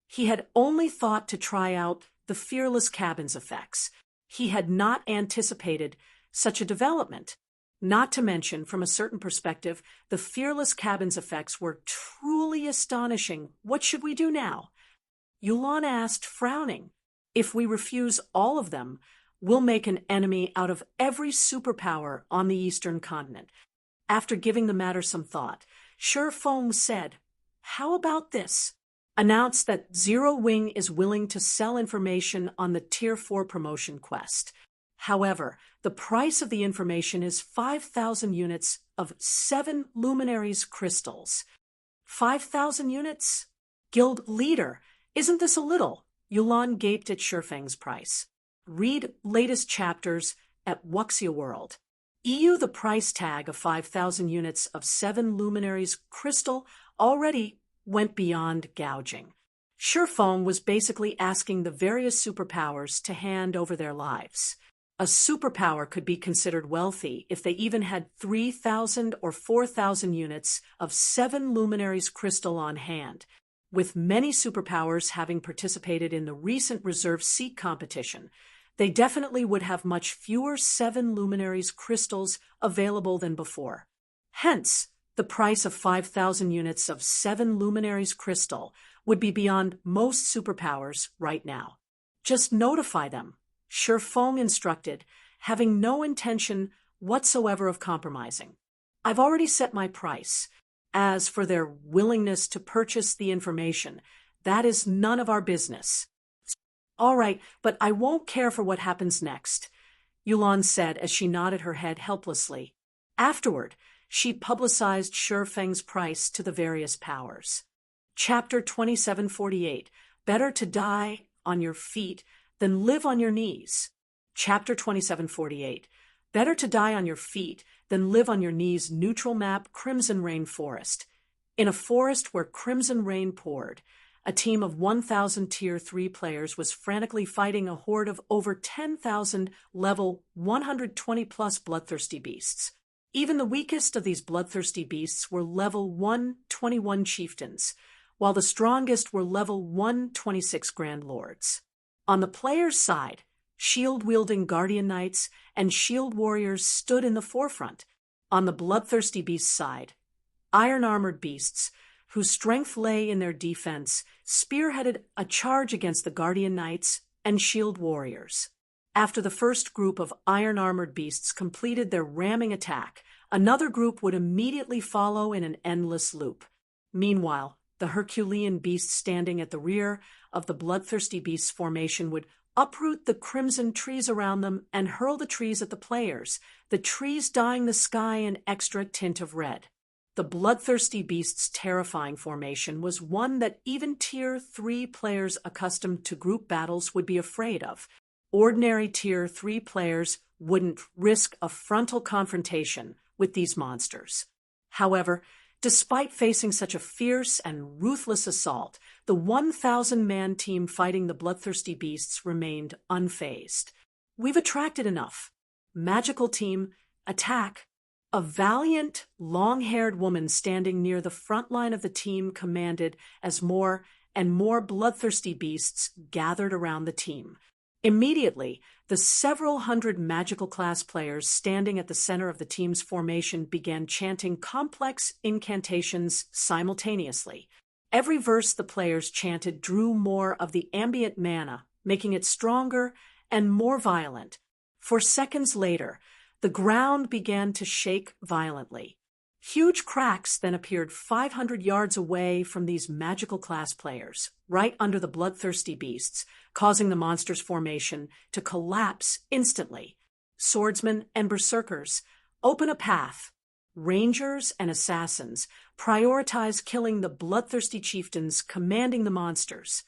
He had only thought to try out the Fearless Cabin's effects. He had not anticipated such a development. Not to mention, from a certain perspective, the Fearless Cabin's effects were truly astonishing. What should we do now? Yulan asked, frowning. If we refuse all of them, we'll make an enemy out of every superpower on the Eastern continent. After giving the matter some thought, Shifeng said, how about this? Announce that Zero Wing is willing to sell information on the Tier 4 promotion quest. However, the price of the information is 5,000 units of 7 luminaries crystals. 5,000 units? Guild leader, isn't this a little? Yulan gaped at Shifeng's price. Read latest chapters at Wuxia World. EU the price tag of 5,000 units of 7 luminaries crystal already went beyond gouging. Shifeng was basically asking the various superpowers to hand over their lives. A superpower could be considered wealthy if they even had 3,000 or 4,000 units of 7 luminaries crystal on hand. With many superpowers having participated in the recent reserve seat competition, they definitely would have much fewer 7 luminaries crystals available than before. Hence, the price of 5,000 units of 7 luminaries crystal would be beyond most superpowers right now. Just notify them, Shifeng instructed, having no intention whatsoever of compromising. I've already set my price. As for their willingness to purchase the information, that is none of our business. All right, but I won't care for what happens next, Yulan said as she nodded her head helplessly. Afterward, she publicized Shifeng's price to the various powers. Chapter 2748, Better to Die on Your Feet Than Live on Your Knees. Chapter 2748, Better to die on your feet than live on your knees. Neutral map, Crimson Rain Forest. In a forest where crimson rain poured, a team of 1,000 Tier 3 players was frantically fighting a horde of over 10,000 level 120-plus bloodthirsty beasts. Even the weakest of these bloodthirsty beasts were level 121 chieftains, while the strongest were level 126 Grand Lords. On the players' side, shield-wielding Guardian Knights and Shield Warriors stood in the forefront. On the bloodthirsty beasts' side, iron-armored beasts, whose strength lay in their defense, spearheaded a charge against the Guardian Knights and Shield Warriors. After the first group of iron-armored beasts completed their ramming attack, another group would immediately follow in an endless loop. Meanwhile, the Herculean beast standing at the rear of the bloodthirsty beasts formation would uproot the crimson trees around them and hurl the trees at the players, the trees dyeing the sky an extra tint of red. The bloodthirsty beasts' terrifying formation was one that even Tier 3 players accustomed to group battles would be afraid of. Ordinary Tier 3 players wouldn't risk a frontal confrontation with these monsters. However, despite facing such a fierce and ruthless assault, the 1,000-man team fighting the bloodthirsty beasts remained unfazed. We've attracted enough. Magical team, attack. A valiant, long-haired woman standing near the front line of the team commanded as more and more bloodthirsty beasts gathered around the team. Immediately, the several hundred magical class players standing at the center of the team's formation began chanting complex incantations simultaneously. Every verse the players chanted drew more of the ambient mana, making it stronger and more violent. For seconds later, the ground began to shake violently. Huge cracks then appeared 500 yards away from these magical class players, right under the bloodthirsty beasts, causing the monster's formation to collapse instantly. Swordsmen and berserkers open a path. Rangers and assassins prioritize killing the bloodthirsty chieftains commanding the monsters.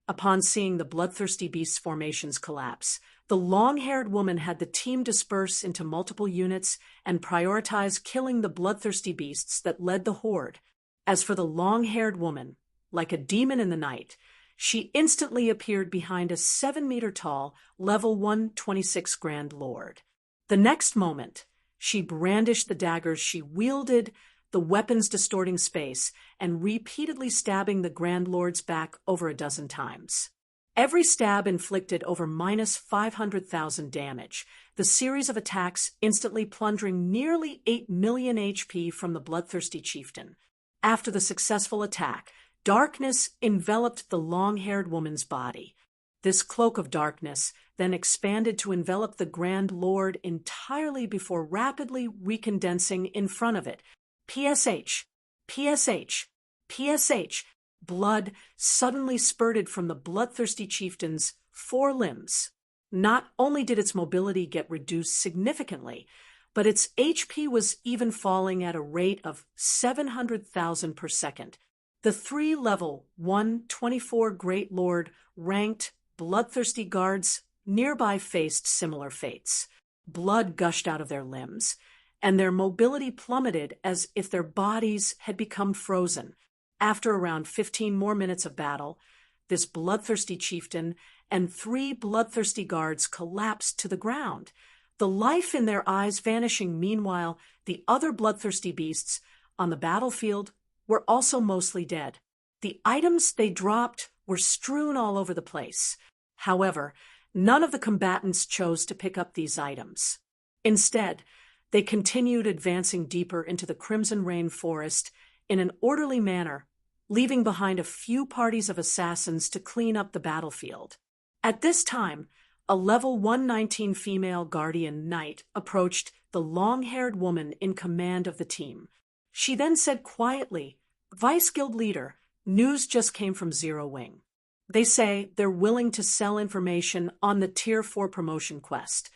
Upon seeing the bloodthirsty beasts' formations collapse, the long-haired woman had the team disperse into multiple units and prioritize killing the bloodthirsty beasts that led the horde. As for the long-haired woman, like a demon in the night, she instantly appeared behind a 7-meter-tall, level 126 Grand Lord. The next moment, she brandished the daggers she wielded, the weapons distorting space, and repeatedly stabbing the Grand Lord's back over a dozen times. Every stab inflicted over minus 500,000 damage, the series of attacks instantly plundering nearly 8 million HP from the bloodthirsty chieftain. After the successful attack, darkness enveloped the long-haired woman's body. This cloak of darkness then expanded to envelop the Grand Lord entirely before rapidly recondensing in front of it. PSH, PSH, PSH. Blood suddenly spurted from the bloodthirsty chieftain's 4 limbs. Not only did its mobility get reduced significantly, but its HP was even falling at a rate of 700,000 per second. The 3 level 124 Great Lord ranked bloodthirsty guards nearby faced similar fates. Blood gushed out of their limbs, and their mobility plummeted as if their bodies had become frozen. After around 15 more minutes of battle, this bloodthirsty chieftain and 3 bloodthirsty guards collapsed to the ground, the life in their eyes vanishing. Meanwhile, the other bloodthirsty beasts on the battlefield were also mostly dead. The items they dropped were strewn all over the place. However, none of the combatants chose to pick up these items. Instead, they continued advancing deeper into the Crimson Rain Forest in an orderly manner, leaving behind a few parties of assassins to clean up the battlefield. At this time, a level 119 female Guardian Knight approached the long-haired woman in command of the team. She then said quietly, "Vice Guild Leader, news just came from Zero Wing. They say they're willing to sell information on the Tier 4 promotion quest."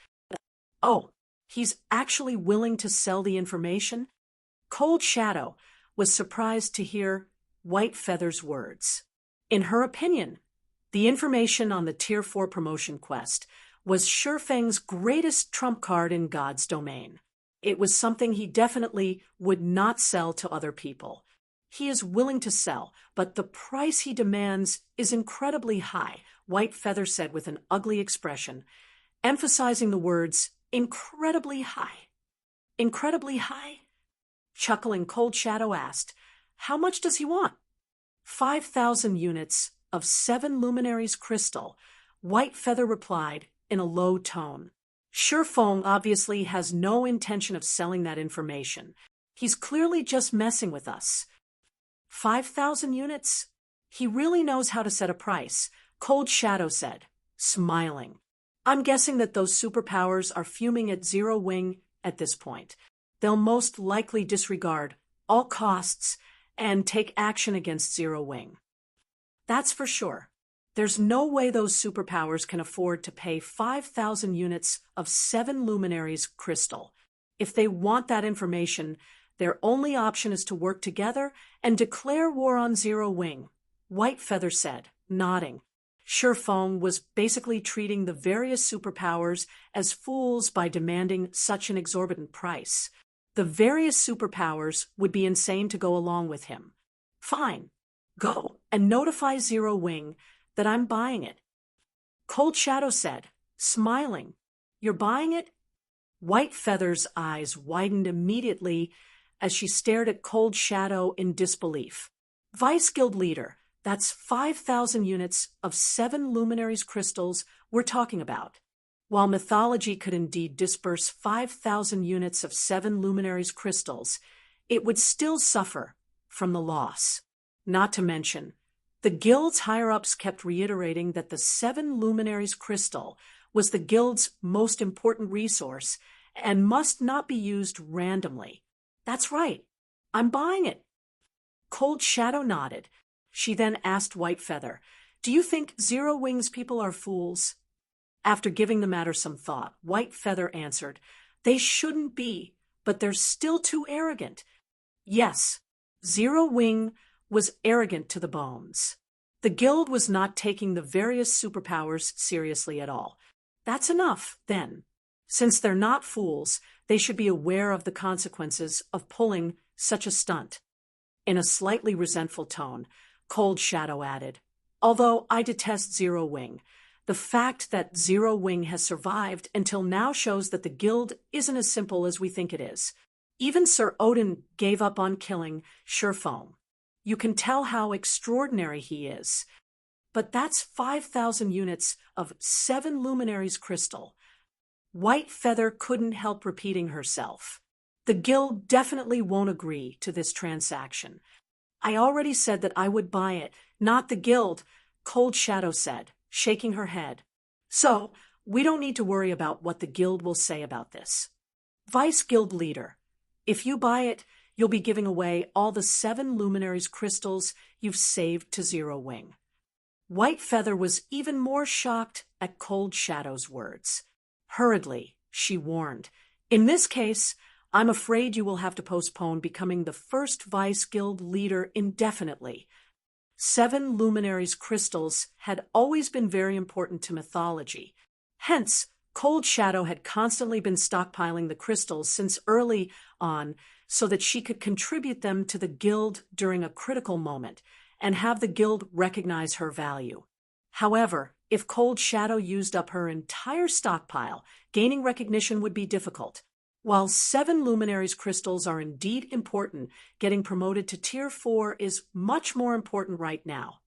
"Oh, he's actually willing to sell the information?" Cold Shadow was surprised to hear White Feather's words. In her opinion, the information on the Tier 4 promotion quest was Shifeng's greatest trump card in God's domain. It was something he definitely would not sell to other people. He is willing to sell, but the price he demands is incredibly high, White Feather said with an ugly expression, emphasizing the words, incredibly high. Incredibly high? Chuckling, Cold Shadow asked, how much does he want? 5,000 units of 7 luminaries crystal, White Feather replied in a low tone. Shifeng obviously has no intention of selling that information. He's clearly just messing with us. 5,000 units? He really knows how to set a price, Cold Shadow said, smiling. I'm guessing that those superpowers are fuming at Zero Wing at this point. They'll most likely disregard all costs and take action against Zero Wing. That's for sure. There's no way those superpowers can afford to pay 5,000 units of 7 luminaries crystal. If they want that information, their only option is to work together and declare war on Zero Wing, White Feather said, nodding. Shifeng was basically treating the various superpowers as fools by demanding such an exorbitant price. The various superpowers would be insane to go along with him. Fine. Go and notify Zero Wing that I'm buying it. Cold Shadow said, smiling. You're buying it? White Feather's eyes widened immediately as she stared at Cold Shadow in disbelief. Vice Guild Leader, that's 5,000 units of 7 luminaries crystals we're talking about. While mythology could indeed disperse 5,000 units of 7 luminaries crystals, it would still suffer from the loss. Not to mention, the guild's higher-ups kept reiterating that the 7 luminaries crystal was the guild's most important resource and must not be used randomly. That's right. I'm buying it. Cold Shadow nodded. She then asked White Feather, do you think Zero Wing's people are fools? After giving the matter some thought, White Feather answered, they shouldn't be, but they're still too arrogant. Yes, Zero Wing was arrogant to the bones. The guild was not taking the various superpowers seriously at all. That's enough, then. Since they're not fools, they should be aware of the consequences of pulling such a stunt. In a slightly resentful tone, Cold Shadow added, although I detest Zero Wing, the fact that Zero Wing has survived until now shows that the guild isn't as simple as we think it is. Even Sir Odin gave up on killing Shifeng. You can tell how extraordinary he is. But that's 5,000 units of 7 luminaries crystal. White Feather couldn't help repeating herself. The guild definitely won't agree to this transaction. I already said that I would buy it, not the guild, Cold Shadow said, shaking her head. So, we don't need to worry about what the guild will say about this. Vice Guild Leader, if you buy it, you'll be giving away all the 7 luminaries crystals you've saved to Zero Wing. White Feather was even more shocked at Cold Shadow's words. Hurriedly, she warned, in this case, I'm afraid you will have to postpone becoming the first Vice Guild Leader indefinitely. 7 luminaries crystals had always been very important to mythology. Hence, Cold Shadow had constantly been stockpiling the crystals since early on so that she could contribute them to the guild during a critical moment and have the guild recognize her value. However, if Cold Shadow used up her entire stockpile, gaining recognition would be difficult. While 7 luminaries crystals are indeed important, getting promoted to Tier 4 is much more important right now.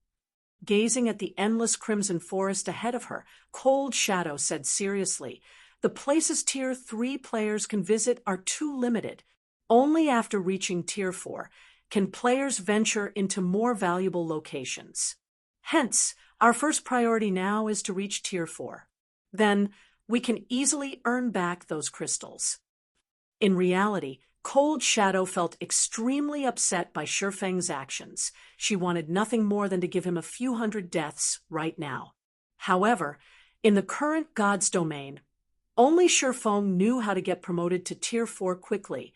Gazing at the endless crimson forest ahead of her, Cold Shadow said seriously, the places Tier 3 players can visit are too limited. Only after reaching Tier 4 can players venture into more valuable locations. Hence, our first priority now is to reach Tier 4. Then, we can easily earn back those crystals. In reality, Cold Shadow felt extremely upset by Shifeng's actions. She wanted nothing more than to give him a few hundred deaths right now. However, in the current God's domain, only Shifeng knew how to get promoted to Tier 4 quickly,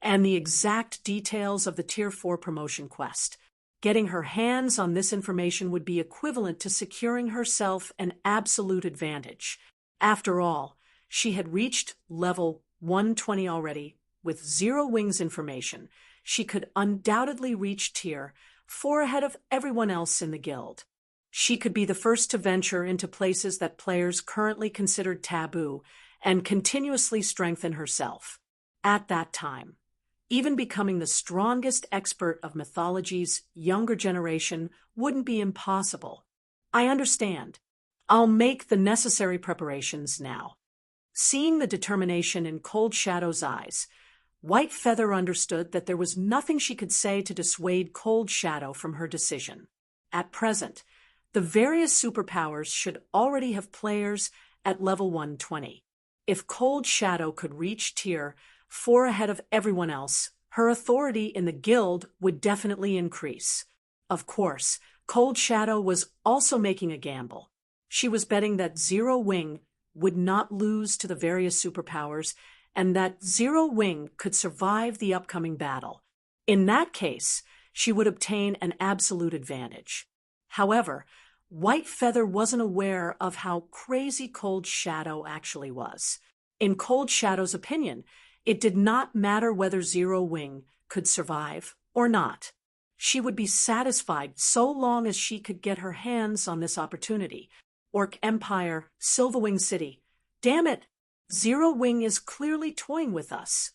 and the exact details of the Tier 4 promotion quest. Getting her hands on this information would be equivalent to securing herself an absolute advantage. After all, she had reached level 120 already. With Zero Wing's information, she could undoubtedly reach tier 4 ahead of everyone else in the guild. She could be the first to venture into places that players currently considered taboo and continuously strengthen herself. At that time, even becoming the strongest expert of mythology's younger generation wouldn't be impossible. I understand. I'll make the necessary preparations now. Seeing the determination in Cold Shadow's eyes, White Feather understood that there was nothing she could say to dissuade Cold Shadow from her decision. At present, the various superpowers should already have players at level 120. If Cold Shadow could reach tier 4 ahead of everyone else, her authority in the guild would definitely increase. Of course, Cold Shadow was also making a gamble. She was betting that Zero Wing would not lose to the various superpowers and that Zero Wing could survive the upcoming battle. In that case, she would obtain an absolute advantage. However, White Feather wasn't aware of how crazy Cold Shadow actually was. In Cold Shadow's opinion, it did not matter whether Zero Wing could survive or not. She would be satisfied so long as she could get her hands on this opportunity. Orc Empire, Silverwing City. Damn it! Zero Wing is clearly toying with us.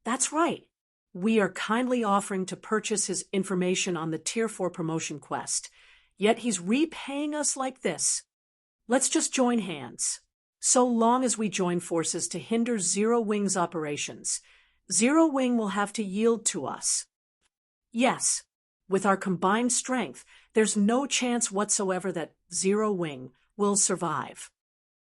That's right. We are kindly offering to purchase his information on the Tier 4 promotion quest. Yet he's repaying us like this. Let's just join hands. So long as we join forces to hinder Zero Wing's operations, Zero Wing will have to yield to us. Yes, with our combined strength, there's no chance whatsoever that Zero Wing will survive.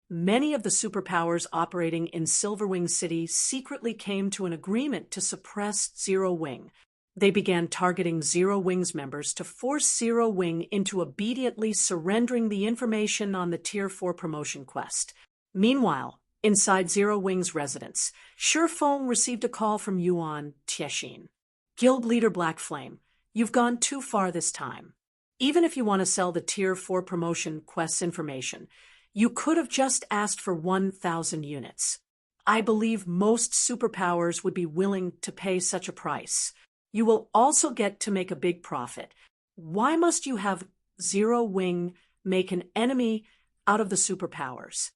Many of the superpowers operating in Silverwing City secretly came to an agreement to suppress Zero Wing. They began targeting Zero Wing's members to force Zero Wing into obediently surrendering the information on the Tier 4 promotion quest. Meanwhile, inside Zero Wing's residence, Shurfeng received a call from Yuan Tiexin. Guild Leader Black Flame, you've gone too far this time. Even if you want to sell the Tier 4 promotion quest's information, you could have just asked for 1,000 units. I believe most superpowers would be willing to pay such a price. You will also get to make a big profit. Why must you have Zero Wing make an enemy out of the superpowers?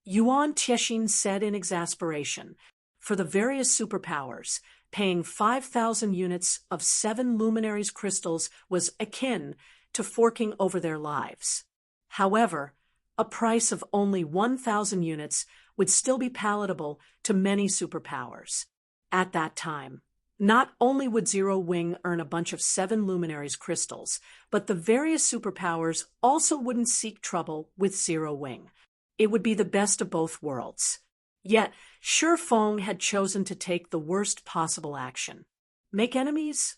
Yuan Tiexin said in exasperation. For the various superpowers, paying 5,000 units of 7 luminaries crystals was akin to forking over their lives. However, a price of only 1,000 units would still be palatable to many superpowers. At that time, not only would Zero Wing earn a bunch of 7 luminaries crystals, but the various superpowers also wouldn't seek trouble with Zero Wing. It would be the best of both worlds. Yet, Shurfeng had chosen to take the worst possible action. Make enemies?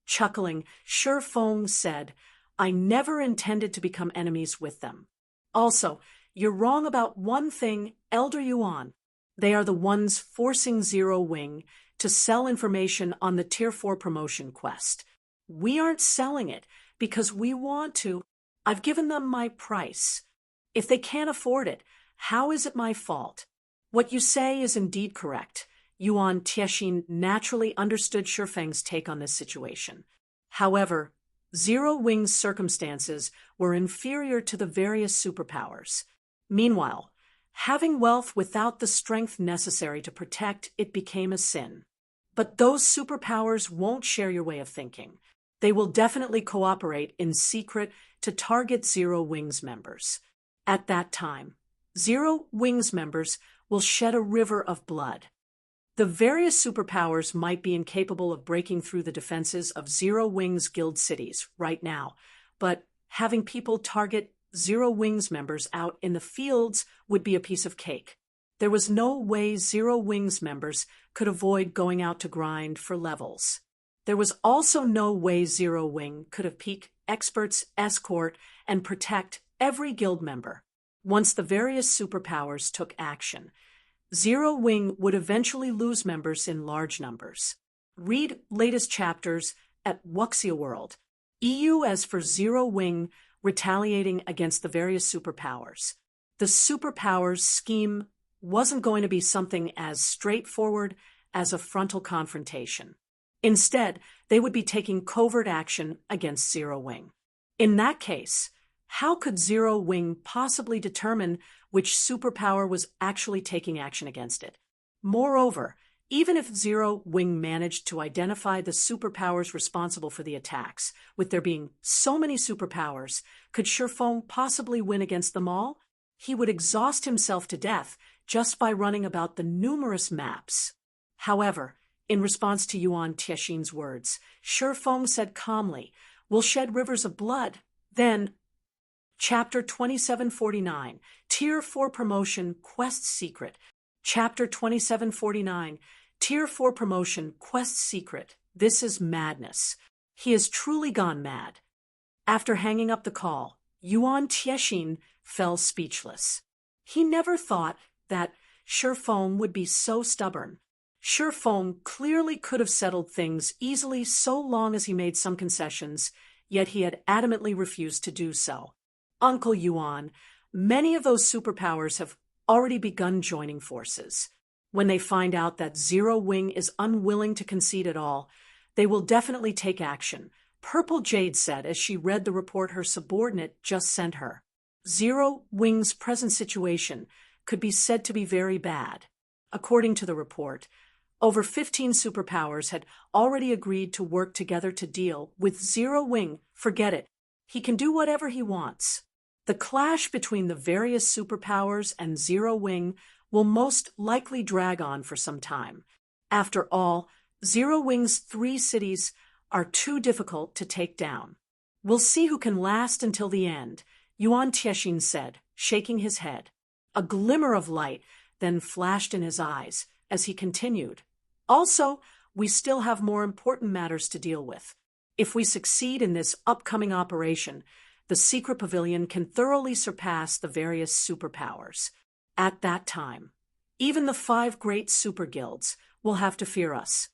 Chuckling, Shurfeng said, I never intended to become enemies with them. Also, you're wrong about one thing, Elder Yuan. They are the ones forcing Zero Wing to sell information on the Tier 4 promotion quest. We aren't selling it because we want to. I've given them my price. If they can't afford it, how is it my fault? What you say is indeed correct. Yuan Tiexin naturally understood Shurfeng's take on this situation. However, Zero Wing's circumstances were inferior to the various superpowers. Meanwhile, having wealth without the strength necessary to protect it became a sin. But those superpowers won't share your way of thinking. They will definitely cooperate in secret to target Zero Wing's members. At that time, Zero Wing's members will shed a river of blood. The various superpowers might be incapable of breaking through the defenses of Zero Wing's guild cities right now, but having people target Zero Wing's members out in the fields would be a piece of cake. There was no way Zero Wing's members could avoid going out to grind for levels. There was also no way Zero Wing could have peak experts, escort, and protect every guild member. Once the various superpowers took action, Zero Wing would eventually lose members in large numbers. Read latest chapters at Wuxia World. EU as for Zero Wing retaliating against the various superpowers. The superpowers scheme wasn't going to be something as straightforward as a frontal confrontation. Instead, they would be taking covert action against Zero Wing. In that case, how could Zero Wing possibly determine which superpower was actually taking action against it? Moreover, even if Zero Wing managed to identify the superpowers responsible for the attacks, with there being so many superpowers, could Shifeng possibly win against them all? He would exhaust himself to death just by running about the numerous maps. However, in response to Yuan Tiexin's words, Shifeng said calmly, "We'll shed rivers of blood." Then, Chapter 2749, Tier 4 Promotion Quest Secret. Chapter 2749, Tier 4 Promotion Quest Secret. This is madness. He has truly gone mad. After hanging up the call, Yuan Tiexin fell speechless. He never thought that Shifeng would be so stubborn. Shifeng clearly could have settled things easily so long as he made some concessions, yet he had adamantly refused to do so. Uncle Yuan, many of those superpowers have already begun joining forces. When they find out that Zero Wing is unwilling to concede at all, they will definitely take action, Purple Jade said as she read the report her subordinate just sent her. Zero Wing's present situation could be said to be very bad. According to the report, over 15 superpowers had already agreed to work together to deal with Zero Wing. Forget it. He can do whatever he wants. The clash between the various superpowers and Zero Wing will most likely drag on for some time. After all, Zero Wing's 3 cities are too difficult to take down. We'll see who can last until the end, Yuan Tiexin said, shaking his head. A glimmer of light then flashed in his eyes as he continued. Also, we still have more important matters to deal with. If we succeed in this upcoming operation, the secret pavilion can thoroughly surpass the various superpowers. At that time, even the 5 great super guilds will have to fear us.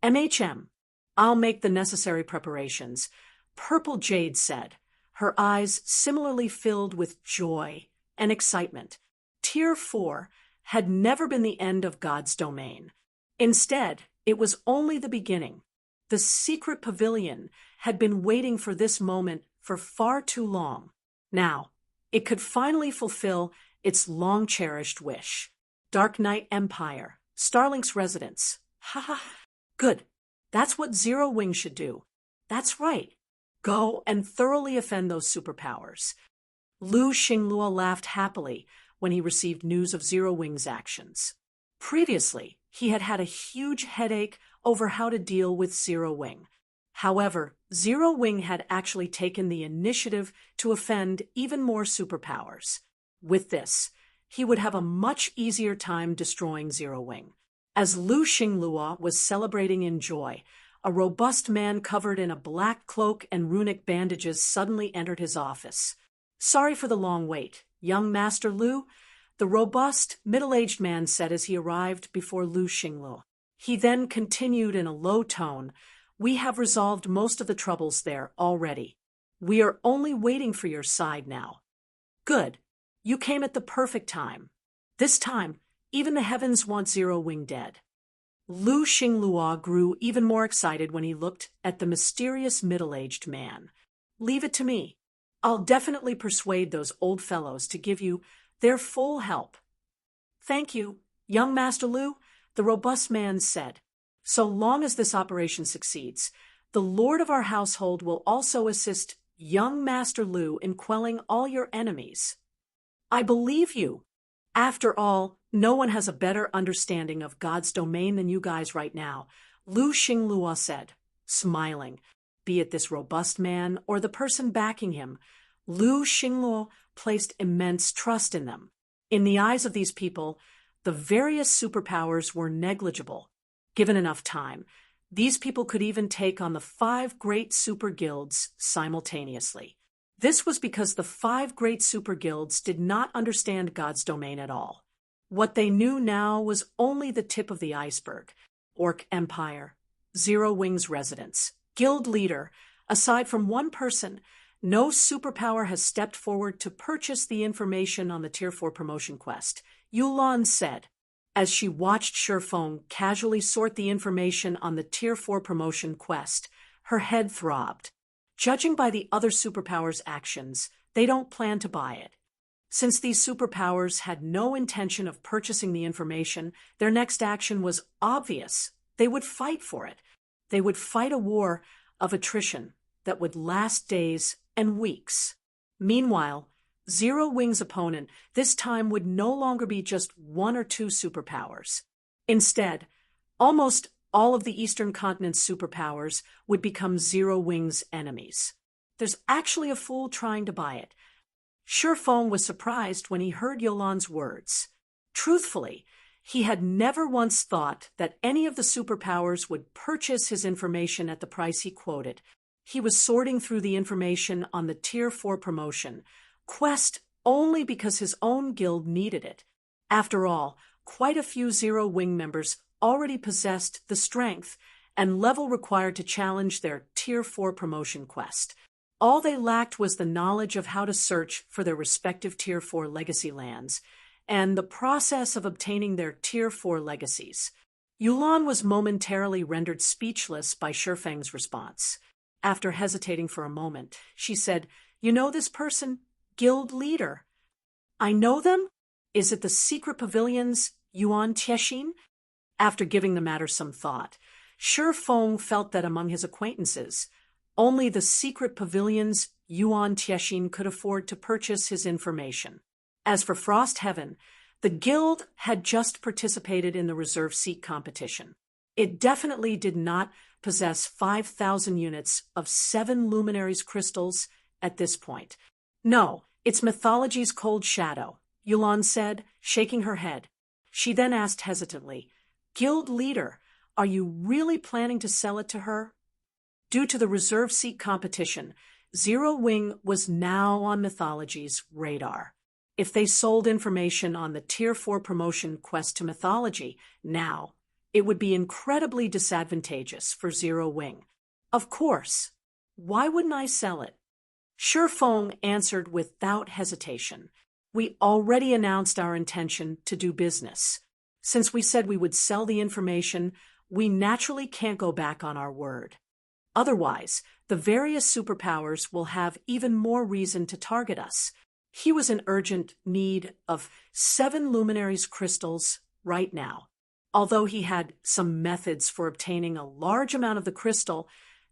I'll make the necessary preparations, Purple Jade said, her eyes similarly filled with joy and excitement. Tier 4 had never been the end of God's domain. Instead, it was only the beginning. The secret pavilion had been waiting for this moment for far too long. Now, it could finally fulfill its long-cherished wish. Dark Knight Empire, Starlink's residence. Ha ha. Good. That's what Zero Wing should do. That's right. Go and thoroughly offend those superpowers. Lu Xinglua laughed happily when he received news of Zero Wing's actions. Previously, he had had a huge headache over how to deal with Zero Wing. However, Zero Wing had actually taken the initiative to offend even more superpowers. With this, he would have a much easier time destroying Zero Wing. As Lu Xinglua was celebrating in joy, a robust man covered in a black cloak and runic bandages suddenly entered his office. "Sorry for the long wait, young Master Lu," the robust, middle-aged man said as he arrived before Lu Xinglua. He then continued in a low tone, "We have resolved most of the troubles there already. We are only waiting for your side now." "Good. You came at the perfect time. This time, even the heavens want Zero Wing dead." Lu Xinglua grew even more excited when he looked at the mysterious middle-aged man. "Leave it to me. I'll definitely persuade those old fellows to give you their full help." "Thank you, young Master Lu," the robust man said. "So long as this operation succeeds, the lord of our household will also assist young Master Lu in quelling all your enemies." "I believe you. After all, no one has a better understanding of God's domain than you guys right now," Lu Xinglua said, smiling. Be it this robust man or the person backing him, Lu Xinglua placed immense trust in them. In the eyes of these people, the various superpowers were negligible. Given enough time, these people could even take on the 5 great super guilds simultaneously. This was because the 5 great super guilds did not understand God's domain at all. What they knew now was only the tip of the iceberg. Orc Empire, Zero Wing's residence, guild leader, aside from one person, No superpower has stepped forward to purchase the information on the Tier 4 promotion quest, Yulan said, as she watched Shifeng casually sort the information on the Tier 4 promotion quest. Her head throbbed. Judging by the other superpowers' actions, they don't plan to buy it. Since these superpowers had no intention of purchasing the information, their next action was obvious. They would fight for it. They would fight a war of attrition that would last days and weeks. Meanwhile, Zero Wing's opponent this time would no longer be just one or two superpowers. Instead, almost all of the Eastern Continent's superpowers would become Zero Wing's enemies. There's actually a fool trying to buy it. Shifeng was surprised when he heard Yulan's words. Truthfully, he had never once thought that any of the superpowers would purchase his information at the price he quoted. He was sorting through the information on the Tier 4 promotion quest only because his own guild needed it. After all, quite a few Zero Wing members already possessed the strength and level required to challenge their Tier 4 promotion quest. All they lacked was the knowledge of how to search for their respective Tier 4 legacy lands, and the process of obtaining their Tier 4 legacies. Yulan was momentarily rendered speechless by Shifeng's response. After hesitating for a moment, she said, "You know this person? Guild leader." "I know them? Is it the secret pavilions, Yuan Tiexin?" After giving the matter some thought, Shifeng felt that among his acquaintances, only the secret pavilions Yuan Tiexin could afford to purchase his information. As for Frost Heaven, the guild had just participated in the reserve seat competition. It definitely did not possess 5,000 units of 7 luminaries crystals at this point. "No, it's mythology's cold shadow," Yulan said, shaking her head. She then asked hesitantly, "Guild leader, are you really planning to sell it to her?" Due to the reserve seat competition, Zero Wing was now on Mythology's radar. If they sold information on the Tier 4 promotion quest to Mythology now, it would be incredibly disadvantageous for Zero Wing. "Of course. Why wouldn't I sell it?" Shifeng answered without hesitation. "We already announced our intention to do business. Since we said we would sell the information, we naturally can't go back on our word. Otherwise, the various superpowers will have even more reason to target us." He was in urgent need of 7 luminaries crystals right now. Although he had some methods for obtaining a large amount of the crystal,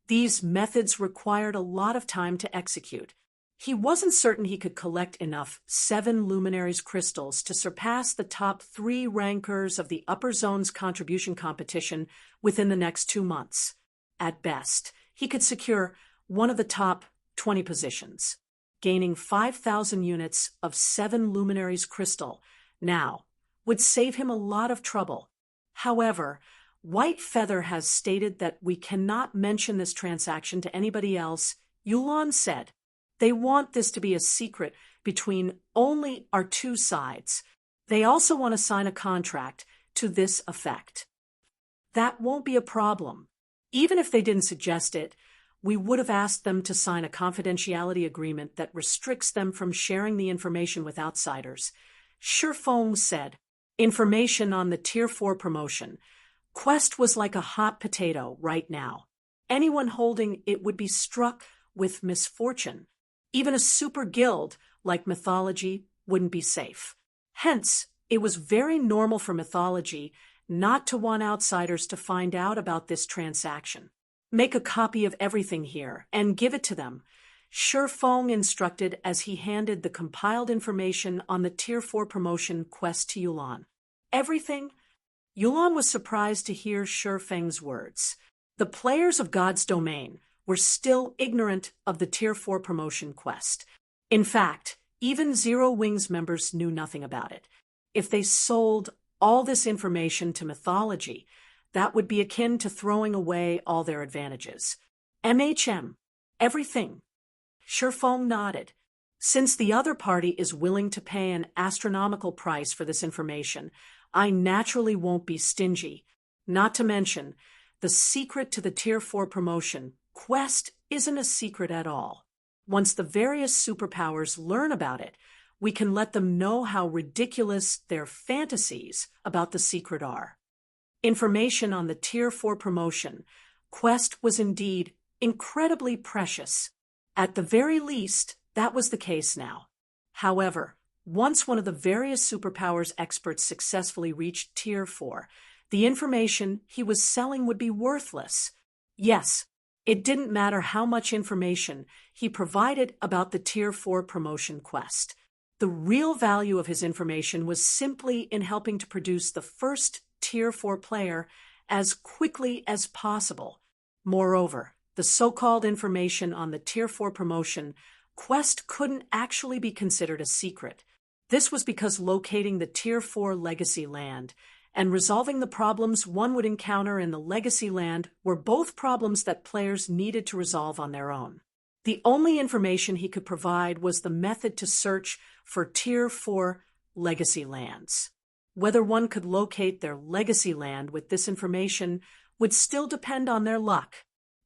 these methods required a lot of time to execute. He wasn't certain he could collect enough 7 luminaries crystals to surpass the top 3 rankers of the upper zone's contribution competition within the next 2 months. At best, he could secure one of the top 20 positions. Gaining 5,000 units of 7 luminaries crystal now would save him a lot of trouble. However, White Feather has stated that we cannot mention this transaction to anybody else, Yulan said. They want this to be a secret between only our 2 sides. They also want to sign a contract to this effect. That won't be a problem. Even if they didn't suggest it, we would have asked them to sign a confidentiality agreement that restricts them from sharing the information with outsiders. Shifeng said, "Information on the Tier 4 promotion. Quest was like a hot potato right now. Anyone holding it would be struck with misfortune. Even a super guild like Mythology wouldn't be safe. Hence, it was very normal for Mythology not to want outsiders to find out about this transaction. Make a copy of everything here and give it to them," Shifeng instructed as he handed the compiled information on the Tier 4 promotion quest to Yulan. "Everything?" Yulan was surprised to hear Shifeng's words. The players of God's Domain were still ignorant of the Tier 4 promotion quest. In fact, even Zero Wing's members knew nothing about it. If they sold all this information to Mythology, that would be akin to throwing away all their advantages. Everything. Shifeng nodded. "Since the other party is willing to pay an astronomical price for this information, I naturally won't be stingy. Not to mention, the secret to the Tier 4 promotion quest isn't a secret at all. Once the various superpowers learn about it, we can let them know how ridiculous their fantasies about the secret are. Information on the Tier 4 promotion quest was indeed incredibly precious. At the very least, that was the case now. However, once one of the various superpowers experts successfully reached Tier 4, the information he was selling would be worthless. Yes, it didn't matter how much information he provided about the Tier 4 promotion quest. The real value of his information was simply in helping to produce the first Tier 4 player as quickly as possible. Moreover, the so-called information on the Tier 4 promotion quest couldn't actually be considered a secret. This was because locating the Tier 4 legacy land and resolving the problems one would encounter in the legacy land were both problems that players needed to resolve on their own. The only information he could provide was the method to search for Tier 4 legacy lands. Whether one could locate their legacy land with this information would still depend on their luck.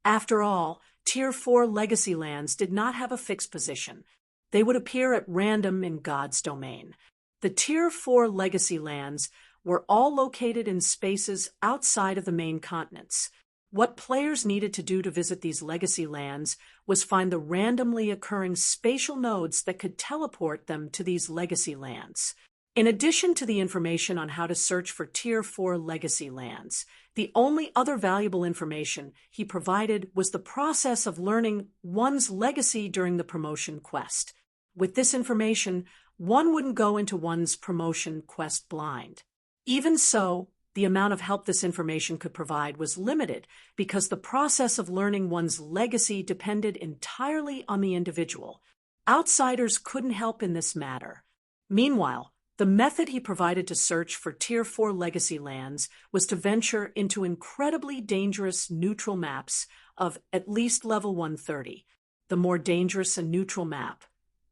After all, Tier 4 legacy lands did not have a fixed position. They would appear at random in God's domain. The Tier 4 legacy lands were all located in spaces outside of the main continents. What players needed to do to visit these legacy lands was find the randomly occurring spatial nodes that could teleport them to these legacy lands. In addition to the information on how to search for Tier 4 legacy lands, the only other valuable information he provided was the process of learning one's legacy during the promotion quest. With this information, one wouldn't go into one's promotion quest blind. Even so, the amount of help this information could provide was limited because the process of learning one's legacy depended entirely on the individual. Outsiders couldn't help in this matter. Meanwhile, the method he provided to search for Tier 4 legacy lands was to venture into incredibly dangerous neutral maps of at least level 130. The more dangerous a neutral map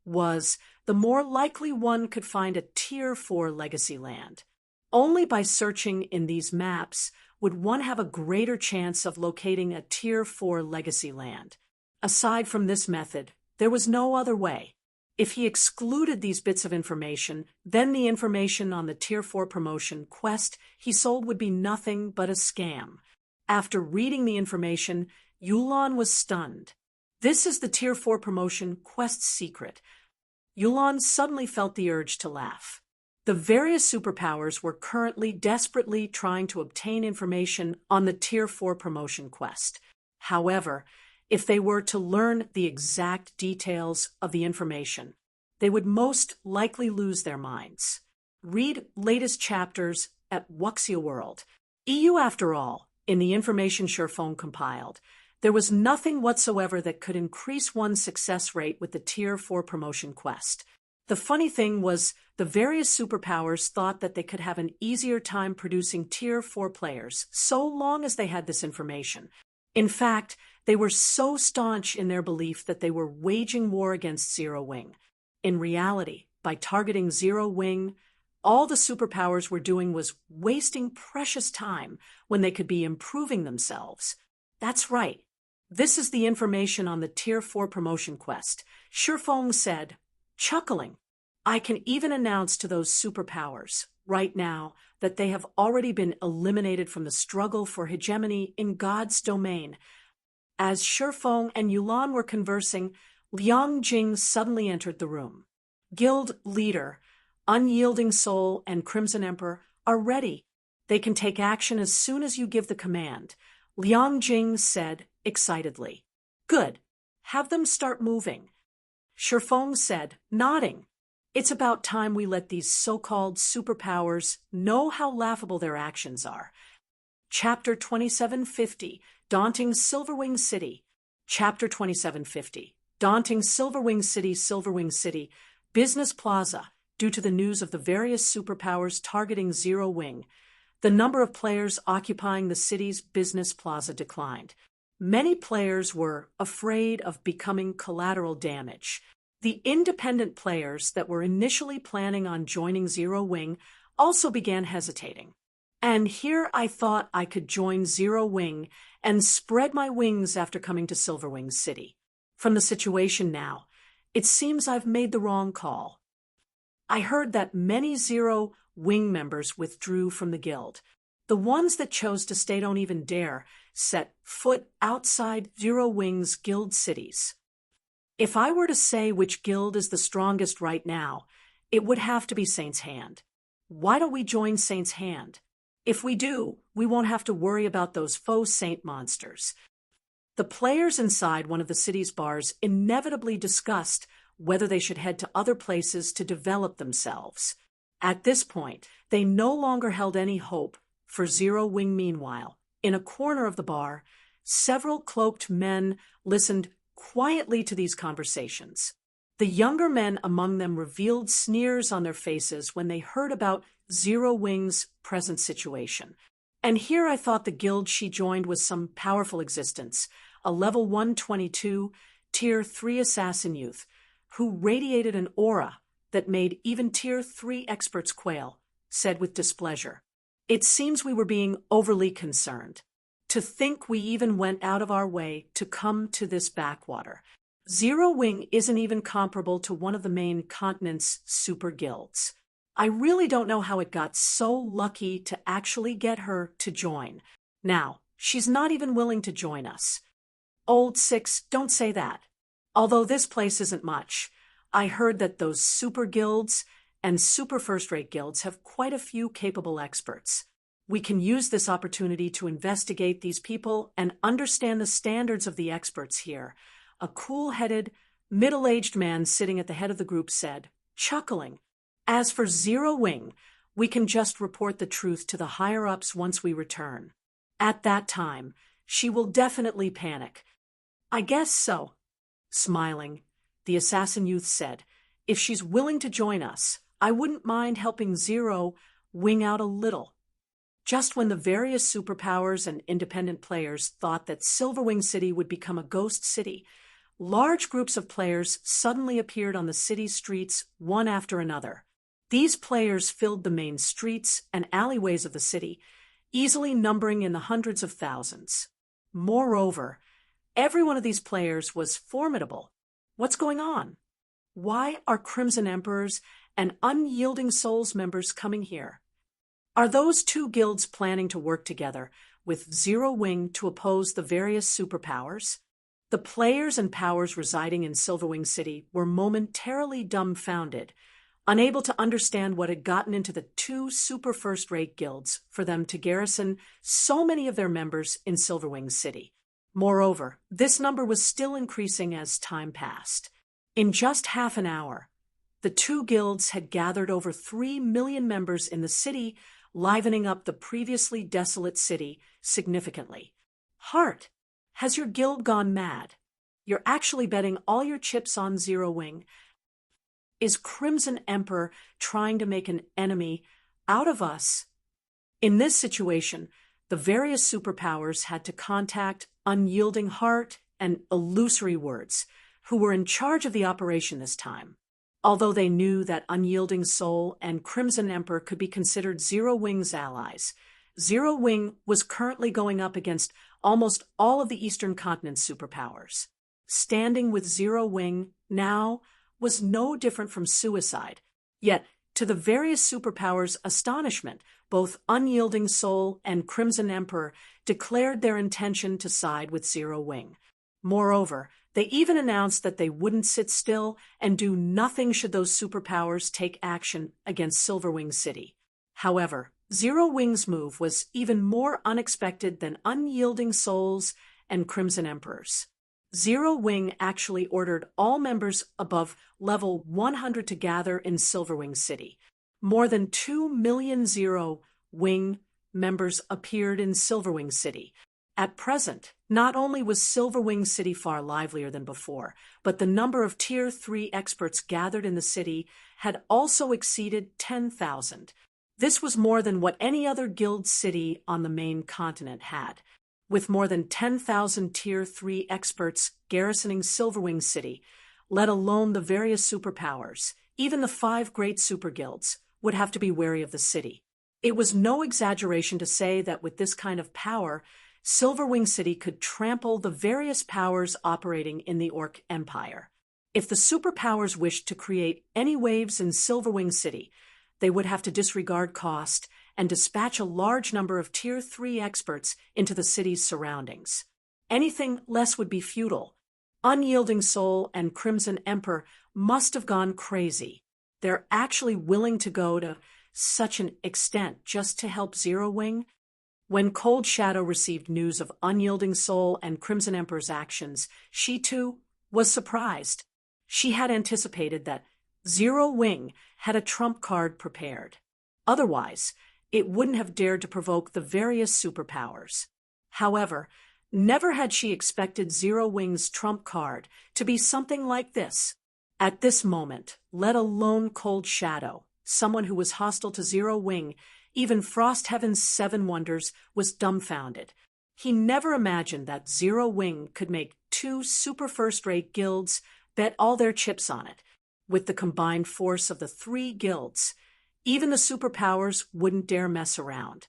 was, the more likely one could find a Tier 4 legacy land. Only by searching in these maps would one have a greater chance of locating a Tier 4 legacy land. Aside from this method, there was no other way. If he excluded these bits of information, then the information on the Tier 4 promotion quest he sold would be nothing but a scam. After reading the information, Yulon was stunned. This is the Tier 4 promotion quest secret. Yulon suddenly felt the urge to laugh. The various superpowers were currently desperately trying to obtain information on the Tier 4 promotion quest. However, if they were to learn the exact details of the information, they would most likely lose their minds. Read latest chapters at Wuxia World. EU after all, in the information Sherphone compiled, there was nothing whatsoever that could increase one's success rate with the Tier 4 promotion quest. The funny thing was, the various superpowers thought that they could have an easier time producing Tier 4 players so long as they had this information. In fact, they were so staunch in their belief that they were waging war against Zero Wing. In reality, by targeting Zero Wing, all the superpowers were doing was wasting precious time when they could be improving themselves. That's right. This is the information on the Tier 4 promotion quest. Sherphone said, chuckling, I can even announce to those superpowers right now that they have already been eliminated from the struggle for hegemony in God's domain. As Sherphone and Yulon were conversing, Liang Jing suddenly entered the room. Guild Leader, Unyielding Soul, and Crimson Emperor are ready. They can take action as soon as you give the command, Liang Jing said excitedly. Good. Have them start moving. Sherphone said, nodding. It's about time we let these so-called superpowers know how laughable their actions are. Chapter 2750, Daunting Silverwing City. Chapter 2750, Daunting Silverwing City, Silverwing City, Business Plaza. Due to the news of the various superpowers targeting Zero Wing, the number of players occupying the city's business plaza declined. Many players were afraid of becoming collateral damage. The independent players that were initially planning on joining Zero Wing also began hesitating. And here I thought I could join Zero Wing and spread my wings after coming to Silverwing City. From the situation now, it seems I've made the wrong call. I heard that many Zero Wing members withdrew from the guild. The ones that chose to stay don't even dare set foot outside Zero Wing's guild cities. If I were to say which guild is the strongest right now, it would have to be Saint's Hand. Why don't we join Saint's Hand? If we do, we won't have to worry about those faux saint monsters. The players inside one of the city's bars inevitably discussed whether they should head to other places to develop themselves. At this point, they no longer held any hope for Zero Wing. Meanwhile, in a corner of the bar, several cloaked men listened quietly to these conversations. The younger men among them revealed sneers on their faces when they heard about Zero Wing's present situation. And here I thought the guild she joined was some powerful existence, a level 122, tier 3 assassin youth, who radiated an aura that made even tier 3 experts quail, said with displeasure. It seems we were being overly concerned. To think we even went out of our way to come to this backwater. Zero Wing isn't even comparable to one of the main continent's super guilds. I really don't know how it got so lucky to actually get her to join. Now, she's not even willing to join us. Old Six, don't say that. Although this place isn't much, I heard that those super guilds and super first-rate guilds have quite a few capable experts. We can use this opportunity to investigate these people and understand the standards of the experts here. A cool-headed, middle-aged man sitting at the head of the group said, chuckling. As for Zero Wing, we can just report the truth to the higher-ups once we return. At that time, she will definitely panic. I guess so. Smiling, the assassin youth said, if she's willing to join us, I wouldn't mind helping Zero Wing out a little. Just when the various superpowers and independent players thought that Silverwing City would become a ghost city, large groups of players suddenly appeared on the city's streets one after another. These players filled the main streets and alleyways of the city, easily numbering in the hundreds of thousands. Moreover, every one of these players was formidable. What's going on? Why are Crimson Emperors and Unyielding Souls members coming here? Are those two guilds planning to work together with Zero Wing to oppose the various superpowers? The players and powers residing in Silverwing City were momentarily dumbfounded, unable to understand what had gotten into the two super first-rate guilds for them to garrison so many of their members in Silverwing City. Moreover, this number was still increasing as time passed. In just half an hour, the two guilds had gathered over 3 million members in the city, livening up the previously desolate city significantly. Heart, has your guild gone mad? You're actually betting all your chips on Zero Wing. Is Crimson Emperor trying to make an enemy out of us? In this situation, the various superpowers had to contact Unyielding Heart and Illusory Words, who were in charge of the operation this time. Although they knew that Unyielding Soul and Crimson Emperor could be considered Zero Wing's allies, Zero Wing was currently going up against almost all of the Eastern Continent's superpowers. Standing with Zero Wing now was no different from suicide. Yet, to the various superpowers' astonishment, both Unyielding Soul and Crimson Emperor declared their intention to side with Zero Wing. Moreover, they even announced that they wouldn't sit still and do nothing should those superpowers take action against Silverwing City. However, Zero Wing's move was even more unexpected than Unyielding Souls and Crimson Emperors. Zero Wing actually ordered all members above level 100 to gather in Silverwing City. More than 2 million Zero Wing members appeared in Silverwing City. At present, not only was Silverwing City far livelier than before, but the number of Tier 3 experts gathered in the city had also exceeded 10,000. This was more than what any other guild city on the main continent had. With more than 10,000 Tier 3 experts garrisoning Silverwing City, let alone the various superpowers, even the 5 great super guilds would have to be wary of the city. It was no exaggeration to say that with this kind of power, Silverwing City could trample the various powers operating in the Orc Empire. If the superpowers wished to create any waves in Silverwing City, they would have to disregard cost and dispatch a large number of Tier 3 experts into the city's surroundings. Anything less would be futile. Unyielding Soul and Crimson Emperor must have gone crazy. They're actually willing to go to such an extent just to help Zero Wing? When Cold Shadow received news of Unyielding Soul and Crimson Emperor's actions, she too was surprised. She had anticipated that Zero Wing had a trump card prepared. Otherwise, it wouldn't have dared to provoke the various superpowers. However, never had she expected Zero Wing's trump card to be something like this. At this moment, let alone Cold Shadow, someone who was hostile to Zero Wing, even Frostheaven's 7 Wonders was dumbfounded. He never imagined that Zero Wing could make 2 super first-rate guilds bet all their chips on it. With the combined force of the 3 guilds, even the superpowers wouldn't dare mess around.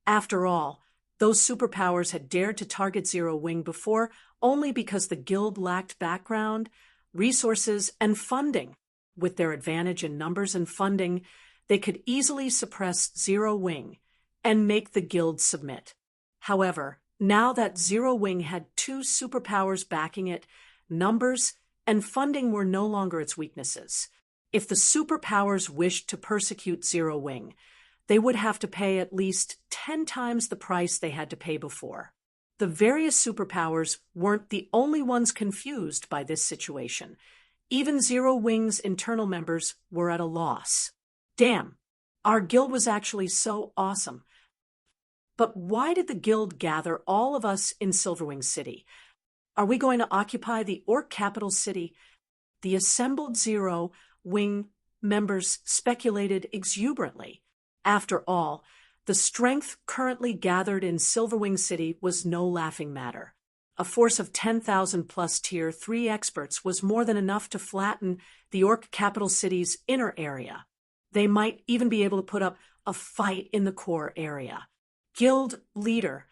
After all, those superpowers had dared to target Zero Wing before only because the guild lacked background, resources, and funding. With their advantage in numbers and funding, they could easily suppress Zero Wing and make the guild submit. However, now that Zero Wing had 2 superpowers backing it, numbers and funding were no longer its weaknesses. If the superpowers wished to persecute Zero Wing, they would have to pay at least 10 times the price they had to pay before. The various superpowers weren't the only ones confused by this situation. Even Zero Wing's internal members were at a loss. Damn, our guild was actually so awesome. But why did the guild gather all of us in Silverwing City? Are we going to occupy the Orc capital city? The assembled Zero Wing members speculated exuberantly. After all, the strength currently gathered in Silverwing City was no laughing matter. A force of 10,000 plus Tier 3 experts was more than enough to flatten the Orc capital city's inner area. They might even be able to put up a fight in the core area. Guild leader,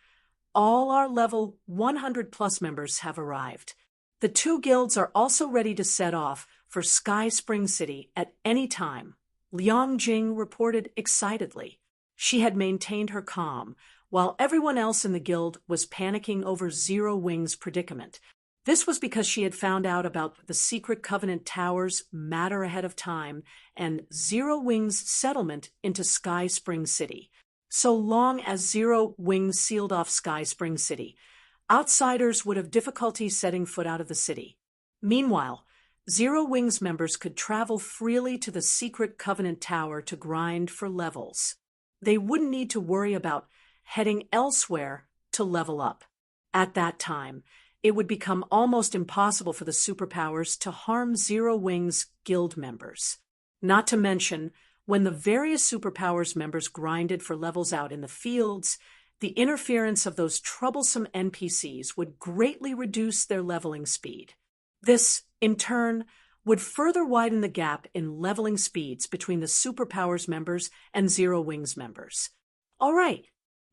all our level 100 plus members have arrived. The 2 guilds are also ready to set off for Sky Spring City at any time, Liang Jing reported excitedly. She had maintained her calm, while everyone else in the guild was panicking over Zero Wing's predicament. This was because she had found out about the secret Covenant Towers matter ahead of time and Zero Wing's settlement into Sky Spring City. So long as Zero Wing sealed off Sky Spring City, outsiders would have difficulty setting foot out of the city. Meanwhile, Zero Wing's members could travel freely to the secret Covenant Tower to grind for levels. They wouldn't need to worry about heading elsewhere to level up. At that time, it would become almost impossible for the superpowers to harm Zero Wing's guild members. Not to mention, when the various superpowers members grinded for levels out in the fields, the interference of those troublesome NPCs would greatly reduce their leveling speed. This, in turn, would further widen the gap in leveling speeds between the superpowers members and Zero Wing's members. All right,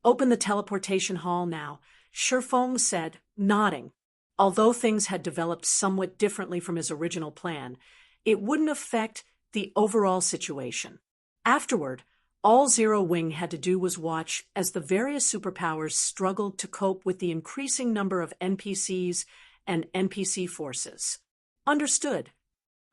open the teleportation hall now, Shifeng said, nodding. Although things had developed somewhat differently from his original plan, it wouldn't affect the overall situation. Afterward, all Zero Wing had to do was watch as the various superpowers struggled to cope with the increasing number of NPCs and NPC forces. Understood.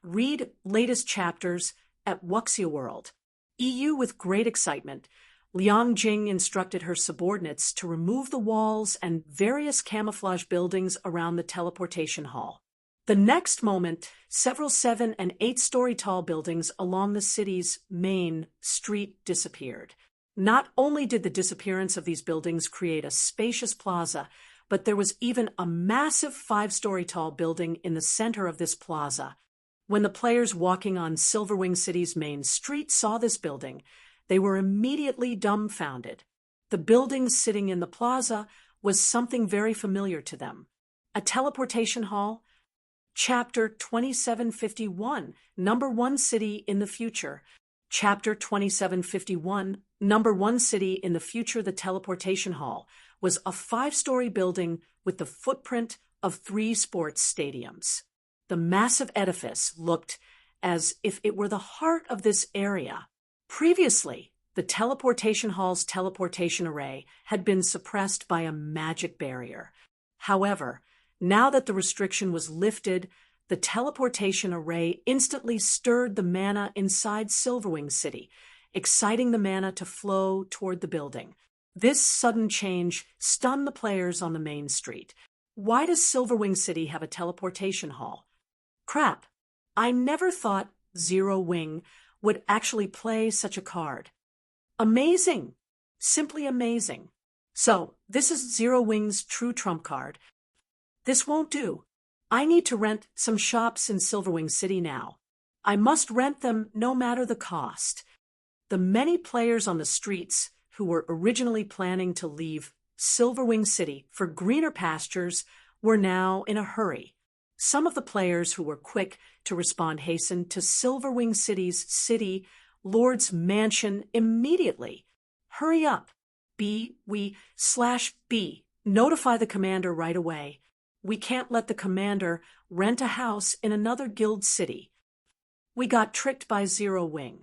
Read latest chapters at Wuxia World. EU with great excitement, Liang Jing instructed her subordinates to remove the walls and various camouflage buildings around the teleportation hall. The next moment, several 7- and 8-story tall buildings along the city's main street disappeared. Not only did the disappearance of these buildings create a spacious plaza, but there was even a massive 5-story tall building in the center of this plaza. When the players walking on Silverwing City's main street saw this building, they were immediately dumbfounded. The building sitting in the plaza was something very familiar to them. A teleportation hall? Chapter 2751, Number 1 City in the Future. Chapter 2751, Number 1 City in the Future. The teleportation hall was a 5-story building with the footprint of 3 sports stadiums. The massive edifice looked as if it were the heart of this area. Previously, the teleportation hall's teleportation array had been suppressed by a magic barrier. However, now that the restriction was lifted, the teleportation array instantly stirred the mana inside Silverwing City, exciting the mana to flow toward the building. This sudden change stunned the players on the main street. Why does Silverwing City have a teleportation hall? Crap, I never thought Zero Wing would actually play such a card. Amazing! Simply amazing. So, this is Zero Wing's true trump card. This won't do. I need to rent some shops in Silverwing City now. I must rent them no matter the cost. The many players on the streets who were originally planning to leave Silverwing City for greener pastures were now in a hurry. Some of the players who were quick to respond hastened to Silverwing City's city lord's mansion immediately. Hurry up. B. Notify the commander right away. We can't let the commander rent a house in another guild city. We got tricked by Zero Wing.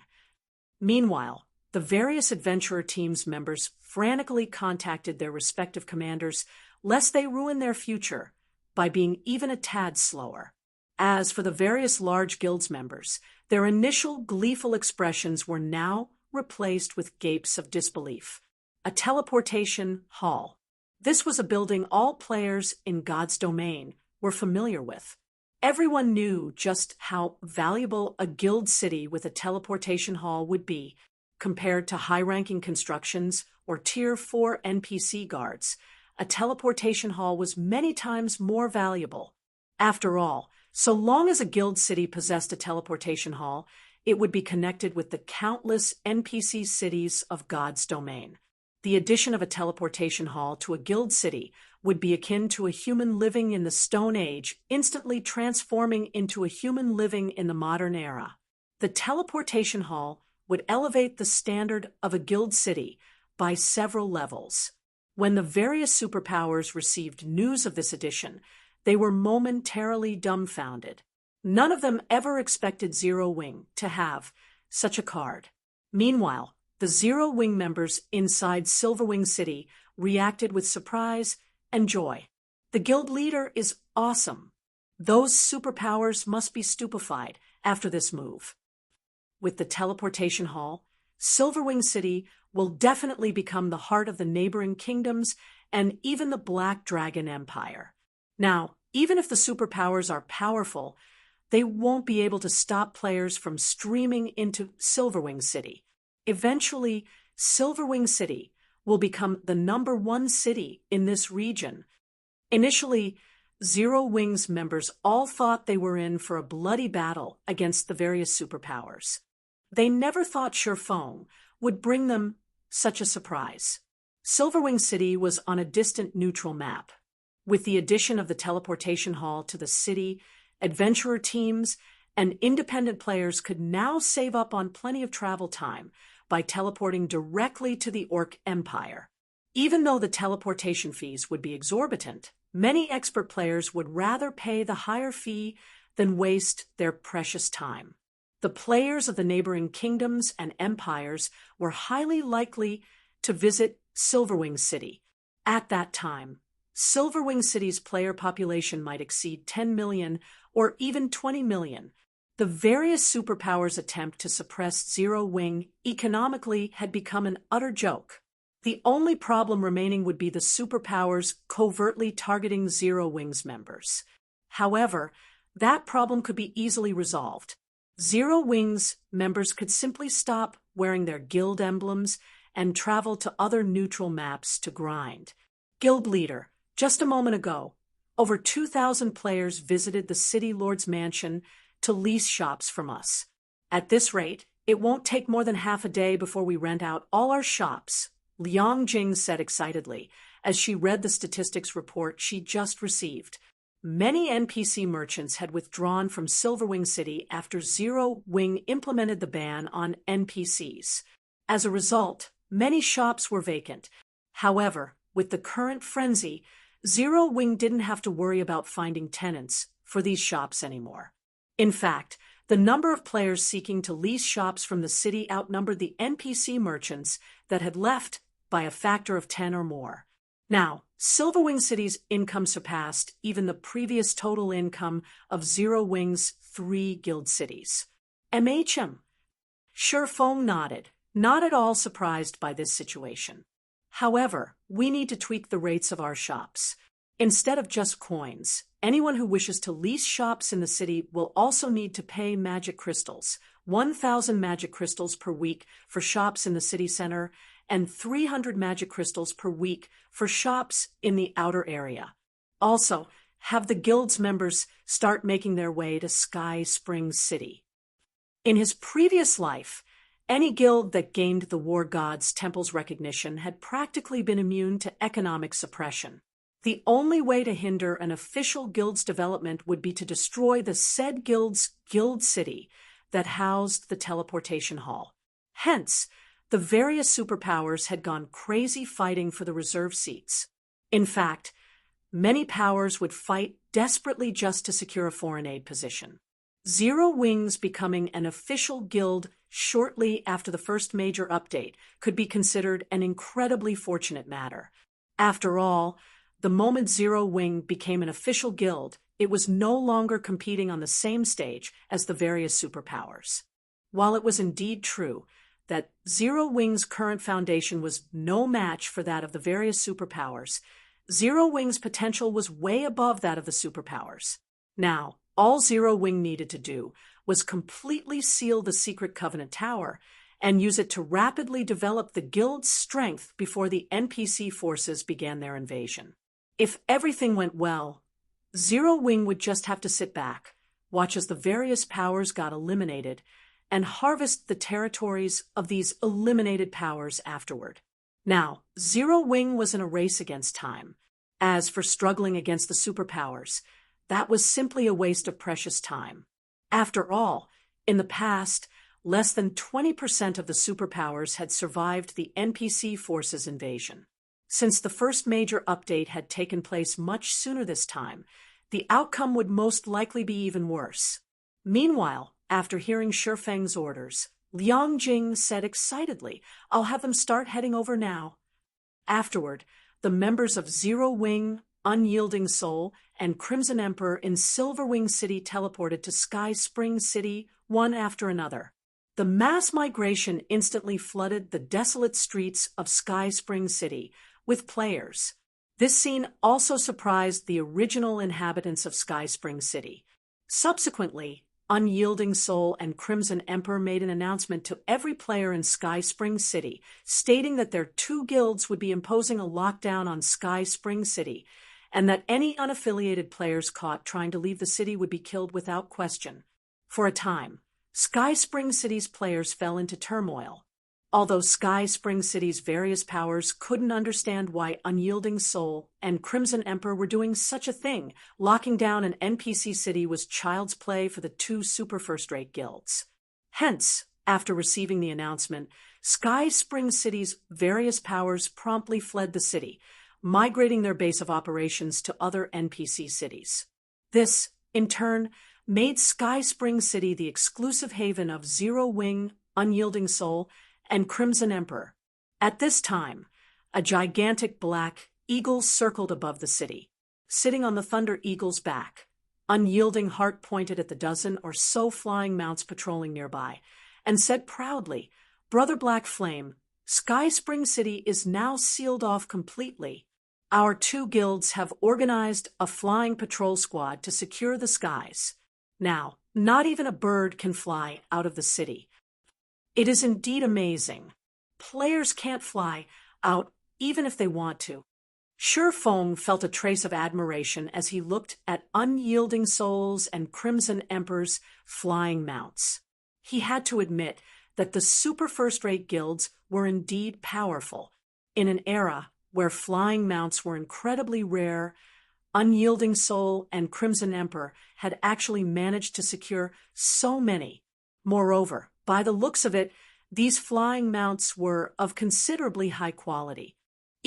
Meanwhile, the various adventurer teams members frantically contacted their respective commanders lest they ruin their future by being even a tad slower. As for the various large guilds members, their initial gleeful expressions were now replaced with gapes of disbelief. A teleportation hall. This was a building all players in God's domain were familiar with. Everyone knew just how valuable a guild city with a teleportation hall would be compared to high-ranking constructions or Tier 4 NPC guards. A teleportation hall was many times more valuable. After all, so long as a guild city possessed a teleportation hall, it would be connected with the countless NPC cities of God's domain. The addition of a teleportation hall to a guild city would be akin to a human living in the Stone Age, instantly transforming into a human living in the modern era. The teleportation hall would elevate the standard of a guild city by several levels. When the various superpowers received news of this addition, they were momentarily dumbfounded. None of them ever expected Zero Wing to have such a card. Meanwhile, the Zero Wing members inside Silverwing City reacted with surprise and joy. The guild leader is awesome. Those superpowers must be stupefied after this move. With the teleportation hall, Silverwing City will definitely become the heart of the neighboring kingdoms and even the Black Dragon Empire. Now, even if the superpowers are powerful, they won't be able to stop players from streaming into Silverwing City. Eventually, Silverwing City will become the #1 city in this region. Initially, Zero Wing's members all thought they were in for a bloody battle against the various superpowers. They never thought Shurfong would bring them such a surprise. Silverwing City was on a distant neutral map. With the addition of the teleportation hall to the city, adventurer teams and independent players could now save up on plenty of travel time by teleporting directly to the Orc Empire. Even though the teleportation fees would be exorbitant, many expert players would rather pay the higher fee than waste their precious time. The players of the neighboring kingdoms and empires were highly likely to visit Silverwing City. At that time, Silverwing City's player population might exceed 10 million or even 20 million. The various superpowers' attempt to suppress Zero Wing economically had become an utter joke. The only problem remaining would be the superpowers covertly targeting Zero Wing's members. However, that problem could be easily resolved. Zero Wing's members could simply stop wearing their guild emblems and travel to other neutral maps to grind. Guild leader, just a moment ago, over 2,000 players visited the City Lord's mansion to lease shops from us. At this rate, it won't take more than half a day before we rent out all our shops, Liang Jing said excitedly as she read the statistics report she just received. Many NPC merchants had withdrawn from Silverwing City after Zero Wing implemented the ban on NPCs. As a result, many shops were vacant. However, with the current frenzy, Zero Wing didn't have to worry about finding tenants for these shops anymore. In fact, the number of players seeking to lease shops from the city outnumbered the NPC merchants that had left by a factor of 10 or more. Now, Silverwing City's income surpassed even the previous total income of Zero Wing's 3 guild cities. MHM. Shurfeng nodded, not at all surprised by this situation. However, we need to tweak the rates of our shops. Instead of just coins, anyone who wishes to lease shops in the city will also need to pay magic crystals, 1,000 magic crystals per week for shops in the city center, and 300 magic crystals per week for shops in the outer area. Also, have the guild's members start making their way to Sky Springs City. In his previous life, any guild that gained the War God's Temple's recognition had practically been immune to economic suppression. The only way to hinder an official guild's development would be to destroy the said guild's guild city that housed the teleportation hall. Hence, the various superpowers had gone crazy fighting for the reserve seats. In fact, many powers would fight desperately just to secure a foreign aid position. Zero Wings becoming an official guild shortly after the first major update could be considered an incredibly fortunate matter. After all, the moment Zero Wing became an official guild, it was no longer competing on the same stage as the various superpowers. While it was indeed true that Zero Wing's current foundation was no match for that of the various superpowers, Zero Wing's potential was way above that of the superpowers. Now, all Zero Wing needed to do was completely seal the Secret Covenant Tower and use it to rapidly develop the guild's strength before the NPC forces began their invasion. If everything went well, Zero Wing would just have to sit back, watch as the various powers got eliminated, and harvest the territories of these eliminated powers afterward. Now, Zero Wing was in a race against time. As for struggling against the superpowers, that was simply a waste of precious time. After all, in the past, less than 20% of the superpowers had survived the NPC forces' invasion. Since the first major update had taken place much sooner this time, the outcome would most likely be even worse. Meanwhile, after hearing Shurfeng's orders, Liang Jing said excitedly, "I'll have them start heading over now." Afterward, the members of Zero Wing, Unyielding Soul, and Crimson Emperor in Silverwing City teleported to Sky Springs City one after another. The mass migration instantly flooded the desolate streets of Sky Springs City with players. This scene also surprised the original inhabitants of Sky Springs City. Subsequently, Unyielding Soul and Crimson Emperor made an announcement to every player in Sky Springs City, stating that their 2 guilds would be imposing a lockdown on Sky Springs City, and that any unaffiliated players caught trying to leave the city would be killed without question. For a time, Sky Springs City's players fell into turmoil. Although Sky Springs City's various powers couldn't understand why Unyielding Soul and Crimson Emperor were doing such a thing, locking down an NPC city was child's play for the 2 super first-rate guilds. Hence, after receiving the announcement, Sky Springs City's various powers promptly fled the city, migrating their base of operations to other NPC cities. This, in turn, made Sky Springs City the exclusive haven of Zero Wing, Unyielding Soul, and Crimson Emperor. At this time, a gigantic black eagle circled above the city. Sitting on the Thunder Eagle's back, Unyielding Heart pointed at the dozen or so flying mounts patrolling nearby, and said proudly, "Brother Black Flame, Sky Springs City is now sealed off completely. Our 2 guilds have organized a flying patrol squad to secure the skies. Now, not even a bird can fly out of the city. It is indeed amazing. Players can't fly out even if they want to." Shurfeng felt a trace of admiration as he looked at Unyielding Souls and Crimson Emperor's flying mounts. He had to admit that the super first-rate guilds were indeed powerful. In an era where flying mounts were incredibly rare, Unyielding Soul and Crimson Emperor had actually managed to secure so many. Moreover, by the looks of it, these flying mounts were of considerably high quality.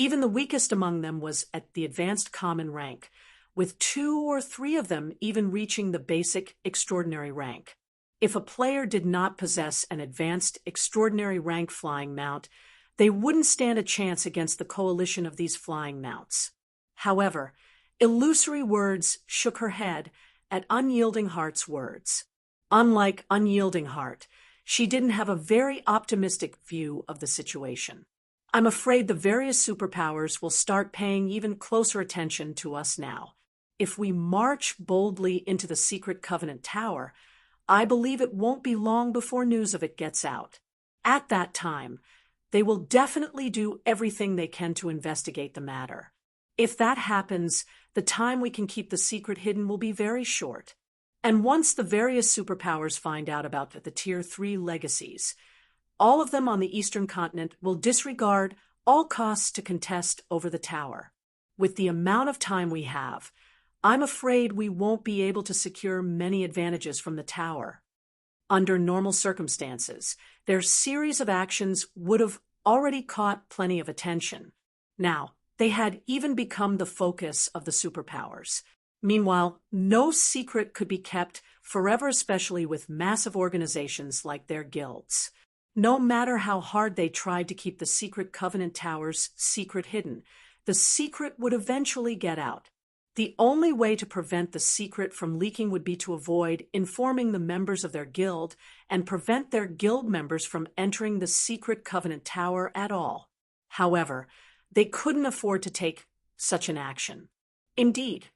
Even the weakest among them was at the advanced common rank, with 2 or 3 of them even reaching the basic extraordinary rank. If a player did not possess an advanced extraordinary rank flying mount, they wouldn't stand a chance against the coalition of these flying mounts. However, Illusory Words shook her head at Unyielding Heart's words. Unlike Unyielding Heart, she didn't have a very optimistic view of the situation. I'm afraid the various superpowers will start paying even closer attention to us now. If we march boldly into the secret Covenant Tower, I believe it won't be long before news of it gets out. At that time, they will definitely do everything they can to investigate the matter. If that happens, the time we can keep the secret hidden will be very short. And once the various superpowers find out about the Tier 3 legacies, all of them on the Eastern continent will disregard all costs to contest over the tower. With the amount of time we have, I'm afraid we won't be able to secure many advantages from the tower. Under normal circumstances, their series of actions would have already caught plenty of attention. Now, they had even become the focus of the superpowers. Meanwhile, no secret could be kept forever, especially with massive organizations like their guilds. No matter how hard they tried to keep the secret Covenant Tower's secret hidden, the secret would eventually get out. The only way to prevent the secret from leaking would be to avoid informing the members of their guild and prevent their guild members from entering the secret Covenant Tower at all. However, they couldn't afford to take such an action. Indeed,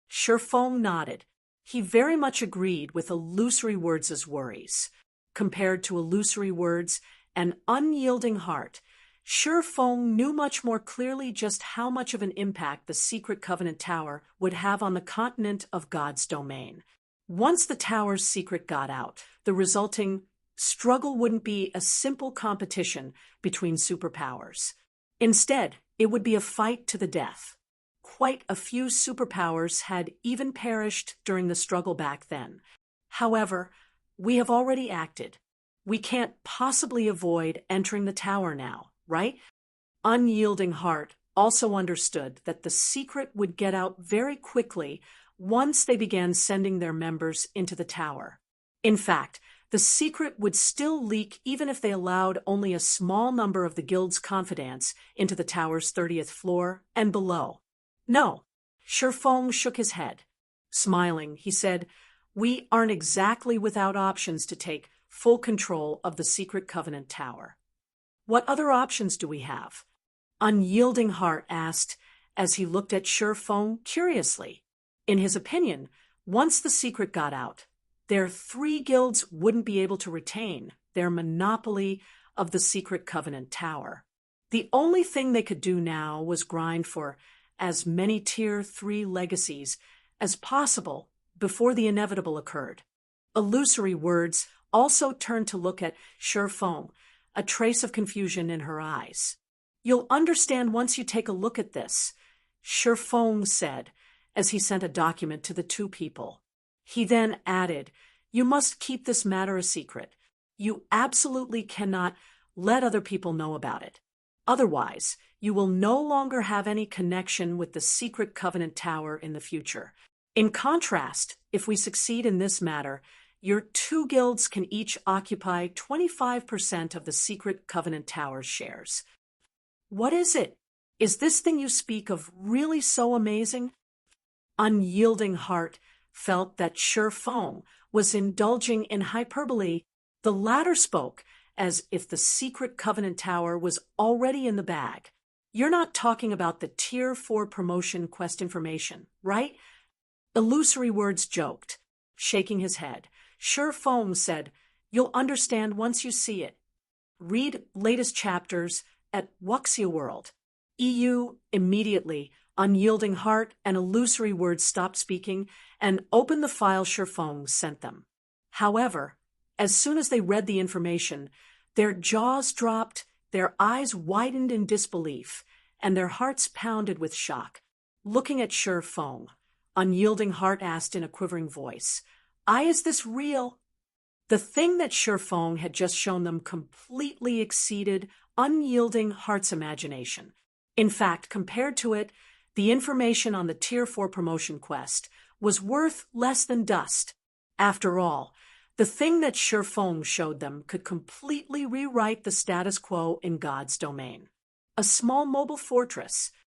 Shifeng nodded. He very much agreed with Illusory Words' worries. Compared to Illusory Words and Unyielding Heart, Shifeng knew much more clearly just how much of an impact the secret Covenant Tower would have on the continent of God's domain. Once the tower's secret got out, the resulting struggle wouldn't be a simple competition between superpowers. Instead, it would be a fight to the death. Quite a few superpowers had even perished during the struggle back then. However, we have already acted. We can't possibly avoid entering the tower now, right? Unyielding Heart also understood that the secret would get out very quickly once they began sending their members into the tower. In fact, the secret would still leak even if they allowed only a small number of the guild's confidants into the tower's 30th floor and below. No, Shifeng shook his head. Smiling, he said, "We aren't exactly without options to take full control of the secret Covenant Tower." "What other options do we have?" Unyielding Heart asked as he looked at Shifeng curiously. In his opinion, once the secret got out, their 3 guilds wouldn't be able to retain their monopoly of the secret Covenant Tower. The only thing they could do now was grind for as many Tier 3 legacies as possible before the inevitable occurred. Illusory Words also turned to look at Shifeng, a trace of confusion in her eyes. "You'll understand once you take a look at this," Shifeng said as he sent a document to the 2 people. He then added, "You must keep this matter a secret. You absolutely cannot let other people know about it. Otherwise, you will no longer have any connection with the secret Covenant Tower in the future. In contrast, if we succeed in this matter, your 2 guilds can each occupy 25% of the secret Covenant Tower's shares." "What is it? Is this thing you speak of really so amazing?" Unyielding Heart felt that Shifeng was indulging in hyperbole. The latter spoke as if the secret Covenant Tower was already in the bag. "You're not talking about the Tier 4 promotion quest information, right?" Illusory Words joked, shaking his head. Shifeng said, "You'll understand once you see it. Read latest chapters at Wuxia World." EU immediately. Unyielding Heart and Illusory Words stopped speaking and opened the file Shifeng sent them. However, as soon as they read the information, their jaws dropped, their eyes widened in disbelief, and their hearts pounded with shock. Looking at Shifeng, Unyielding Heart asked in a quivering voice, "Is this real?" The thing that Shifeng had just shown them completely exceeded Unyielding Heart's imagination. In fact, compared to it, the information on the Tier 4 promotion quest was worth less than dust. After all, the thing that Shifeng showed them could completely rewrite the status quo in God's domain. A small mobile fortress,